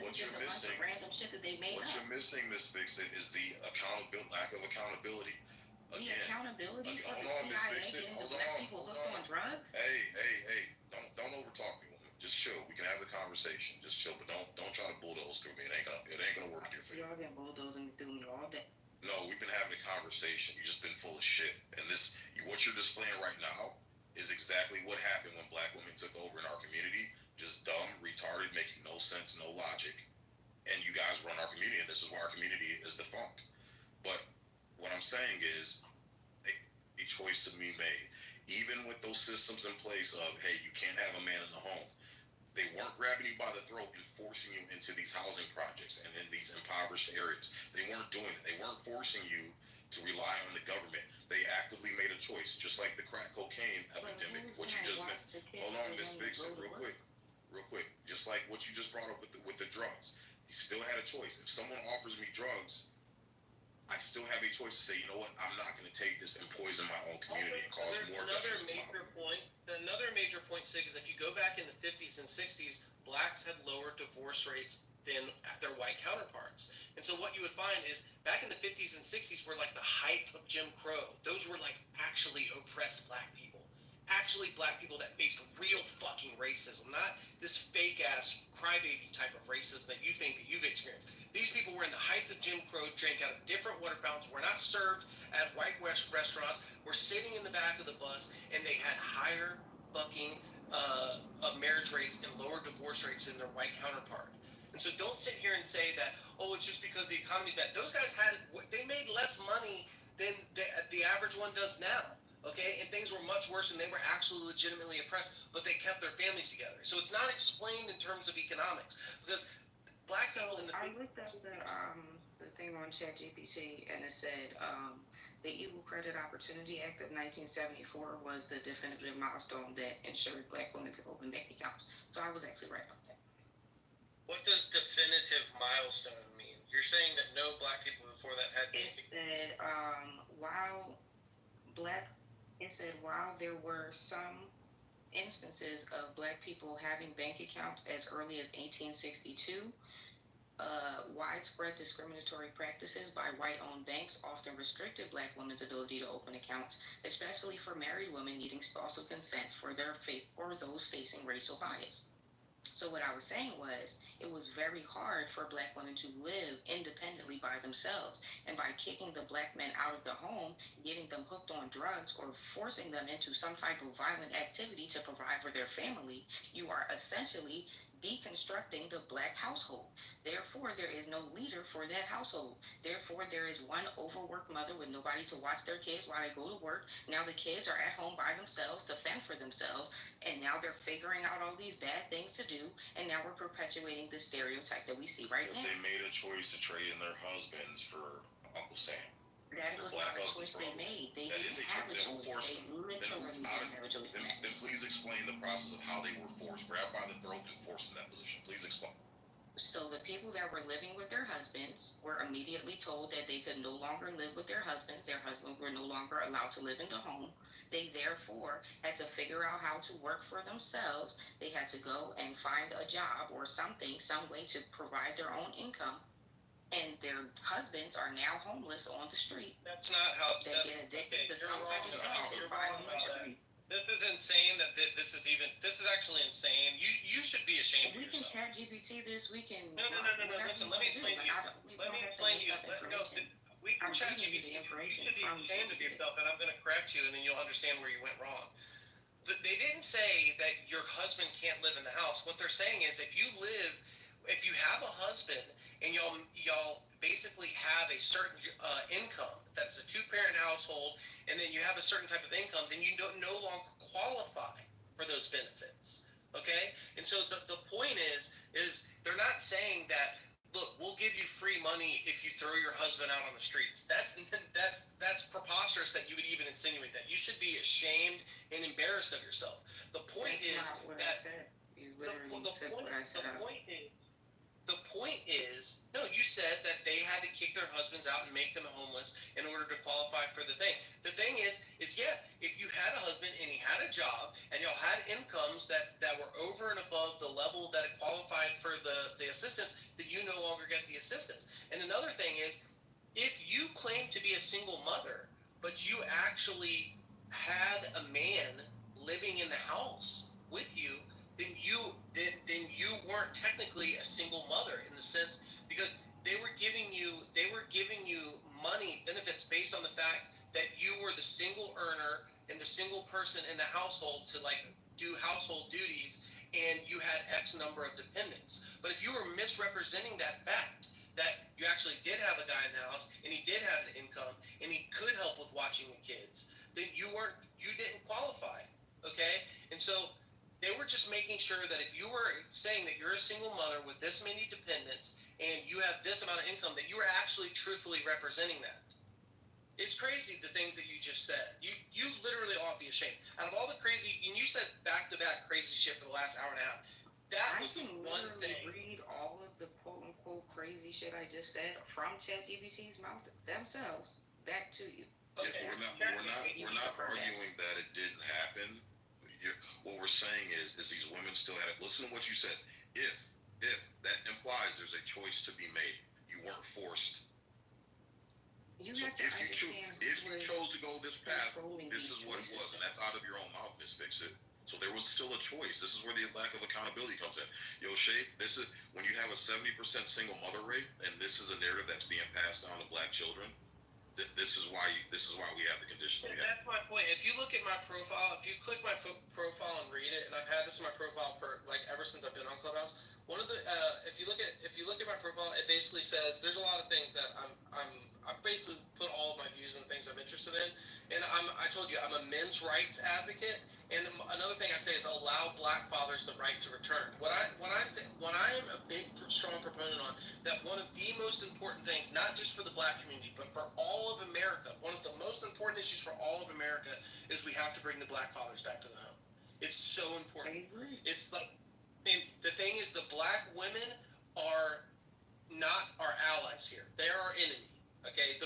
what you're missing, random shit that they made what up. you're missing, Miss Vixen, is the lack of accountability. The accountability for the CIA getting the black people hooked on drugs? Hey, don't overtalk me, woman. Just chill. We can have the conversation. Just chill, but don't try to bulldoze through me. It ain't gonna work here for you. Y'all been bulldozing through me all day. No, we've been having a conversation. You just been full of shit. And what you're displaying right now is exactly what happened when black women took over in our community. Just dumb, retarded, making no sense, no logic. And you guys run our community, and this is why our community is defunct. But what I'm saying is, a choice to be made. Even with those systems in place of, hey, you can't have a man in the home. They weren't grabbing you by the throat and forcing you into these housing projects and in these impoverished areas. They weren't doing it. They weren't forcing you to rely on the government. They actively made a choice, just like the crack cocaine epidemic. What you just hold on, Miss Vixen, real quick. Just like what you just brought up with the drugs. You still had a choice. If someone offers me drugs, I still have a choice to say, you know what, I'm not going to take this and poison my own community and cause more detriment to my community. Another major point, Sig, is if you go back in the 50s and 60s, blacks had lower divorce rates than their white counterparts. And so what you would find is back in the 50s and 60s were like the height of Jim Crow. Those were like actually oppressed black people. Actually black people that faced real fucking racism, not this fake ass crybaby type of racism that you think that you've experienced. These people were in the height of Jim Crow, drank out of different water fountains, were not served at white West restaurants, were sitting in the back of the bus, and they had higher fucking marriage rates and lower divorce rates than their white counterpart. And so don't sit here and say that, oh, it's just because the economy's bad. Those guys they made less money than the average one does now. Okay, and things were much worse, and they were actually legitimately oppressed, but they kept their families together. So it's not explained in terms of economics, because black people in the... I looked up the thing on ChatGPT, and it said the Equal Credit Opportunity Act of 1974 was the definitive milestone that ensured black women could open bank accounts. So I was actually right about that. What does definitive milestone mean? You're saying that no black people before that had bank accounts? It said while there were some instances of black people having bank accounts as early as 1862, widespread discriminatory practices by white-owned banks often restricted black women's ability to open accounts, especially for married women needing spousal consent for those facing racial bias. So what I was saying was, it was very hard for black women to live independently by themselves. And by kicking the black men out of the home, getting them hooked on drugs, or forcing them into some type of violent activity to provide for their family, you are essentially deconstructing the black household. Therefore, there is no leader for that household. Therefore, there is one overworked mother with nobody to watch their kids while they go to work. Now the kids are at home by themselves to fend for themselves, and now they're figuring out all these bad things to do, and now we're perpetuating the stereotype that we see right now. They made a choice to trade in their husbands for Uncle Sam. That was not a choice they made. They didn't have a choice. They literally didn't have a choice in that. Then please explain the process of how they were forced, grabbed by the throat and forced in that position. Please explain. So the people that were living with their husbands were immediately told that they could no longer live with their husbands. Their husbands were no longer allowed to live in the home. They therefore had to figure out how to work for themselves. They had to go and find a job or something, some way to provide their own income. And their husbands are now homeless on the street. That's not how. They get addicted to something else. This is insane. This is actually insane. You should be ashamed of yourself. We can chat GPT this. We can. No. Listen, let me explain to you. We can chat GPT. You should be ashamed of yourself, and I'm going to correct you, and then you'll understand where you went wrong. They didn't say that your husband can't live in the house. What they're saying is if you have a husband and y'all basically have a certain income, that's a two-parent household, and then you have a certain type of income, then you don't no longer qualify for those benefits. Okay? And so the point is they're not saying that, look, we'll give you free money if you throw your husband out on the streets. That's preposterous that you would even insinuate that. You should be ashamed and embarrassed of yourself. The point is that The point is, no, you said that they had to kick their husbands out and make them homeless in order to qualify for the thing. The thing is yeah, if you had a husband and he had a job and y'all had incomes that were over and above the level that it qualified for the assistance, then you no longer get the assistance. And another thing is, if you claim to be a single mother, but you actually had a man living in the house with you, then you weren't technically a single mother in the sense, because they were giving you money benefits based on the fact that you were the single earner and the single person in the household to like do household duties, and you had X number of dependents. But if you were misrepresenting that fact, that you actually did have a guy in the house and he did have an income and he could help with watching the kids, then you didn't qualify. Okay? And so they were just making sure that if you were saying that you're a single mother with this many dependents and you have this amount of income, that you were actually truthfully representing that. It's crazy the things that you just said. You literally ought to be ashamed. Out of all the crazy, and you said back to back crazy shit for the last hour and a half. That was the one thing. Read all of the quote unquote crazy shit I just said from ChatGPT's mouth themselves back to you. Okay. We're not arguing that it didn't happen. What we're saying is these women still had it. Listen to what you said. If that implies there's a choice to be made, you weren't forced. You So have to understand if you chose to go this path, this is what it was, and that's out of your own mouth, Miss Fix It. So there was still a choice. This is where the lack of accountability comes in. Yo, Shay, this is when you have a 70% single mother rate, and this is a narrative that's being passed down to black children. This is why we have the conditions we have. That's my point. If you look at my profile, if you click my profile and read it, and I've had this in my profile for like ever since I've been on Clubhouse. One of the if you look at my profile, it basically says there's a lot of things that I basically put all of my views and things I'm interested in, and I told you I'm a men's rights advocate. And another thing I say is allow black fathers the right to return. What I am a big strong proponent on, that one of the most important things, not just for the black community, but for all of America, one of the most important issues for all of America is we have to bring the black fathers back to the home. It's so important. It's like, and the thing is, the black women are not our allies here. They are our enemy. Okay, the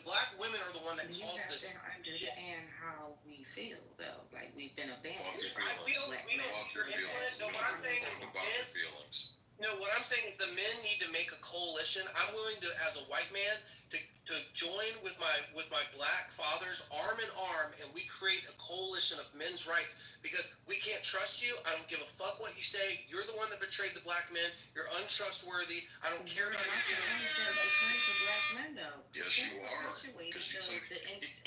black women are the one that caused this. You have to understand how we feel, though. Like we've been abandoned. Fuck your feelings. Talk about your feelings. No, what I'm saying is the men need to make a coalition. I'm willing to, as a white man, to join with my black fathers arm in arm, and we create a coalition of men's rights, because we can't trust you. I don't give a fuck what you say. You're the one that betrayed the black men. You're untrustworthy. I don't care about you. Black men, though. Yes, you are. The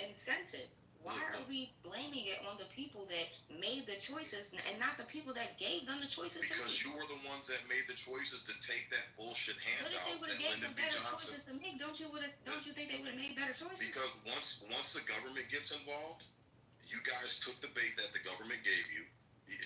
incentive. Why are we blaming it on the people that made the choices and not the people that gave them the choices? Because you were the ones that made the choices to take that bullshit handout. But if they would have gave them better choices to make, don't you think they would have made better choices? Because once the government gets involved, you guys took the bait that the government gave you.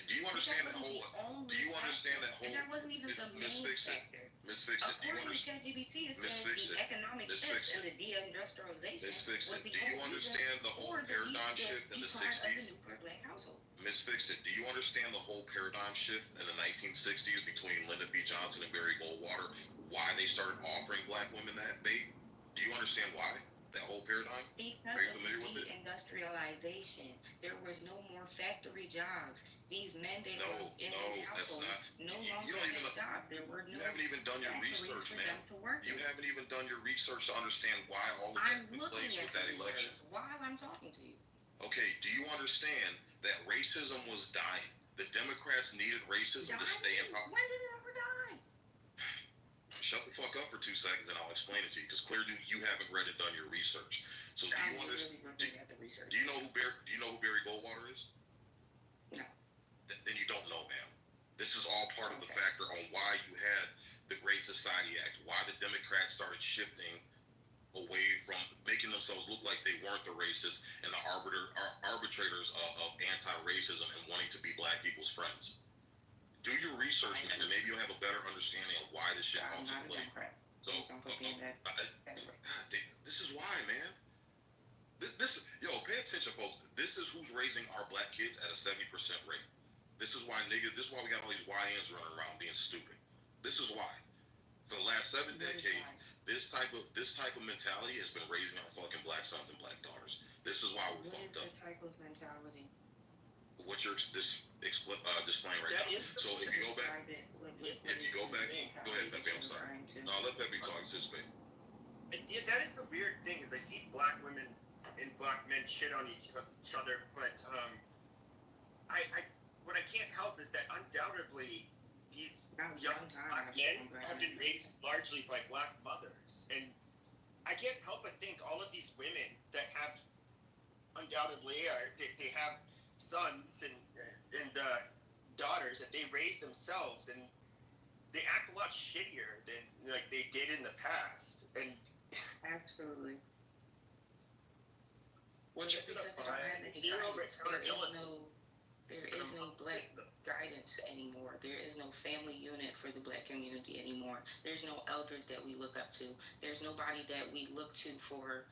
Do you understand that whole? Do you understand that whole? That wasn't even the main factor. Miss Fix It, do you understand? ChatGPT, it says the economic shifts and the deindustrialization. Miss Fix It, do you understand the whole paradigm shift in the 60s? Miss Fix It, do you understand the whole paradigm shift in the 1960s between Lyndon B. Johnson and Barry Goldwater? Why they started offering black women that bait? Do you understand why? That whole paradigm? Because of the deindustrialization, there was no more factory jobs. These men that were in these households no longer had jobs. There were no. You haven't even done your research, man. You haven't even done your research to understand why all of that took place with that election. While I'm talking to you. Okay, do you understand that racism was dying? The Democrats needed racism to stay in power. When did it ever die? Shut the fuck up for 2 seconds and I'll explain it to you, because clearly you haven't read and done your research. So do you understand? Do you know who Barry Goldwater is? No. Then you don't know, ma'am. This is all part of the factor on why you had the Great Society Act, why the Democrats started shifting away from making themselves look like they weren't the racists and the arbitrators of anti-racism and wanting to be black people's friends. Do your research, man, and maybe you'll have a better understanding of why this shit comes into play. So, this is why, man. Pay attention, folks. This is who's raising our black kids at a 70% rate. This is why we got all these YNs running around being stupid. This is why. For the last 7 decades, this type of mentality has been raising our fucking black sons and black daughters. This is why we're fucked up. What type of mentality? What you're displaying right now. So if you go back, go ahead, Pepe. I'm sorry. No, let Pepe talk. Anticipate. Yeah, that is the weird thing. Is I see black women and black men shit on each other, but I what I can't help is that undoubtedly these young black men have been raised largely by black mothers, and I can't help but think all of these women that have undoubtedly they have sons and daughters that they raise themselves, and they act a lot shittier than like they did in the past, and absolutely. Well, because they don't have any guidance. There is no black guidance anymore. There is no family unit for the black community anymore. There's no elders that we look up to. There's nobody that we look to for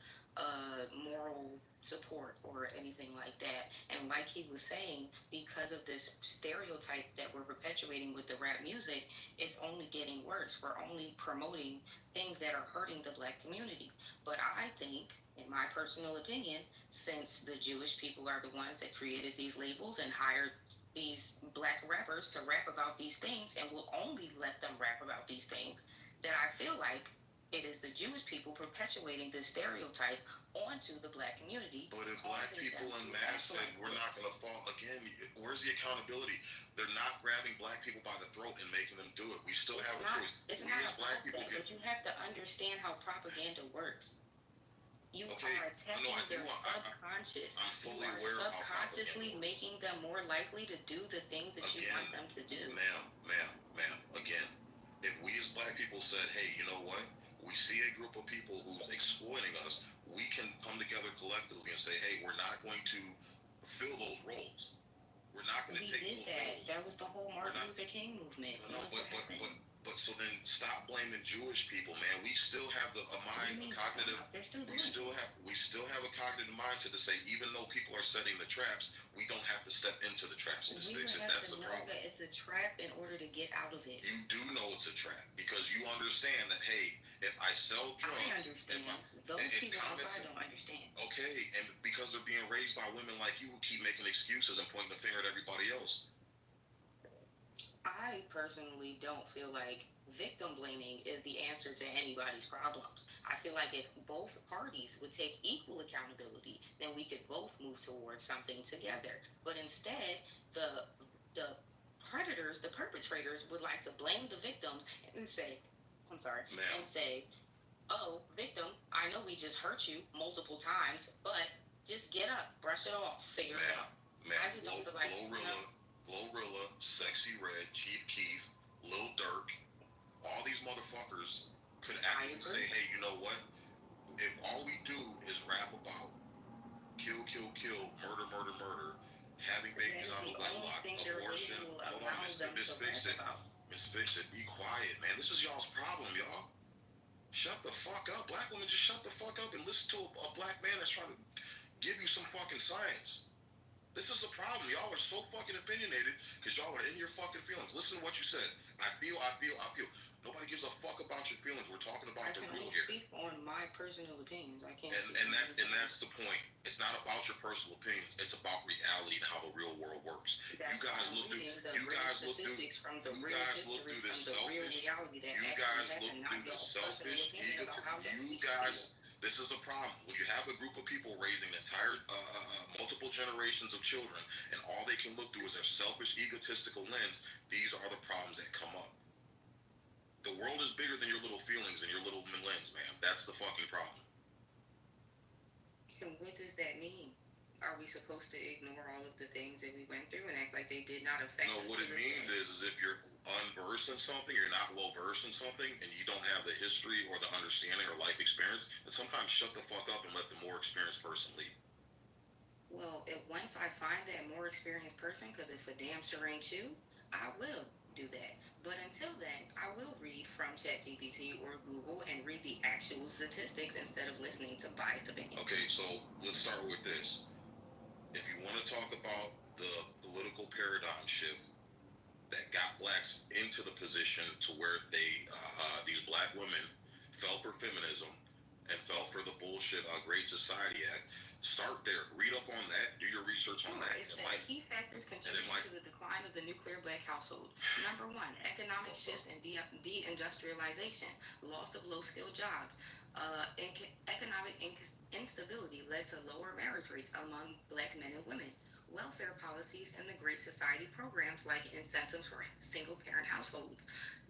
moral support or anything like that. And like he was saying, because of this stereotype that we're perpetuating with the rap music, it's only getting worse. We're only promoting things that are hurting the black community. But I think, in my personal opinion, since the Jewish people are the ones that created these labels and hired these black rappers to rap about these things and will only let them rap about these things, that I feel like it is the Jewish people perpetuating this stereotype onto the black community. But if black people en masse said we're not going to fall again, where's the accountability? They're not grabbing black people by the throat and making them do it. We still have a choice. It's not about that, but you have to understand how propaganda works. You are attacking their subconscious. I'm fully aware of subconsciously making them more likely to do the things that you want them to do. Ma'am, again, if we as black people said, hey, you know what? We see a group of people who's exploiting us, we can come together collectively and say, hey, we're not going to fill those roles. We're not going to take those roles. That was the whole Martin Luther King movement. But so then stop blaming Jewish people, man. We still have a cognitive. We still have a cognitive mindset to say, even though people are setting the traps, we don't have to step into the traps and fix it. That's the problem. That it's a trap in order to get out of it. You do know it's a trap because you understand that, hey, if I sell drugs, I understand. Those people outside don't understand. Okay, and because they're being raised by women like you who keep making excuses and pointing the finger at everybody else. I personally don't feel like victim blaming is the answer to anybody's problems. I feel like if both parties would take equal accountability, then we could both move towards something together. But instead, the predators, the perpetrators, would like to blame the victims and say, oh, victim, I know we just hurt you multiple times, but just get up, brush it off, figure it out. Glorilla, Sexy Red, Chief Keef, Lil Durk, all these motherfuckers could actually say, hey, you know what? If all we do is rap about kill, murder, having babies out of wedlock, abortion, hold on, Miss Fix It, be quiet, man. This is y'all's problem, y'all. Shut the fuck up. Black women, just shut the fuck up and listen to a black man that's trying to give you some fucking science. This is the problem. Y'all are so fucking opinionated because y'all are in your fucking feelings. Listen to what you said. I feel. Nobody gives a fuck about your feelings. We're talking about the real here. I can speak on my personal opinions. I can't. And that's the point. It's not about your personal opinions. It's about reality and how the real world works. You guys look through this selfish egotism. This is a problem. When you have a group of people raising entire multiple generations of children, and all they can look through is their selfish, egotistical lens, these are the problems that come up. The world is bigger than your little feelings and your little lens, man. That's the fucking problem. And what does that mean? Are we supposed to ignore all of the things that we went through and act like they did not affect us? No, what it means is if you're unversed in something, you're not well versed in something, and you don't have the history or the understanding or life experience, then sometimes shut the fuck up and let the more experienced person lead. Well, once I find that more experienced person, because if a damn sure ain't you, I will do that. But until then, I will read from ChatGPT or Google and read the actual statistics instead of listening to biased opinions. Okay, so let's start with this. If you want to talk about the political paradigm shift that got blacks into the position to where these black women fell for feminism and fell for the bullshit Great Society Act. Start there. Read up on that. Do your research on that. It's that key factors contributing to the decline of the nuclear black household. Number one, economic shift and deindustrialization, loss of low-skilled jobs. Economic instability led to lower marriage rates among black men and women. Welfare policies and the Great Society programs like incentives for single-parent households.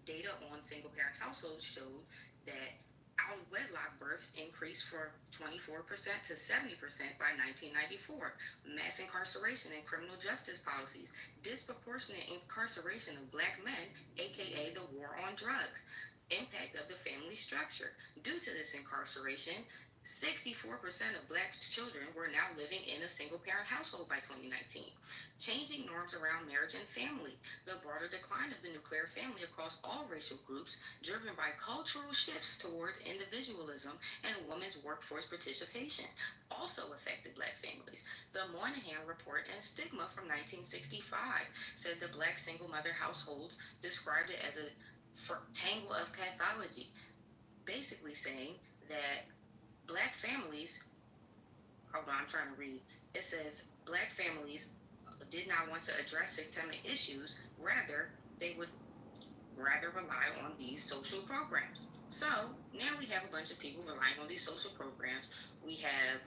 Data on single-parent households showed that out-of-wedlock births increased from 24% to 70% by 1994. Mass incarceration and criminal justice policies. Disproportionate incarceration of black men, aka the war on drugs. Impact of the family structure. Due to this incarceration, 64% of black children were now living in a single-parent household by 2019. Changing norms around marriage and family. The broader decline of the nuclear family across all racial groups, driven by cultural shifts towards individualism and women's workforce participation, also affected black families. The Moynihan Report and Stigma from 1965 said the black single mother households described it as a tangle of pathology, basically saying that black families, hold on, I'm trying to read. It says black families did not want to address systemic issues. Rather, they would rather rely on these social programs. So now we have a bunch of people relying on these social programs. We have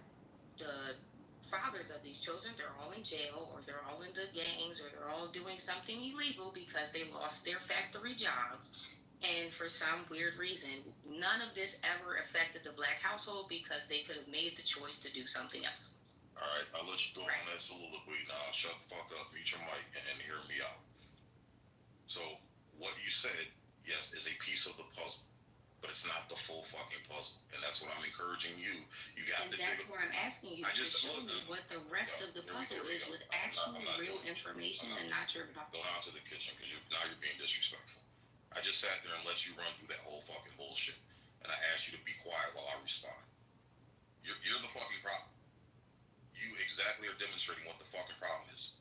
the fathers of these children, they're all in jail, or they're all in the gangs, or they're all doing something illegal because they lost their factory jobs. And for some weird reason, none of this ever affected the black household because they could have made the choice to do something else. All right, I'll let you go on that soliloquy. Now shut the fuck up, mute your mic, and hear me out. So, what you said, yes, is a piece of the puzzle, but it's not the full fucking puzzle. And that's what I'm encouraging you. You got to that's where I'm asking you to show me what the rest of the puzzle is with actual real information and not your... Go down to the kitchen because now you're being disrespectful. I just sat there and let you run through that whole fucking bullshit. And I asked you to be quiet while I respond. You're the fucking problem. You exactly are demonstrating what the fucking problem is.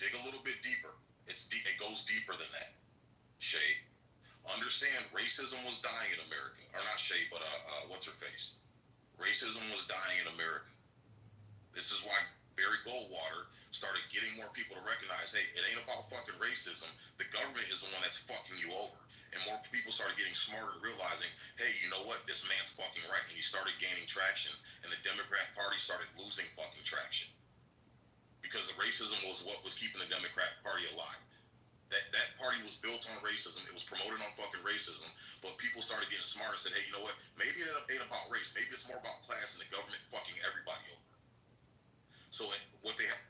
Dig a little bit deeper. It goes deeper than that. Shay, understand racism was dying in America. Or not Shay, but what's her face? Racism was dying in America. This is why Barry Goldwater started getting more people to recognize, hey, it ain't about fucking racism. The government is the one that's fucking you over. And more people started getting smarter and realizing, hey, you know what? This man's fucking right. And he started gaining traction. And the Democrat Party started losing fucking traction. Because the racism was what was keeping the Democrat Party alive. That party was built on racism. It was promoted on fucking racism. But people started getting smarter and said, hey, you know what? Maybe it ain't about race. Maybe it's more about class and the government fucking everybody over. So what they have...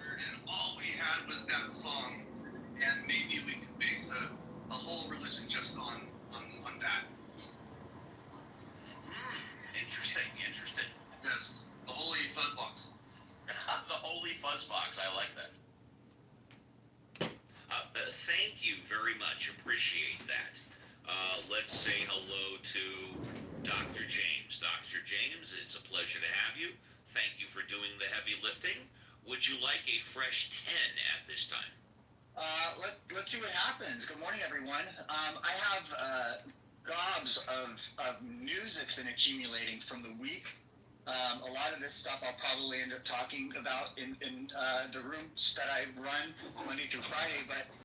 And all we had was that song, and maybe we could base a whole religion just on that. Interesting. Yes, the holy fuzzbox. The holy fuzzbox. I like that. Thank you very much. Appreciate that. Let's say hello to Dr. James. Dr. James, it's a pleasure to have you. Thank you for doing the heavy lifting. Would you like a fresh 10 at this time? Let's see what happens. Good morning, everyone. I have gobs of news that's been accumulating from the week. A lot of this stuff I'll probably end up talking about in the rooms that I run Monday through Friday, but